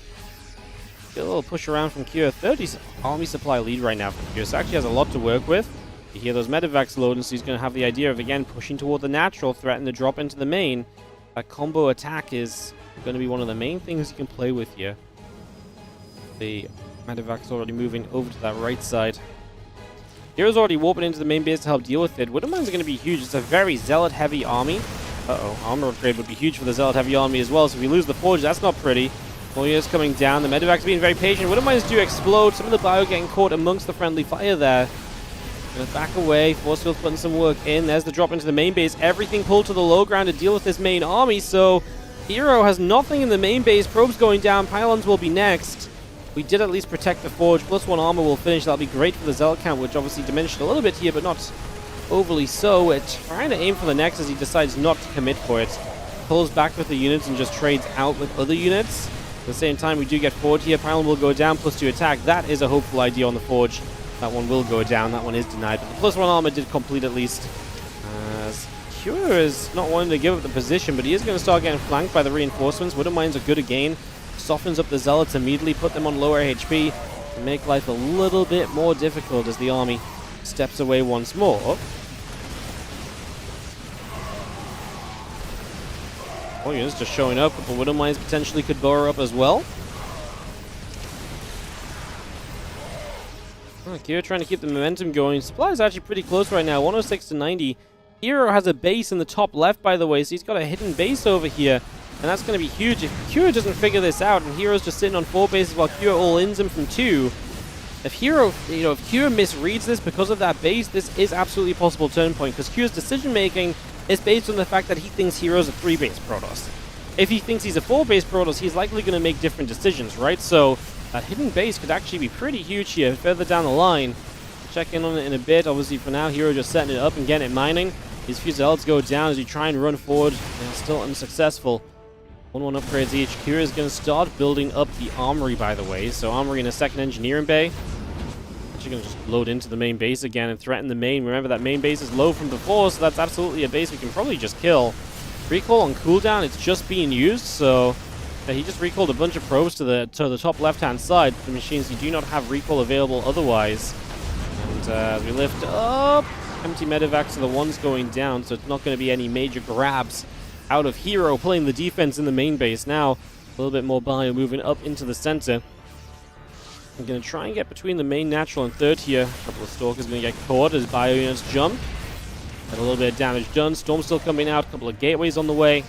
Get a little push around from Cure. 30 army supply lead right now from Cure. So actually has a lot to work with. You hear those medevacs loading, so he's going to have the idea of, again, pushing toward the natural, threaten to drop into the main. That combo attack is going to be one of the main things you can play with here. The medevac's already moving over to that right side. Hero's already warping into the main base to help deal with it. Widowmines are going to be huge. It's a very Zealot-heavy army. Uh-oh, armor upgrade would be huge for the Zealot-heavy army as well, so if we lose the Forge, that's not pretty. Warriors coming down. The medevac's being very patient. Widowmines do explode. Some of the bio getting caught amongst the friendly fire there. Gonna back away. Forcefield putting some work in. There's the drop into the main base. Everything pulled to the low ground to deal with this main army, so Hero has nothing in the main base. Probes going down. Pylons will be next. We did at least protect the Forge. +1 armor will finish. That'll be great for the Zealot count, which obviously diminished a little bit here, but not overly so. We're trying to aim for the next as he decides not to commit for it. Pulls back with the units and just trades out with other units. At the same time, we do get Forge here. Pylon will go down. +2 attack. That is a hopeful idea on the Forge. That one will go down. That one is denied. But the +1 armor did complete at least. As Cure is not wanting to give up the position, but he is going to start getting flanked by the reinforcements. Widowmines are good again. Softens up the Zealots immediately, put them on lower HP, and make life a little bit more difficult as the army steps away once more. Oh, units just showing up. A couple Widowmines potentially could bow her up as well. Kira trying to keep the momentum going. Supply is actually pretty close right now, 106 to 90. Hero has a base in the top left, by the way, so he's got a hidden base over here. And that's going to be huge. If Kira doesn't figure this out, and Hero's just sitting on 4 bases while Kira all-ins him from 2, if Hero, if Kira misreads this because of that base, this is absolutely a possible turn point, because Kira's decision-making is based on the fact that he thinks Hero's a 3-base Protoss. If he thinks he's a 4-base Protoss, he's likely going to make different decisions, right? So that hidden base could actually be pretty huge here further down the line. Check in on it in a bit. Obviously, for now, Hero just setting it up and getting it mining. These few Zealots go down as he try and run forward. They're still unsuccessful. 1-1 upgrades each. Kira is going to start building up the armory, by the way. So armory in a second engineering bay. Actually going to just load into the main base again and threaten the main. Remember, that main base is low from before, so that's absolutely a base we can probably just kill. Recall on cooldown, it's just being used, so he just recalled a bunch of probes to the top left-hand side. The machines you do not have recall available otherwise. And as we lift up, empty medevacs are the ones going down, so it's not going to be any major grabs out of Hero, playing the defense in the main base. Now, a little bit more bio moving up into the center. I'm going to try and get between the main natural and third here. A couple of Stalkers going to get caught as bio units jump. Got a little bit of damage done. Storm still coming out. A couple of gateways on the way.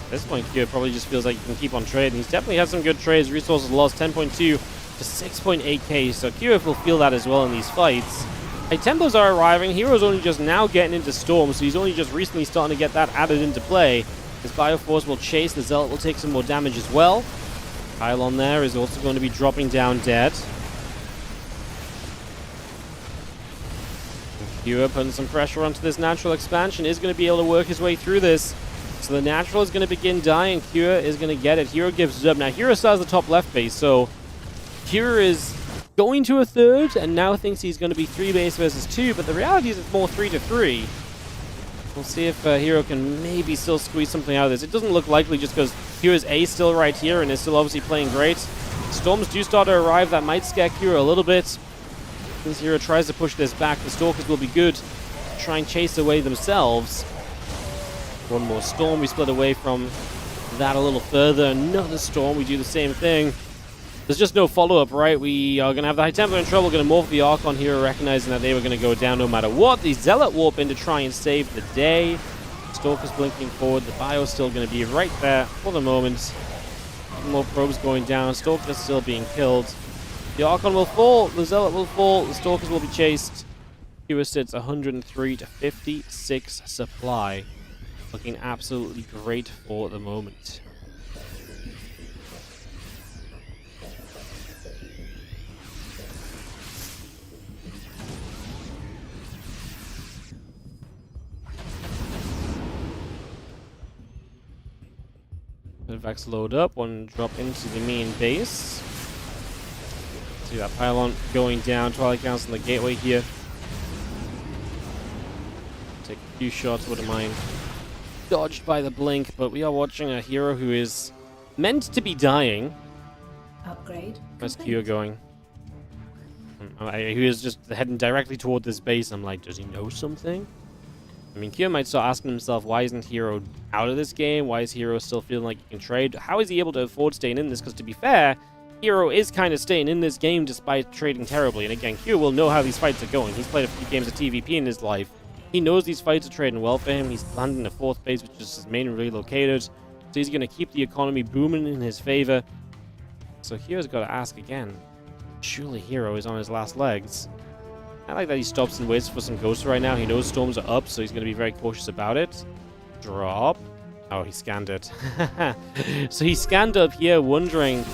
At this point, Kyo probably just feels like he can keep on trading. He's definitely had some good trades. Resources lost 10.2 to 6.8k. So Kyo will feel that as well in these fights. Hey, Templars are arriving. Hero's only just now getting into Storm, so he's only just recently starting to get that added into play. His Bioforce will chase. The Zealot will take some more damage as well. Pylon there is also going to be dropping down dead. Kyo putting some pressure onto this natural expansion. Is going to be able to work his way through this. So the natural is going to begin dying. Kira is going to get it. Hero gives it up. Now Hero still has the top left base, so Kira is going to a third and now thinks he's going to be 3 base versus 2, but the reality is it's more 3 to 3. We'll see if Hero can maybe still squeeze something out of this. It doesn't look likely just because Kira's A still right here and is still obviously playing great. Storms do start to arrive. That might scare Kira a little bit. Since Hero tries to push this back, the Stalkers will be good to try and chase away themselves. One more Storm. We split away from that a little further. Another Storm. We do the same thing. There's just no follow-up, right? We are going to have the High Templar in trouble. Going to morph the Archon here, recognizing that they were going to go down no matter what. The Zealot warp in to try and save the day. Stalker's blinking forward. The Bio's still going to be right there for the moment. More probes going down. Stalker's still being killed. The Archon will fall. The Zealot will fall. The Stalkers will be chased. Kira sits 103 to 56 supply. Looking absolutely great for the moment. Vex load up, one drop into the main base. See that pylon going down. Twilight Council in the gateway here. Take a few shots, wouldn't mind. Dodged by the blink, but we are watching a Hero who is meant to be dying. Upgrade. Where's Kyo going? He is just heading directly toward this base. I'm like, does he know something? I mean, Kyo might start asking himself, why isn't Hero out of this game? Why is Hero still feeling like he can trade? How is he able to afford staying in this? Because to be fair, Hero is kind of staying in this game despite trading terribly. And again, Kyo will know how these fights are going. He's played a few games of TVP in his life. He knows these fights are trading well for him. He's landing the 4th base, which is his main relocated. So he's going to keep the economy booming in his favor. So Hero's got to ask again. Surely Hero is on his last legs. I like that he stops and waits for some ghosts right now. He knows storms are up, so he's going to be very cautious about it. Drop. Oh, he scanned it. So he scanned up here, wondering,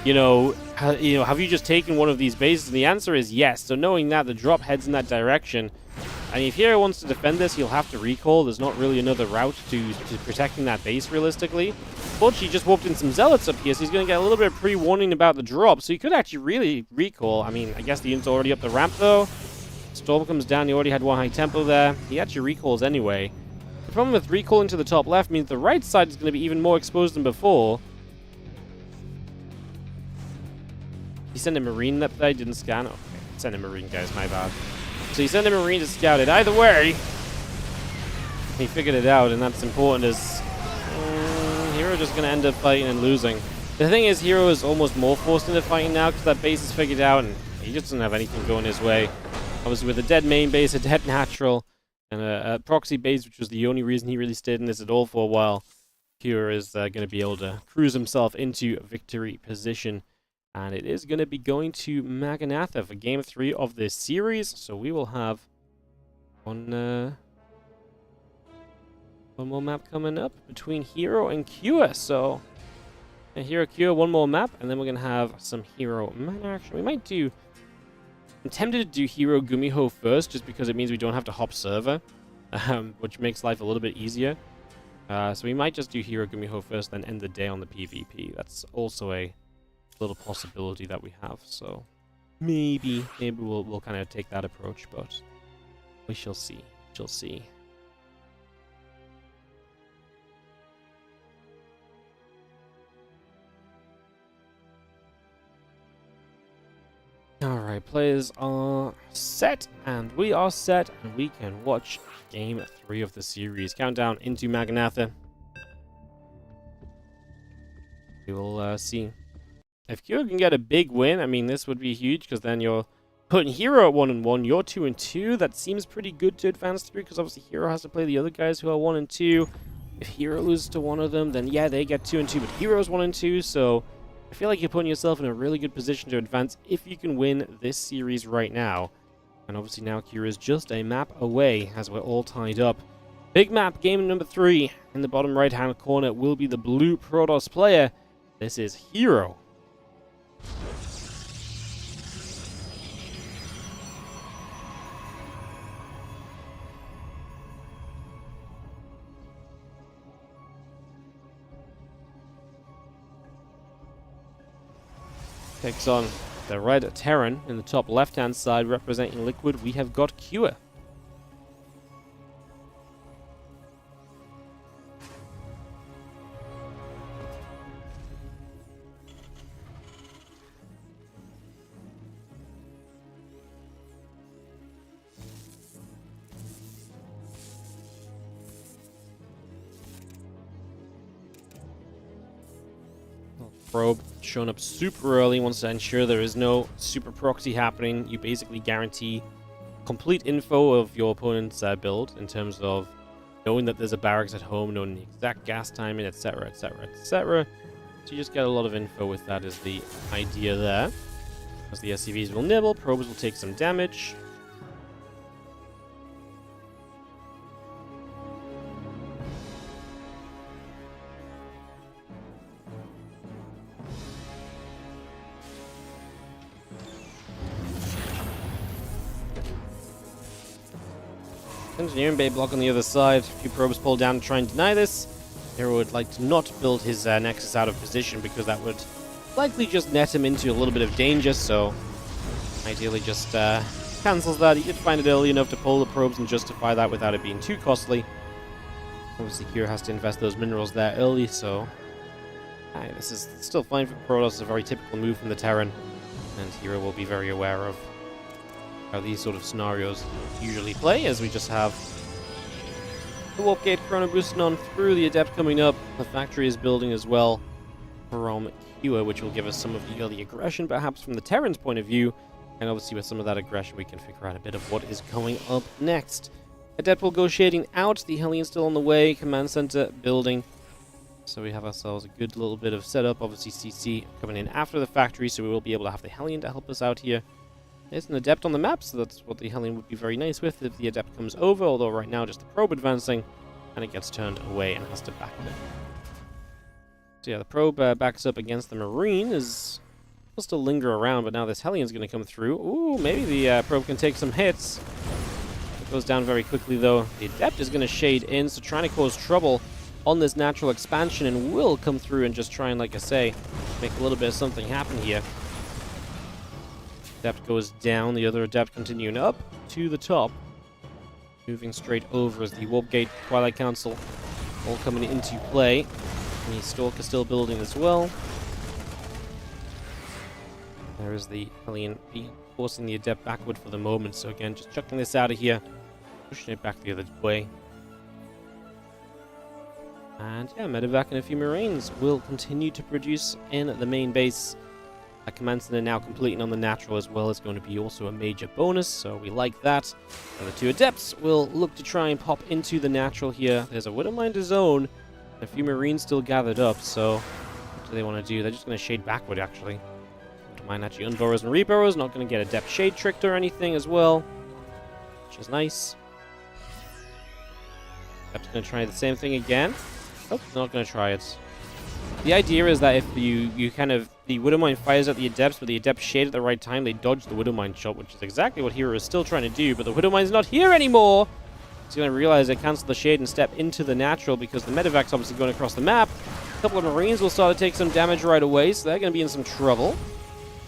have you just taken one of these bases? And the answer is yes. So knowing that, the drop heads in that direction. I mean, if Hero wants to defend this, he'll have to recall. There's not really another route to protecting that base, realistically. Fortunately, he just warped in some Zealots up here, so he's going to get a little bit of pre-warning about the drop. So he could actually really recall. I mean, I guess the unit's already up the ramp, though. Storm comes down. He already had one High Templar there. He actually recalls anyway. The problem with recalling to the top left means the right side is going to be even more exposed than before. He sent a Marine up there. He didn't scan. Okay, send a Marine, guys. My bad. So he sent a Marine to scout it. Either way, he figured it out, and that's important as Hero just going to end up fighting and losing. The thing is, Hero is almost more forced into fighting now because that base is figured out, and he just doesn't have anything going his way. Obviously, with a dead main base, a dead natural, and a proxy base, which was the only reason he really stayed in this at all for a while, Kira is going to be able to cruise himself into victory position. And it is going to be going to Maganatha for Game 3 of this series. So we will have one more map coming up between Hero and Kua. So Hero Kua, one more map, and then we're going to have some Hero mana action. We might do... I'm tempted to do Hero Gumiho first, just because it means we don't have to hop server, which makes life a little bit easier. So we might just do Hero Gumiho first, then end the day on the PvP. That's also a little possibility that we have. So maybe we'll kind of take that approach, but we shall see. Shall see. Alright, players are set, and we are set, and we can watch Game 3 of the series. Countdown into Maganatha. We will see. If Kyo can get a big win, I mean, this would be huge, because then you're putting Hero at 1-1, you're 2-2. That seems pretty good to advance through, because obviously Hero has to play the other guys who are 1-2. If Hero loses to one of them, then yeah, they get 2-2, but Hero's 1-2, so I feel like you're putting yourself in a really good position to advance if you can win this series right now. And obviously now Kira is just a map away as we're all tied up. Big map, game number 3. In the bottom right-hand corner will be the blue Protoss player. This is Hero. Takes on the red Terran in the top left-hand side, representing Liquid. We have got Cure. Probe showing up super early, wants to ensure there is no super proxy happening. You basically guarantee complete info of your opponent's build in terms of knowing that there's a barracks at home, knowing the exact gas timing, etc, etc, etc. So you just get a lot of info with that is the idea there. As the SCVs will nibble, probes will take some damage. Engineering bay block on the other side. A few probes pull down to try and deny this. Hero would like to not build his Nexus out of position because that would likely just net him into a little bit of danger, so ideally just cancels that. He did find it early enough to pull the probes and justify that without it being too costly. Obviously, Hero has to invest those minerals there early, so this is still fine for Protoss. A very typical move from the Terran, and Hero will be very aware of how these sort of scenarios usually play, as we just have the Warp Gate Chrono boosting on through, the Adept coming up, the factory is building as well from Cure, which will give us some of the early aggression, perhaps from the Terran's point of view, and obviously with some of that aggression we can figure out a bit of what is going up next. Adept will go shading out, the Hellion still on the way, command center building, so we have ourselves a good little bit of setup. Obviously CC coming in after the factory, so we will be able to have the Hellion to help us out here. There's an Adept on the map, so that's what the Hellion would be very nice with if the Adept comes over, although right now just the probe advancing, and it gets turned away and has to back it. So yeah, the probe backs up against the Marine, is will still linger around, but now this Hellion's going to come through. Ooh, maybe the probe can take some hits. It goes down very quickly though. The Adept is going to shade in, so trying to cause trouble on this natural expansion, and will come through and just try and, like I say, make a little bit of something happen here. Adept goes down, the other Adept continuing up to the top. Moving straight over as the Warp Gate, Twilight Council all coming into play. And the Stalker still building as well. There is the Hellion forcing the Adept backward for the moment, so again, just chucking this out of here, pushing it back the other way. And yeah, Medevac and a few Marines will continue to produce in the main base. That command center now completing on the natural as well is going to be also a major bonus, so we like that. And the two Adepts will look to try and pop into the natural here. There's a Widowminder zone, and a few Marines still gathered up, so what do they want to do? They're just going to shade backward, actually. Don't mind actually Unburrows and Reburrows, not going to get Adept shade tricked or anything as well, which is nice. Adept's going to try the same thing again. Oh, not going to try it. The idea is that if you kind of, the Widowmine fires at the Adepts, but the Adepts shade at the right time, they dodge the Widowmine shot, which is exactly what Hero is still trying to do, but the Widowmine's not here anymore! He's going to realize they cancel the shade and step into the natural, because the Medevac's obviously going across the map. A couple of Marines will start to take some damage right away, so they're going to be in some trouble.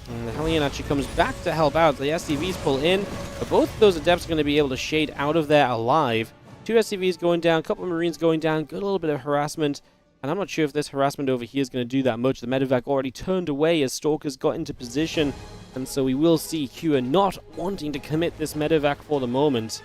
And the Hellion actually comes back to help out. The SCVs pull in, but both of those Adepts are going to be able to shade out of there alive. Two SCVs going down, a couple of Marines going down, good little bit of harassment. And I'm not sure if this harassment over here is going to do that much. The Medevac already turned away as Stalkers got into position. And so we will see Cure not wanting to commit this Medevac for the moment.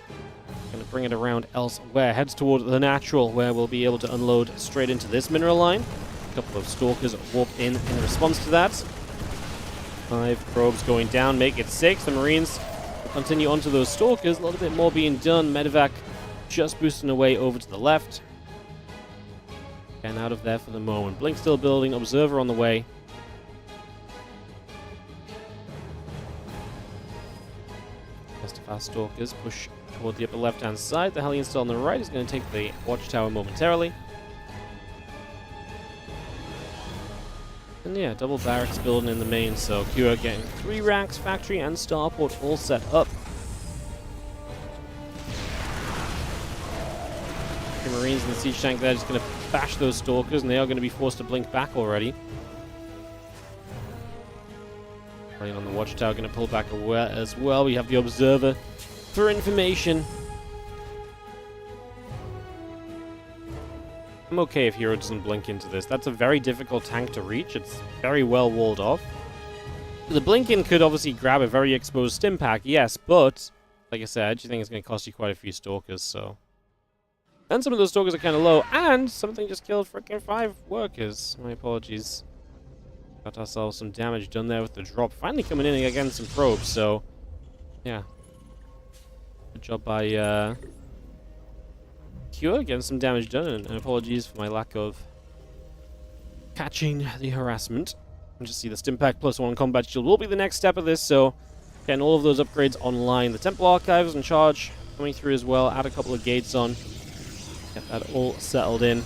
Going to bring it around elsewhere. Heads towards the natural, where we'll be able to unload straight into this mineral line. A couple of Stalkers warp in response to that. 5 probes going down, make it 6. The Marines will continue onto those Stalkers. A little bit more being done. Medevac just boosting away over to the left. And out of there for the moment. Blink still building, Observer on the way. Rest of our Stalkers push toward the upper left-hand side. The Hellion still on the right is going to take the Watchtower momentarily. And yeah, double barracks building in the main, so Cure getting 3 racks, factory and starport all set up. The Marines and the siege tank there just going to bash those Stalkers, and they are going to be forced to blink back already. Playing on the watchtower, going to pull back away as well. We have the observer for information. I'm okay if Hero doesn't blink into this. That's a very difficult tank to reach. It's very well walled off. The blink-in could obviously grab a very exposed stim pack, yes, but like I said, I actually think it's going to cost you quite a few stalkers, so. And some of those stalkers are kind of low, and something just killed freaking 5 workers. My apologies. Got ourselves some damage done there with the drop. Finally coming in against some probes, so yeah. Good job by Cure, getting some damage done, and apologies for my lack of catching the harassment. And just see the Stimpack +1 combat shield will be the next step of this, so getting all of those upgrades online. The Temple Archive is in charge, coming through as well, add a couple of gates on, get that all settled in.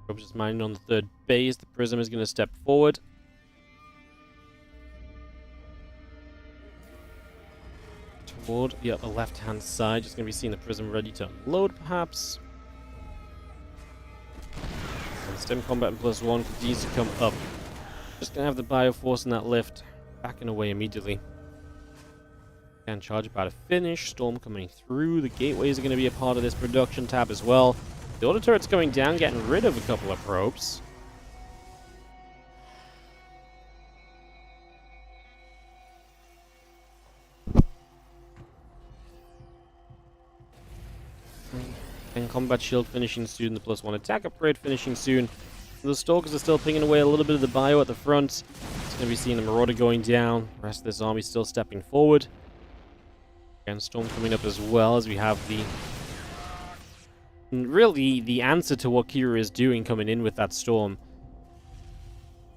Probes just mining on the 3rd base. The Prism is going to step forward. Toward the upper left-hand side. Just going to be seeing the Prism ready to unload, perhaps. And Stim Combat and +1 continues to come up. Just going to have the Bioforce in that lift. Backing away immediately. And charge about to finish. Storm coming through. The gateways are going to be a part of this production tab as well. The auto turret's going down, getting rid of a couple of probes. And combat shield finishing soon, the +1 attack upgrade finishing soon. The stalkers are still pinging away a little bit of the bio at the front. It's going to be seeing the Marauder going down. The rest of this army still stepping forward. And Storm coming up as well, as we have the really the answer to what Kira is doing coming in with that Storm.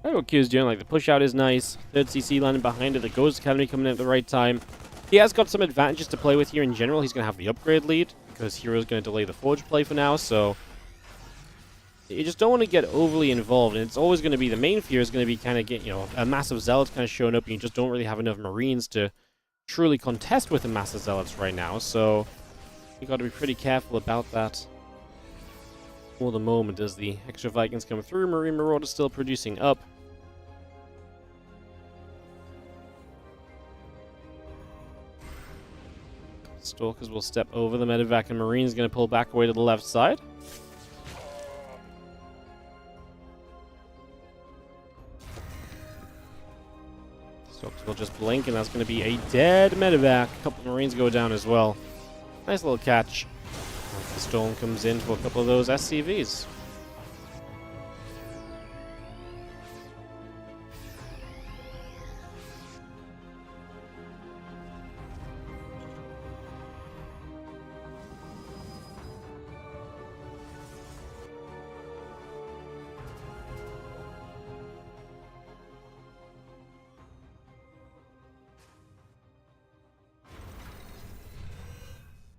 I know what Kira's doing, like the push out is nice. 3rd CC landing behind it, the Ghost Academy coming in at the right time. He has got some advantages to play with here in general. He's going to have the upgrade lead, because Hero's going to delay the Forge play for now, so you just don't want to get overly involved, and it's always going to be, the main fear is going to be kind of get, you know, a massive Zealot kind of showing up, and you just don't really have enough Marines to truly contest with the massive Zealots right now, so you got to be pretty careful about that. For the moment, as the extra Vikings come through, Marine Marauder still producing up. Stalkers will step over the medevac, and Marine's going to pull back away to the left side. Stalkers will just blink, and that's going to be a dead medevac. A couple of Marines go down as well. Nice little catch. The Storm comes in for a couple of those SCVs.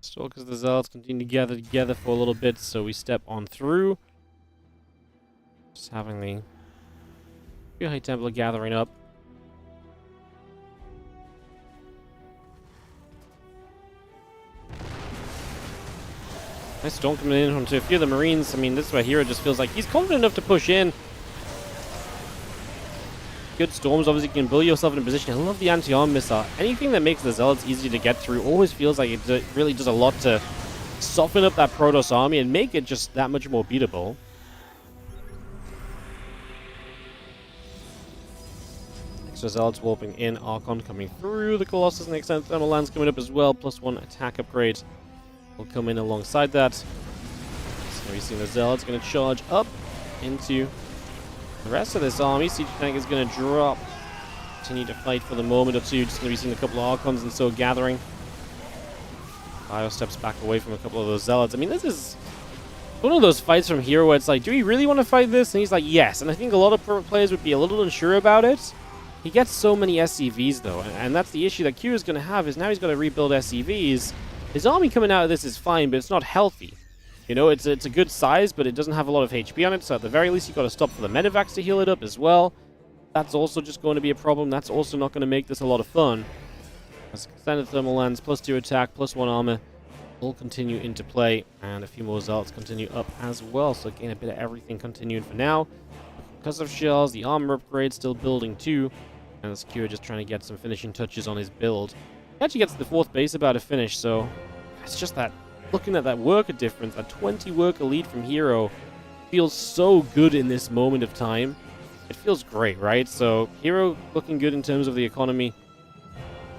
Stalkers the Zealots continue to gather together for a little bit, so we step on through. Just having the High Templar gathering up. Nice Storm coming in onto a few of the Marines. I mean, this is where Hero just feels like he's confident enough to push in. Good Storms, obviously you can build yourself in a position. I love the anti-arm missile. Anything that makes the Zealots easy to get through always feels like it really does a lot to soften up that Protoss army and make it just that much more beatable. Extra Zealots warping in, Archon coming through, the Colossus and the Extended Thermal Lance coming up as well, +1 attack upgrade will come in alongside that. So we've seen the Zealots going to charge up into the rest of this army. Siege Tank is going to drop. Continue to fight for the moment or two. Just going to be seeing a couple of Archons and so gathering. Bio steps back away from a couple of those Zealots. I mean, this is one of those fights from Hero where it's like, do we really want to fight this? And he's like, yes. And I think a lot of pro players would be a little unsure about it. He gets so many SCVs, though. And that's the issue that Q is going to have, is now he's got to rebuild SCVs. His army coming out of this is fine, but it's not healthy. You know, it's a good size, but it doesn't have a lot of HP on it, so at the very least you've got to stop for the medevacs to heal it up as well. That's also just going to be a problem. That's also not going to make this a lot of fun. As Extended Thermal Lance, +2 attack, +1 armor. will continue into play, and a few more Zealots continue up as well. So again, a bit of everything continuing for now. Because of shells, the armor upgrade still building too, and Secure just trying to get some finishing touches on his build. He actually gets the 4th base about to finish, so it's just that, looking at that worker difference, that 20 worker lead from Hero feels so good in this moment of time. It feels great, right? So Hero looking good in terms of the economy,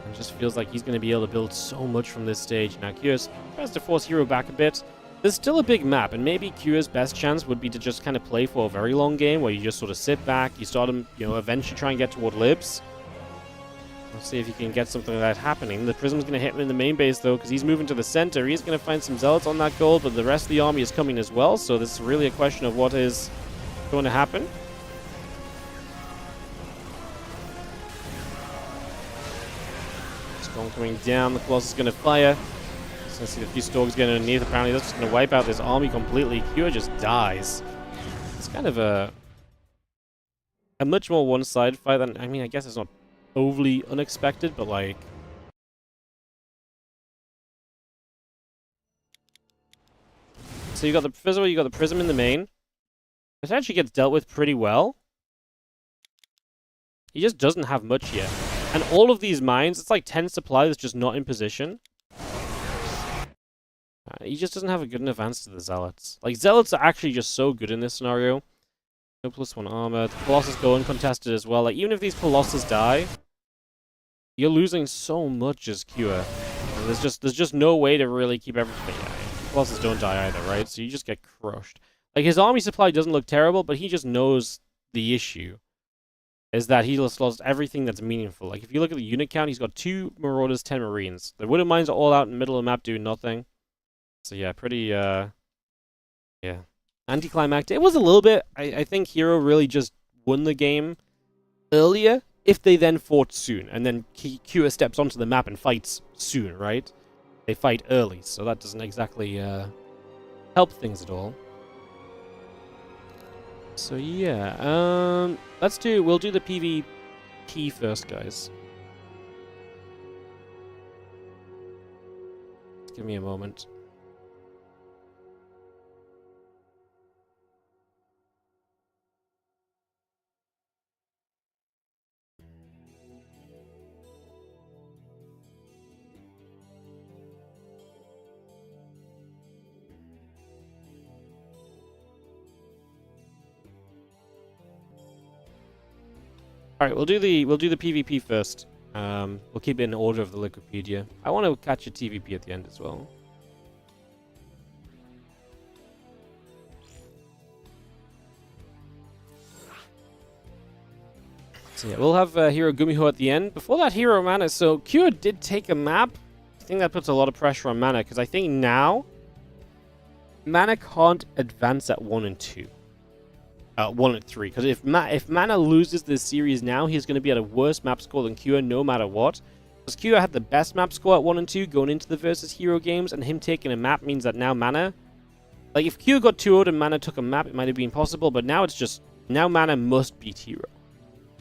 and just feels like he's going to be able to build so much from this stage. Now Kyr's tries to force Hero back a bit. There's still a big map, and maybe Kyr's best chance would be to just kind of play for a very long game, where you just sort of sit back, you start him, you know, eventually try and get toward Libs. Let's see if you can get something like that happening. The Prism's going to hit him in the main base, though, because he's moving to the center. He's going to find some Zealots on that gold, but the rest of the army is coming as well, so this is really a question of what is going to happen. Storm coming down, the Colossus is going to fire. So see a few Storks getting underneath. Apparently that's just going to wipe out this army completely. Kyo just dies. It's kind of a much more one-sided fight than, I mean, I guess it's not overly unexpected, but like, so you got the, first of all, you got the Prism in the main. It actually gets dealt with pretty well. He just doesn't have much yet. And all of these mines, it's like 10 supply that's just not in position. He just doesn't have a good enough answer to the Zealots. Like, Zealots are actually just so good in this scenario. No +1 armor. The Colossus go uncontested as well. Like, even if these Colossus die, you're losing so much as Kua. And there's just no way to really keep everything. Yeah, Colossus don't die either, right? So you just get crushed. Like, his army supply doesn't look terrible, but he just knows the issue is that he just lost everything that's meaningful. Like, if you look at the unit count, he's got 2 Marauders, 10 Marines. The Widow Mines are all out in the middle of the map doing nothing. So yeah, pretty, yeah. Anticlimactic. It was a little bit. I think Hero really just won the game earlier if they then fought soon. And then Kua steps onto the map and fights soon, right? They fight early, so that doesn't exactly help things at all. So yeah, we'll do the PvP first, guys. Just give me a moment. All right, we'll do the PvP first. We'll keep it in order of the Wikipedia. I want to catch a TVP at the end as well. So yeah, we'll have Hero Gumiho at the end. Before that, Hero Mana. So Kyo did take a map. I think that puts a lot of pressure on Mana, because I think now Mana can't advance at 1 and 2. 1 and 3, because if Mana loses this series now, he's going to be at a worse map score than Kua no matter what. Because Kua had the best map score at 1 and 2 going into the versus Hero games, and him taking a map means that now Mana, like if Kua got 2-0'd and Mana took a map, it might have been possible, but now it's just, now Mana must beat Hero.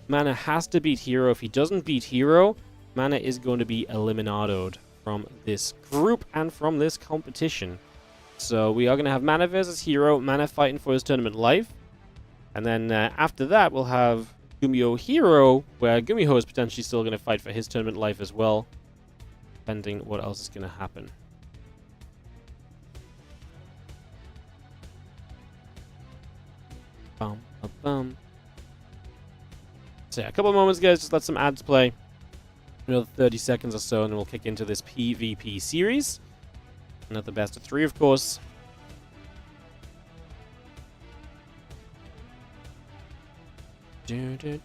Mana has to beat Hero. If he doesn't beat Hero, Mana is going to be eliminadoed from this group and from this competition. So we are going to have Mana versus Hero, Mana fighting for his tournament life. And then after that, we'll have Gumiho Hero, where Gumiho is potentially still going to fight for his tournament life as well, depending what else is going to happen. Bum, bum, bum. So yeah, a couple of moments, guys. Just let some ads play. Another 30 seconds or so, and then we'll kick into this PvP series. Another best of 3, of course. They're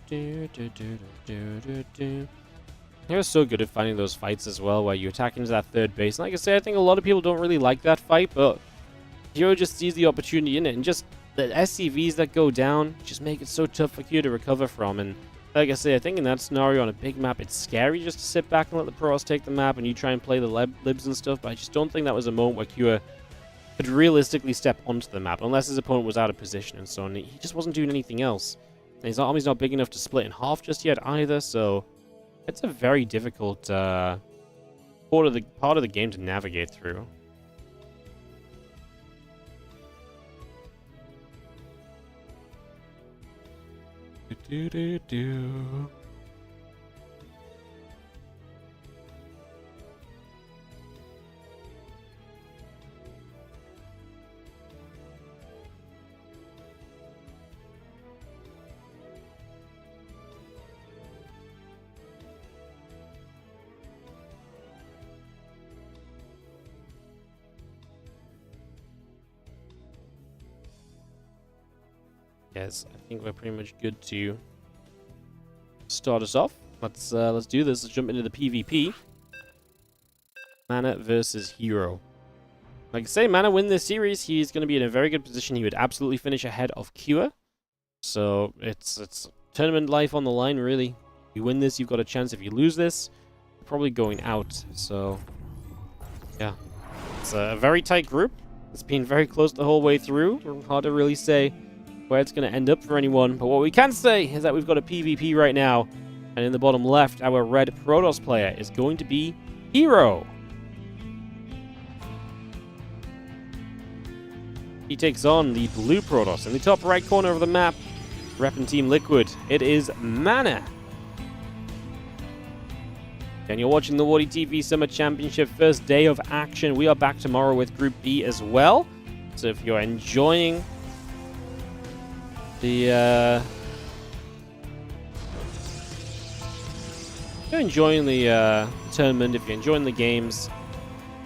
so good at finding those fights as well, where you attack into that third base. And like I say, I think a lot of people don't really like that fight, but Hero just sees the opportunity in it, and just the SCVs that go down just make it so tough for Q to recover from. And like I say, I think in that scenario on a big map, it's scary just to sit back and let the pros take the map and you try and play the libs and stuff, but I just don't think that was a moment where Q could realistically step onto the map, unless his opponent was out of position and so on. He just wasn't doing anything else. And his army's not big enough to split in half just yet either, so it's a very difficult part of the game to navigate through. Do-do-do-do. Yes, I think we're pretty much good to start us off. Let's do this. Let's jump into the PvP. Mana versus Hero. Like I say, Mana win this series, he's going to be in a very good position. He would absolutely finish ahead of Cure. So it's tournament life on the line, really. If you win this, you've got a chance. If you lose this, you're probably going out. So yeah, it's a very tight group. It's been very close the whole way through. Hard to really say where it's going to end up for anyone. But what we can say is that we've got a PvP right now. And in the bottom left, our red Protoss player is going to be Hero. He takes on the blue Protoss. In the top right corner of the map, repping Team Liquid, it is Mana. And you're watching the WardiTV Summer Championship first day of action. We are back tomorrow with Group B as well. So if you're enjoying the tournament, if you're enjoying the games,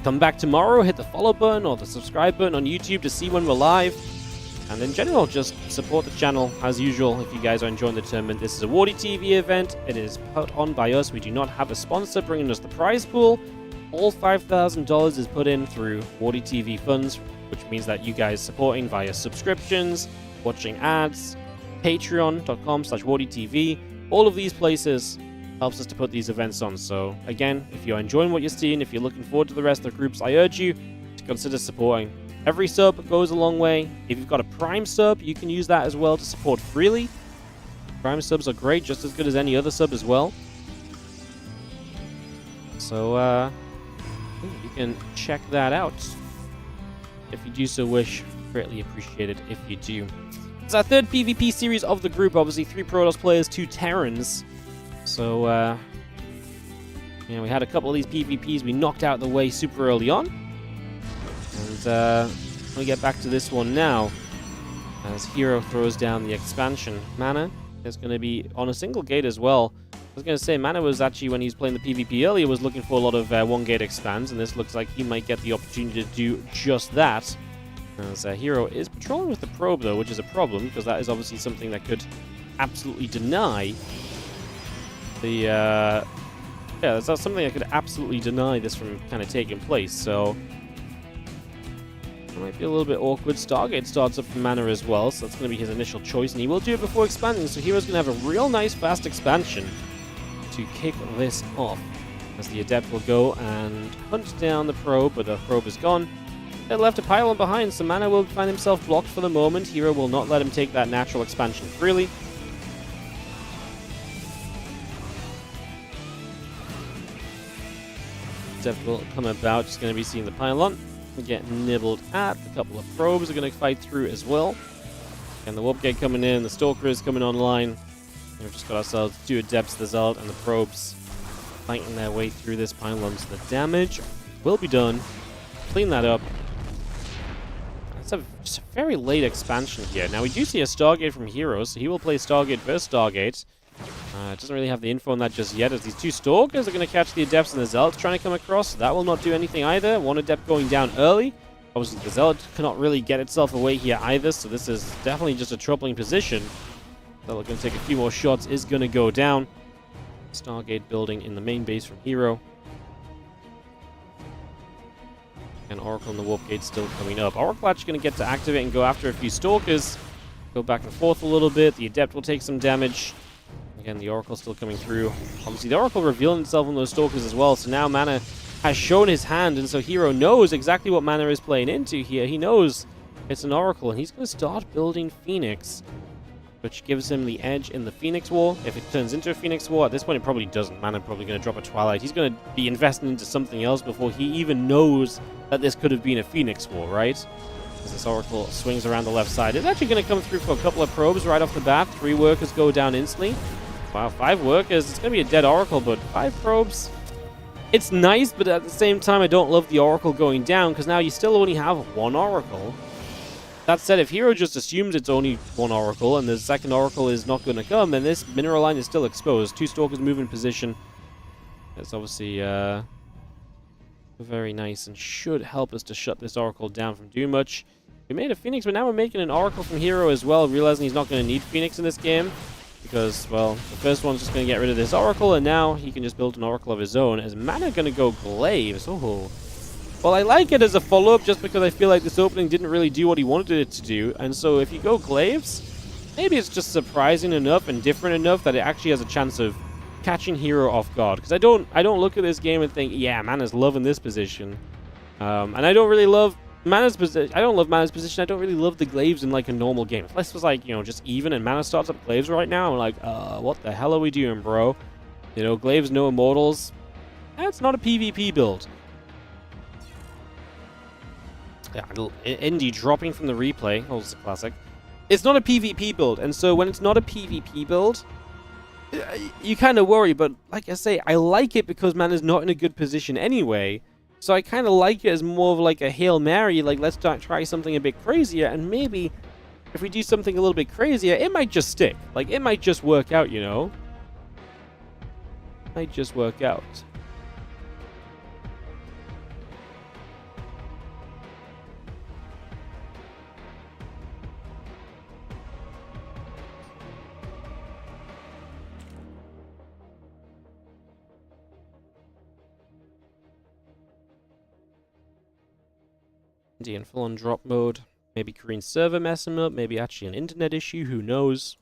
come back tomorrow, hit the follow button or the subscribe button on YouTube to see when we're live. And in general, just support the channel as usual if you guys are enjoying the tournament. This is a WardiTV event. It is put on by us. We do not have a sponsor bringing us the prize pool. All $5,000 is put in through WardiTV funds, which means that you guys supporting via subscriptions, watching ads, patreon.com/WardiTV. All of these places helps us to put these events on. So again, if you're enjoying what you're seeing, if you're looking forward to the rest of the groups, I urge you to consider supporting. Every sub goes a long way. If you've got a Prime sub, you can use that as well to support freely. Prime subs are great, just as good as any other sub as well. So you can check that out if you do so wish. Greatly appreciated if you do. It's our third PvP series of the group. Obviously 3 Protoss players, 2 Terrans. So we had a couple of these PvPs we knocked out of the way super early on. And we get back to this one now, as Hero throws down the expansion. Mana is going to be on a single gate as well. I was going to say, Mana was actually, when he was playing the PvP earlier, was looking for a lot of one-gate expands, and this looks like he might get the opportunity to do just that. As Hero is patrolling with the probe, though, which is a problem, because that is obviously something that could absolutely deny the... that's something that could absolutely deny this from kind of taking place, so... It might be a little bit awkward. Stargate starts up for Mana as well, so that's going to be his initial choice, and he will do it before expanding, so Hero's going to have a real nice fast expansion to kick this off. As the Adept will go and hunt down the probe, but the probe is gone. They left a pylon behind, so Mana will find himself blocked for the moment. Hero will not let him take that natural expansion freely. Adept will come about, just going to be seeing the pylon. Get nibbled at. A couple of probes are going to fight through as well. And the warp gate coming in, the stalker is coming online. And we've just got ourselves 2 adepts, the Zeld and the probes fighting their way through this pylon. So the damage will be done. Clean that up. It's just a very late expansion here. Now we do see a Stargate from Hero, so he will play Stargate versus Stargate. Doesn't really have the info on that just yet, as these 2 Stalkers are going to catch the Adepts and the Zealots trying to come across. That will not do anything either. One Adept going down early. Obviously, the Zealot cannot really get itself away here either, so this is definitely just a troubling position. Zealot going to take a few more shots, is going to go down. Stargate building in the main base from Hero. And Oracle and the Warp Gate still coming up. Oracle actually going to get to activate and go after a few Stalkers. Go back and forth a little bit. The Adept will take some damage. Again, the Oracle still coming through. Obviously, the Oracle revealing itself on those Stalkers as well, so now Mana has shown his hand, and so Hero knows exactly what Mana is playing into here. He knows it's an Oracle, and he's going to start building Phoenix, which gives him the edge in the Phoenix War. If it turns into a Phoenix War, at this point it probably doesn't. Mana probably going to drop a Twilight. He's going to be investing into something else before he even knows that this could have been a Phoenix War, right? As this Oracle swings around the left side. It's actually going to come through for a couple of probes right off the bat. 3 workers go down instantly. Wow, 5 workers. It's going to be a dead Oracle, but 5 probes. It's nice, but at the same time, I don't love the Oracle going down, because now you still only have 1 Oracle. That said, if Hero just assumes it's only 1 Oracle, and the second Oracle is not going to come, then this mineral line is still exposed. 2 Stalkers move in position. That's obviously very nice, and should help us to shut this Oracle down from doing much. We made a Phoenix, but now we're making an Oracle from Hero as well, realizing he's not going to need Phoenix in this game. Because, well, the first one's just going to get rid of this Oracle, and now he can just build an Oracle of his own. As Mana going to go Glaives. Oh. Well, I like it as a follow-up just because I feel like this opening didn't really do what he wanted it to do. And so if you go Glaives, maybe it's just surprising enough and different enough that it actually has a chance of catching Hero off guard. Because I don't look at this game and think, yeah, Mana's loving this position. And I don't really love Mana's position. I don't love Mana's position. I don't really love the Glaives in like a normal game. If this was like, you know, just even and Mana starts up Glaives right now, I'm like, what the hell are we doing, bro? You know, Glaives, no Immortals. That's not a PvP build. Yeah, Indy dropping from the replay. Oh, it's a classic. It's not a PvP build, and so when it's not a PvP build, you kind of worry, but like I say, I like it because Mana's not in a good position anyway. So I kind of like it as more of like a Hail Mary, like let's try something a bit crazier, and maybe if we do something a little bit crazier, it might just stick. Like, it might just work out, you know? It might just work out. In full-on drop mode. Maybe Korean server messing up. Maybe actually an internet issue. Who knows?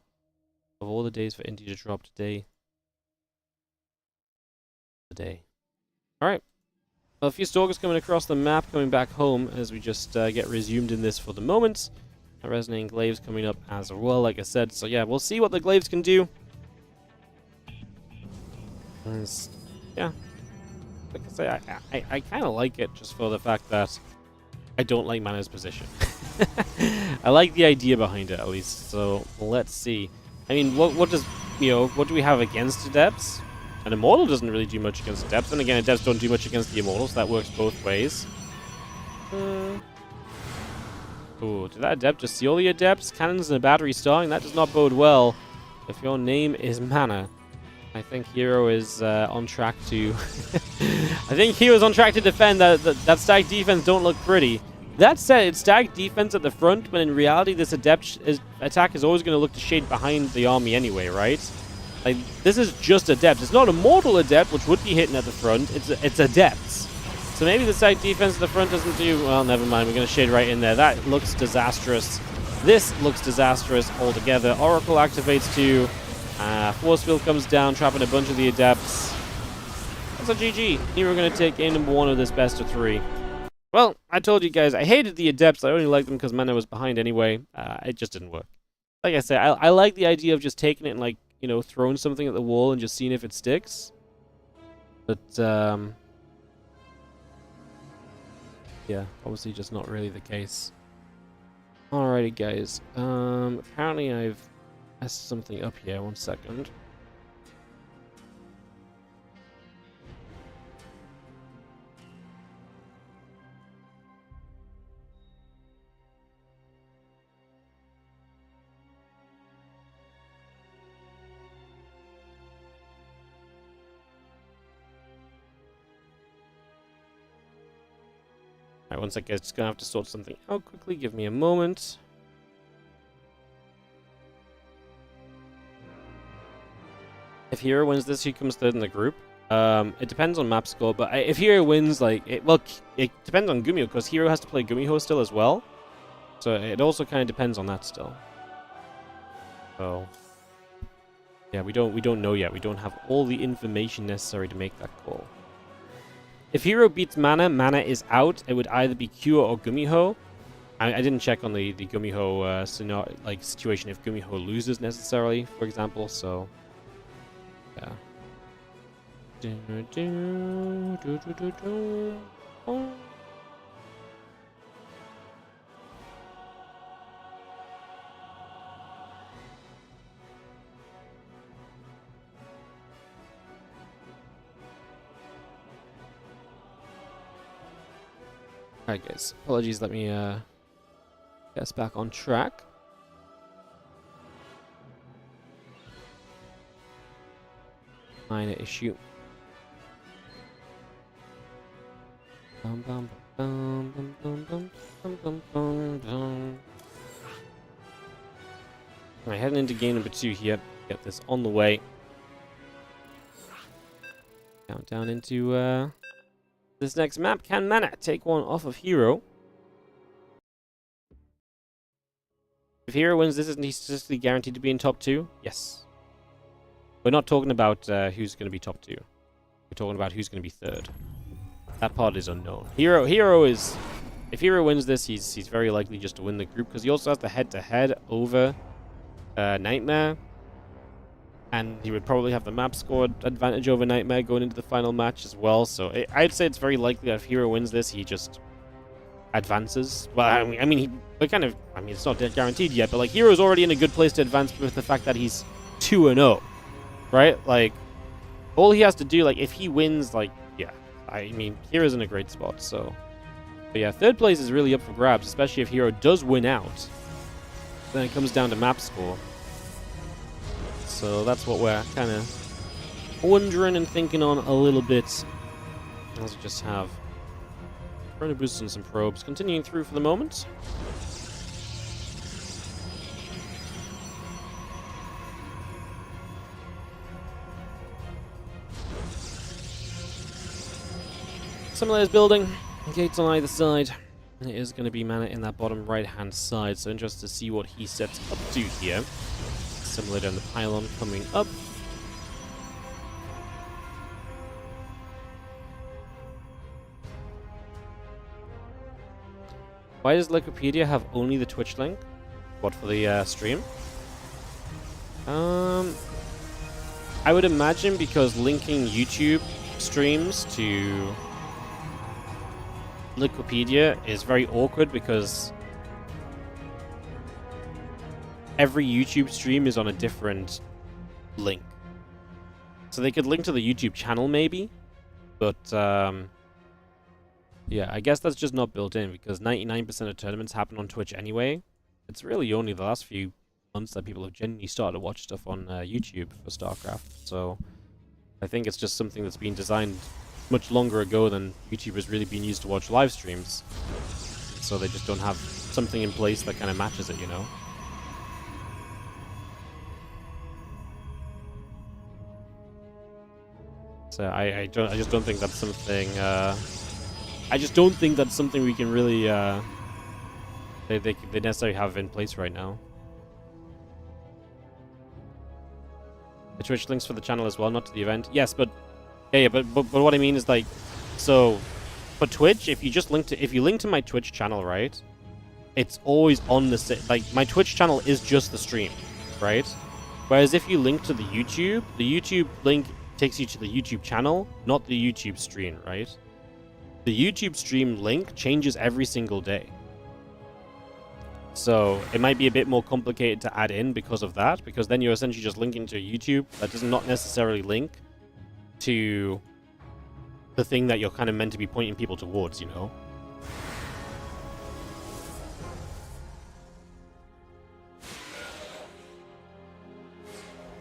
Of all the days for Indy to drop today. Alright. Well, a few Stalkers coming across the map, coming back home as we just get resumed in this for the moment. Resonating Glaives coming up as well, like I said. So yeah, we'll see what the Glaives can do. Yeah. Like I say, I kind of like it just for the fact that I don't like Mana's position. I like the idea behind it, at least. So let's see. I mean, what does, you know, what do we have against Adepts? An Immortal doesn't really do much against Adepts, and again, Adepts don't do much against the Immortals. That works both ways. Ooh, did that Adept just seal the Adepts? Cannons and a battery starting? That does not bode well. If your name is Mana, I think Hero is on track to... I think Hero's on track to defend. That stack defense don't look pretty. That said, it's stacked defense at the front, but in reality, this Adept attack is always going to look to shade behind the army anyway, right? Like, this is just Adept. It's not a mortal Adept, which would be hitting at the front. It's Adepts. So maybe the stacked defense at the front doesn't do... Well, never mind. We're going to shade right in there. That looks disastrous. This looks disastrous altogether. Oracle activates too. Force field comes down, trapping a bunch of the Adepts. That's a GG. Here we're going to take game number 1 of this best of 3. Well, I told you guys, I hated the Adepts. I only liked them because Mana was behind anyway. It just didn't work. Like I say, I like the idea of just taking it and, like, you know, throwing something at the wall and just seeing if it sticks. But, yeah, obviously just not really the case. Alrighty, guys. Apparently I've messed something up here. 1 second. Alright, 1 second, just gonna have to sort something out quickly. Give me a moment. If Hero wins this, he comes third in the group. It depends on map score, but if Hero wins, like, it depends on Gumiho, because Hero has to play Gumiho still as well. So it also kind of depends on that still. So yeah, we don't know yet. We don't have all the information necessary to make that call. If Hero beats Mana, Mana is out. It would either be Q or Gumiho. I didn't check on the Gumiho situation if Gumiho loses necessarily, for example. So yeah. Alright guys, apologies, let me get us back on track. Minor issue. Bum, bum, bum, bum, bum, bum, bum, bum, bum, bum. Alright, heading into game number 2 here. Get this on the way. Down into this next map. Can Mana take one off of Hero? If Hero wins this, isn't he statistically guaranteed to be in top 2? Yes. We're not talking about who's going to be top 2. We're talking about who's going to be 3rd. That part is unknown. Hero is... If Hero wins this, he's very likely just to win the group, because he also has the head-to-head over Nightmare. And he would probably have the map score advantage over Nightmare going into the final match as well. So I'd say it's very likely that if Hero wins this, he just advances. Well, I mean, it's not guaranteed yet, but like Hero's already in a good place to advance with the fact that he's 2-0, right? Like, all he has to do, like, if he wins, like, yeah, I mean, Hero's in a great spot. So, but yeah, 3rd place is really up for grabs, especially if Hero does win out. Then it comes down to map score. So that's what we're kind of wondering and thinking on a little bit. As we just have Chrono Boost and some probes continuing through for the moment. Simulator's building, gates on either side. And it is going to be Mana in that bottom right-hand side, so interested to see what he sets up to here. Simulator and the pylon coming up. Why does Wikipedia have only the Twitch link? What, for the stream? I would imagine because linking YouTube streams to Wikipedia is very awkward, because every YouTube stream is on a different link. So they could link to the YouTube channel maybe, but yeah, I guess that's just not built in, because 99% of tournaments happen on Twitch anyway. It's really only the last few months that people have genuinely started to watch stuff on YouTube for StarCraft. So I think it's just something that's been designed much longer ago than YouTube has really been used to watch live streams. So they just don't have something in place that kind of matches it, you know? So I just don't think that's something. I just don't think that's something we can really they necessarily have in place right now. The Twitch links for the channel as well, not to the event. Yes, but but what I mean is, like, so for Twitch, if you link to my Twitch channel, right? It's always on the like, my Twitch channel is just the stream, right? Whereas if you link to the YouTube link takes you to the YouTube channel, not the YouTube stream, right? The YouTube stream link changes every single day. So it might be a bit more complicated to add in because of that, because then you're essentially just linking to YouTube that does not necessarily link to the thing that you're kind of meant to be pointing people towards, you know?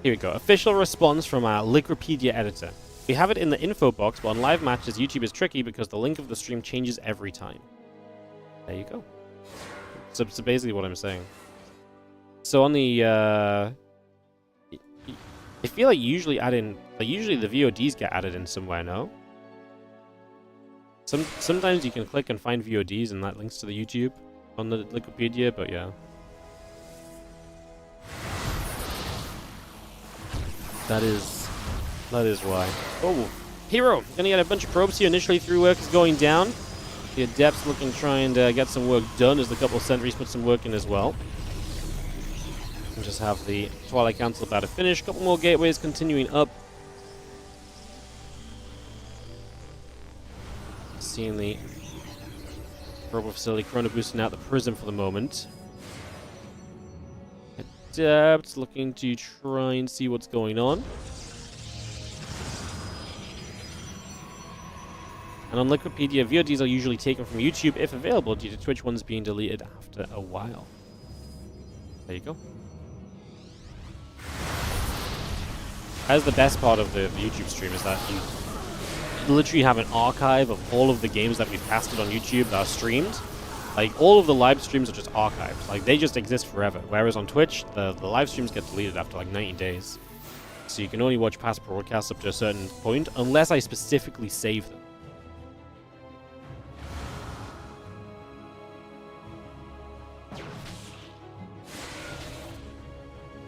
Here we go. Official response from our Wikipedia editor. We have it in the info box, but on live matches, YouTube is tricky because the link of the stream changes every time. There you go. So basically what I'm saying. So on the, I feel like usually the VODs get added in somewhere, no? Sometimes you can click and find VODs and that links to the YouTube on the Wikipedia, but yeah. That is why. Oh, Hero! Gonna get a bunch of probes here. Initially, 3 work is going down. The Adepts looking trying to get some work done as the couple of sentries put some work in as well. We'll just have the Twilight Council about to finish. Couple more gateways continuing up. Seeing the probe facility chrono boosting out the prism for the moment. Adepts looking to try and see what's going on. And on Liquipedia, VODs are usually taken from YouTube if available, due to Twitch ones being deleted after a while. There you go. That's the best part of the YouTube stream, is that you literally have an archive of all of the games that we've casted on YouTube that are streamed. Like, all of the live streams are just archived. Like, they just exist forever. Whereas on Twitch, the live streams get deleted after like 90 days. So you can only watch past broadcasts up to a certain point, unless I specifically save them.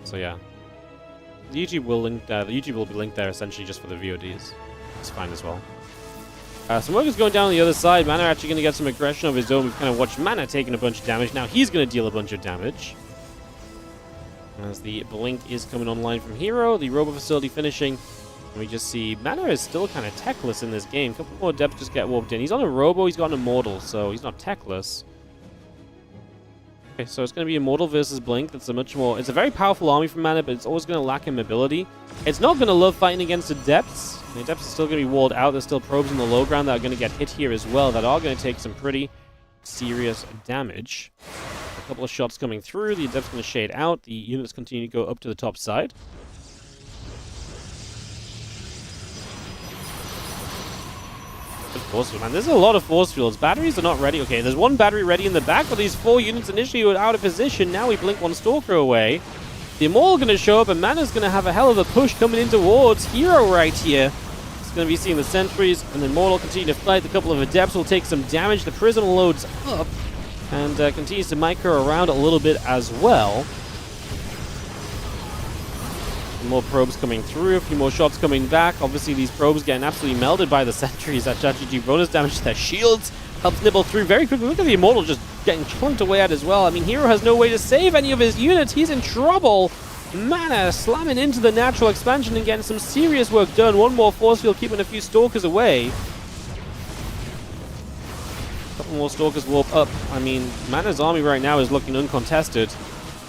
So yeah. The YouTube will be linked there essentially just for the VODs. It's fine as well. Some work is going down on the other side. Mana actually going to get some aggression of his own. We've kind of watched Mana taking a bunch of damage. Now he's going to deal a bunch of damage. As the Blink is coming online from Hero, the Robo Facility finishing. And we just see Mana is still kind of techless in this game. A couple more depths just get warped in. He's on a Robo, he's got an Immortal, so he's not techless. Okay, so it's going to be Immortal versus Blink. That's a much more... It's a very powerful army from Mana, but it's always going to lack in mobility. It's not going to love fighting against the Depths. The Depths are still going to be walled out. There's still probes in the low ground that are going to get hit here as well, that are going to take some pretty serious damage. A couple of shots coming through. The Adept's going to shade out. The units continue to go up to the top side. Good force field, man. There's a lot of force fields. Batteries are not ready. Okay, there's one battery ready in the back, but these 4 units initially were out of position. Now we blink one Stalker away. The Immortal going to show up, and Mana's going to have a hell of a push coming in towards Hero right here. It's going to be seeing the Sentries, and the Immortal continue to fight. A couple of Adepts will take some damage. The Prism loads up and continues to micro around a little bit as well. Some more probes coming through, a few more shots coming back. Obviously, these probes getting absolutely melted by the Sentries. That actually do bonus damage to their shields. Helps nibble through very quickly. Look at the Immortal just getting chunked away at as well. I mean, Hero has no way to save any of his units. He's in trouble. Mana slamming into the natural expansion and getting some serious work done. One more force field keeping a few Stalkers away. Couple more Stalkers warp up. I mean, Mana's army right now is looking uncontested.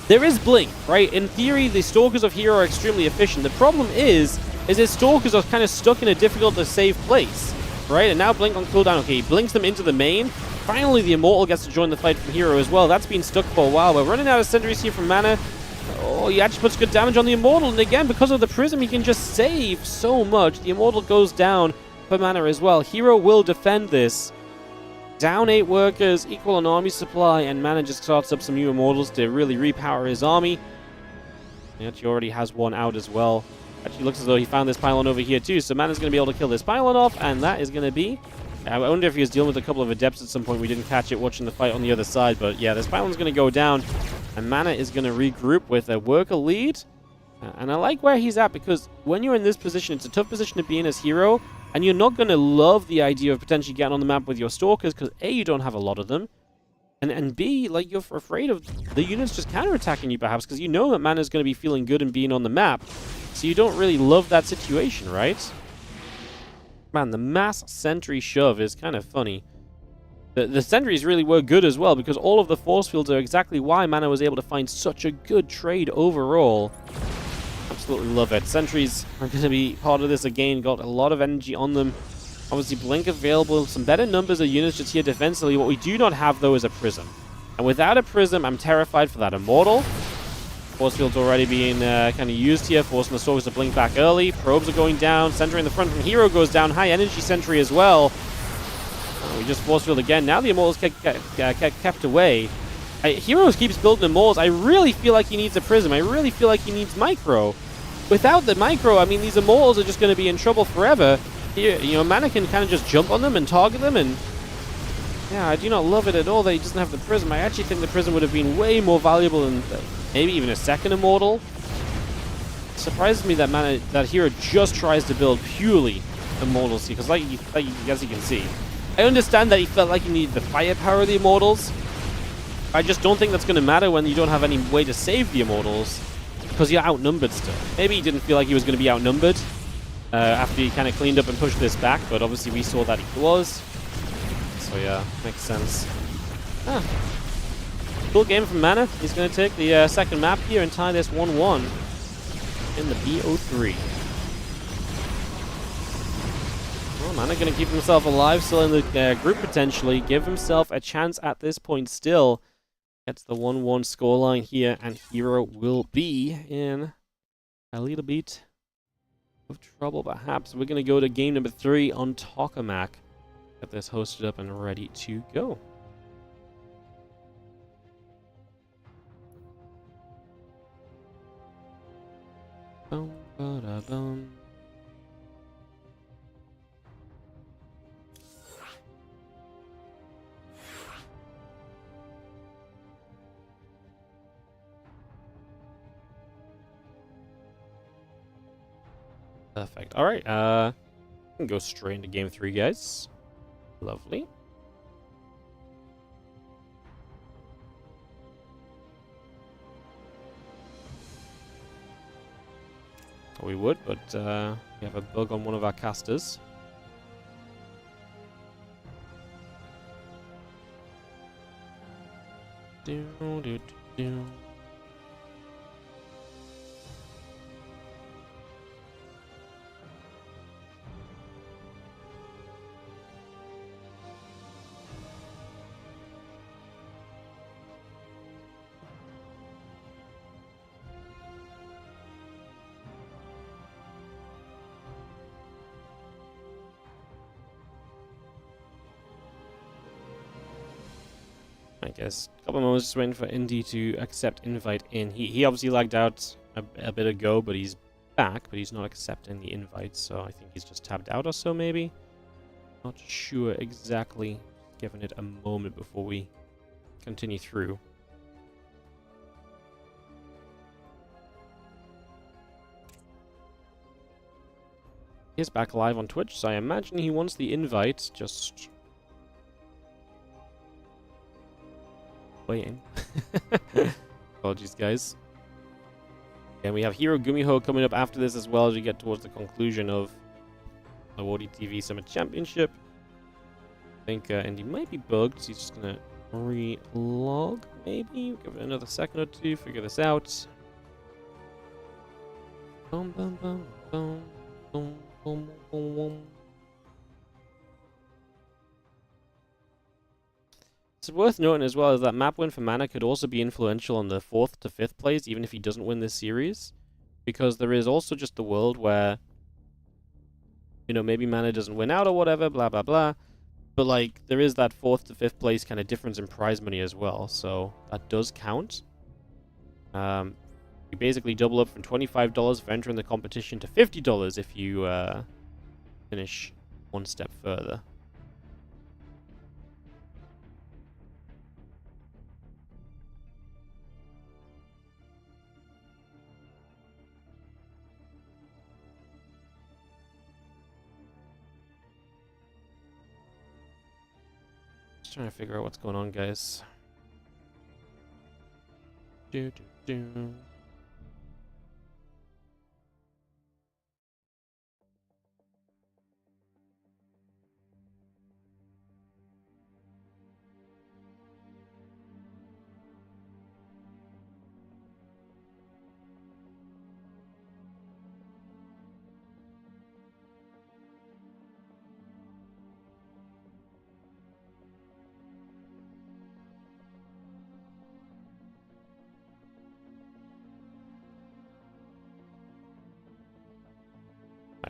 There is Blink, right? In theory, the Stalkers of Hero are extremely efficient. The problem is his Stalkers are kind of stuck in a difficult to save place, right? And now Blink on cooldown. Okay, he blinks them into the main. Finally, the Immortal gets to join the fight from Hero as well. That's been stuck for a while. We're running out of sentries here from Mana. Oh, he actually puts good damage on the Immortal. And again, because of the Prism, he can just save so much. The Immortal goes down for Mana as well. Hero will defend this. Down 8 workers, equal on army supply, and Mana just starts up some new Immortals to really repower his army. He actually already has one out as well. Actually looks as though he found this pylon over here too, so Mana's going to be able to kill this pylon off, and that is going to be... I wonder if he was dealing with a couple of Adepts at some point. We didn't catch it watching the fight on the other side, but yeah, this pylon's going to go down, and Mana is going to regroup with a worker lead. And I like where he's at, because when you're in this position, it's a tough position to be in as Hero, and you're not going to love the idea of potentially getting on the map with your Stalkers, because A, you don't have a lot of them, and B, like, you're afraid of the units just counterattacking you perhaps, because you know that Mana's going to be feeling good and being on the map, so you don't really love that situation, right? Man, the mass sentry shove is kind of funny. The sentries really were good as well, because all of the force fields are exactly why Mana was able to find such a good trade overall. Absolutely love it. Sentries are going to be part of this again. Got a lot of energy on them. Obviously, Blink available. Some better numbers of units just here defensively. What we do not have, though, is a Prism. And without a Prism, I'm terrified for that Immortal. Force field's already being kind of used here, forcing the Stalkers to blink back early. Probes are going down. Sentry in the front from Hero goes down. High energy Sentry as well. We just force field again. Now the Immortals kept away. Heroes keeps building Immortals. I really feel like he needs a Prism. I really feel like he needs Micro. Without the Micro, I mean, these Immortals are just going to be in trouble forever. Here, you know, Mana can kind of just jump on them and target them, and yeah, I do not love it at all that he doesn't have the Prism. I actually think the Prism would have been way more valuable than maybe even a second Immortal. It surprises me that that Hero just tries to build purely Immortals here, because like you guys can see, I understand that he felt like he needed the firepower of the Immortals. I just don't think that's going to matter when you don't have any way to save the Immortals, because you're outnumbered still. Maybe he didn't feel like he was going to be outnumbered after he kind of cleaned up and pushed this back, but obviously we saw that he was. So yeah, makes sense. Cool game from Mana. He's going to take the second map here and tie this 1-1 in the BO3. Well, Mana going to keep himself alive, still in the group potentially. Give himself a chance at this point still. Gets the 1-1 scoreline here, and Hero will be in a little bit of trouble, perhaps. We're going to go to game number 3 on Tokamak. Get this hosted up and ready to go. Boom, ba-da-boom. Perfect. All right. We can go straight into game 3, guys. Lovely. Thought we would, but we have a bug on one of our casters. Do, do, do, do. I guess a couple of moments just waiting for Indy to accept invite in. He obviously lagged out a bit ago, but he's back, but he's not accepting the invite, so I think he's just tabbed out or so maybe. Not sure exactly. Giving it a moment before we continue through. He is back live on Twitch, so I imagine he wants the invite. Just waiting. Apologies, guys. And we have Hero Gumiho coming up after this as well as we get towards the conclusion of the WardiTV Summit Championship. I think Indy might be bugged, so he's just going to re-log, maybe. Give it another second or two, figure this out. Boom, boom, boom, boom, boom, boom, boom, boom. It's worth noting as well is that map win for Mana could also be influential on the 4th to 5th place, even if he doesn't win this series. Because there is also just the world where, you know, maybe Mana doesn't win out or whatever, blah, blah, blah. But, like, there is that 4th to 5th place kind of difference in prize money as well, so that does count. You basically double up from $25 for entering the competition to $50 if you finish one step further. Trying to figure out what's going on, guys. Do, do, do.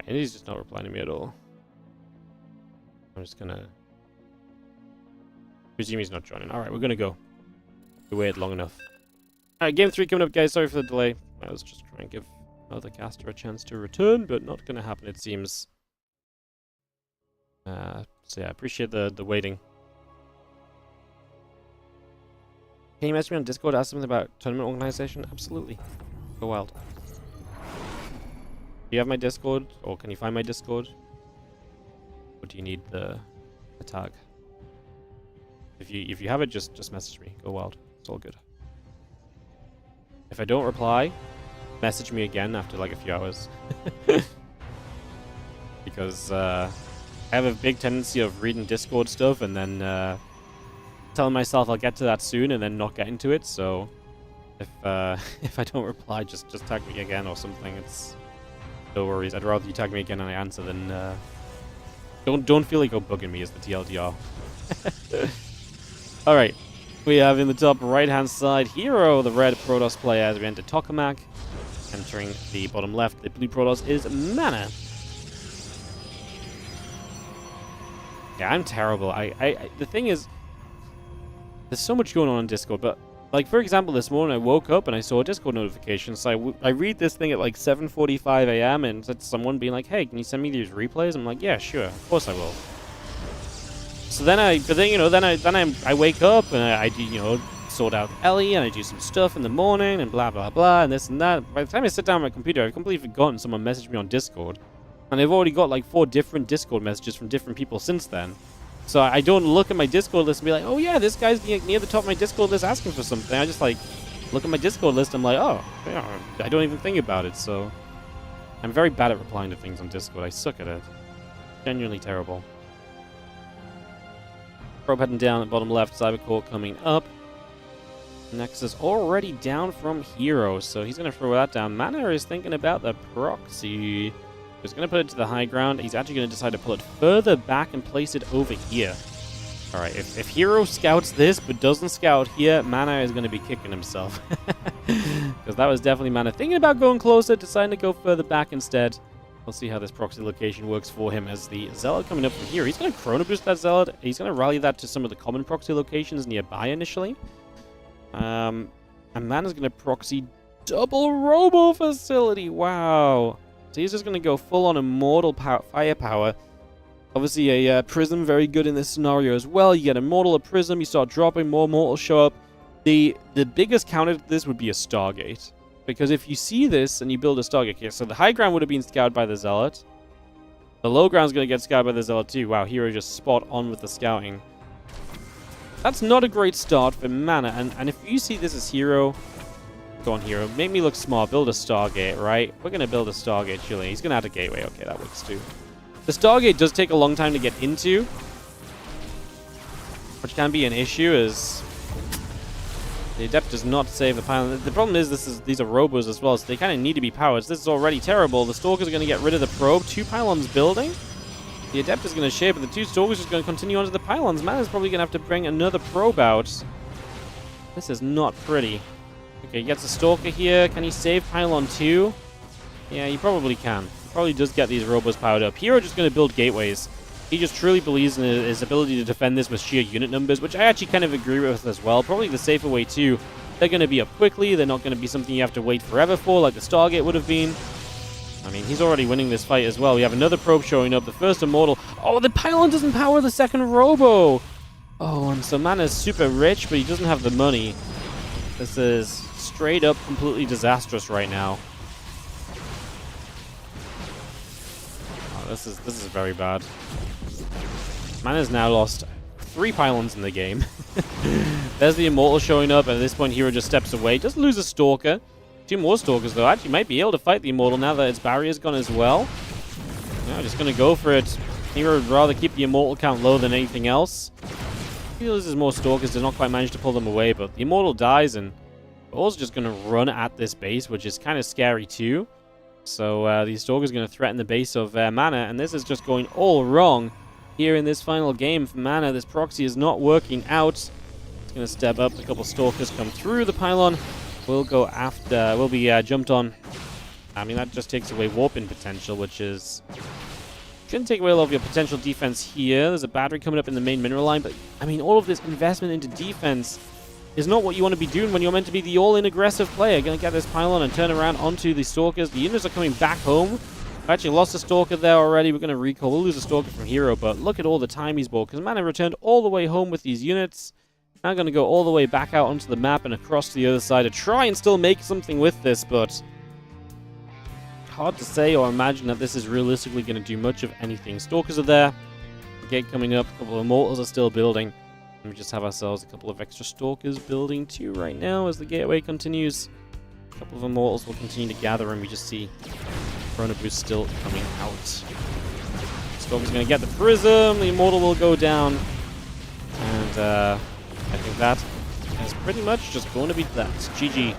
And he's just not replying to me at all. I'm just gonna presume he's not joining. Alright, we're gonna go. We waited long enough. Alright, game 3 coming up, guys. Sorry for the delay. I was just trying to give another caster a chance to return, but not gonna happen, it seems. So yeah, I appreciate the waiting. Can you message me on Discord, ask something about tournament organization? Absolutely. Go wild. Do you have my Discord, or can you find my Discord? Or do you need the tag? If you have it, just message me. Go wild. It's all good. If I don't reply, message me again after like a few hours. Because I have a big tendency of reading Discord stuff and then telling myself I'll get to that soon and then not getting to it. So if I don't reply, just tag me again or something. It's no worries. I'd rather you tag me again and I answer than Don't feel like you're bugging me, is the TLDR. All right. We have in the top right-hand side Hero, the red Protoss player, as we enter Tokamak. Entering the bottom left, the blue Protoss is Mana. Yeah, I'm terrible. The thing is, there's so much going on Discord, but like, for example, this morning I woke up and I saw a Discord notification, so I read this thing at like 7:45 a.m. and it's someone being like, hey, can you send me these replays? I'm like, yeah, sure, of course I will. So then I wake up and I do, sort out Ellie and I do some stuff in the morning and blah, blah, blah, and this and that. By the time I sit down on my computer, I've completely forgotten someone messaged me on Discord. And I've already got like 4 different Discord messages from different people since then. So I don't look at my Discord list and be like, oh yeah, this guy's near the top of my Discord list asking for something. I just like look at my Discord list and I'm like, oh, yeah, I don't even think about it. So I'm very bad at replying to things on Discord. I suck at it. Genuinely terrible. Probe heading down at bottom left, Cybercore coming up. Nexus already down from Hero, so he's going to throw that down. Mana is thinking about the proxy. He's going to put it to the high ground. He's actually going to decide to pull it further back and place it over here. Alright, if Hero scouts this but doesn't scout here, Mana is going to be kicking himself. Because that was definitely Mana thinking about going closer, deciding to go further back instead. We'll see how this proxy location works for him as the Zealot coming up from here. He's going to Chrono Boost that Zealot. He's going to rally that to some of the common proxy locations nearby initially. And Mana's going to proxy double Robo Facility. Wow. So he's just going to go full on Immortal firepower. Obviously a Prism, very good in this scenario as well. You get Immortal, a Prism, you start dropping, more Mortals show up. The biggest counter to this would be a Stargate. Because if you see this and you build a Stargate here, so the high ground would have been scouted by the Zealot. The low ground's going to get scouted by the Zealot too. Wow, Hero just spot on with the scouting. That's not a great start for Mana. And if you see this as Hero, go on Hero, make me look smart, build a Stargate, right? We're going to build a Stargate, surely. He's going to add a gateway. Okay, that works too. The Stargate does take a long time to get into, which can be an issue, as the Adept does not save the pylon. The problem is these are Robos as well, so they kind of need to be powered. So this is already terrible. The Stalkers are going to get rid of the probe. 2 pylons building. The Adept is going to shape, but the 2 Stalkers are just going to continue onto the pylons. Man is probably going to have to bring another probe out. This is not pretty. Okay, he gets a Stalker here. Can he save pylon 2? Yeah, he probably can. He probably does get these Robos powered up. Hero just going to build gateways. He just truly believes in his ability to defend this with sheer unit numbers, which I actually kind of agree with as well. Probably the safer way too. They're going to be up quickly. They're not going to be something you have to wait forever for, like the Stargate would have been. I mean, he's already winning this fight as well. We have another probe showing up. The first Immortal. Oh, the pylon doesn't power the second Robo. Oh, and so Mana's super rich, but he doesn't have the money. This is straight up completely disastrous right now. Oh, this is very bad. Mana's now lost 3 pylons in the game. There's the Immortal showing up, and at this point Hero just steps away. Does lose a Stalker. 2 more Stalkers though. Actually might be able to fight the Immortal now that its barrier's gone as well. Yeah, just gonna go for it. Hero would rather keep the Immortal count low than anything else. He loses more Stalkers, does not quite manage to pull them away, but the Immortal dies, and Ball's just gonna run at this base, which is kind of scary too. So the Stalker's gonna threaten the base of Mana, and this is just going all wrong. Here in this final game for Mana, this proxy is not working out. It's going to step up. A couple Stalkers come through the pylon. We'll go after. We'll be jumped on. I mean, that just takes away warping potential, which is shouldn't take away a lot of your potential defense here. There's a battery coming up in the main mineral line, but I mean, all of this investment into defense is not what you want to be doing when you're meant to be the all-in aggressive player. Going to get this pylon and turn around onto the Stalkers. The units are coming back home. I actually lost a Stalker there already. We're going to recall. We'll lose a Stalker from Hero, but look at all the time he's bought, because Mana returned all the way home with these units. Now going to go all the way back out onto the map and across to the other side to try and still make something with this, but hard to say or imagine that this is realistically going to do much of anything. Stalkers are there. The gate coming up. A couple of Immortals are still building. And we just have ourselves a couple of extra Stalkers building too right now as the gateway continues. A couple of Immortals will continue to gather, and we just see Chrono Boost still coming out. Stalker's going to get the Prism. The Immortal will go down. And I think that is pretty much just going to be that. GG.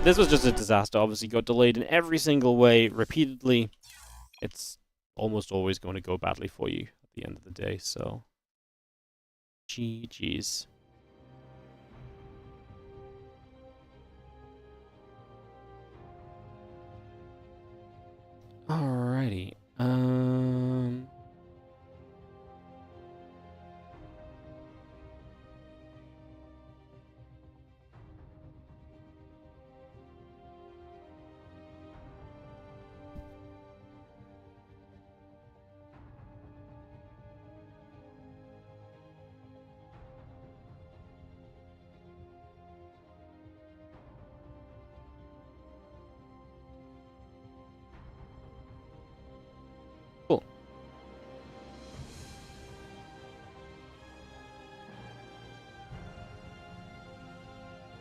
This was just a disaster. Obviously got delayed in every single way repeatedly. It's almost always going to go badly for you at the end of the day. So, GG's. Alrighty. Cool.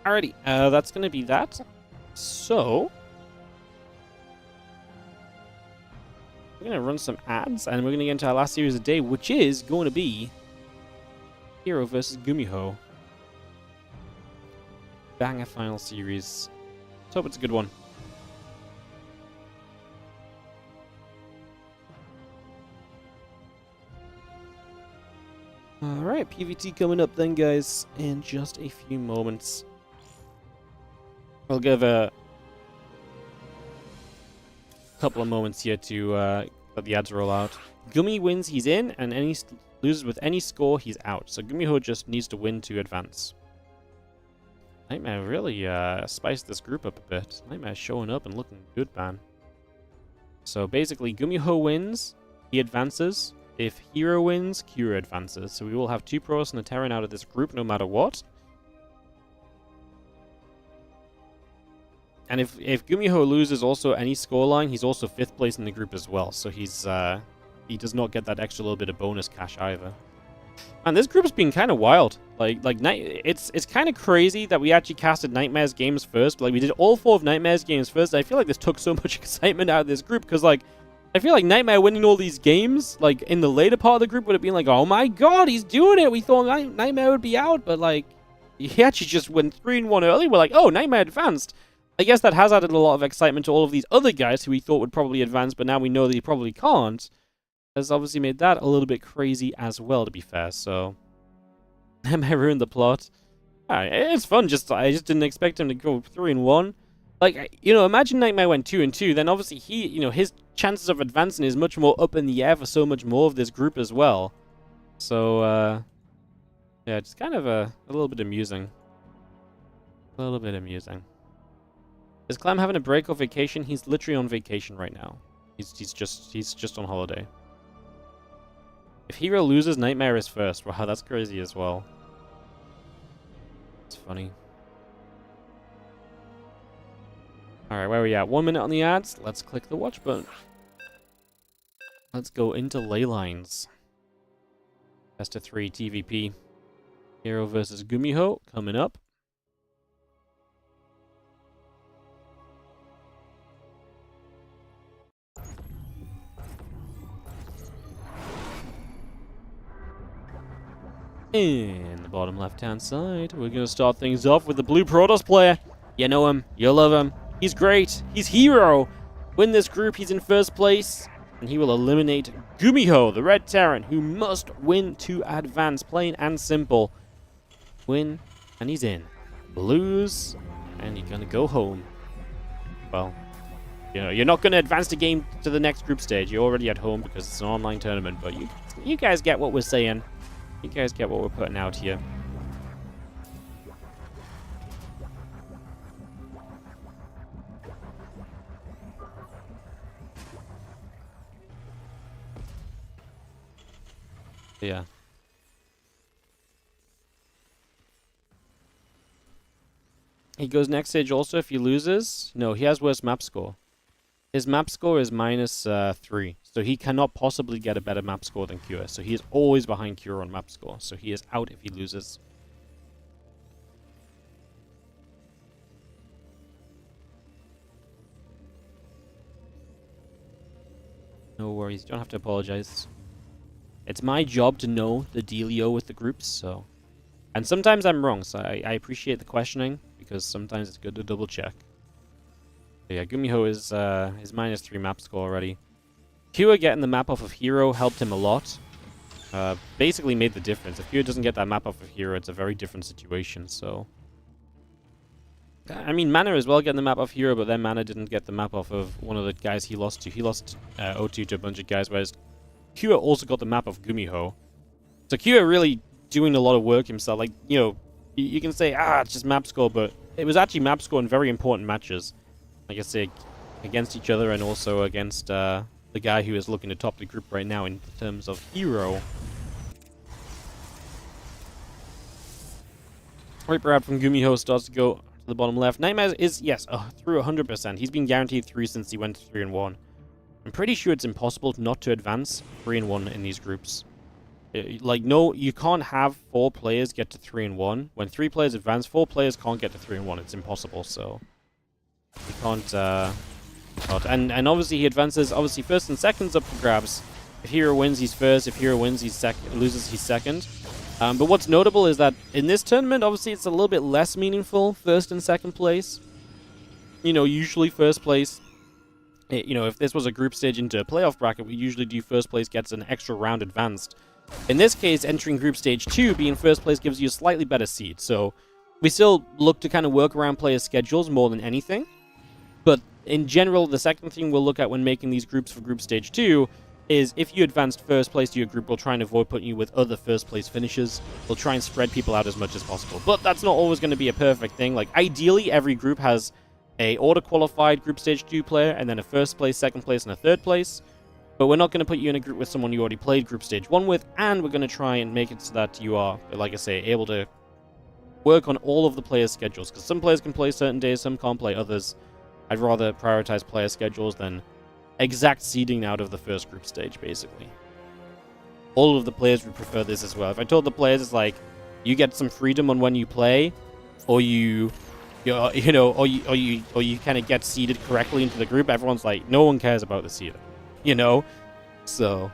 Alrighty, that's gonna be that. So, we're gonna run some ads, and we're gonna get into our last series of the day, which is going to be Hero versus Gumiho. Banger final series. Let's hope it's a good one. Alright, PvT coming up then, guys, in just a few moments. I'll give a couple of moments here to let the ads roll out. Gummy wins, he's in, and loses with any score, he's out. So Gumiho just needs to win to advance. Nightmare really spiced this group up a bit. Nightmare's showing up and looking good, man. So basically, Gumiho wins, he advances. If Hero wins, Kira advances. So we will have 2 pros and a Terran out of this group no matter what. And if Gumiho loses also any scoreline, he's also 5th place in the group as well. So he's he does not get that extra little bit of bonus cash either. And this group's been kind of wild. It's kind of crazy that we actually casted Nightmare's games first. Like, we did all 4 of Nightmare's games first. I feel like this took so much excitement out of this group because, like, I feel like Nightmare winning all these games, like, in the later part of the group would have been like, oh my god, he's doing it. We thought Nightmare would be out, but, like, he actually just went 3-1 early. We're like, oh, Nightmare advanced. I guess that has added a lot of excitement to all of these other guys who we thought would probably advance, but now we know that he probably can't. Has obviously made that a little bit crazy as well, to be fair, so... Nightmare ruined the plot. It's fun, I just didn't expect him to go 3-1. Like, you know, imagine Nightmare went 2-2, then obviously his chances of advancing is much more up in the air for so much more of this group as well. So, yeah, it's kind of a little bit amusing. A little bit amusing. Is Clam having a break or vacation? He's literally on vacation right now. He's just on holiday. If Hero loses, Nightmare is first. Wow, that's crazy as well. It's funny. Alright, where are we at? 1 minute on the ads. Let's click the watch button. Let's go into ley lines. Best of 3 TVP. Hero versus Gumiho coming up. In the bottom left-hand side, we're going to start things off with the blue Protoss player. You know him. You love him. He's great. He's Hero. Win this group, he's in first place. And he will eliminate Gumiho, the red Terran, who must win to advance. Plain and simple. Win, and he's in. Lose, and you're going to go home. Well, you know, you're not going to advance the game to the next group stage. You're already at home because it's an online tournament. But you guys get what we're saying. You guys get what we're putting out here. Yeah. He goes next stage also if he loses. No, he has worse map score. His map score is -3. So he cannot possibly get a better map score than Cure. So he is always behind Cure on map score. So he is out if he loses. No worries. You don't have to apologize. It's my job to know the dealio with the groups, so... And sometimes I'm wrong, so I appreciate the questioning, because sometimes it's good to double check. But yeah, Gumiho is -3 map score already. Kua getting the map off of Hero helped him a lot. Basically made the difference. If Kua doesn't get that map off of Hero, it's a very different situation, so... I mean, Mana as well getting the map off Hero, but then Mana didn't get the map off of one of the guys he lost to. He lost O2 to a bunch of guys, whereas Kua also got the map of Gumiho. So Kua really doing a lot of work himself. Like, you know, you can say, it's just map score, but it was actually map score in very important matches. Like I say, against each other and also against the guy who is looking to top the group right now in terms of Hero. Riper out from Gumiho starts to go to the bottom left. Nightmares is, yes, through 100%. He's been guaranteed 3 since he went to 3-1. I'm pretty sure it's impossible not to advance 3-1 in these groups. Like, no, you can't have 4 players get to 3-1. When 3 players advance, 4 players can't get to 3-1. It's impossible, so... You can't, and obviously he advances, obviously first and second's up for grabs. If Hero wins, he's first. If Hero wins, he's second. Loses, he's second. But what's notable is that in this tournament, obviously it's a little bit less meaningful, first and second place. You know, usually first place, you know, if this was a group stage into a playoff bracket, we usually do first place gets an extra round advanced. In this case, entering group stage 2, being first place gives you a slightly better seed. So we still look to kind of work around players' schedules more than anything. But in general, the second thing we'll look at when making these groups for group stage 2 is if you advanced first place to your group, we'll try and avoid putting you with other first place finishers. We'll try and spread people out as much as possible. But that's not always going to be a perfect thing. Like, ideally, every group has a order-qualified group stage 2 player, and then a first place, second place, and a third place. But we're not going to put you in a group with someone you already played group stage 1 with, and we're going to try and make it so that you are, like I say, able to work on all of the players' schedules. Because some players can play certain days, some can't play others. I'd rather prioritize player schedules than exact seeding out of the first group stage, basically. All of the players would prefer this as well. If I told the players, it's like, you get some freedom on when you play, or you kind of get seeded correctly into the group, everyone's like, no one cares about the seeding, you know? So...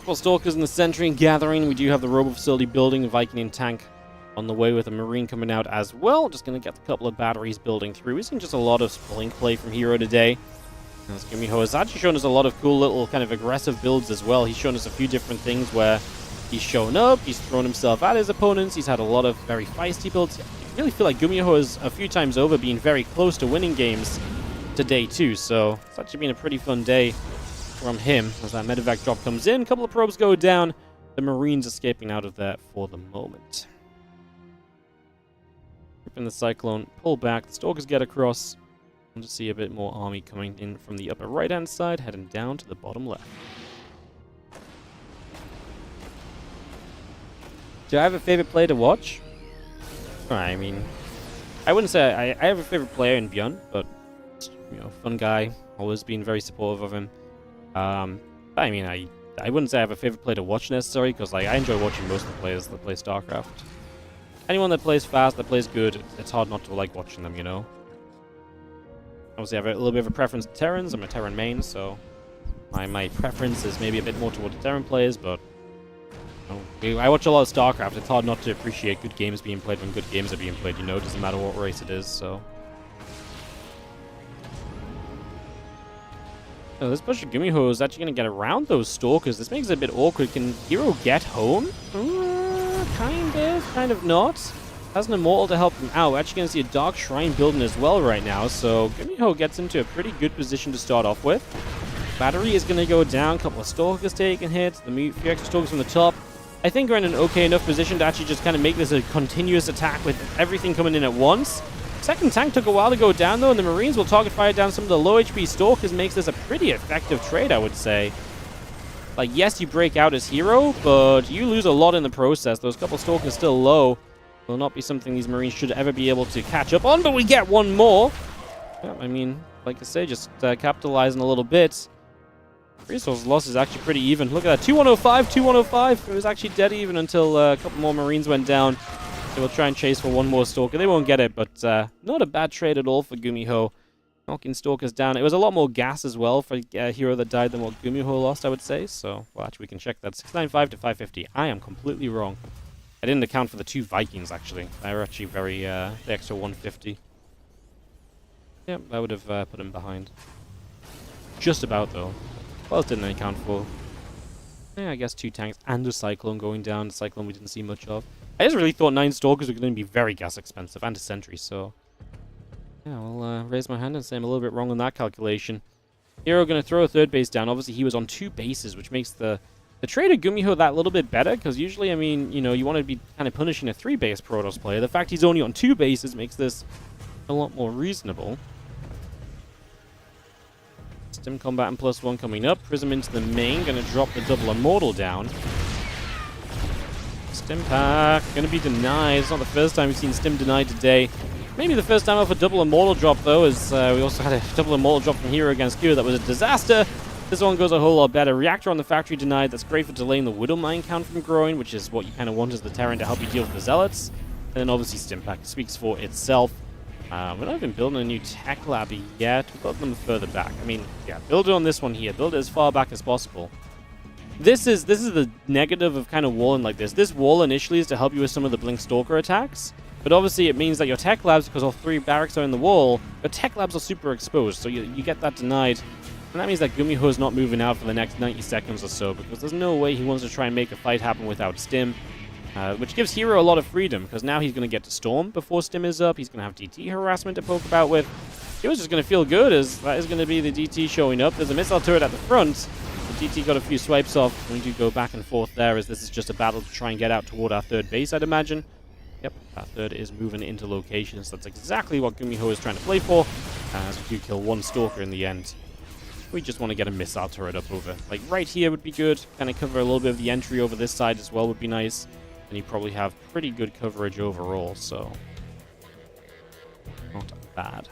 Well, Stalkers in the Sentry and Gathering. We do have the Robo Facility building, Viking and Tank on the way with a Marine coming out as well. Just going to get a couple of batteries building through. We've seen just a lot of blink play from Hero today. As Gumiho has actually shown us a lot of cool little kind of aggressive builds as well. He's shown us a few different things where he's shown up, he's thrown himself at his opponents, he's had a lot of very feisty builds. I really feel like Gumiho has a few times over been very close to winning games today too, so it's actually been a pretty fun day from him. As that medevac drop comes in, a couple of probes go down, the Marines escaping out of there for the moment. Ripping the Cyclone, pull back, the Stalkers get across. Want to see a bit more army coming in from the upper right-hand side, heading down to the bottom left. Do I have a favorite player to watch? I mean, I wouldn't say I have a favorite player in Bjorn, but, you know, fun guy, always been very supportive of him. I mean, I wouldn't say I have a favorite player to watch necessarily, because like I enjoy watching most of the players that play StarCraft. Anyone that plays fast, that plays good, it's hard not to like watching them, you know? Obviously, I have a little bit of a preference to Terrans. I'm a Terran main, so my preference is maybe a bit more toward the Terran players, but you know, I watch a lot of StarCraft. It's hard not to appreciate good games being played when good games are being played, you know? It doesn't matter what race it is, so... Oh, this push of Gumiho is actually going to get around those Stalkers. This makes it a bit awkward. Can Hero get home? Kind of not. Has an Immortal to help him out. We're actually going to see a Dark Shrine building as well right now, so Gumiho gets into a pretty good position to start off with. Battery is going to go down. A couple of Stalkers taking hits. The few extra Stalkers from the top. I think we're in an okay enough position to actually just kind of make this a continuous attack with everything coming in at once. Second tank took a while to go down, though, and the Marines will target fire down some of the low HP Stalkers. Makes this a pretty effective trade, I would say. Like, yes, you break out as Hero, but you lose a lot in the process. Those couple Stalkers still low. Will not be something these Marines should ever be able to catch up on, but we get one more. Yeah, I mean, like I say, just capitalizing a little bit. Resource loss is actually pretty even. Look at that, 2105, 2105. It was actually dead even until a couple more Marines went down. So we'll try and chase for one more Stalker. They won't get it, but not a bad trade at all for Gumiho. Knocking Stalkers down. It was a lot more gas as well for Hero that died than what Gumiho lost, I would say. So, well, actually, we can check that. 695 to 550. I am completely wrong. I didn't account for the 2 Vikings, actually. They were actually very, the extra 150. Yep, that would have put him behind. Just about, though. What else didn't I account for? Yeah, I guess 2 tanks and a Cyclone going down. The Cyclone we didn't see much of. I just really thought 9 Stalkers were going to be very gas expensive, and a Sentry, so... yeah, I'll raise my hand and say I'm a little bit wrong on that calculation. Hero going to throw a 3rd base down. Obviously, he was on 2 bases, which makes the trade of Gumiho that little bit better, because usually, I mean, you know, you want to be kind of punishing a 3-base Protoss player. The fact he's only on 2 bases makes this a lot more reasonable. Stim Combat and +1 coming up. Prism into the main. Going to drop the double Immortal down. Stim Pack going to be denied. It's not the first time we've seen Stim denied today. Maybe the first time off a double Immortal drop, though, as we also had a double Immortal drop from Hero against Kira. That was a disaster. This one goes a whole lot better. Reactor on the factory denied. That's great for delaying the Widow Mine count from growing, which is what you kind of want as the Terran to help you deal with the Zealots. And then obviously Stim Pack speaks for itself. We're not even building a new tech lab yet. We've got them further back. I mean, yeah, build it on this one here. Build it as far back as possible. This is the negative of kind of walling like this. This wall initially is to help you with some of the Blink Stalker attacks. But obviously it means that your tech labs, because all 3 barracks are in the wall, your tech labs are super exposed. So you get that denied. And that means that Gumiho is not moving out for the next 90 seconds or so, because there's no way he wants to try and make a fight happen without Stim. Which gives Hero a lot of freedom, because now he's going to get to Storm before Stim is up. He's going to have DT harassment to poke about with. Hero's just going to feel good, as that is going to be the DT showing up. There's a missile turret at the front. The DT got a few swipes off. We do go back and forth there, as this is just a battle to try and get out toward our 3rd base, I'd imagine. Yep, our 3rd is moving into location, so that's exactly what Gumiho is trying to play for. As we do kill 1 Stalker in the end. We just want to get a missile turret up over. Like, right here would be good. Kind of cover a little bit of the entry over this side as well would be nice. And you probably have pretty good coverage overall, so... not bad.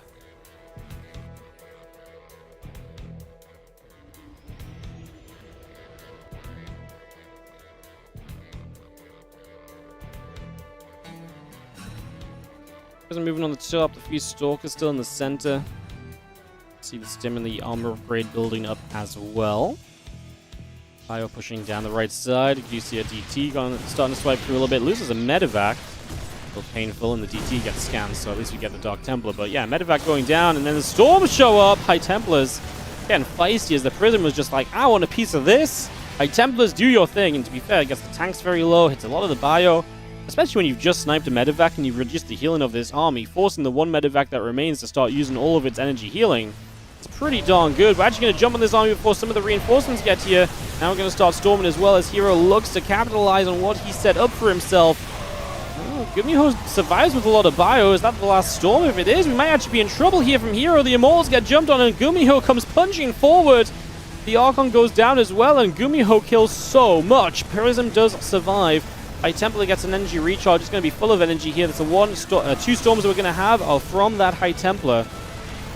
Moving on the top, the few Stalkers still in the center. See the Stim and the armor upgrade building up as well. Bio pushing down the right side. You see a DT starting to swipe through a little bit. Loses a Medevac. A little painful, and the DT gets scanned, so at least we get the Dark Templar. But yeah, Medevac going down, and then the Storms show up. High Templars getting feisty as the Prism was just like, I want a piece of this. High Templars, do your thing. And to be fair, it gets the tanks very low, hits a lot of the bio. Especially when you've just sniped a Medevac and you've reduced the healing of this army, forcing the 1 Medevac that remains to start using all of its energy healing. It's pretty darn good. We're actually going to jump on this army before some of the reinforcements get here. Now we're going to start storming as well, as Hero looks to capitalize on what he set up for himself. Oh, Gumiho survives with a lot of bio. Is that the last storm? If it is, we might actually be in trouble here from Hero. The Immortals get jumped on and Gumiho comes punching forward. The Archon goes down as well and Gumiho kills so much. Prism does survive. High Templar gets an energy recharge. It's going to be full of energy here. That's the 2 storms that we're going to have are from that High Templar.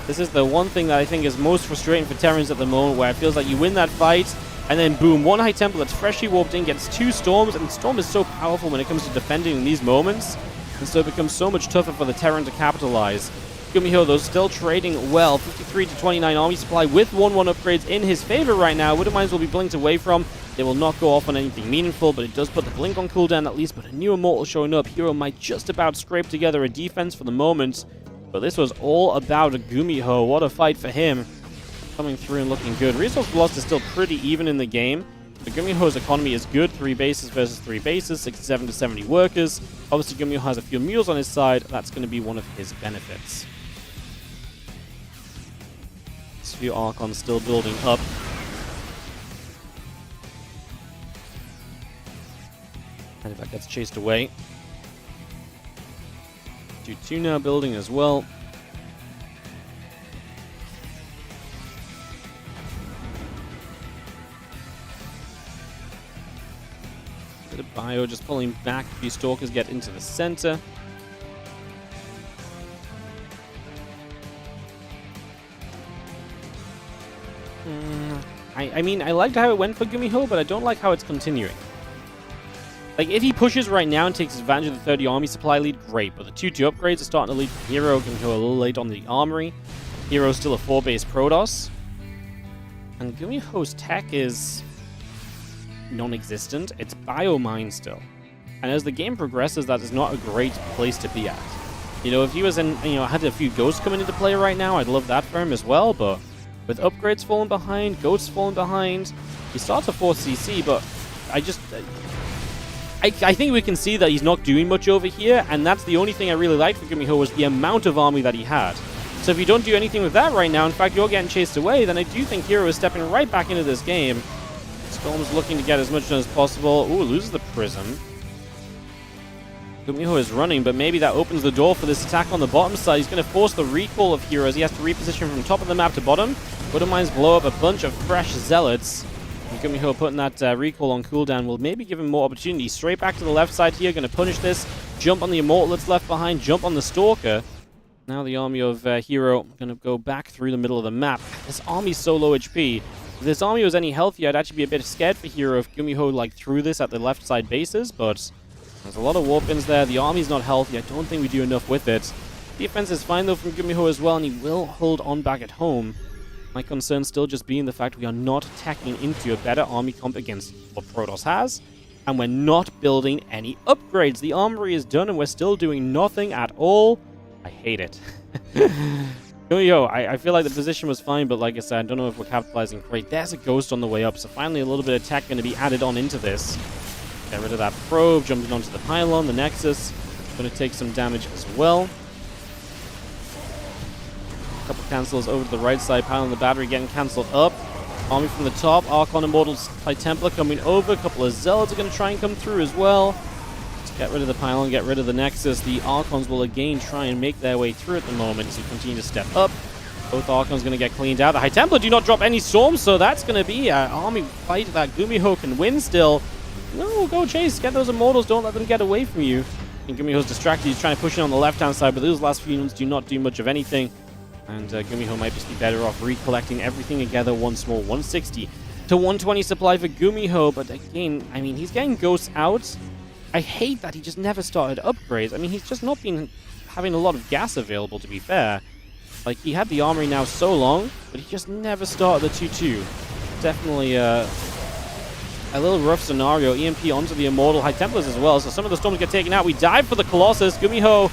This is the one thing that I think is most frustrating for Terrans at the moment, where it feels like you win that fight, and then boom, 1 High Templar that's freshly warped in gets 2 storms, and Storm is so powerful when it comes to defending in these moments, and so it becomes so much tougher for the Terran to capitalize. Gumiho, though, still trading well. 53 to 29 army supply with 1-1 upgrades in his favor right now. Widow Mines will be blinked away from. They will not go off on anything meaningful, but it does put the blink on cooldown at least. But a new Immortal showing up. Hero might just about scrape together a defense for the moment. But this was all about Gumiho. What a fight for him. Coming through and looking good. Resource velocity is still pretty even in the game. But Gumiho's economy is good. 3 bases versus 3 bases. 67 to 70 workers. Obviously, Gumiho has a few mules on his side. That's going to be one of his benefits. This few Archons still building up. And that gets chased away. 2-2 now building as well. Bit of bio just pulling back. A few Stalkers get into the center. I mean, I liked how it went for Gumiho, but I don't like how it's continuing. Like, if he pushes right now and takes advantage of the 30 army supply lead, great. But the 2-2 upgrades are starting to lead from Hero. Can go a little late on the armory. Hero's still a 4-base Protoss. And Gumiho's tech is non-existent. It's Biomine still. And as the game progresses, that is not a great place to be at. You know, if he was in, you know, had a few ghosts coming into play right now, I'd love that for him as well, but with upgrades falling behind, ghosts falling behind, he starts a 4th CC, but I think we can see that he's not doing much over here, and that's the only thing I really liked for Gumiho was the amount of army that he had. So if you don't do anything with that right now, in fact, you're getting chased away, then I do think Hero is stepping right back into this game. Storm's looking to get as much done as possible. Ooh, loses the Prism. Gumiho is running, but maybe that opens the door for this attack on the bottom side. He's going to force the recall of Hero as he has to reposition from top of the map to bottom. Wooden Mines blow up a bunch of fresh Zealots. And Gumiho putting that recall on cooldown will maybe give him more opportunity. Straight back to the left side here, going to punish this. Jump on the Immortal that's left behind, jump on the Stalker. Now the army of Hero going to go back through the middle of the map. This army's so low HP. If this army was any healthier, I'd actually be a bit scared for Hero if Gumiho like threw this at the left side bases, but there's a lot of warpins there. The army's not healthy. I don't think we do enough with it. Defense is fine though from Gumiho as well, and he will hold on back at home. My concern still just being the fact we are not tacking into a better army comp against what Protoss has, and we're not building any upgrades. The armory is done and we're still doing nothing at all. I hate it. Gumiho, I feel like the position was fine, but like I said, I don't know if we're capitalizing great. There's a ghost on the way up, so finally a little bit of tech going to be added on into this. Get rid of that probe, jumping onto the pylon, the Nexus. Going to take some damage as well. A couple cancels over to the right side, pylon the battery getting cancelled up. Army from the top, Archon Immortals, High Templar coming over. A couple of Zealots are going to try and come through as well. Get rid of the pylon, get rid of the Nexus. The Archons will again try and make their way through at the moment as we continue to step up. Both Archons going to get cleaned out. The High Templar do not drop any storms, so that's going to be an army fight that Gumiho can win still. No, go chase, get those Immortals, don't let them get away from you. And Gumiho's distracted, he's trying to push in on the left-hand side, but those last few units do not do much of anything. And Gumiho might just be better off recollecting everything together once more. 160 to 120 supply for Gumiho, but again, I mean, he's getting ghosts out. I hate that he just never started upgrades. I mean, he's just not been having a lot of gas available, to be fair. Like, he had the armory now so long, but he just never started the 2-2. Definitely a little rough scenario. EMP onto the Immortal, High Templars as well, so some of the storms get taken out. We dive for the Colossus. Gumiho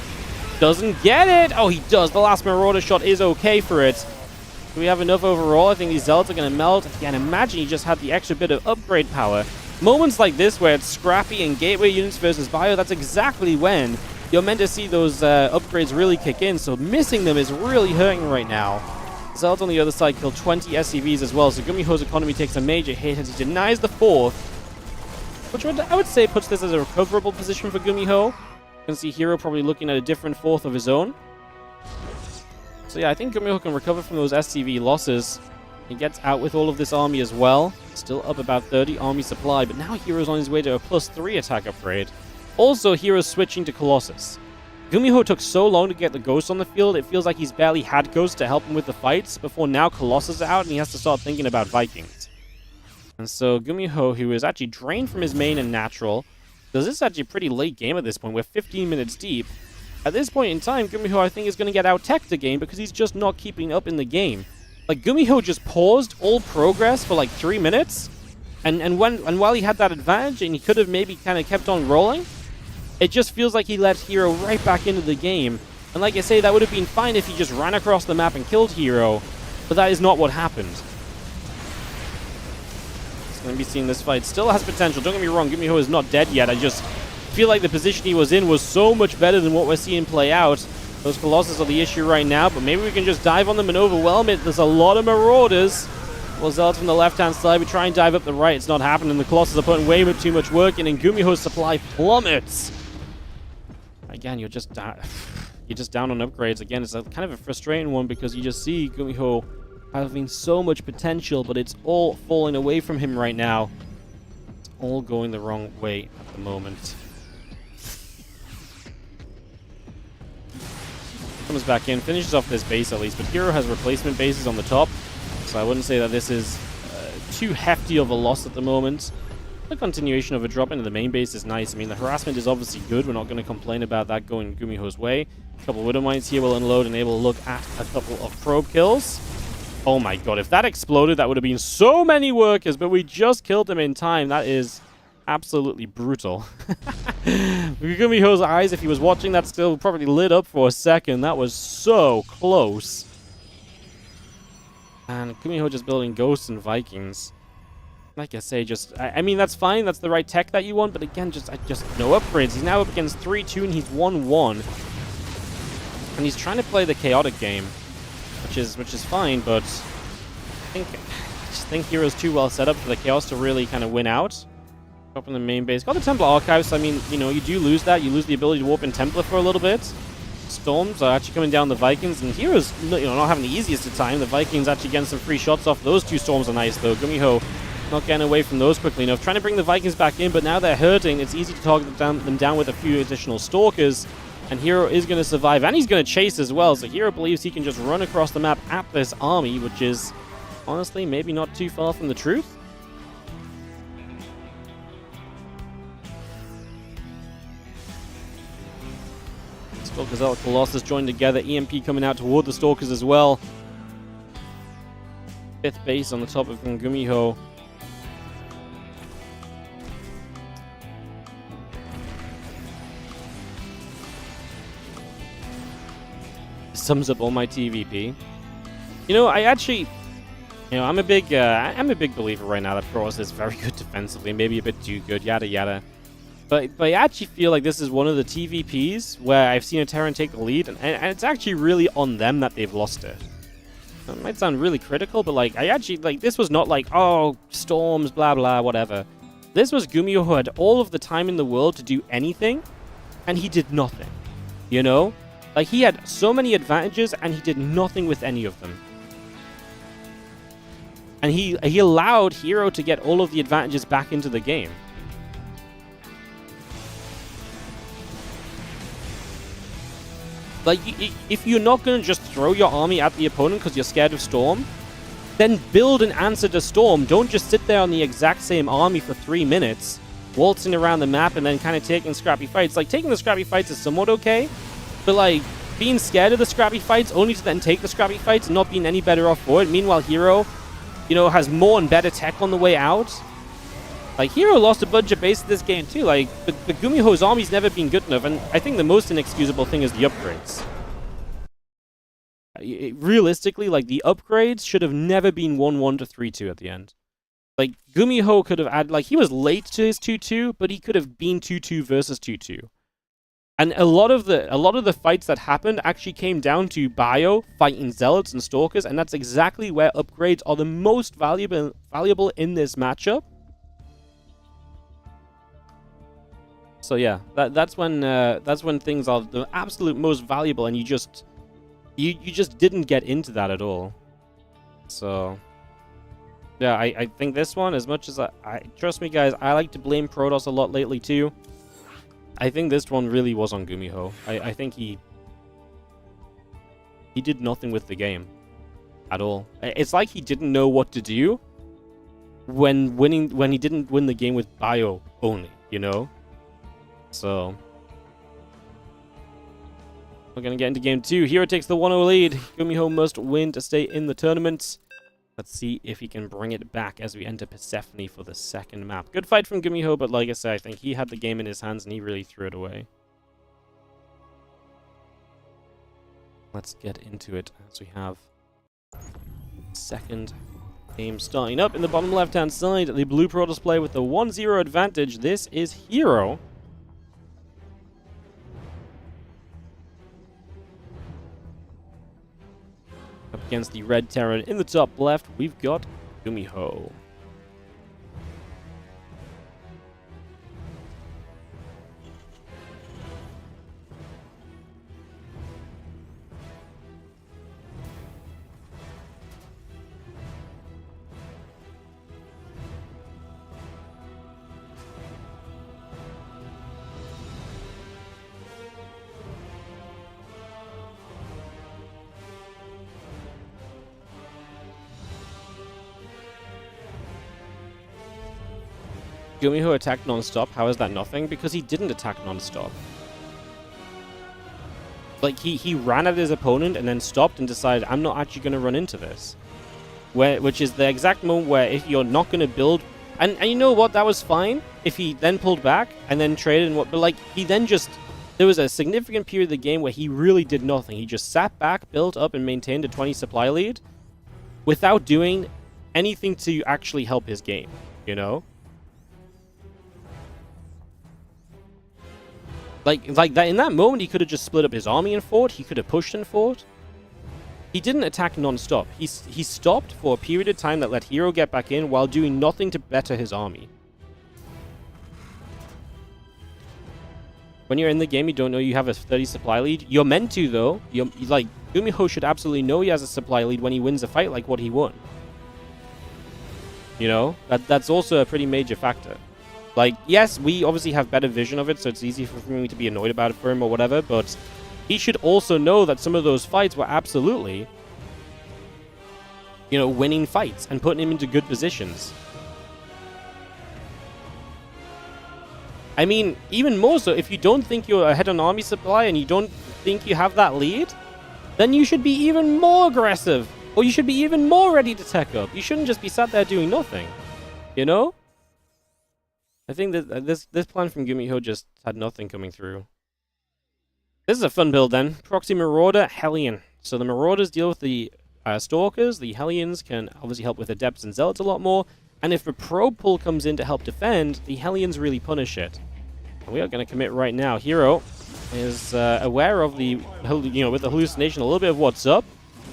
doesn't get it. Oh, he does. The last Marauder shot is okay for it. Do we have enough overall? I think these Zealots are going to melt. Again, imagine he just had the extra bit of upgrade power. Moments like this where it's scrappy and gateway units versus bio, that's exactly when you're meant to see those upgrades really kick in, so missing them is really hurting right now. Zealot on the other side killed 20 SCVs as well, so Gumiho's economy takes a major hit as he denies the 4th, which I would say puts this as a recoverable position for Gumiho. You can see Hero probably looking at a different 4th of his own. So yeah, I think Gumiho can recover from those SCV losses. He gets out with all of this army as well. Still up about 30 army supply, but now Hero's on his way to a +3 attack upgrade. Also, Hero's switching to Colossus. Gumiho took so long to get the Ghost on the field, it feels like he's barely had Ghosts to help him with the fights, before now Colossus are out and he has to start thinking about Vikings. And so Gumiho, who is actually drained from his main and natural, because this is actually a pretty late game at this point, we're 15 minutes deep. At this point in time, Gumiho I think is going to get out-teched again because he's just not keeping up in the game. Like, Gumiho just paused all progress for like 3 minutes, and while he had that advantage and he could have maybe kind of kept on rolling, it just feels like he let Hero right back into the game. And like I say, that would have been fine if he just ran across the map and killed Hero, but that is not what happened. It's going to be seeing this fight. Still has potential, don't get me wrong, Gumiho is not dead yet. I just feel like the position he was in was so much better than what we're seeing play out. Those Colossus are the issue right now, but maybe we can just dive on them and overwhelm it. There's a lot of Marauders. Well, Zealots from the left-hand side. We try and dive up the right. It's not happening. The Colossus are putting way too much work in, and Gumiho's supply plummets. Again, you're just down on upgrades. Again, it's a kind of a frustrating one because you just see Gumiho having so much potential, but it's all falling away from him right now. It's all going the wrong way at the moment. Comes back in, finishes off this base at least, but Hero has replacement bases on the top, so I wouldn't say that this is too hefty of a loss at the moment. The continuation of a drop into the main base is nice. I mean, the harassment is obviously good. We're not going to complain about that going Gumiho's way. A couple of Widow Mines here will unload and able to look at a couple of probe kills. Oh my god, if that exploded, that would have been so many workers, but we just killed them in time. That is absolutely brutal. Gumiho's eyes, if he was watching that still, probably lit up for a second. That was so close. And Gumiho just building Ghosts and Vikings. Like I say, I mean, that's fine. That's the right tech that you want. But again, just no upgrades. He's now up against 3-2 and he's 1-1. And he's trying to play the chaotic game, which is fine. But I just think Hero's too well set up for the Chaos to really kind of win out. Up in the main base. Got the Templar Archives. I mean, you know, you do lose that. You lose the ability to warp in Templar for a little bit. Storms are actually coming down the Vikings, and Hero's, you know, not having the easiest of time. The Vikings actually getting some free shots off. Those two Storms are nice, though. Gumiho not getting away from those quickly enough. Trying to bring the Vikings back in, but now they're hurting. It's easy to target them down with a few additional Stalkers, and Hero is going to survive, and he's going to chase as well. So Hero believes he can just run across the map at this army, which is, honestly, maybe not too far from the truth. Stalkers out, Colossus joined together. EMP coming out toward the Stalkers as well. 5th base on the top of Gumiho. Sums up all my TVP. You know, I actually, you know, I'm a big believer right now that Protoss is very good defensively, maybe a bit too good, yada yada. But I actually feel like this is one of the TVPs where I've seen a Terran take the lead, and it's actually really on them that they've lost it. It might sound really critical, but like, I actually, like, this was not like, oh, storms, blah blah, whatever. This was Gumiho who had all of the time in the world to do anything, and he did nothing. You know? Like, he had so many advantages, and he did nothing with any of them. And he allowed Hero to get all of the advantages back into the game. Like, if you're not going to just throw your army at the opponent because you're scared of Storm, then build an answer to Storm. Don't just sit there on the exact same army for 3 minutes, waltzing around the map and then kind of taking scrappy fights. Like, taking the scrappy fights is somewhat okay, but, like, being scared of the scrappy fights only to then take the scrappy fights and not being any better off for it. Meanwhile, Hero, you know, has more and better tech on the way out. Like, Hero lost a bunch of base this game too. Like, but Gumiho's army's never been good enough, and I think the most inexcusable thing is the upgrades. Realistically, like, the upgrades should have never been 1-1 to 3-2 at the end. Like, Gumiho could have added, like, he was late to his 2-2, but he could have been 2-2 versus 2-2. And a lot of the fights that happened actually came down to Bio fighting Zealots and Stalkers, and that's exactly where upgrades are the most valuable in this matchup. So yeah, that's when things are the absolute most valuable, and you just didn't get into that at all. So yeah, I think this one, as much as I trust me guys, I like to blame Protoss a lot lately too. I think this one really was on Gumiho. I think he did nothing with the game at all. It's like he didn't know what to do when he didn't win the game with Bio only, you know? So we're gonna get into game 2. Hero takes the 1-0 lead. Gumiho must win to stay in the tournament. Let's see if he can bring it back as we enter Persephone for the second map. Good fight from Gumiho, but like I said, I think he had the game in his hands and he really threw it away. Let's get into it as we have second game starting up. In the bottom left-hand side, the blue Protoss play with the 1-0 advantage. This is Hero. Up against the red Terran in the top left, we've got Gumiho. Gumiho attacked non-stop. How is that nothing? Because he didn't attack non-stop. Like, he ran at his opponent and then stopped and decided, I'm not actually going to run into this. Which is the exact moment where if you're not going to build... And you know what? That was fine. if he then pulled back and then traded and what, but like he then just, there was a significant period of the game where he really did nothing. He just sat back, built up, and maintained a 20 supply lead without doing anything to actually help his game, you know? Like that, in that moment, he could have just split up his army and fought. He could have pushed and fought. He didn't attack non-stop. He stopped for a period of time that let Hero get back in while doing nothing to better his army. When you're in the game, you don't know you have a 30 supply lead. You're meant to, though. Like, Gumiho should absolutely know he has a supply lead when he wins a fight like what he won. You know? That's also a pretty major factor. Like, yes, we obviously have better vision of it, so it's easy for me to be annoyed about it for him or whatever, but he should also know that some of those fights were absolutely, you know, winning fights and putting him into good positions. I mean, even more so, if you don't think you're ahead on army supply and you don't think you have that lead, then you should be even more aggressive, or you should be even more ready to tech up. You shouldn't just be sat there doing nothing, you know? I think that this plan from Gumiho just had nothing coming through. This is a fun build then. Proxy Marauder, Hellion. So the Marauders deal with the Stalkers. The Hellions can obviously help with Adepts and Zealots a lot more. And if a probe pull comes in to help defend, the Hellions really punish it. And we are going to commit right now. Hero is aware of the, you know, with the hallucination, a little bit of what's up.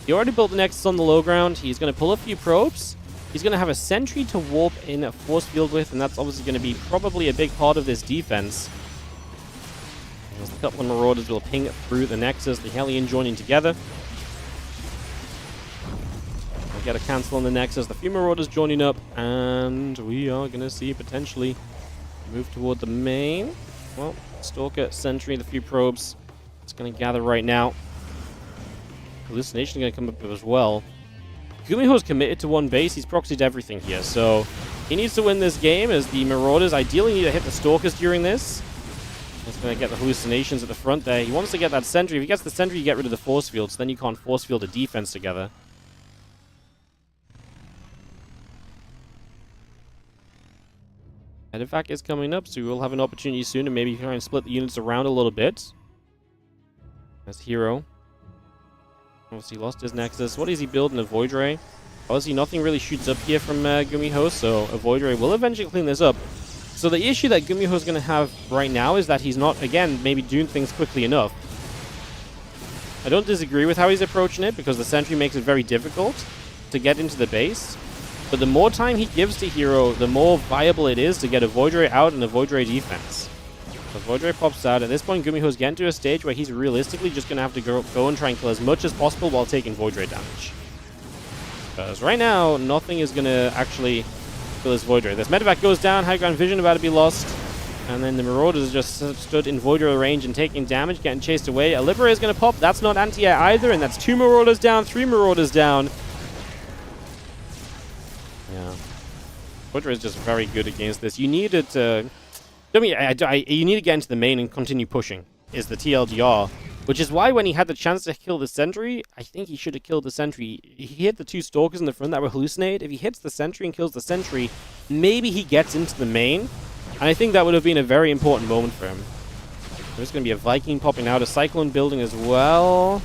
He already built the Nexus on the low ground. He's going to pull a few probes. He's going to have a sentry to warp in a force field with, and that's obviously going to be probably a big part of this defense. As a couple of Marauders will ping through the Nexus, the Hellion joining together. We'll get a cancel on the Nexus, the few Marauders joining up, and we are going to see potentially move toward the main. Well, Stalker, Sentry, the few probes. It's going to gather right now. Hallucination going to come up as well. Gumiho's committed to one base. He's proxied everything here, so he needs to win this game as the Marauders ideally need to hit the Stalkers during this. He's going to get the hallucinations at the front there. He wants to get that sentry. If he gets the sentry, you get rid of the force field, so then you can't force field a defense together. Edivac is coming up, so we will have an opportunity soon to maybe try and split the units around a little bit. As Hero obviously lost his Nexus. What does he build in a Void Ray? Obviously nothing really shoots up here from Gumiho, so a Void Ray will eventually clean this up. So the issue that Gumiho is going to have right now is that he's not, again, maybe doing things quickly enough. I don't disagree with how he's approaching it, because the sentry makes it very difficult to get into the base. But the more time he gives to Hero, the more viable it is to get a Void Ray out and a Void Ray defense. The Void Ray pops out. At this point, Gumiho's getting to a stage where he's realistically just going to have to go and try and kill as much as possible while taking Void Ray damage. Because right now, nothing is going to actually kill this Void Ray. This Medevac goes down, high ground vision about to be lost. And then the Marauders just stood in Void Ray range and taking damage, getting chased away. A Liberator is going to pop. That's not anti-air either, and that's 2 Marauders down, 3 Marauders down. Yeah. Void Ray is just very good against this. You needed to... I mean, you need to get into the main and continue pushing, is the TLDR. Which is why when he had the chance to kill the sentry, I think he should have killed the sentry. He hit the 2 Stalkers in the front that were hallucinated. If he hits the sentry and kills the sentry, maybe he gets into the main. And I think that would have been a very important moment for him. There's going to be a Viking popping out, a Cyclone building as well.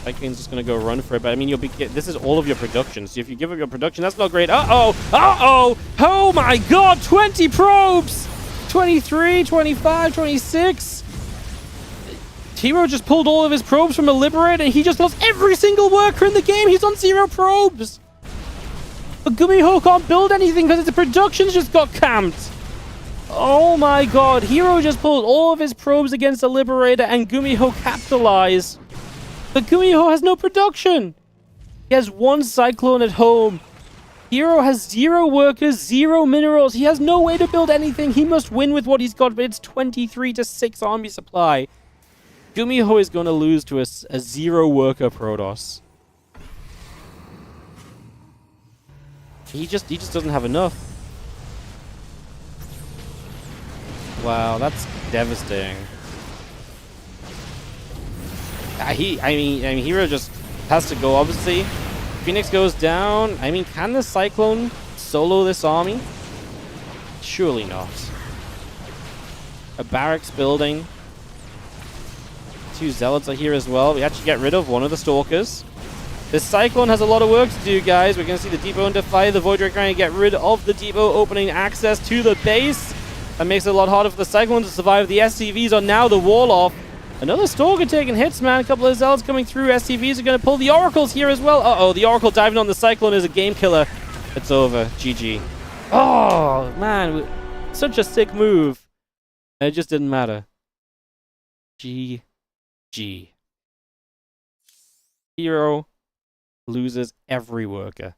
Viking's just going to go run for it, but I mean, this is all of your production. So if you give up your production, that's not great. Uh-oh! Uh-oh! Oh my god! 20 probes! 23, 25, 26. Hero just pulled all of his probes from a Liberator, and he just lost every single worker in the game. He's on 0 probes. But Gumiho can't build anything because his productions just got camped. Oh my god. Hero just pulled all of his probes against a Liberator, and Gumiho capitalized. But Gumiho has no production. He has 1 Cyclone at home. Hero has 0 workers, 0 minerals. He has no way to build anything. He must win with what he's got, but it's 23-6 army supply. Gumiho is going to lose to a 0 worker Protoss. He just doesn't have enough. Wow, that's devastating. I mean, Hero just has to go, obviously. Phoenix goes down. I mean, can the Cyclone solo this army? Surely not. A barracks building. 2 zealots are here as well. We actually get rid of one of the stalkers. This Cyclone has a lot of work to do, guys. We're going to see the depot under fire. The Void Ray trying to get rid of the depot, opening access to the base. That makes it a lot harder for the Cyclone to survive. The SCVs are now the wall off. Another Stalker taking hits, man. A couple of Zealots coming through. SCVs are going to pull the Oracles here as well. Uh-oh, the Oracle diving on the Cyclone is a game killer. It's over. GG. Oh, man. Such a sick move. And it just didn't matter. GG. Hero loses every worker.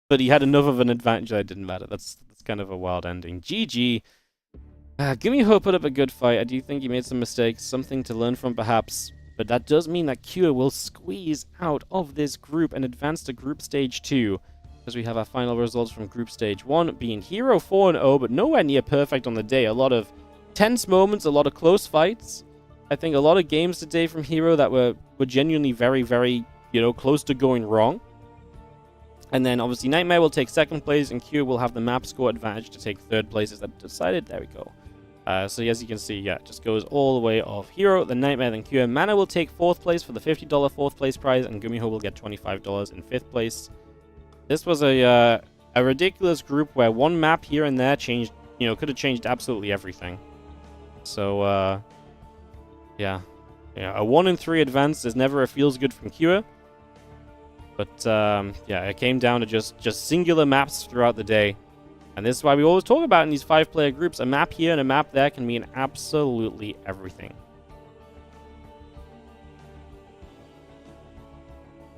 But he had enough of an advantage that it didn't matter. That's kind of a wild ending. GG. Gumiho put up a good fight. I do think he made some mistakes. Something to learn from, perhaps. But that does mean that Cure will squeeze out of this group and advance to Group Stage 2. As we have our final results from Group Stage 1, being Hero 4-0, but nowhere near perfect on the day. A lot of tense moments, a lot of close fights. I think a lot of games today from Hero that were genuinely very, very, close to going wrong. And then, obviously, Nightmare will take 2nd place, and Q will have the map score advantage to take 3rd place. Is that decided? There we go. So, as you can see, yeah, it just goes all the way off Hero, then Nightmare, then Q. Mana will take 4th place for the $50 4th place prize, and Gumiho will get $25 in 5th place. This was a ridiculous group where one map here and there changed, could have changed absolutely everything. So, yeah, a 1-3 advance is never a feels good from Q. But, yeah, it came down to just singular maps throughout the day. And this is why we always talk about in these 5-player groups, a map here and a map there can mean absolutely everything.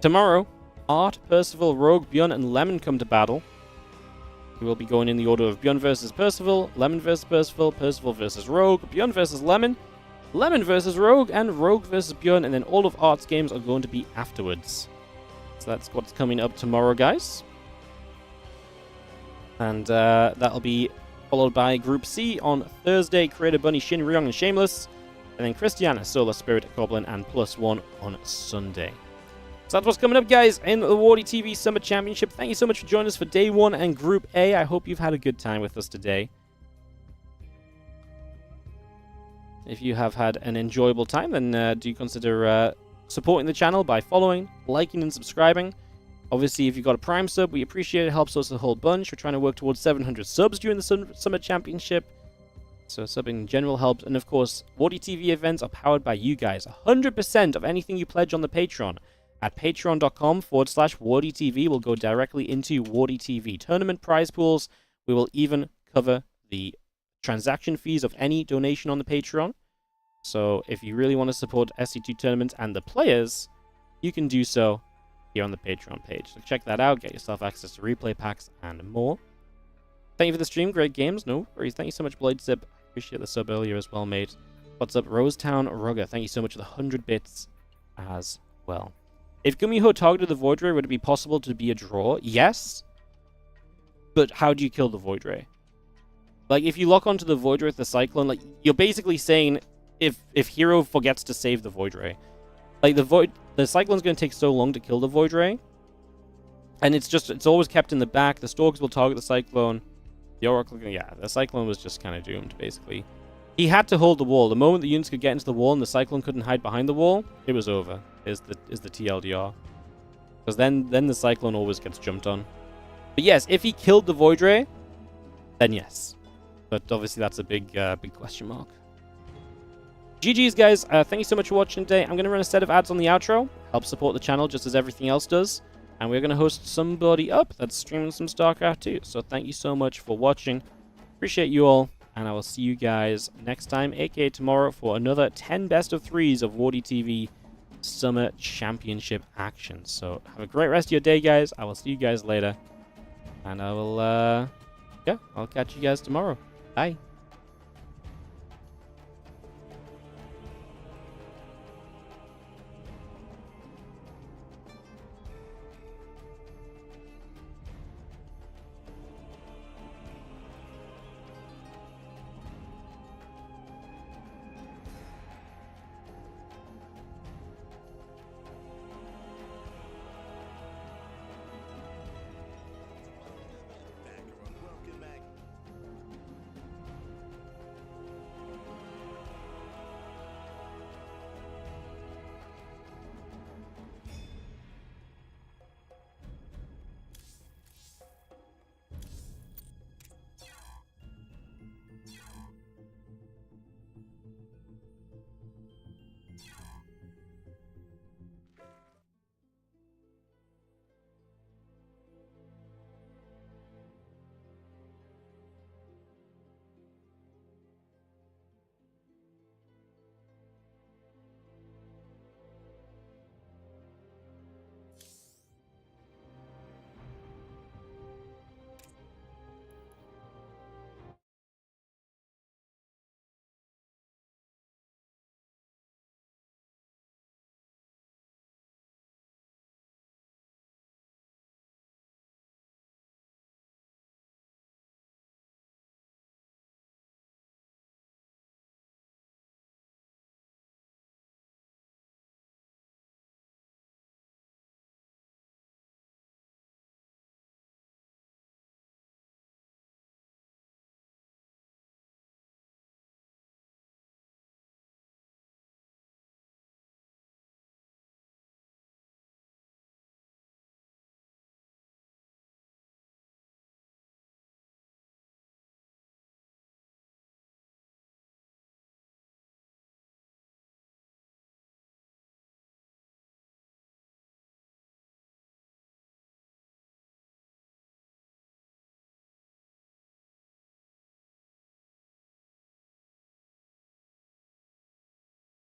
Tomorrow, Art, Percival, Rogue, Bjorn, and Lemon come to battle. We will be going in the order of Bjorn versus Percival, Lemon versus Percival, Percival versus Rogue, Bjorn versus Lemon, Lemon versus Rogue, and Rogue versus Bjorn, and then all of Art's games are going to be afterwards. So that's what's coming up tomorrow, guys. And that'll be followed by Group C on Thursday. Creator Bunny, Shin, Ryong, and Shameless. And then Christiana, Solar, Spirit, Goblin, and +1 on Sunday. So that's what's coming up, guys, in the WardiTV Summer Championship. Thank you so much for joining us for Day 1 and Group A. I hope you've had a good time with us today. If you have had an enjoyable time, then do consider supporting the channel by following, liking, and subscribing. Obviously, if you've got a Prime sub, we appreciate it. It helps us a whole bunch. We're trying to work towards 700 subs during the Summer Championship. So subbing in general helps. And of course, WardiTV events are powered by you guys. 100% of anything you pledge on the Patreon at patreon.com/WardiTV will go directly into WardiTV tournament prize pools. We will even cover the transaction fees of any donation on the Patreon. So if you really want to support SC2 tournaments and the players, you can do so here on the Patreon page. So check that out, get yourself access to replay packs and more. Thank you for the stream, great games, no worries. Thank you so much, Bladesip. Appreciate the sub earlier as well, mate. What's up, Rosetown Rugger? Thank you so much for the 100 bits as well. If Gumiho targeted the Void Ray, would it be possible to be a draw? Yes. But how do you kill the Void Ray? Like, if you lock onto the Void Ray with the Cyclone, like, you're basically saying if Hero forgets to save the Void Ray. Like, the Cyclone's going to take so long to kill the Void Ray. And it's always kept in the back. The Stalkers will target the Cyclone. The Oracle, yeah, the Cyclone was just kind of doomed, basically. He had to hold the wall. The moment the units could get into the wall and the Cyclone couldn't hide behind the wall, it was over, is the TLDR. Because then the Cyclone always gets jumped on. But yes, if he killed the Void Ray, then yes. But obviously that's a big question mark. GG's, guys. Thank you so much for watching today. I'm going to run a set of ads on the outro. Help support the channel just as everything else does. And we're going to host somebody up that's streaming some StarCraft too. So thank you so much for watching. Appreciate you all. And I will see you guys next time, aka tomorrow, for another 10 best of 3s of WardiTV Summer Championship action. So have a great rest of your day, guys. I will see you guys later. And I will, yeah, I'll catch you guys tomorrow. Bye.